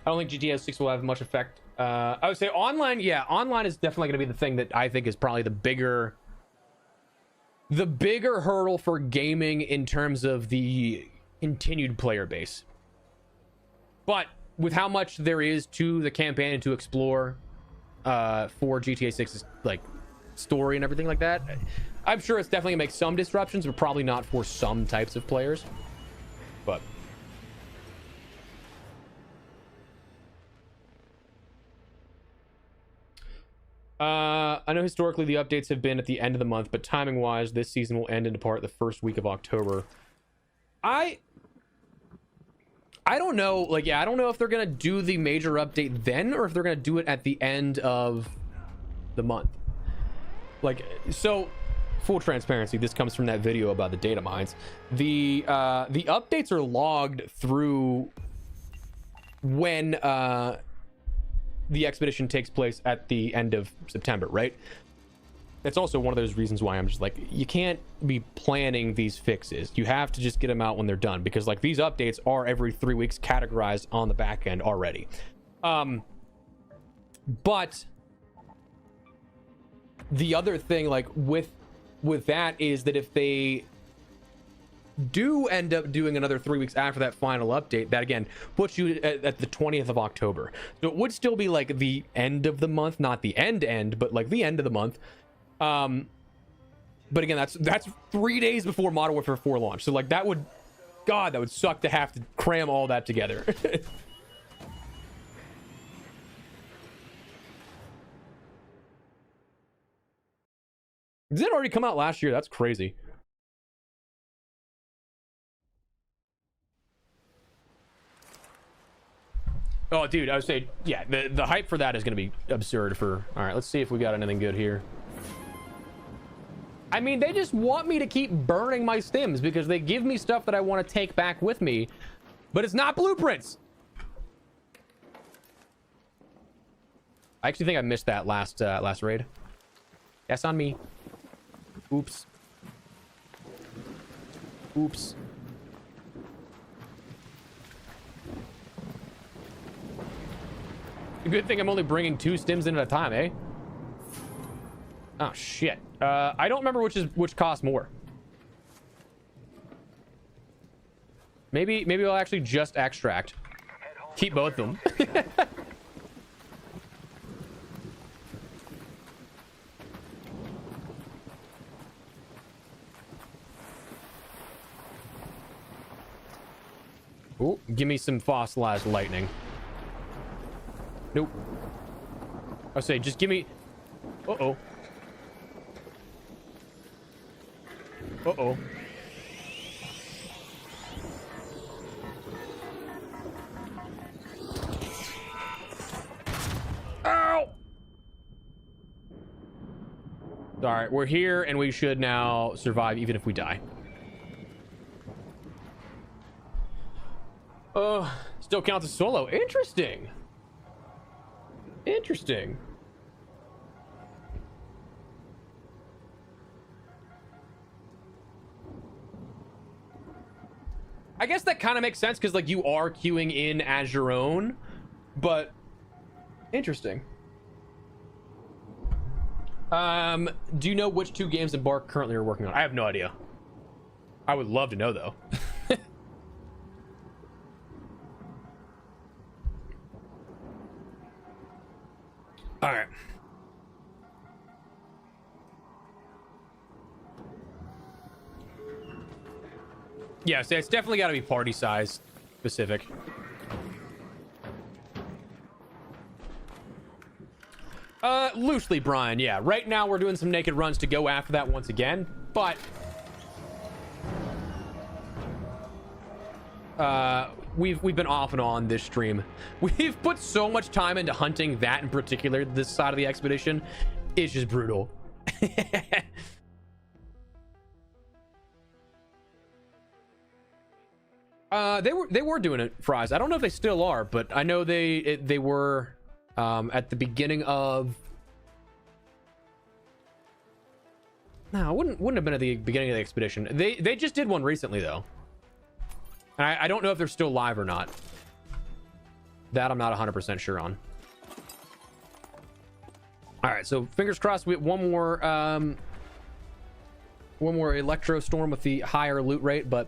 I don't think GTA 6 will have much effect. I would say online, yeah, online is definitely going to be the thing that I think is probably the bigger hurdle for gaming in terms of the continued player base. But with how much there is to the campaign and to explore for GTA 6's like story and everything like that, I'm sure it's definitely gonna make some disruptions, but probably not for some types of players. But I know historically the updates have been at the end of the month, but timing wise, this season will end in part the first week of October. I don't know. Like, yeah, I don't know if they're gonna do the major update then, or if they're gonna do it at the end of the month. Like, so full transparency, this comes from that video about the data mines. The updates are logged through when the expedition takes place at the end of September, right? That's also one of those reasons why I'm just like, you can't be planning these fixes. You have to just get them out when they're done, because like these updates are every 3 weeks categorized on the back end already. But the other thing, like with that, is that if they do end up doing another 3 weeks after that final update, that again puts you at the 20th of October. So it would still be like the end of the month, not the end, but like the end of the month. But again, that's 3 days before Modern Warfare 4 launch. So like that would suck to have to cram all that together. Did it already come out last year? That's crazy. Oh, dude, I would say, yeah, the hype for that is going to be absurd for... All right, let's see if we got anything good here. I mean, they just want me to keep burning my stims because they give me stuff that I want to take back with me, but it's not blueprints. I actually think I missed that last raid. That's on me. Oops. Oops. Good thing I'm only bringing 2 stims in at a time, eh? Oh shit. I don't remember which costs more. Maybe I'll actually just extract. Keep both of them. Oh, give me some fossilized lightning. Nope. I say, just give me... Uh-oh. Uh-oh. Ow! Alright, we're here, and we should now survive even if we die. Still counts as solo. Interesting. Interesting. I guess that kind of makes sense because, like, you are queuing in as your own, but interesting. Do you know which 2 games Embark currently are working on? I have no idea. I would love to know, though. All right. Yeah, so it's definitely got to be party size specific. Loosely, Brian. Yeah, right now we're doing some naked runs to go after that once again, but we've been off and on this stream. We've put so much time into hunting that in particular. This side of the expedition is just brutal. They were doing it, Fries. I don't know if they still are, but I know they were at the beginning of. No, it wouldn't have been at the beginning of the expedition. They just did one recently though. And I don't know if they're still live or not. That I'm not 100% sure on. All right, so fingers crossed we have one more Electro Storm with the higher loot rate, but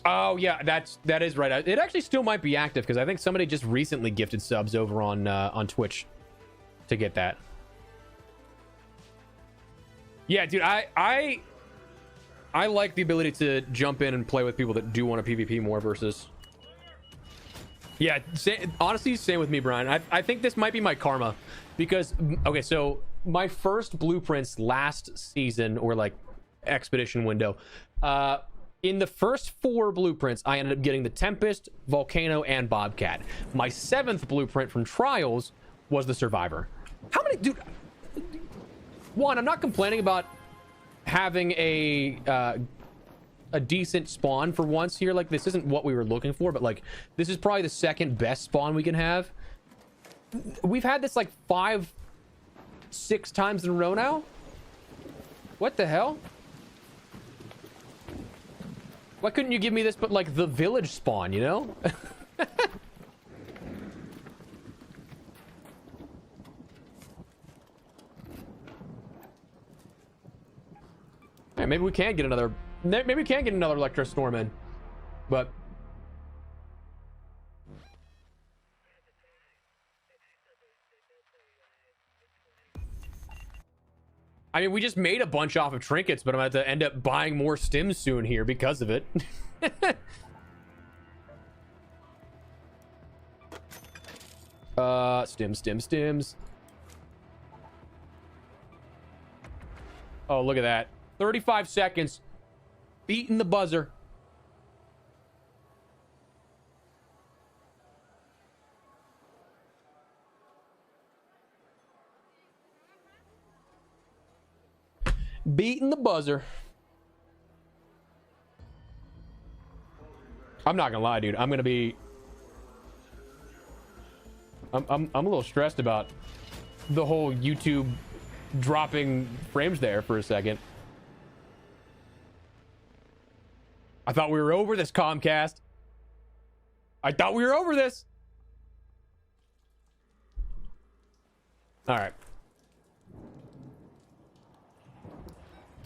oh yeah, that is right. It actually still might be active because I think somebody just recently gifted subs over on Twitch to get that. Yeah, dude, I like the ability to jump in and play with people that do want to PvP more versus. Yeah, honestly, same with me, Brian. I think this might be my karma because okay, so my first blueprints last season or like expedition window. In the first 4 blueprints, I ended up getting the Tempest, Volcano, and Bobcat. My 7th blueprint from Trials was the Survivor. How many, dude? One, I'm not complaining about having a decent spawn for once here. Like, this isn't what we were looking for, but like, this is probably the 2nd best spawn we can have. We've had this like 5-6 times in a row now. What the hell? Why couldn't you give me this, but like the village spawn, you know? Hey, maybe we can get another. Maybe we can get another Electro Storm in, but. I mean, we just made a bunch off of trinkets, but I'm about to end up buying more stims soon here because of it. Stims. Oh, look at that. 35 seconds. Beating the buzzer. Beating the buzzer. I'm not gonna lie, dude. I'm gonna be. I'm a little stressed about the whole YouTube dropping frames there for a second. I thought we were over this, Comcast. I thought we were over this. All right.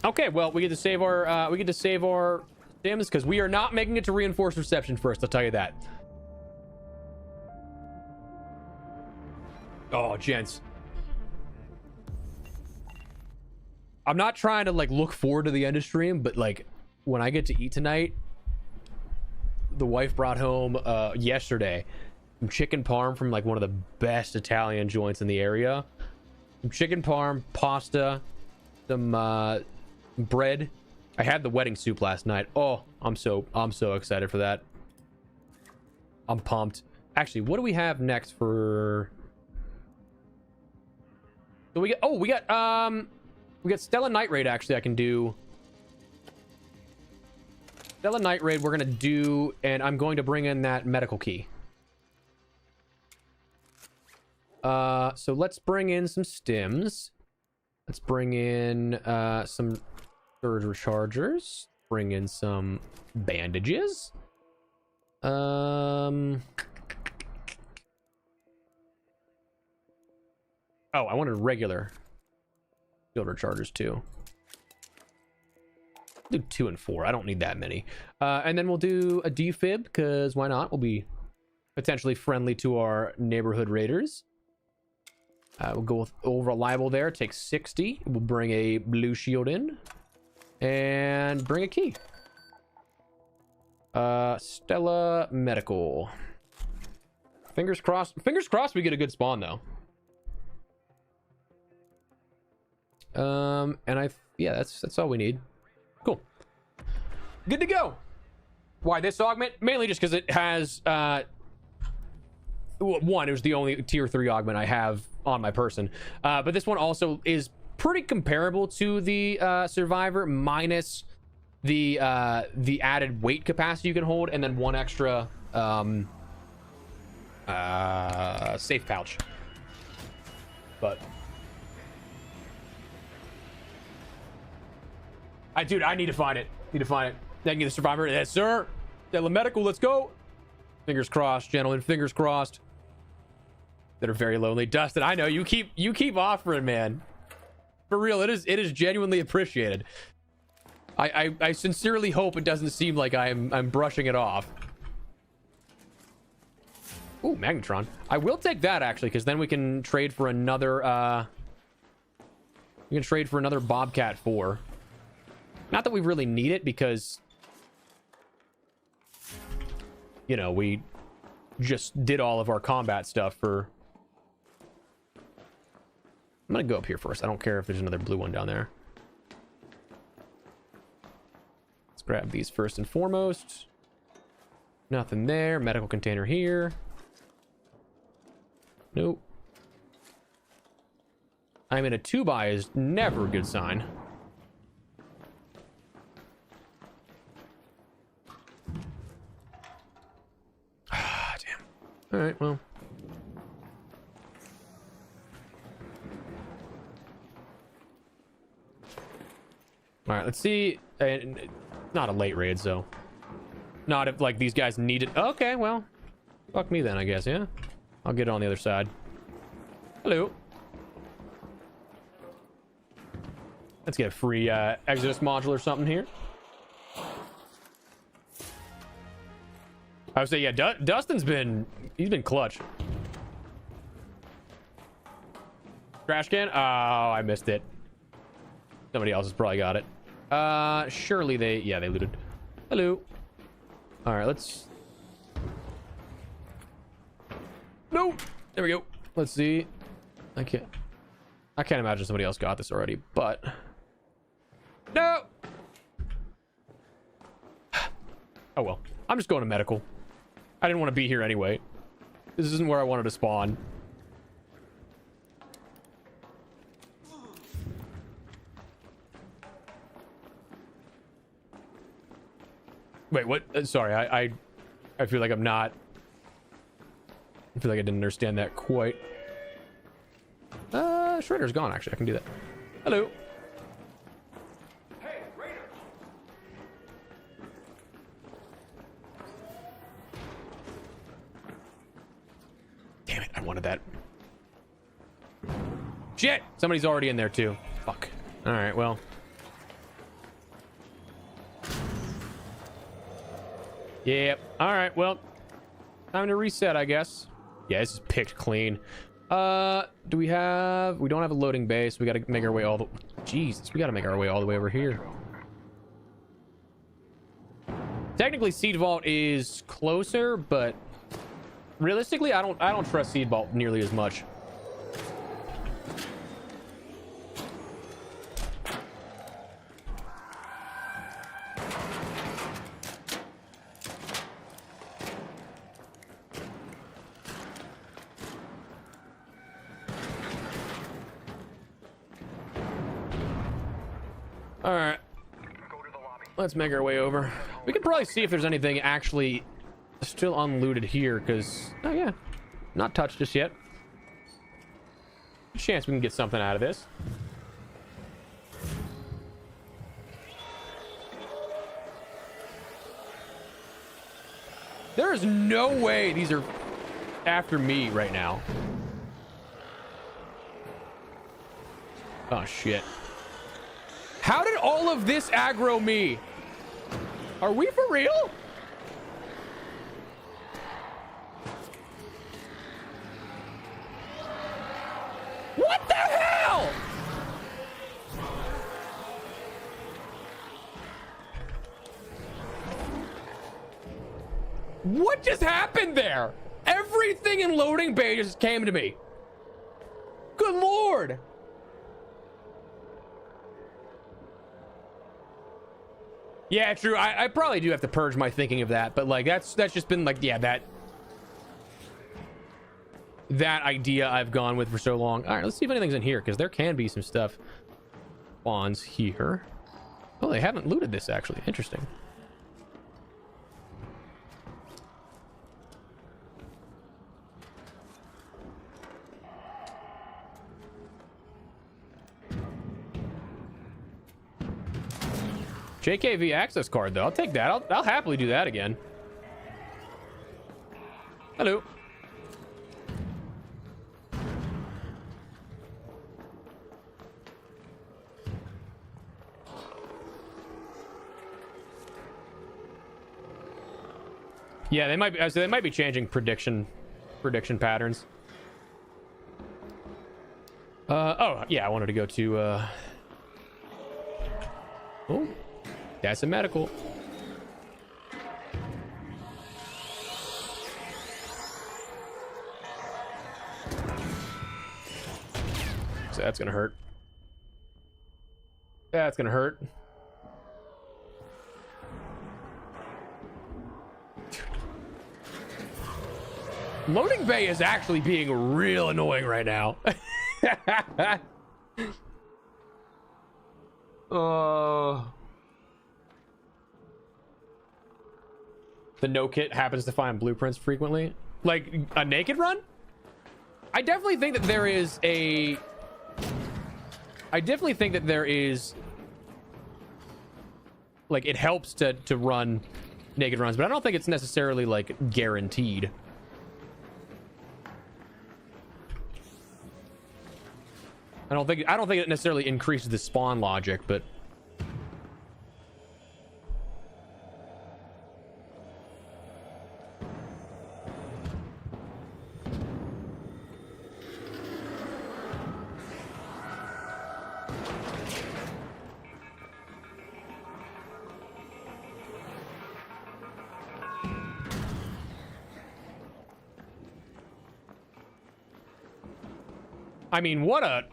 Okay, well, we get to save our stims because we are not making it to reinforced reception first. I'll tell you that. Oh, gents. I'm not trying to like look forward to the end of stream, but like when I get to eat tonight, the wife brought home yesterday some chicken parm from like one of the best Italian joints in the area. Some chicken parm, pasta, some bread. I had the wedding soup last night. Oh, I'm so excited for that. I'm pumped. Actually, what do we have next for? So we got Stella Night Raid. Actually, I can do Stella Night Raid. We're gonna do, and I'm going to bring in that medical key. So let's bring in some stims. Let's bring in some surge rechargers. Bring in some bandages. Oh, I wanted regular shield rechargers too. Do 2 and 4. I don't need that many. And then we'll do a defib because why not? We'll be potentially friendly to our neighborhood raiders. We'll go with reliable there. Take 60. We'll bring a blue shield in and bring a key. Stella Medical. Fingers crossed. Fingers crossed we get a good spawn though. And yeah, that's all we need. Cool. Good to go. Why this augment? Mainly just because it has one, it was the only tier 3 augment I have on my person. But this one also is pretty comparable to the Survivor, minus the added weight capacity you can hold, and then one extra safe pouch. But dude, I need to find it. Thank you, the Survivor. Yes, sir. Stella Medical, let's go. Fingers crossed, gentlemen. Fingers crossed. That are very lonely. Dustin, I know you keep offering, man. For real, it is genuinely appreciated. I sincerely hope it doesn't seem like I'm brushing it off. Ooh, Magnetron. I will take that actually, because then we can trade for another Bobcat 4. Not that we really need it, because you know, we just did all of our combat stuff for... I'm gonna go up here first. I don't care if there's another blue one down there. Let's grab these first and foremost. Nothing there. Medical container here. Nope. I'm in a 2x is never a good sign. Ah, damn. All right, well. All right, let's see. Not a late raid, so. Not if, like, these guys need it. Okay, well. Fuck me then, I guess, yeah? I'll get it on the other side. Hello. Let's get a free Exodus module or something here. I would say, yeah, Dustin's he's been clutch. Trash can? Oh, I missed it. Somebody else has probably got it. Surely they looted. Hello. All right, let's... No! There we go. Let's see. I can't imagine somebody else got this already, but... No! Oh, well. I'm just going to medical. I didn't want to be here anyway. This isn't where I wanted to spawn. Wait, what? Sorry, I feel like I'm not... I feel like I didn't understand that quite. Shredder's gone, actually. I can do that. Hello. Hey, Raider! Damn it, I wanted that. Shit! Somebody's already in there, too. Fuck. Alright, well. Yep. All right. Well, time to reset, I guess. Yeah, this is picked clean. Do we have... We don't have a loading base. We got to make our way all the... Jesus, we got to make our way all the way over here. Technically, Seed Vault is closer, but realistically, I don't trust Seed Vault nearly as much. All right. Let's make our way over. We can probably see if there's anything actually still unlooted here, because... Oh, yeah. Not touched just yet. Chance we can get something out of this. There is no way these are after me right now. Oh, shit. How did all of this aggro me? Are we for real? What the hell? What just happened there? Everything in loading bay just came to me. Good Lord. Yeah, true. I probably do have to purge my thinking of that, but like that's just been like, yeah, that idea I've gone with for so long. All right, let's see if anything's in here, because there can be some stuff. Spawns here. Oh, they haven't looted this actually. Interesting. JKV access card, though. I'll take that. I'll happily do that again. Hello. Yeah, they might be. So they might be changing prediction patterns. Oh yeah, I wanted to go to. Oh. That's a medical. So that's gonna hurt. That's gonna hurt. Loading bay is actually being real annoying right now. The no kit happens to find blueprints frequently. Like a naked run? I definitely think that there is like it helps to run naked runs, but I don't think it's necessarily like guaranteed. I don't think it necessarily increases the spawn logic, but I mean, what a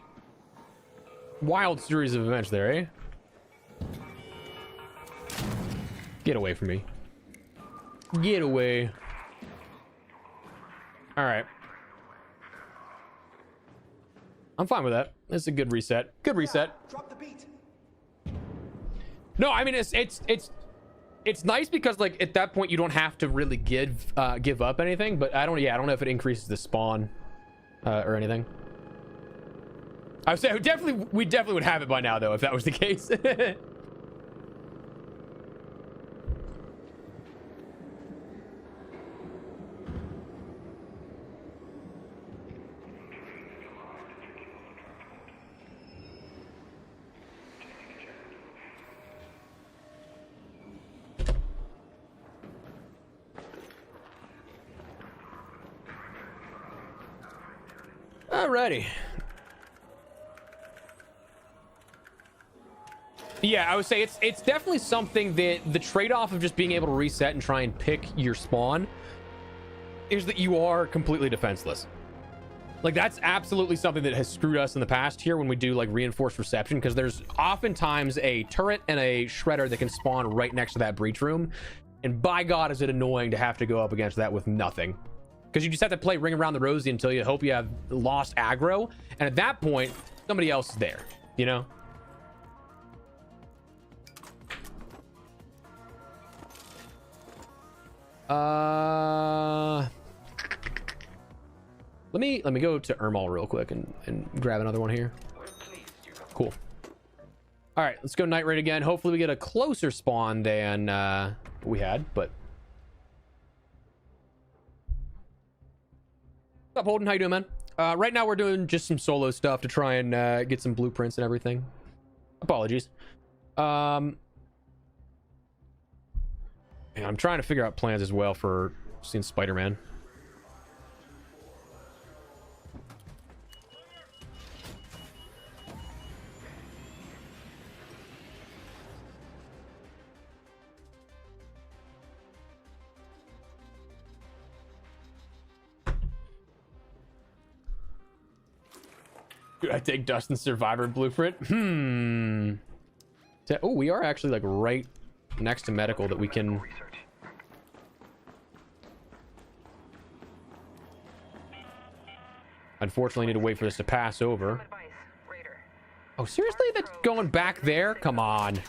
wild series of events there, eh? Get away from me. Get away. All right. I'm fine with that. It's a good reset. Good reset. Drop the beat. No, I mean it's nice because like at that point you don't have to really give up anything, but I don't know if it increases the spawn or anything. I would say we definitely would have it by now though if that was the case. Alrighty. Yeah, I would say it's definitely something that the trade-off of just being able to reset and try and pick your spawn is that you are completely defenseless. Like, that's absolutely something that has screwed us in the past here when we do like reinforced reception, because there's oftentimes a turret and a shredder that can spawn right next to that breach room, and by God is it annoying to have to go up against that with nothing, because you just have to play ring around the rosy until you hope you have lost aggro, and at that point somebody else is there, you know. Let me go to Ermal real quick and grab another one here. Cool. All right, let's go night raid again. Hopefully we get a closer spawn than we had, but what's up, Holden? How you doing, man? Right now we're doing just some solo stuff to try and get some blueprints and everything. Apologies. And I'm trying to figure out plans as well for seeing Spider-Man. Dude, I take Dustin's Survivor blueprint. Oh, we are actually like right next to medical that we can. Unfortunately, need to wait for this to pass over. Oh, seriously? That's going back there? Come on.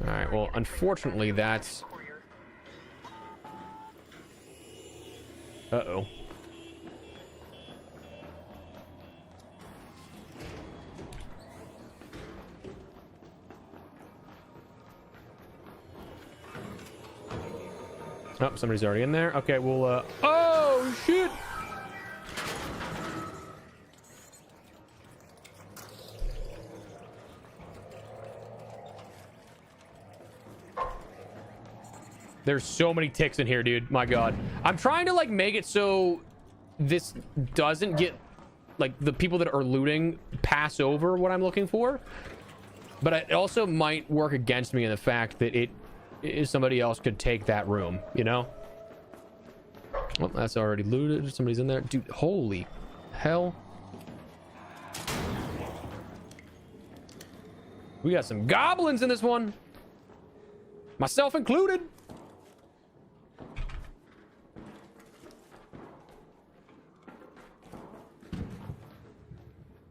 All right. Well, unfortunately, that's. Uh-oh. Oh, somebody's already in there. Okay, we'll oh shit. There's so many ticks in here, dude. My God. I'm trying to like make it so this doesn't get like the people that are looting pass over what I'm looking for. But it also might work against me in the fact that it is somebody else could take that room, you know? Well, that's already looted. Somebody's in there. Dude, holy hell. We got some goblins in this one. Myself included.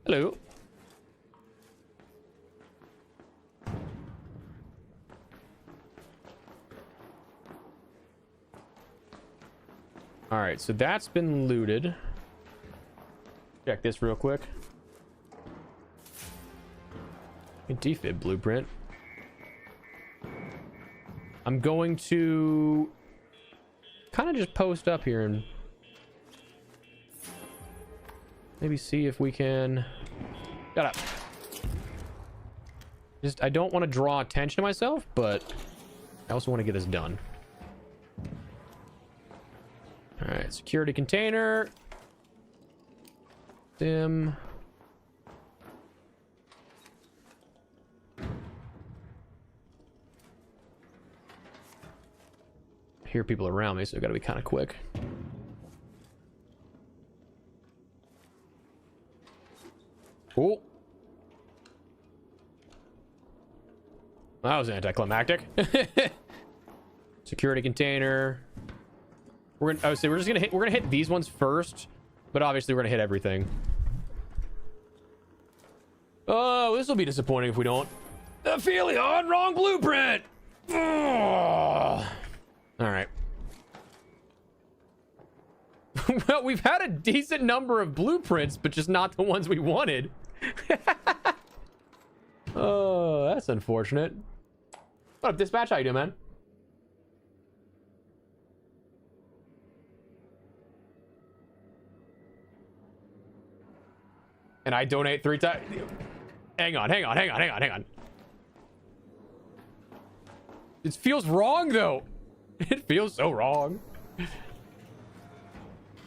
Hello. All right, so that's been looted. Check this real quick. A defib blueprint. I'm going to kind of just post up here and maybe see if we can. Shut up. Just, I don't want to draw attention to myself, but I also want to get this done. All right, security container. Dim. I hear people around me, so I gotta be kind of quick. Cool. That was anticlimactic. Security container. We're just gonna hit these ones first, but obviously we're gonna hit everything. Oh, this will be disappointing if we don't. Aphelion, wrong blueprint. Oh. All right. Well, we've had a decent number of blueprints, but just not the ones we wanted. Oh, that's unfortunate. What up, dispatch? How you doing, man? And I donate 3 times. Hang on. It feels wrong, though. It feels so wrong.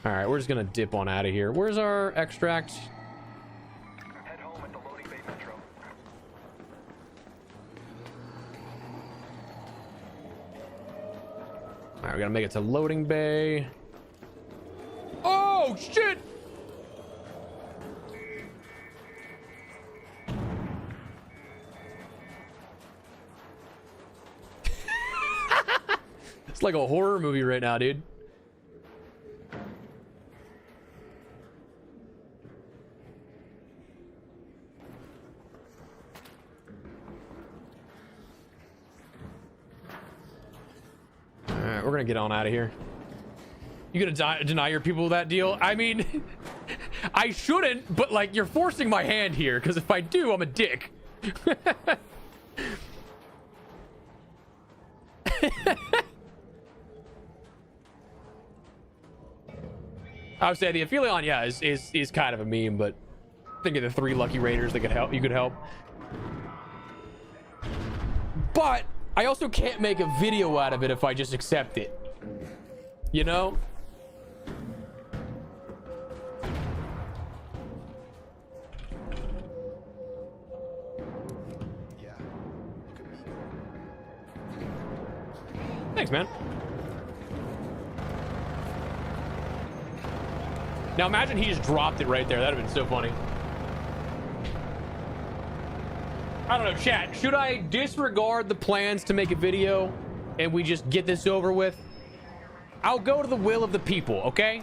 All right, we're just gonna dip on out of here. Where's our extract? Head home at the loading bay metro. All right, we gotta make it to loading bay. Oh shit! It's like a horror movie right now, dude. All right, we're gonna get on out of here. You gonna deny your people that deal? I mean, I shouldn't, but like you're forcing my hand here, because if I do, I'm a dick. I would say the Aphelion, yeah, is kind of a meme, but think of the 3 lucky raiders that could help. You could help. But I also can't make a video out of it if I just accept it. You know? Yeah. Look at me. Thanks, man. Now imagine he just dropped it right there. That'd have been so funny. I don't know, chat. Should I disregard the plans to make a video and we just get this over with? I'll go to the will of the people, okay?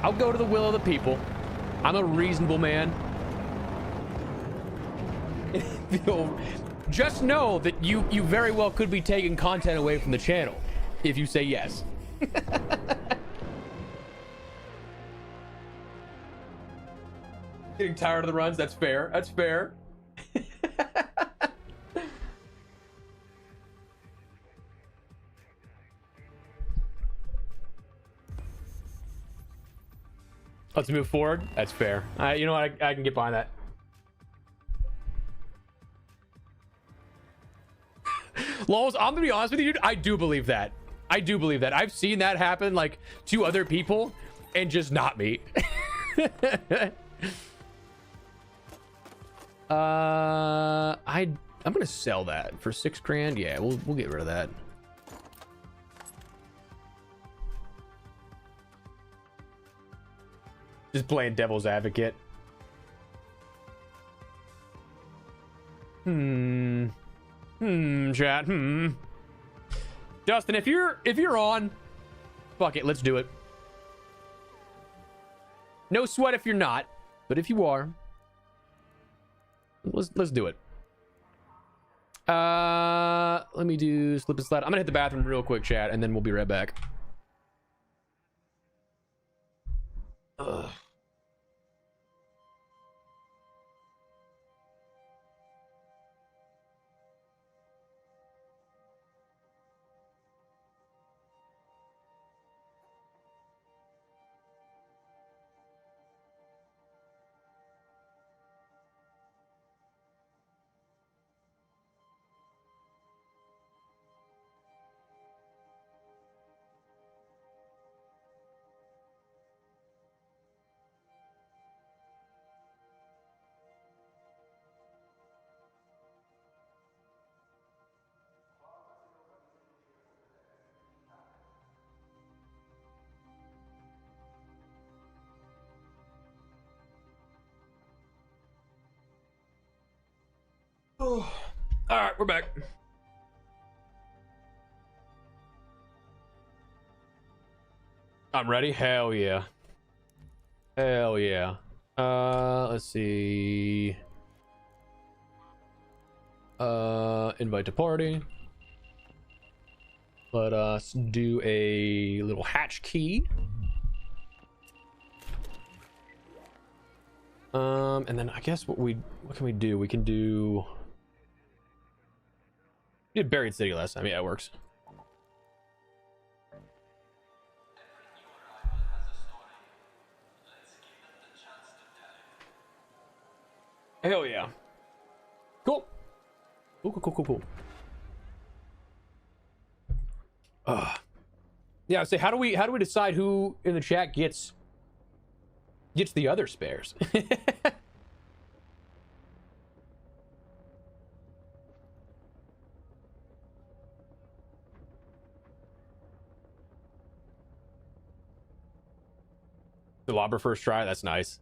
I'll go to the will of the people. I'm a reasonable man. Just know that you very well could be taking content away from the channel if you say yes. Getting tired of the runs. That's fair. That's fair. Let's move forward. That's fair. You know what? I can get behind that. Lols, I'm gonna be honest with you, dude. I do believe that. I do believe that. I've seen that happen like to other people and just not me. I'm gonna sell that for 6 grand. Yeah, we'll get rid of that. Just playing devil's advocate. Chat. Dustin, if you're on, fuck it, let's do it. No sweat if you're not, but if you are, let's do it. Let me do slip and slide. I'm gonna hit the bathroom real quick, chat, and then we'll be right back. Ugh. Oh. All right, we're back. I'm ready. Hell yeah. Hell yeah. Let's see. Invite to party. Let us do a little hatch key. And then I guess what can we do? We can do. We did Buried City last time. Yeah, it works. Hell yeah. Cool. Cool. Yeah, so how do we decide who in the chat gets the other spares? Delabra first try, that's nice.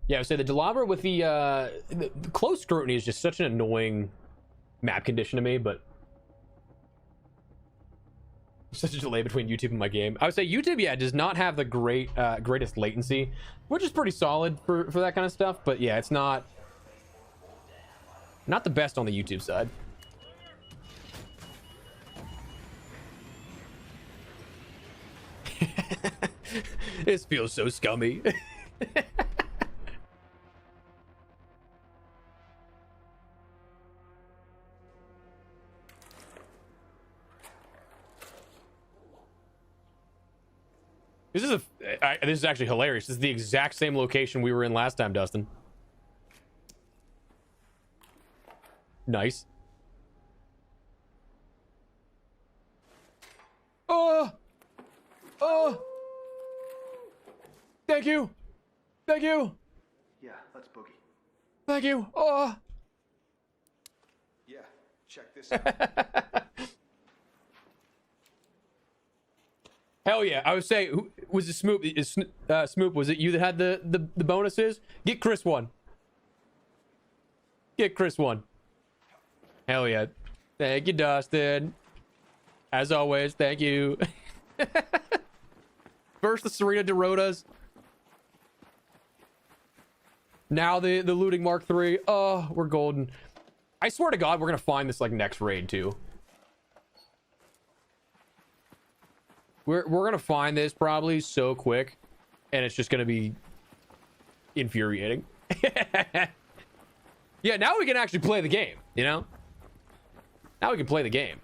Yeah, I would say the Delabra with the close scrutiny is just such an annoying map condition to me, but such a delay between YouTube and my game. I would say YouTube, yeah, does not have the greatest latency, which is pretty solid for that kind of stuff, but yeah, it's not the best on the YouTube side. This feels so scummy. This is actually hilarious. This is the exact same location we were in last time, Dustin. Nice. Oh! Thank you! Thank you! Yeah, let's boogie. Thank you! Oh! Yeah, check this out. Hell yeah! I would say, who was it? Smoop, was it you that had the bonuses? Get Chris one. Get Chris one. Hell yeah! Thank you, Dustin. As always, thank you. First the Serena Dorotas. Now the looting Mark III. Oh, we're golden. I swear to God, we're gonna find this like next raid too. We're gonna find this probably so quick, and it's just gonna be infuriating. Yeah, now we can actually play the game, you know? Now we can play the game.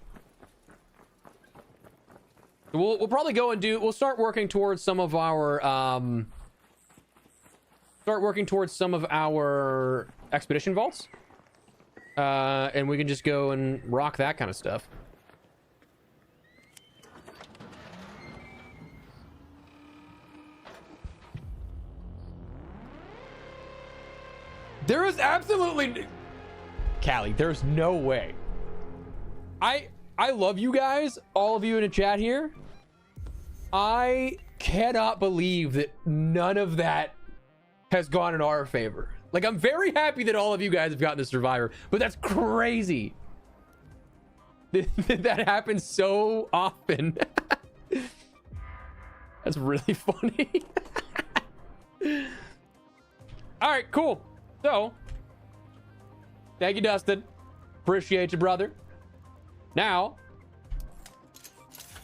We'll probably go and we'll start working towards some of our expedition vaults. And we can just go and rock that kind of stuff. There is absolutely Callie, there's no way. I love you guys, all of you in the chat here. I cannot believe that none of that has gone in our favor. Like, I'm very happy that all of you guys have gotten the Survivor, but that's crazy. That happens so often. That's really funny. All right, cool. So, thank you, Dustin. Appreciate you, brother. Now,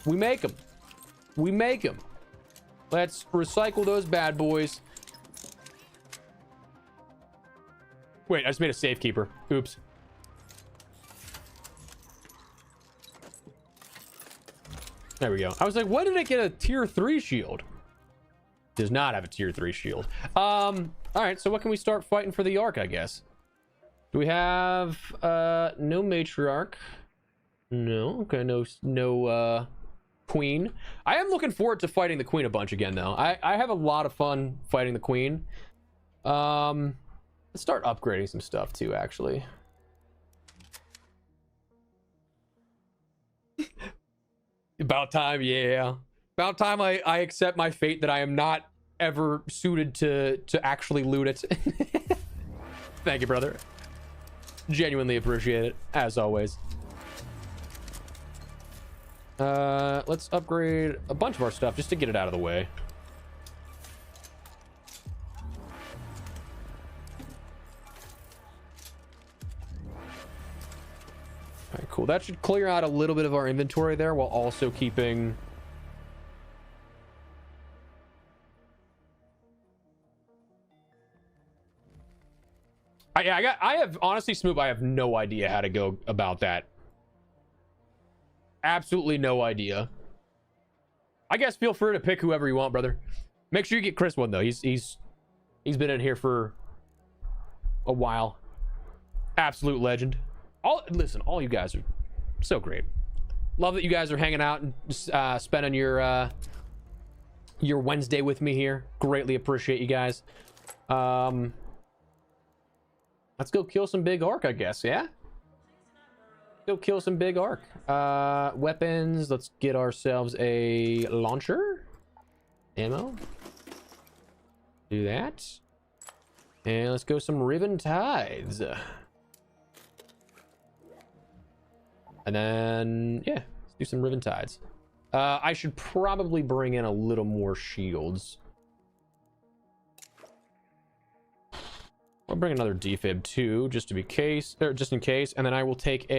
we make them. We make them. Let's recycle those bad boys. Wait, I just made a safekeeper. Oops. There we go. I was like, why did I get a tier 3 shield? Does not have a tier 3 shield. All right, so what can we start fighting for the Ark, I guess? Do we have no matriarch? No. Okay, no queen. I am looking forward to fighting the queen a bunch again, though. I have a lot of fun fighting the queen. Let's start upgrading some stuff too, actually. About time, yeah. About time I accept my fate that I am not ever suited to actually loot it. Thank you, brother. Genuinely appreciate it, as always. Let's upgrade a bunch of our stuff just to get it out of the way. All right, cool. That should clear out a little bit of our inventory there while also keeping... honestly, Smoop, I have no idea how to go about that. Absolutely no idea. I guess feel free to pick whoever you want, brother. Make sure you get Chris one though. He's been in here for a while. Absolute legend. All you guys are so great. Love that you guys are hanging out and spending your Wednesday with me here. Greatly appreciate you guys. Let's go kill some big arc, I guess. Yeah. Go kill some big arc. Weapons. Let's get ourselves a launcher. Ammo. Do that. And let's go some ribbon tides. And then, yeah, let's do some ribbon tides. I should probably bring in a little more shields. I'll bring another defib too, just to be case, or just in case. And then I will take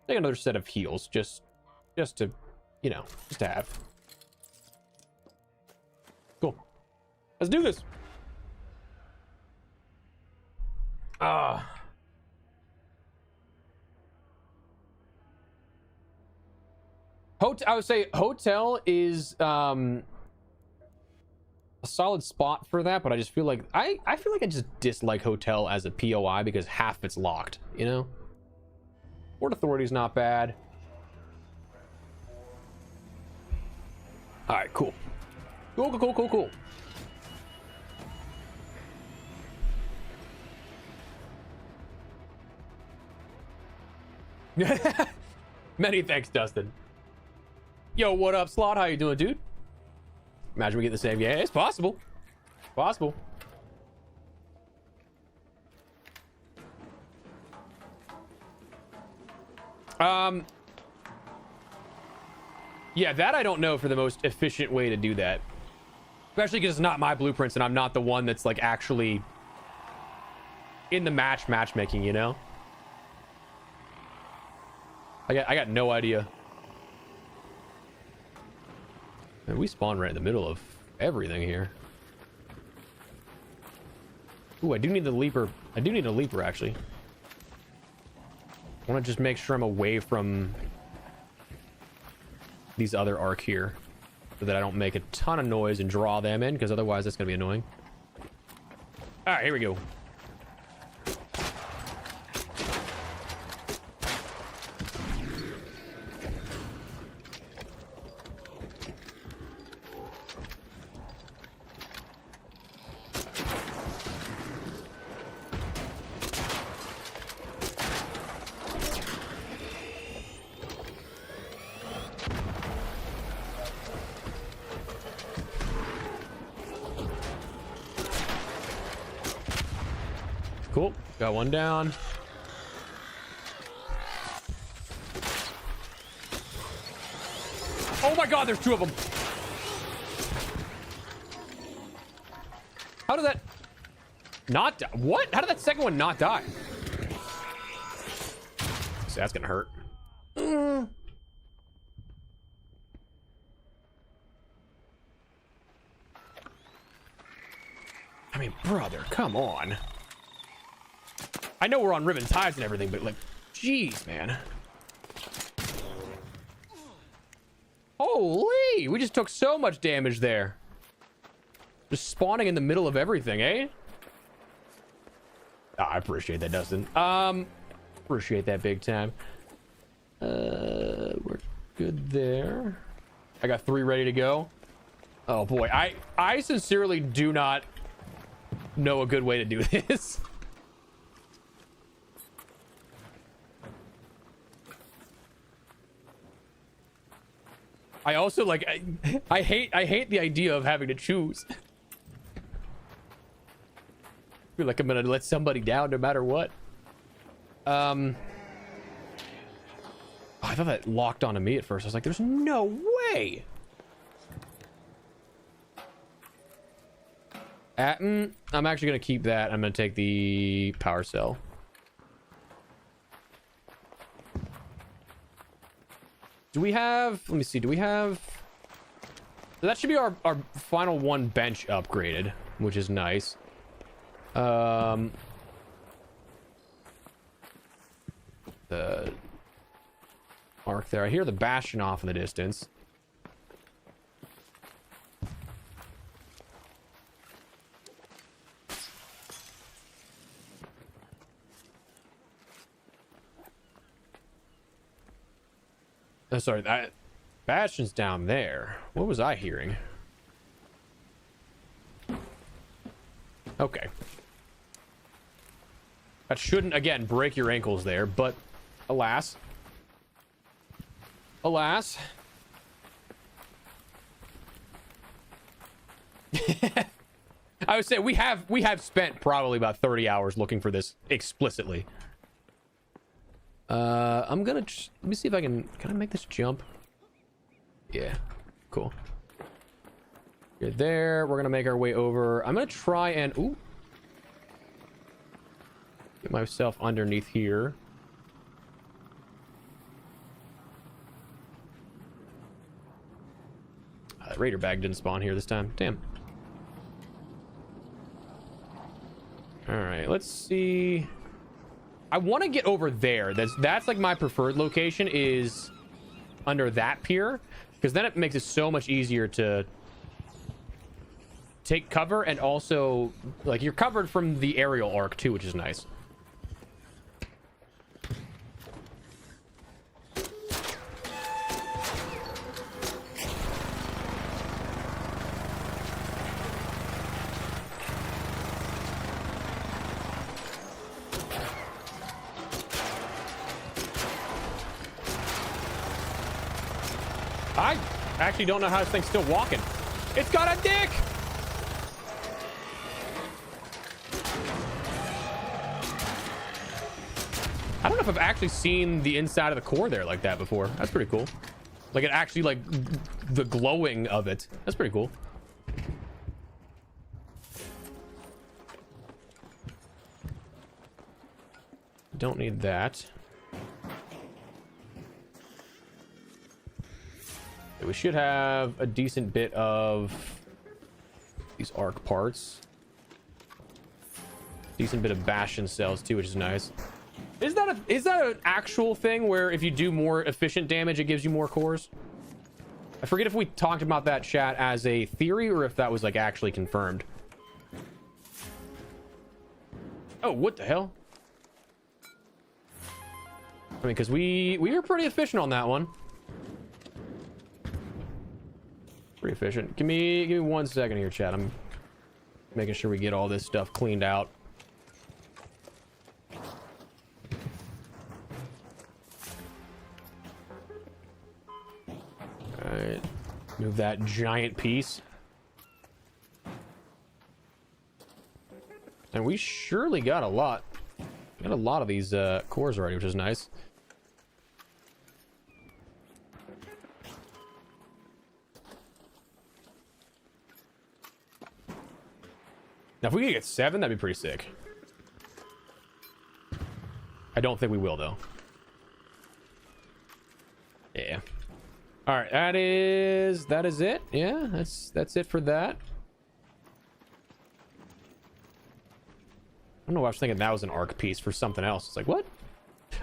another set of heals, just to, you know, just to have. Cool. Let's do this. I would say hotel is a solid spot for that, but I just feel like I feel like I just dislike hotel as a POI because half of it's locked, you know. Port Authority is not bad. All right, cool. Cool. Many thanks, Dustin. Yo, what up, Slot? How you doing, dude? Imagine we get the save. Yeah, it's possible. Possible. Yeah, that I don't know for the most efficient way to do that. Especially because it's not my blueprints and I'm not the one that's like actually in the matchmaking, you know? I got no idea. Man, we spawn right in the middle of everything here. Ooh, I do need the leaper. I do need a leaper, actually. I want to just make sure I'm away from these other arc here so that I don't make a ton of noise and draw them in, because otherwise that's going to be annoying. All right, here we go. Cool. Got one down. Oh my god, there's two of them. How did that not die? What? How did that second one not die? See, that's gonna hurt. I mean, brother, come on. I know we're on ribbon tides and everything, but like, jeez, man. Holy, we just took so much damage there. Just spawning in the middle of everything, eh? Oh, I appreciate that, Dustin. Appreciate that big time. We're good there. I got 3 ready to go. Oh boy, I sincerely do not know a good way to do this. I also like I hate the idea of having to choose. I feel like I'm gonna let somebody down no matter what. Oh, I thought that locked onto me at first. I was like, there's no way. I'm actually gonna keep that. I'm gonna take the power cell. Do we have, let me see, do we have, so that should be our final one bench upgraded, which is nice. The arc there. I hear the bastion off in the distance. Sorry, that Bastion's down there. What was I hearing? Okay. That shouldn't, again, break your ankles there, but alas. Alas. I would say we have spent probably about 30 hours looking for this explicitly. I'm gonna let me see if I can I make this jump? Yeah, cool. You're there. We're gonna make our way over. I'm gonna try and get myself underneath here. Raider bag didn't spawn here this time. Damn. All right, let's see. I want to get over there. That's like my preferred location, is under that pier, because then it makes it so much easier to take cover, and also like you're covered from the aerial arc too, which is nice. I actually don't know how this thing's still walking. It's got a dick! I don't know if I've actually seen the inside of the core there like that before. That's pretty cool. Like it actually, like the glowing of it. That's pretty cool. Don't need that. We should have a decent bit of these arc parts. Decent bit of Bastion cells too, which is nice. Is that an actual thing where if you do more efficient damage, it gives you more cores? I forget if we talked about that, chat, as a theory or if that was like actually confirmed. Oh, what the hell? I mean, because we were pretty efficient on that one. Pretty efficient. Give me 1 second here, chat. I'm making sure we get all this stuff cleaned out. All right, move that giant piece. And we surely got a lot. We got a lot of these cores already, which is nice. Now, if we could get 7, that'd be pretty sick. I don't think we will, though. Yeah. All right, that is it. Yeah, that's it for that. I don't know why I was thinking that was an arc piece for something else. It's like, what?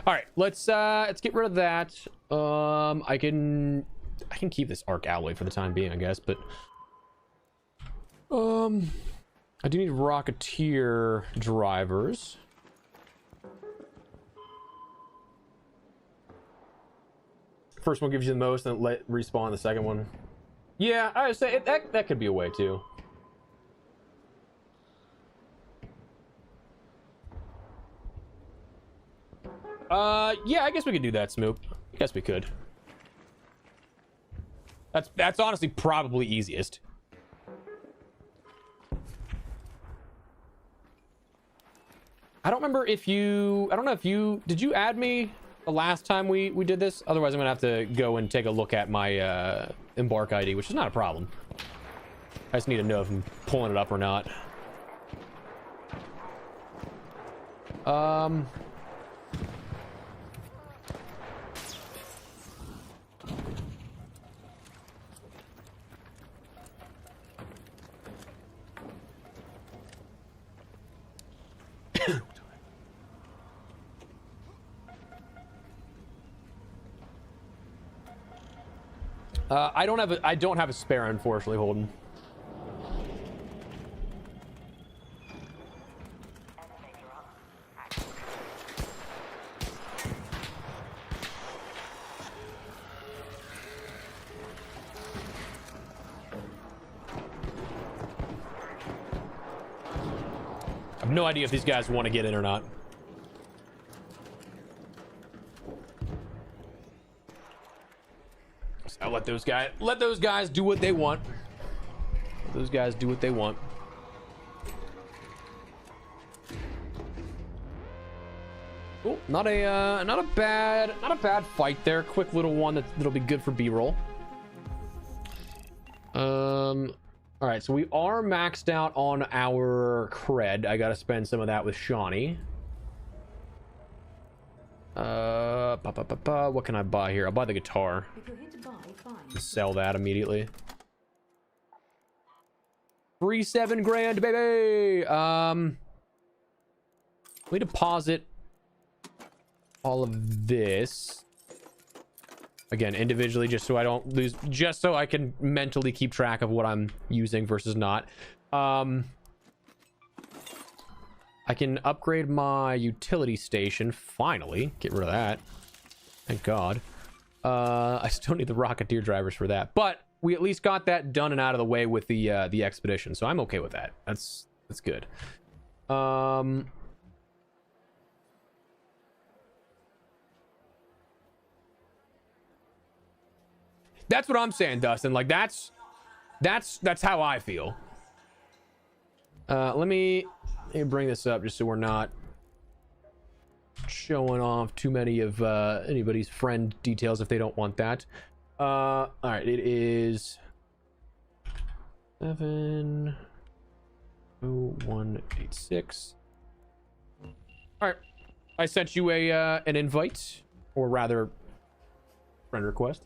All right, let's get rid of that. I can keep this arc alloy for the time being, I guess, but I do need Rocketeer drivers. First one gives you the most, and let respawn the second one. Yeah, I would say that could be a way too. Yeah, I guess we could do that, Smoop. I guess we could. That's honestly probably easiest. I don't know if you did you add me the last time we did this? Otherwise, I'm gonna have to go and take a look at my Embark ID, which is not a problem. I just need to know if I'm pulling it up or not. I don't have a spare, unfortunately, Holden. I have no idea if these guys want to get in or not. So I'll let those guys do what they want. Let those guys do what they want. Cool. Not a bad fight there. Quick little one that'll be good for B-roll. All right, so we are maxed out on our cred. I gotta spend some of that with Shawnee. What can I buy here? I'll buy the guitar. If you're here to buy, fine. Sell that immediately. Free 7 grand, baby. We deposit all of this again individually, just so I don't lose, just so I can mentally keep track of what I'm using versus not. I can upgrade my utility station finally, get rid of that, thank god. I still need the Rocketeer drivers for that, but we at least got that done and out of the way with the expedition, so I'm okay with that. That's good. That's what I'm saying, Dustin. Like that's how I feel. Let me bring this up just so we're not showing off too many of anybody's friend details if they don't want that. All right, it is 70186. All right, I sent you an invite, or rather, friend request.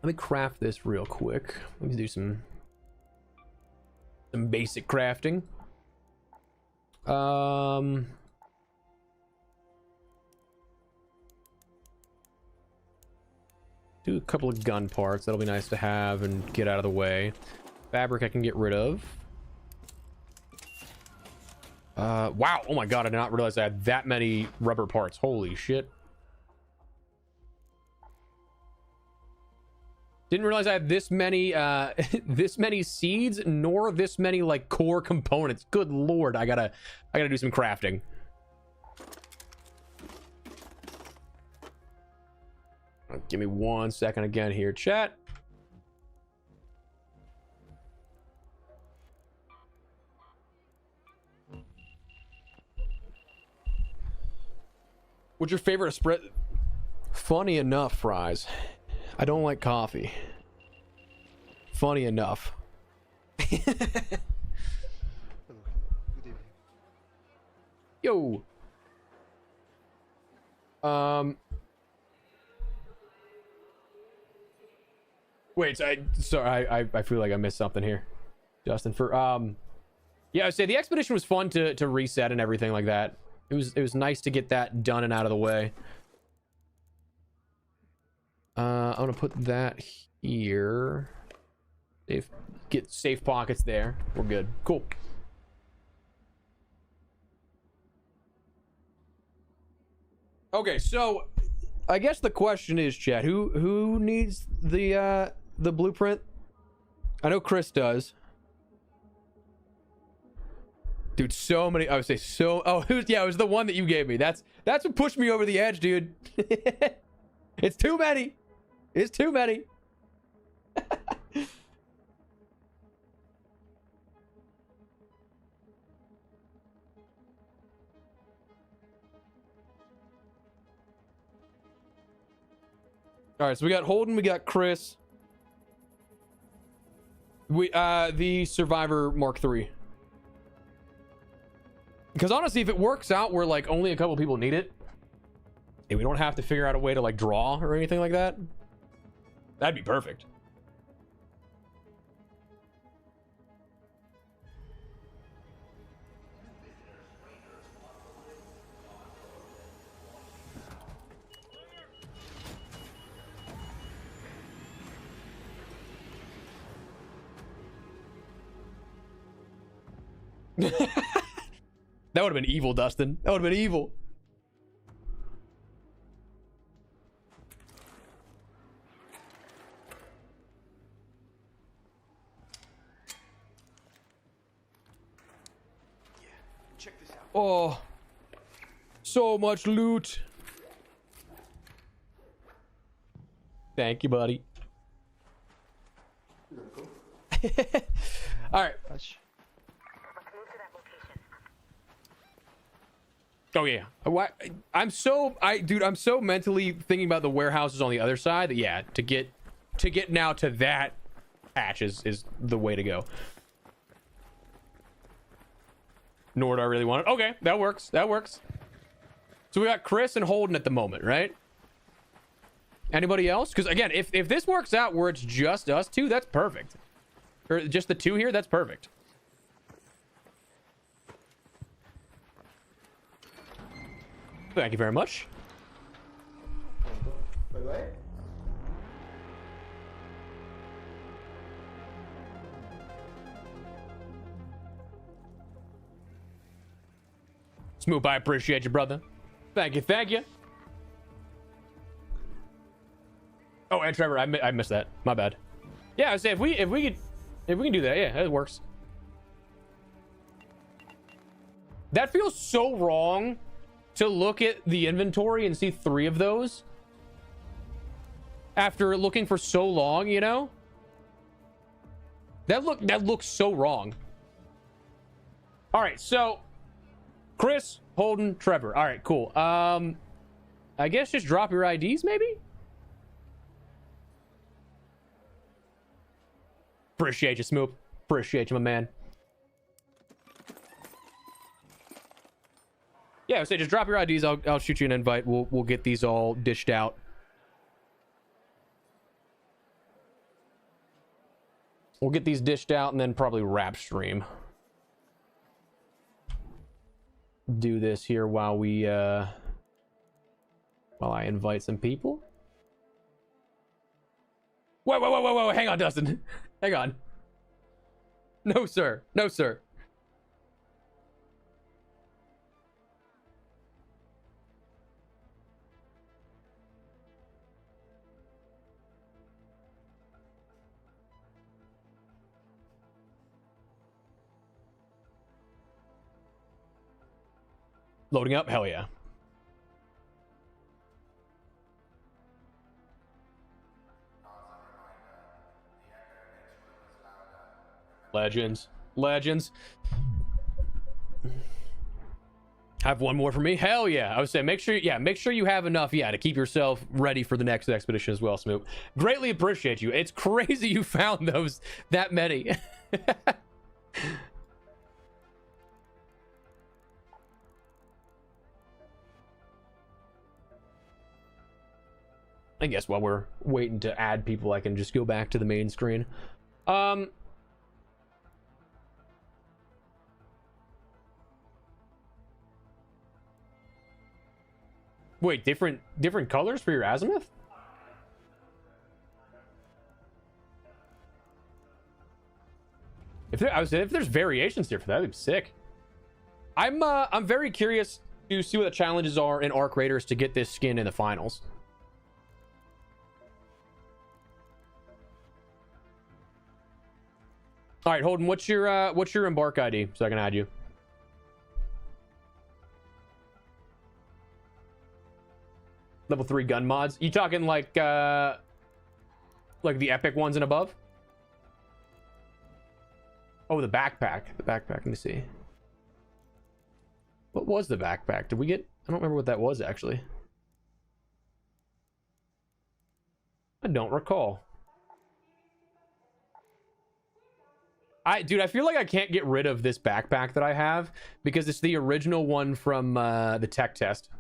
Let me craft this real quick. Let me do some basic crafting. Do a couple of gun parts. That'll be nice to have and get out of the way. Fabric I can get rid of. Wow. Oh my god, I did not realize I had that many rubber parts. Holy shit. Didn't realize I had this many this many seeds, nor this many like core components. Good lord, I gotta do some crafting. Give me 1 second again here, chat. What's your favorite spread? Funny enough, fries, I don't like coffee. Funny enough. Yo. Wait, sorry, I feel like I missed something here, Justin. For yeah, I would say the expedition was fun to reset and everything like that. It was nice to get that done and out of the way. I'm gonna put that here. Get safe pockets there. We're good. Cool. Okay, so I guess the question is, chat, who needs the blueprint? I know Chris does. Dude, so many. I would say so. Oh, yeah, it was the one that you gave me. That's what pushed me over the edge, dude. It's too many. It's too many. All right, so we got Holden, we got Chris. We the Survivor Mark III. Because honestly, if it works out where like only a couple people need it, and we don't have to figure out a way to like draw or anything like that, that'd be perfect. That would have been evil, Dustin. That would have been evil. Check this out. Oh, so much loot. Thank you, buddy. All right. Let's move to that location. Oh yeah. I'm so mentally thinking about the warehouses on the other side that, yeah, to get now to that patch is the way to go. Nor do I really want it. Okay, that works. That works. So we got Chris and Holden at the moment, right? Anybody else? Because again, if this works out where it's just us two, that's perfect. Or just the two here, that's perfect. Thank you very much. Bye-bye. Smoop, I appreciate you, brother. Thank you, thank you. Oh, and Trevor, I missed that. My bad. Yeah, I say if we can do that, yeah, it works. That feels so wrong to look at the inventory and see 3 of those after looking for so long, you know? That looks so wrong. All right, so Chris, Holden, Trevor. All right, cool. I guess just drop your IDs, maybe? Appreciate you, Smoop. Appreciate you, my man. Yeah, so just drop your IDs. I'll shoot you an invite. We'll get these all dished out. We'll get these dished out and then probably wrap stream. Do this here while we while I invite some people. Whoa, hang on, Dustin. Hang on. No, sir. No, sir. Loading up? Hell yeah. Legends. Have one more for me? Hell yeah. I would say make sure you have enough, to keep yourself ready for the next expedition as well, Smoop. Greatly appreciate you. It's crazy you found that many. I guess while we're waiting to add people, I can just go back to the main screen. Wait, different colors for your azimuth? If there's variations here for that, that'd be sick. I'm very curious to see what the challenges are in Arc Raiders to get this skin in the finals. All right, Holden, what's your Embark ID so I can add you? Level 3 gun mods. You talking like the epic ones and above? Oh, the backpack. Let me see. What was the backpack? Did we get? I don't remember what that was actually. I don't recall. Dude, I feel like I can't get rid of this backpack that I have because it's the original one from the tech test.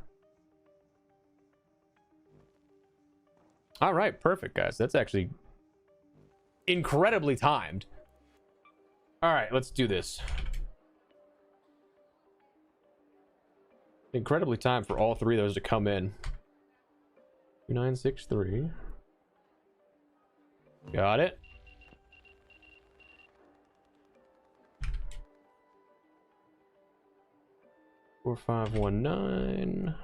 All right, perfect, guys. That's actually incredibly timed. All right, let's do this. Incredibly timed for all 3 of those to come in. 2963. Got it. Four, 519.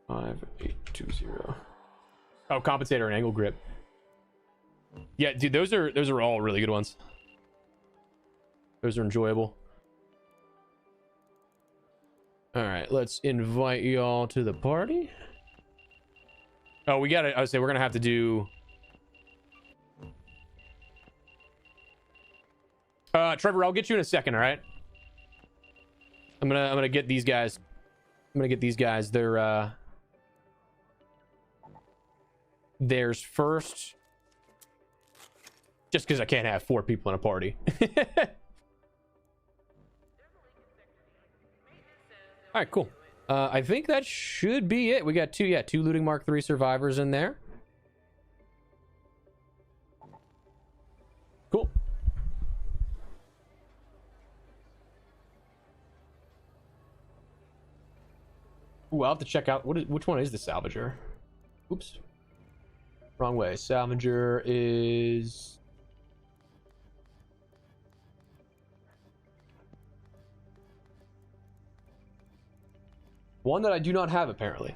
$5820. Oh, compensator and angle grip. Yeah, dude, those are all really good ones. Those are enjoyable. All right, let's invite y'all to the party. Oh, we gotta, I would say we're gonna have to do Trevor, I'll get you in a second. All right, I'm gonna get these guys. Theirs first, just because I can't have 4 people in a party. All right, cool. I think that should be it. We got 2 looting Mark III survivors in there. Cool. Ooh, I'll have to check out which one is the salvager. Oops. Wrong way. Salvager is one that I do not have, apparently.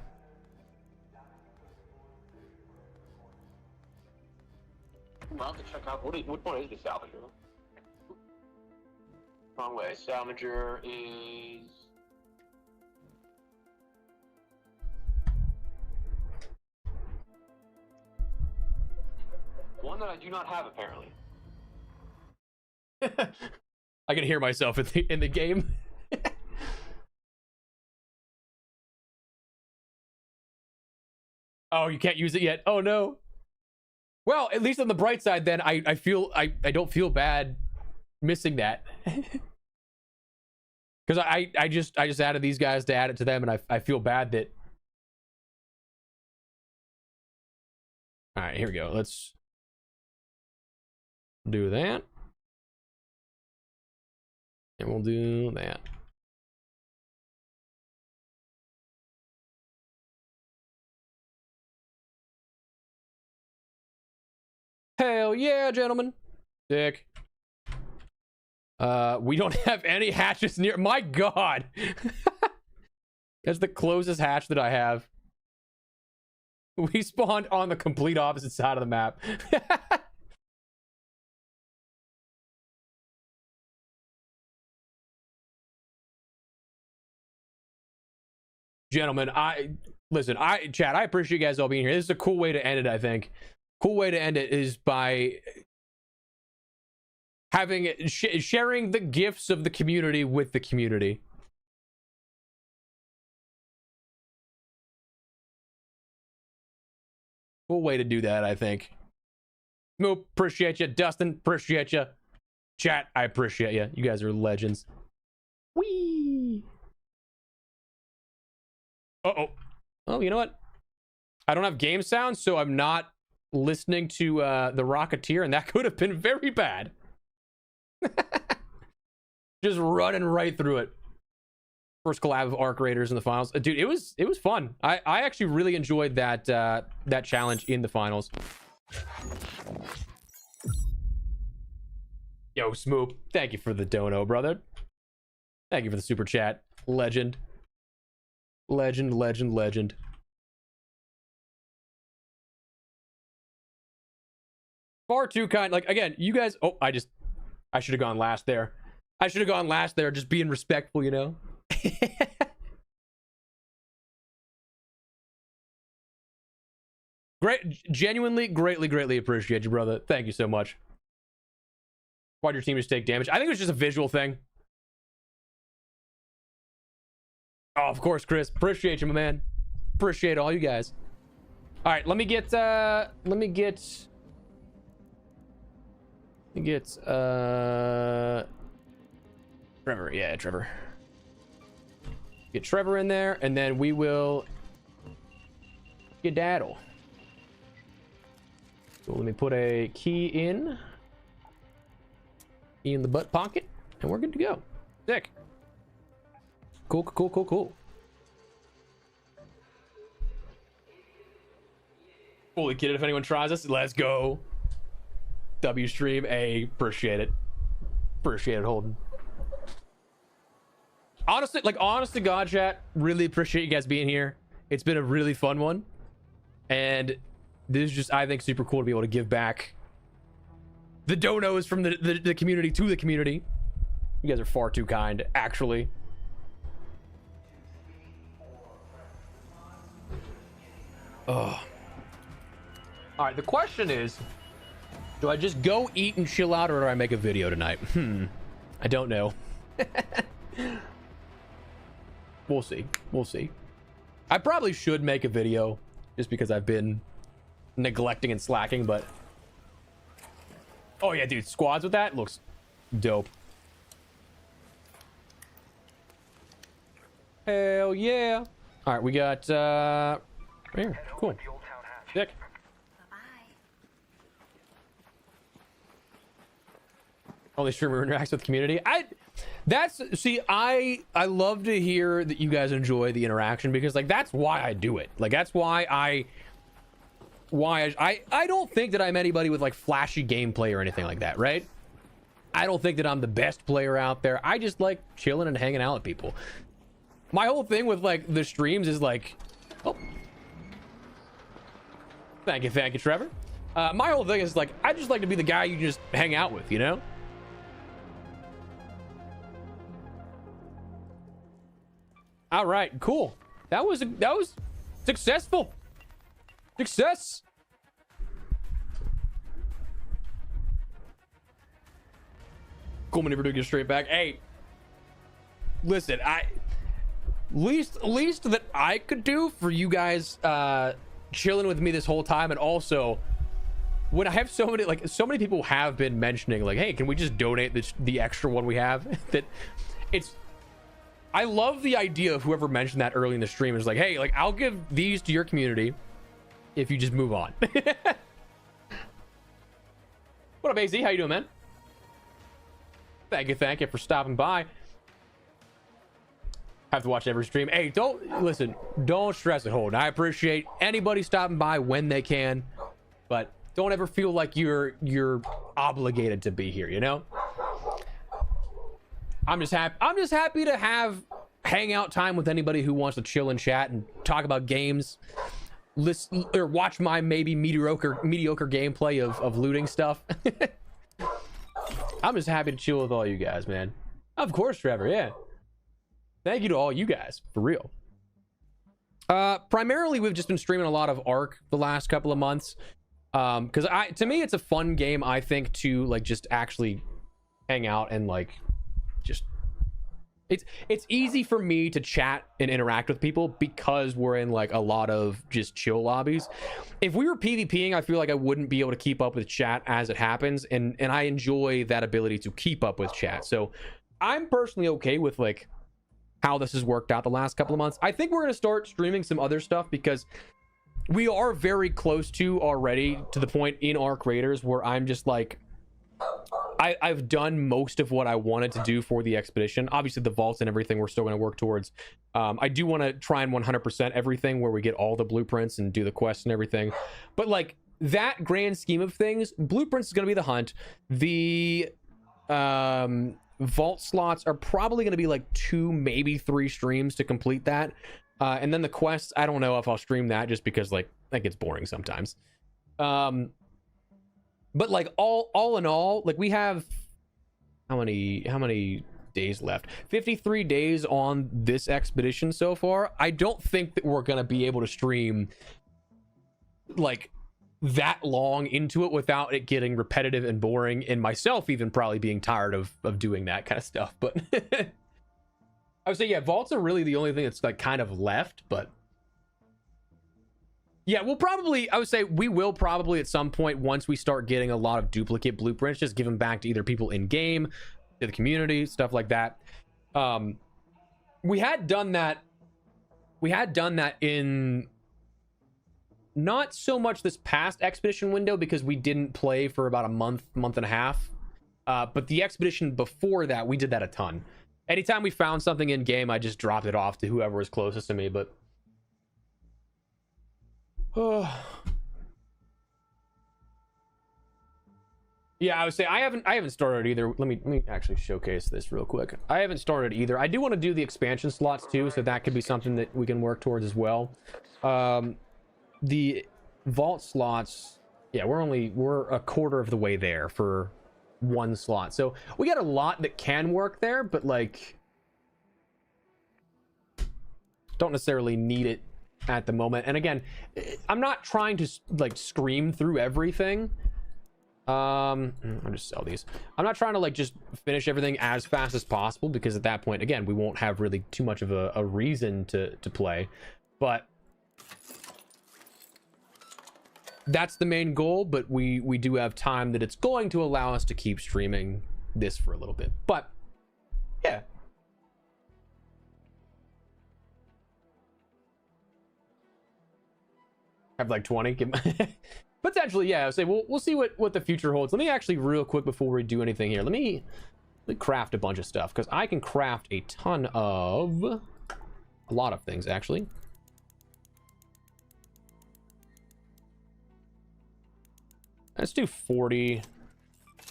I'll have to check out which one is the salvager. Wrong way. Salvager is one that I do not have, apparently. I can hear myself in the game. Oh, you can't use it yet. Oh no. Well, at least on the bright side, then I don't feel bad missing that. Because I just added these guys to add it to them, and I feel bad that. All right, here we go. Let's do that, and we'll do that. Hell yeah, gentlemen. Sick. We don't have any hatches near. My God. That's the closest hatch that I have. We spawned on the complete opposite side of the map. Gentlemen, Chad, I appreciate you guys all being here. This is a cool way to end it, I think. Cool way to end it is by having sharing the gifts of the community with the community. Cool way to do that, I think. Smoop, appreciate you. Dustin, appreciate you. Chat, I appreciate you. You guys are legends. Whee! Uh-oh. Oh, you know what? I don't have game sound, so I'm not listening to the Rocketeer, and that could have been very bad. Just running right through it. First collab of Arc Raiders in the finals. Dude, it was fun. I actually really enjoyed that that challenge in the finals. Yo, Smoop, thank you for the dono, brother. Thank you for the super chat. Legend. Legend, legend, legend. Far too kind. Like, again, you guys... Oh, I should have gone last there. I should have gone last there, just being respectful, you know? Great. Genuinely, greatly appreciate you, brother. Thank you so much. Why'd your team just take damage? I think it was just a visual thing. Oh, of course, Chris. Appreciate you, my man. Appreciate all you guys. All right, let me get Trevor. Yeah, Trevor. Get Trevor in there, and then we will skedaddle. So let me put a key in the butt pocket, and we're good to go. Sick. Cool. Fully kidded if anyone tries us. Let's go. W stream A. Appreciate it, Holden. Honestly, honest to God, chat, really appreciate you guys being here. It's been a really fun one, and this is just, I think, super cool to be able to give back the donos from the community to the community. You guys are far too kind, actually. Oh. All right, the question is, do I just go eat and chill out, or do I make a video tonight? I don't know. We'll see. We'll see. I probably should make a video just because I've been neglecting and slacking, but oh yeah, dude, squads with that looks dope. Hell yeah. All right, we got right here. Cool. Sick. Only streamer interacts with the community. I love to hear that you guys enjoy the interaction, because like that's why I do it. Like that's why I don't think that I'm anybody with like flashy gameplay or anything like that, right? I don't think that I'm the best player out there. I just like chilling and hanging out with people. My whole thing with like the streams is like, oh, thank you, Trevor. My whole thing is like, I just like to be the guy you just hang out with, you know? All right, cool. That was successful. Success. Cool maneuver to get straight back. Hey, listen, least that I could do for you guys chilling with me this whole time, and also when I have so many people have been mentioning like, hey, can we just donate the extra one we have? That it's, I love the idea of whoever mentioned that early in the stream is like, hey, like I'll give these to your community if you just move on. What up, AZ? How you doing, man? Thank you for stopping by. Have to watch every stream. Hey, don't stress it, Holden. I appreciate anybody stopping by when they can, but don't ever feel like you're obligated to be here, you know? I'm just happy to have hangout time with anybody who wants to chill and chat and talk about games, listen or watch my maybe mediocre gameplay of looting stuff. I'm just happy to chill with all you guys, man. Of course, Trevor. Yeah. Thank you to all you guys, for real. Primarily, we've just been streaming a lot of Ark the last couple of months. Because to me, it's a fun game, I think, to like just actually hang out and like just it's easy for me to chat and interact with people because we're in like a lot of just chill lobbies. If we were PvPing, I feel like I wouldn't be able to keep up with chat as it happens, and I enjoy that ability to keep up with chat. So I'm personally okay with like how this has worked out the last couple of months. I think we're going to start streaming some other stuff because we are very close to already to the point in our creators where I'm just like, I've done most of what I wanted to do for the expedition. Obviously the vaults and everything we're still going to work towards. I do want to try and 100% everything where we get all the blueprints and do the quests and everything. But like that grand scheme of things, blueprints is going to be the hunt. The vault slots are probably going to be like 2, maybe 3 streams to complete that. And then the quests, I don't know if I'll stream that just because like that gets boring sometimes. But like all in all, like we have how many days left? 53 days on this expedition so far. I don't think that we're gonna be able to stream like that long into it without it getting repetitive and boring, and myself even probably being tired of doing that kind of stuff. But I would say, yeah, vaults are really the only thing that's like kind of left. But yeah, I would say we will probably at some point, once we start getting a lot of duplicate blueprints, just give them back to either people in game, to the community, stuff like that. We had done that in not so much this past expedition window because we didn't play for about a month and a half. But the expedition before that, we did that a ton. Anytime we found something in game, I just dropped it off to whoever was closest to me. But yeah, I would say I haven't started either. Let me actually showcase this real quick. I haven't started either. I do want to do the expansion slots too, so that could be something that we can work towards as well. The vault slots, Yeah, we're a quarter of the way there for one slot. So we got a lot that can work there, but like don't necessarily need it at the moment. And again, I'm not trying to like scream through everything. I'll just sell these. I'm not trying to like just finish everything as fast as possible, because at that point, again, we won't have really too much of a reason to play. But that's the main goal. But we do have time that it's going to allow us to keep streaming this for a little bit. But yeah. Have like 20. Potentially, yeah. I'll say we'll see what the future holds. Let me actually real quick before we do anything here. Let me craft a bunch of stuff, because I can craft a ton of a lot of things actually. Let's do 40.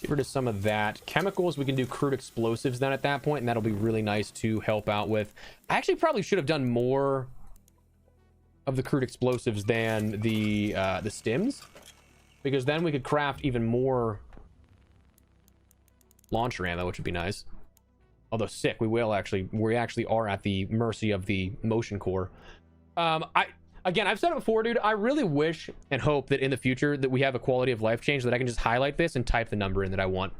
Get rid of some of that. Chemicals, we can do crude explosives then at that point, and that'll be really nice to help out with. I actually probably should have done more of the crude explosives than the stims, because then we could craft even more launcher ammo, which would be nice. Although sick, we actually are at the mercy of the motion core. I've said it before, dude. I really wish and hope that in the future that we have a quality of life change that I can just highlight this and type the number in that I want.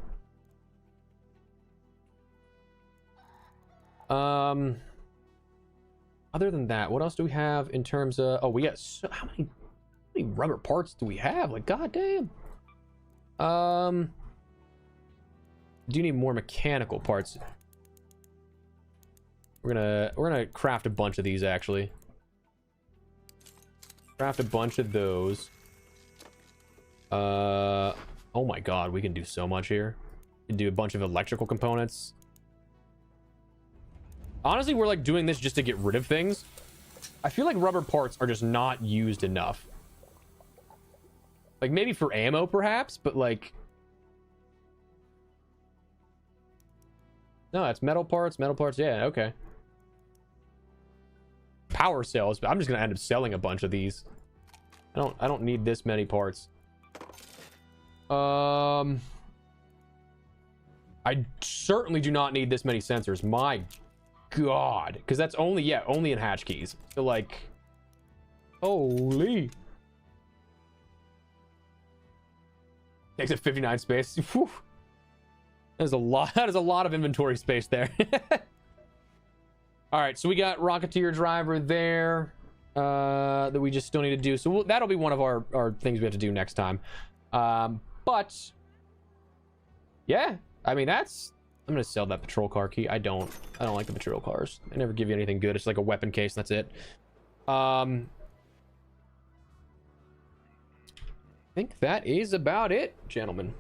Other than that, what else do we have in terms of... Oh, we got... So, how many rubber parts do we have? Like, goddamn. Do you need more mechanical parts? We're gonna craft a bunch of these, actually. Craft a bunch of those. Oh my god, we can do so much here. We can do a bunch of electrical components. Honestly, we're like doing this just to get rid of things. I feel like rubber parts are just not used enough. Like maybe for ammo perhaps, but like... No, that's metal parts, yeah, okay. Power cells, but I'm just gonna end up selling a bunch of these. I don't need this many parts. I certainly do not need this many sensors. My god, because that's only in hatch keys. So like, holy, takes up 59 space. Whew. That is a lot of inventory space there. All right, so we got Rocketeer driver there that we just still need to do. So that'll be one of our things we have to do next time. But yeah, I mean, I'm gonna sell that patrol car key. I don't like the patrol cars. They never give you anything good. It's like a weapon case, and that's it. I think that is about it, gentlemen.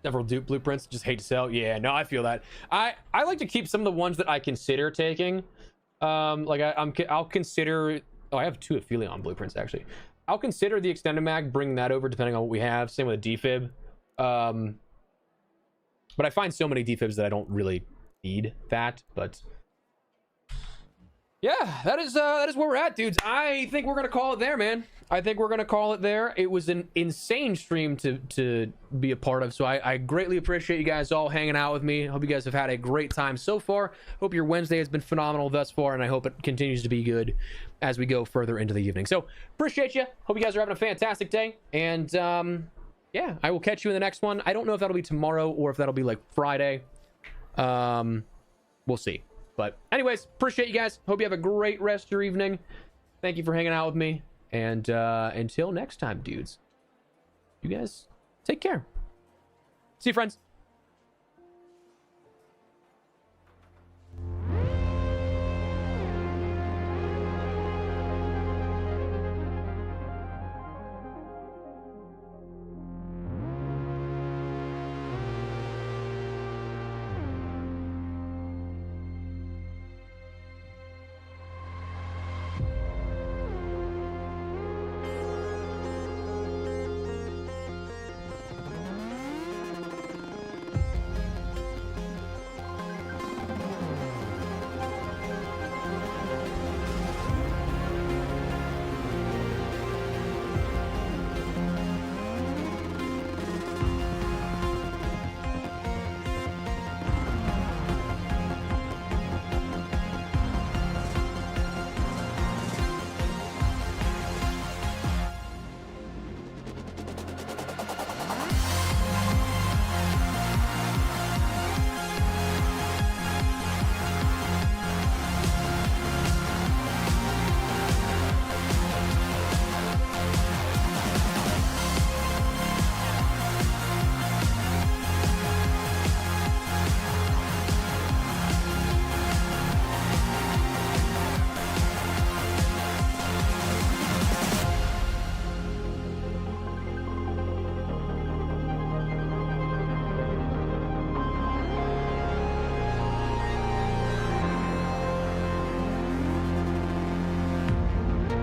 Several dupe blueprints, just hate to sell. Yeah, no, I feel that. I like to keep some of the ones that I consider taking. Like I'll consider. Oh, I have 2 Aphelion blueprints actually. I'll consider the extended mag, bringing that over depending on what we have. Same with a defib. But I find so many defibs that I don't really need that. But yeah, that is where we're at, dudes. I think we're gonna call it there, man. I think we're gonna call it there. It was an insane stream to be a part of, so I greatly appreciate you guys all hanging out with me. Hope you guys have had a great time so far. Hope your Wednesday has been phenomenal thus far, and I hope it continues to be good as we go further into the evening. So appreciate you. Hope you guys are having a fantastic day, and yeah, I will catch you in the next one. I don't know if that'll be tomorrow or if that'll be like Friday. We'll see. But anyways, appreciate you guys. Hope you have a great rest of your evening. Thank you for hanging out with me. And until next time, dudes, you guys take care. See you, friends.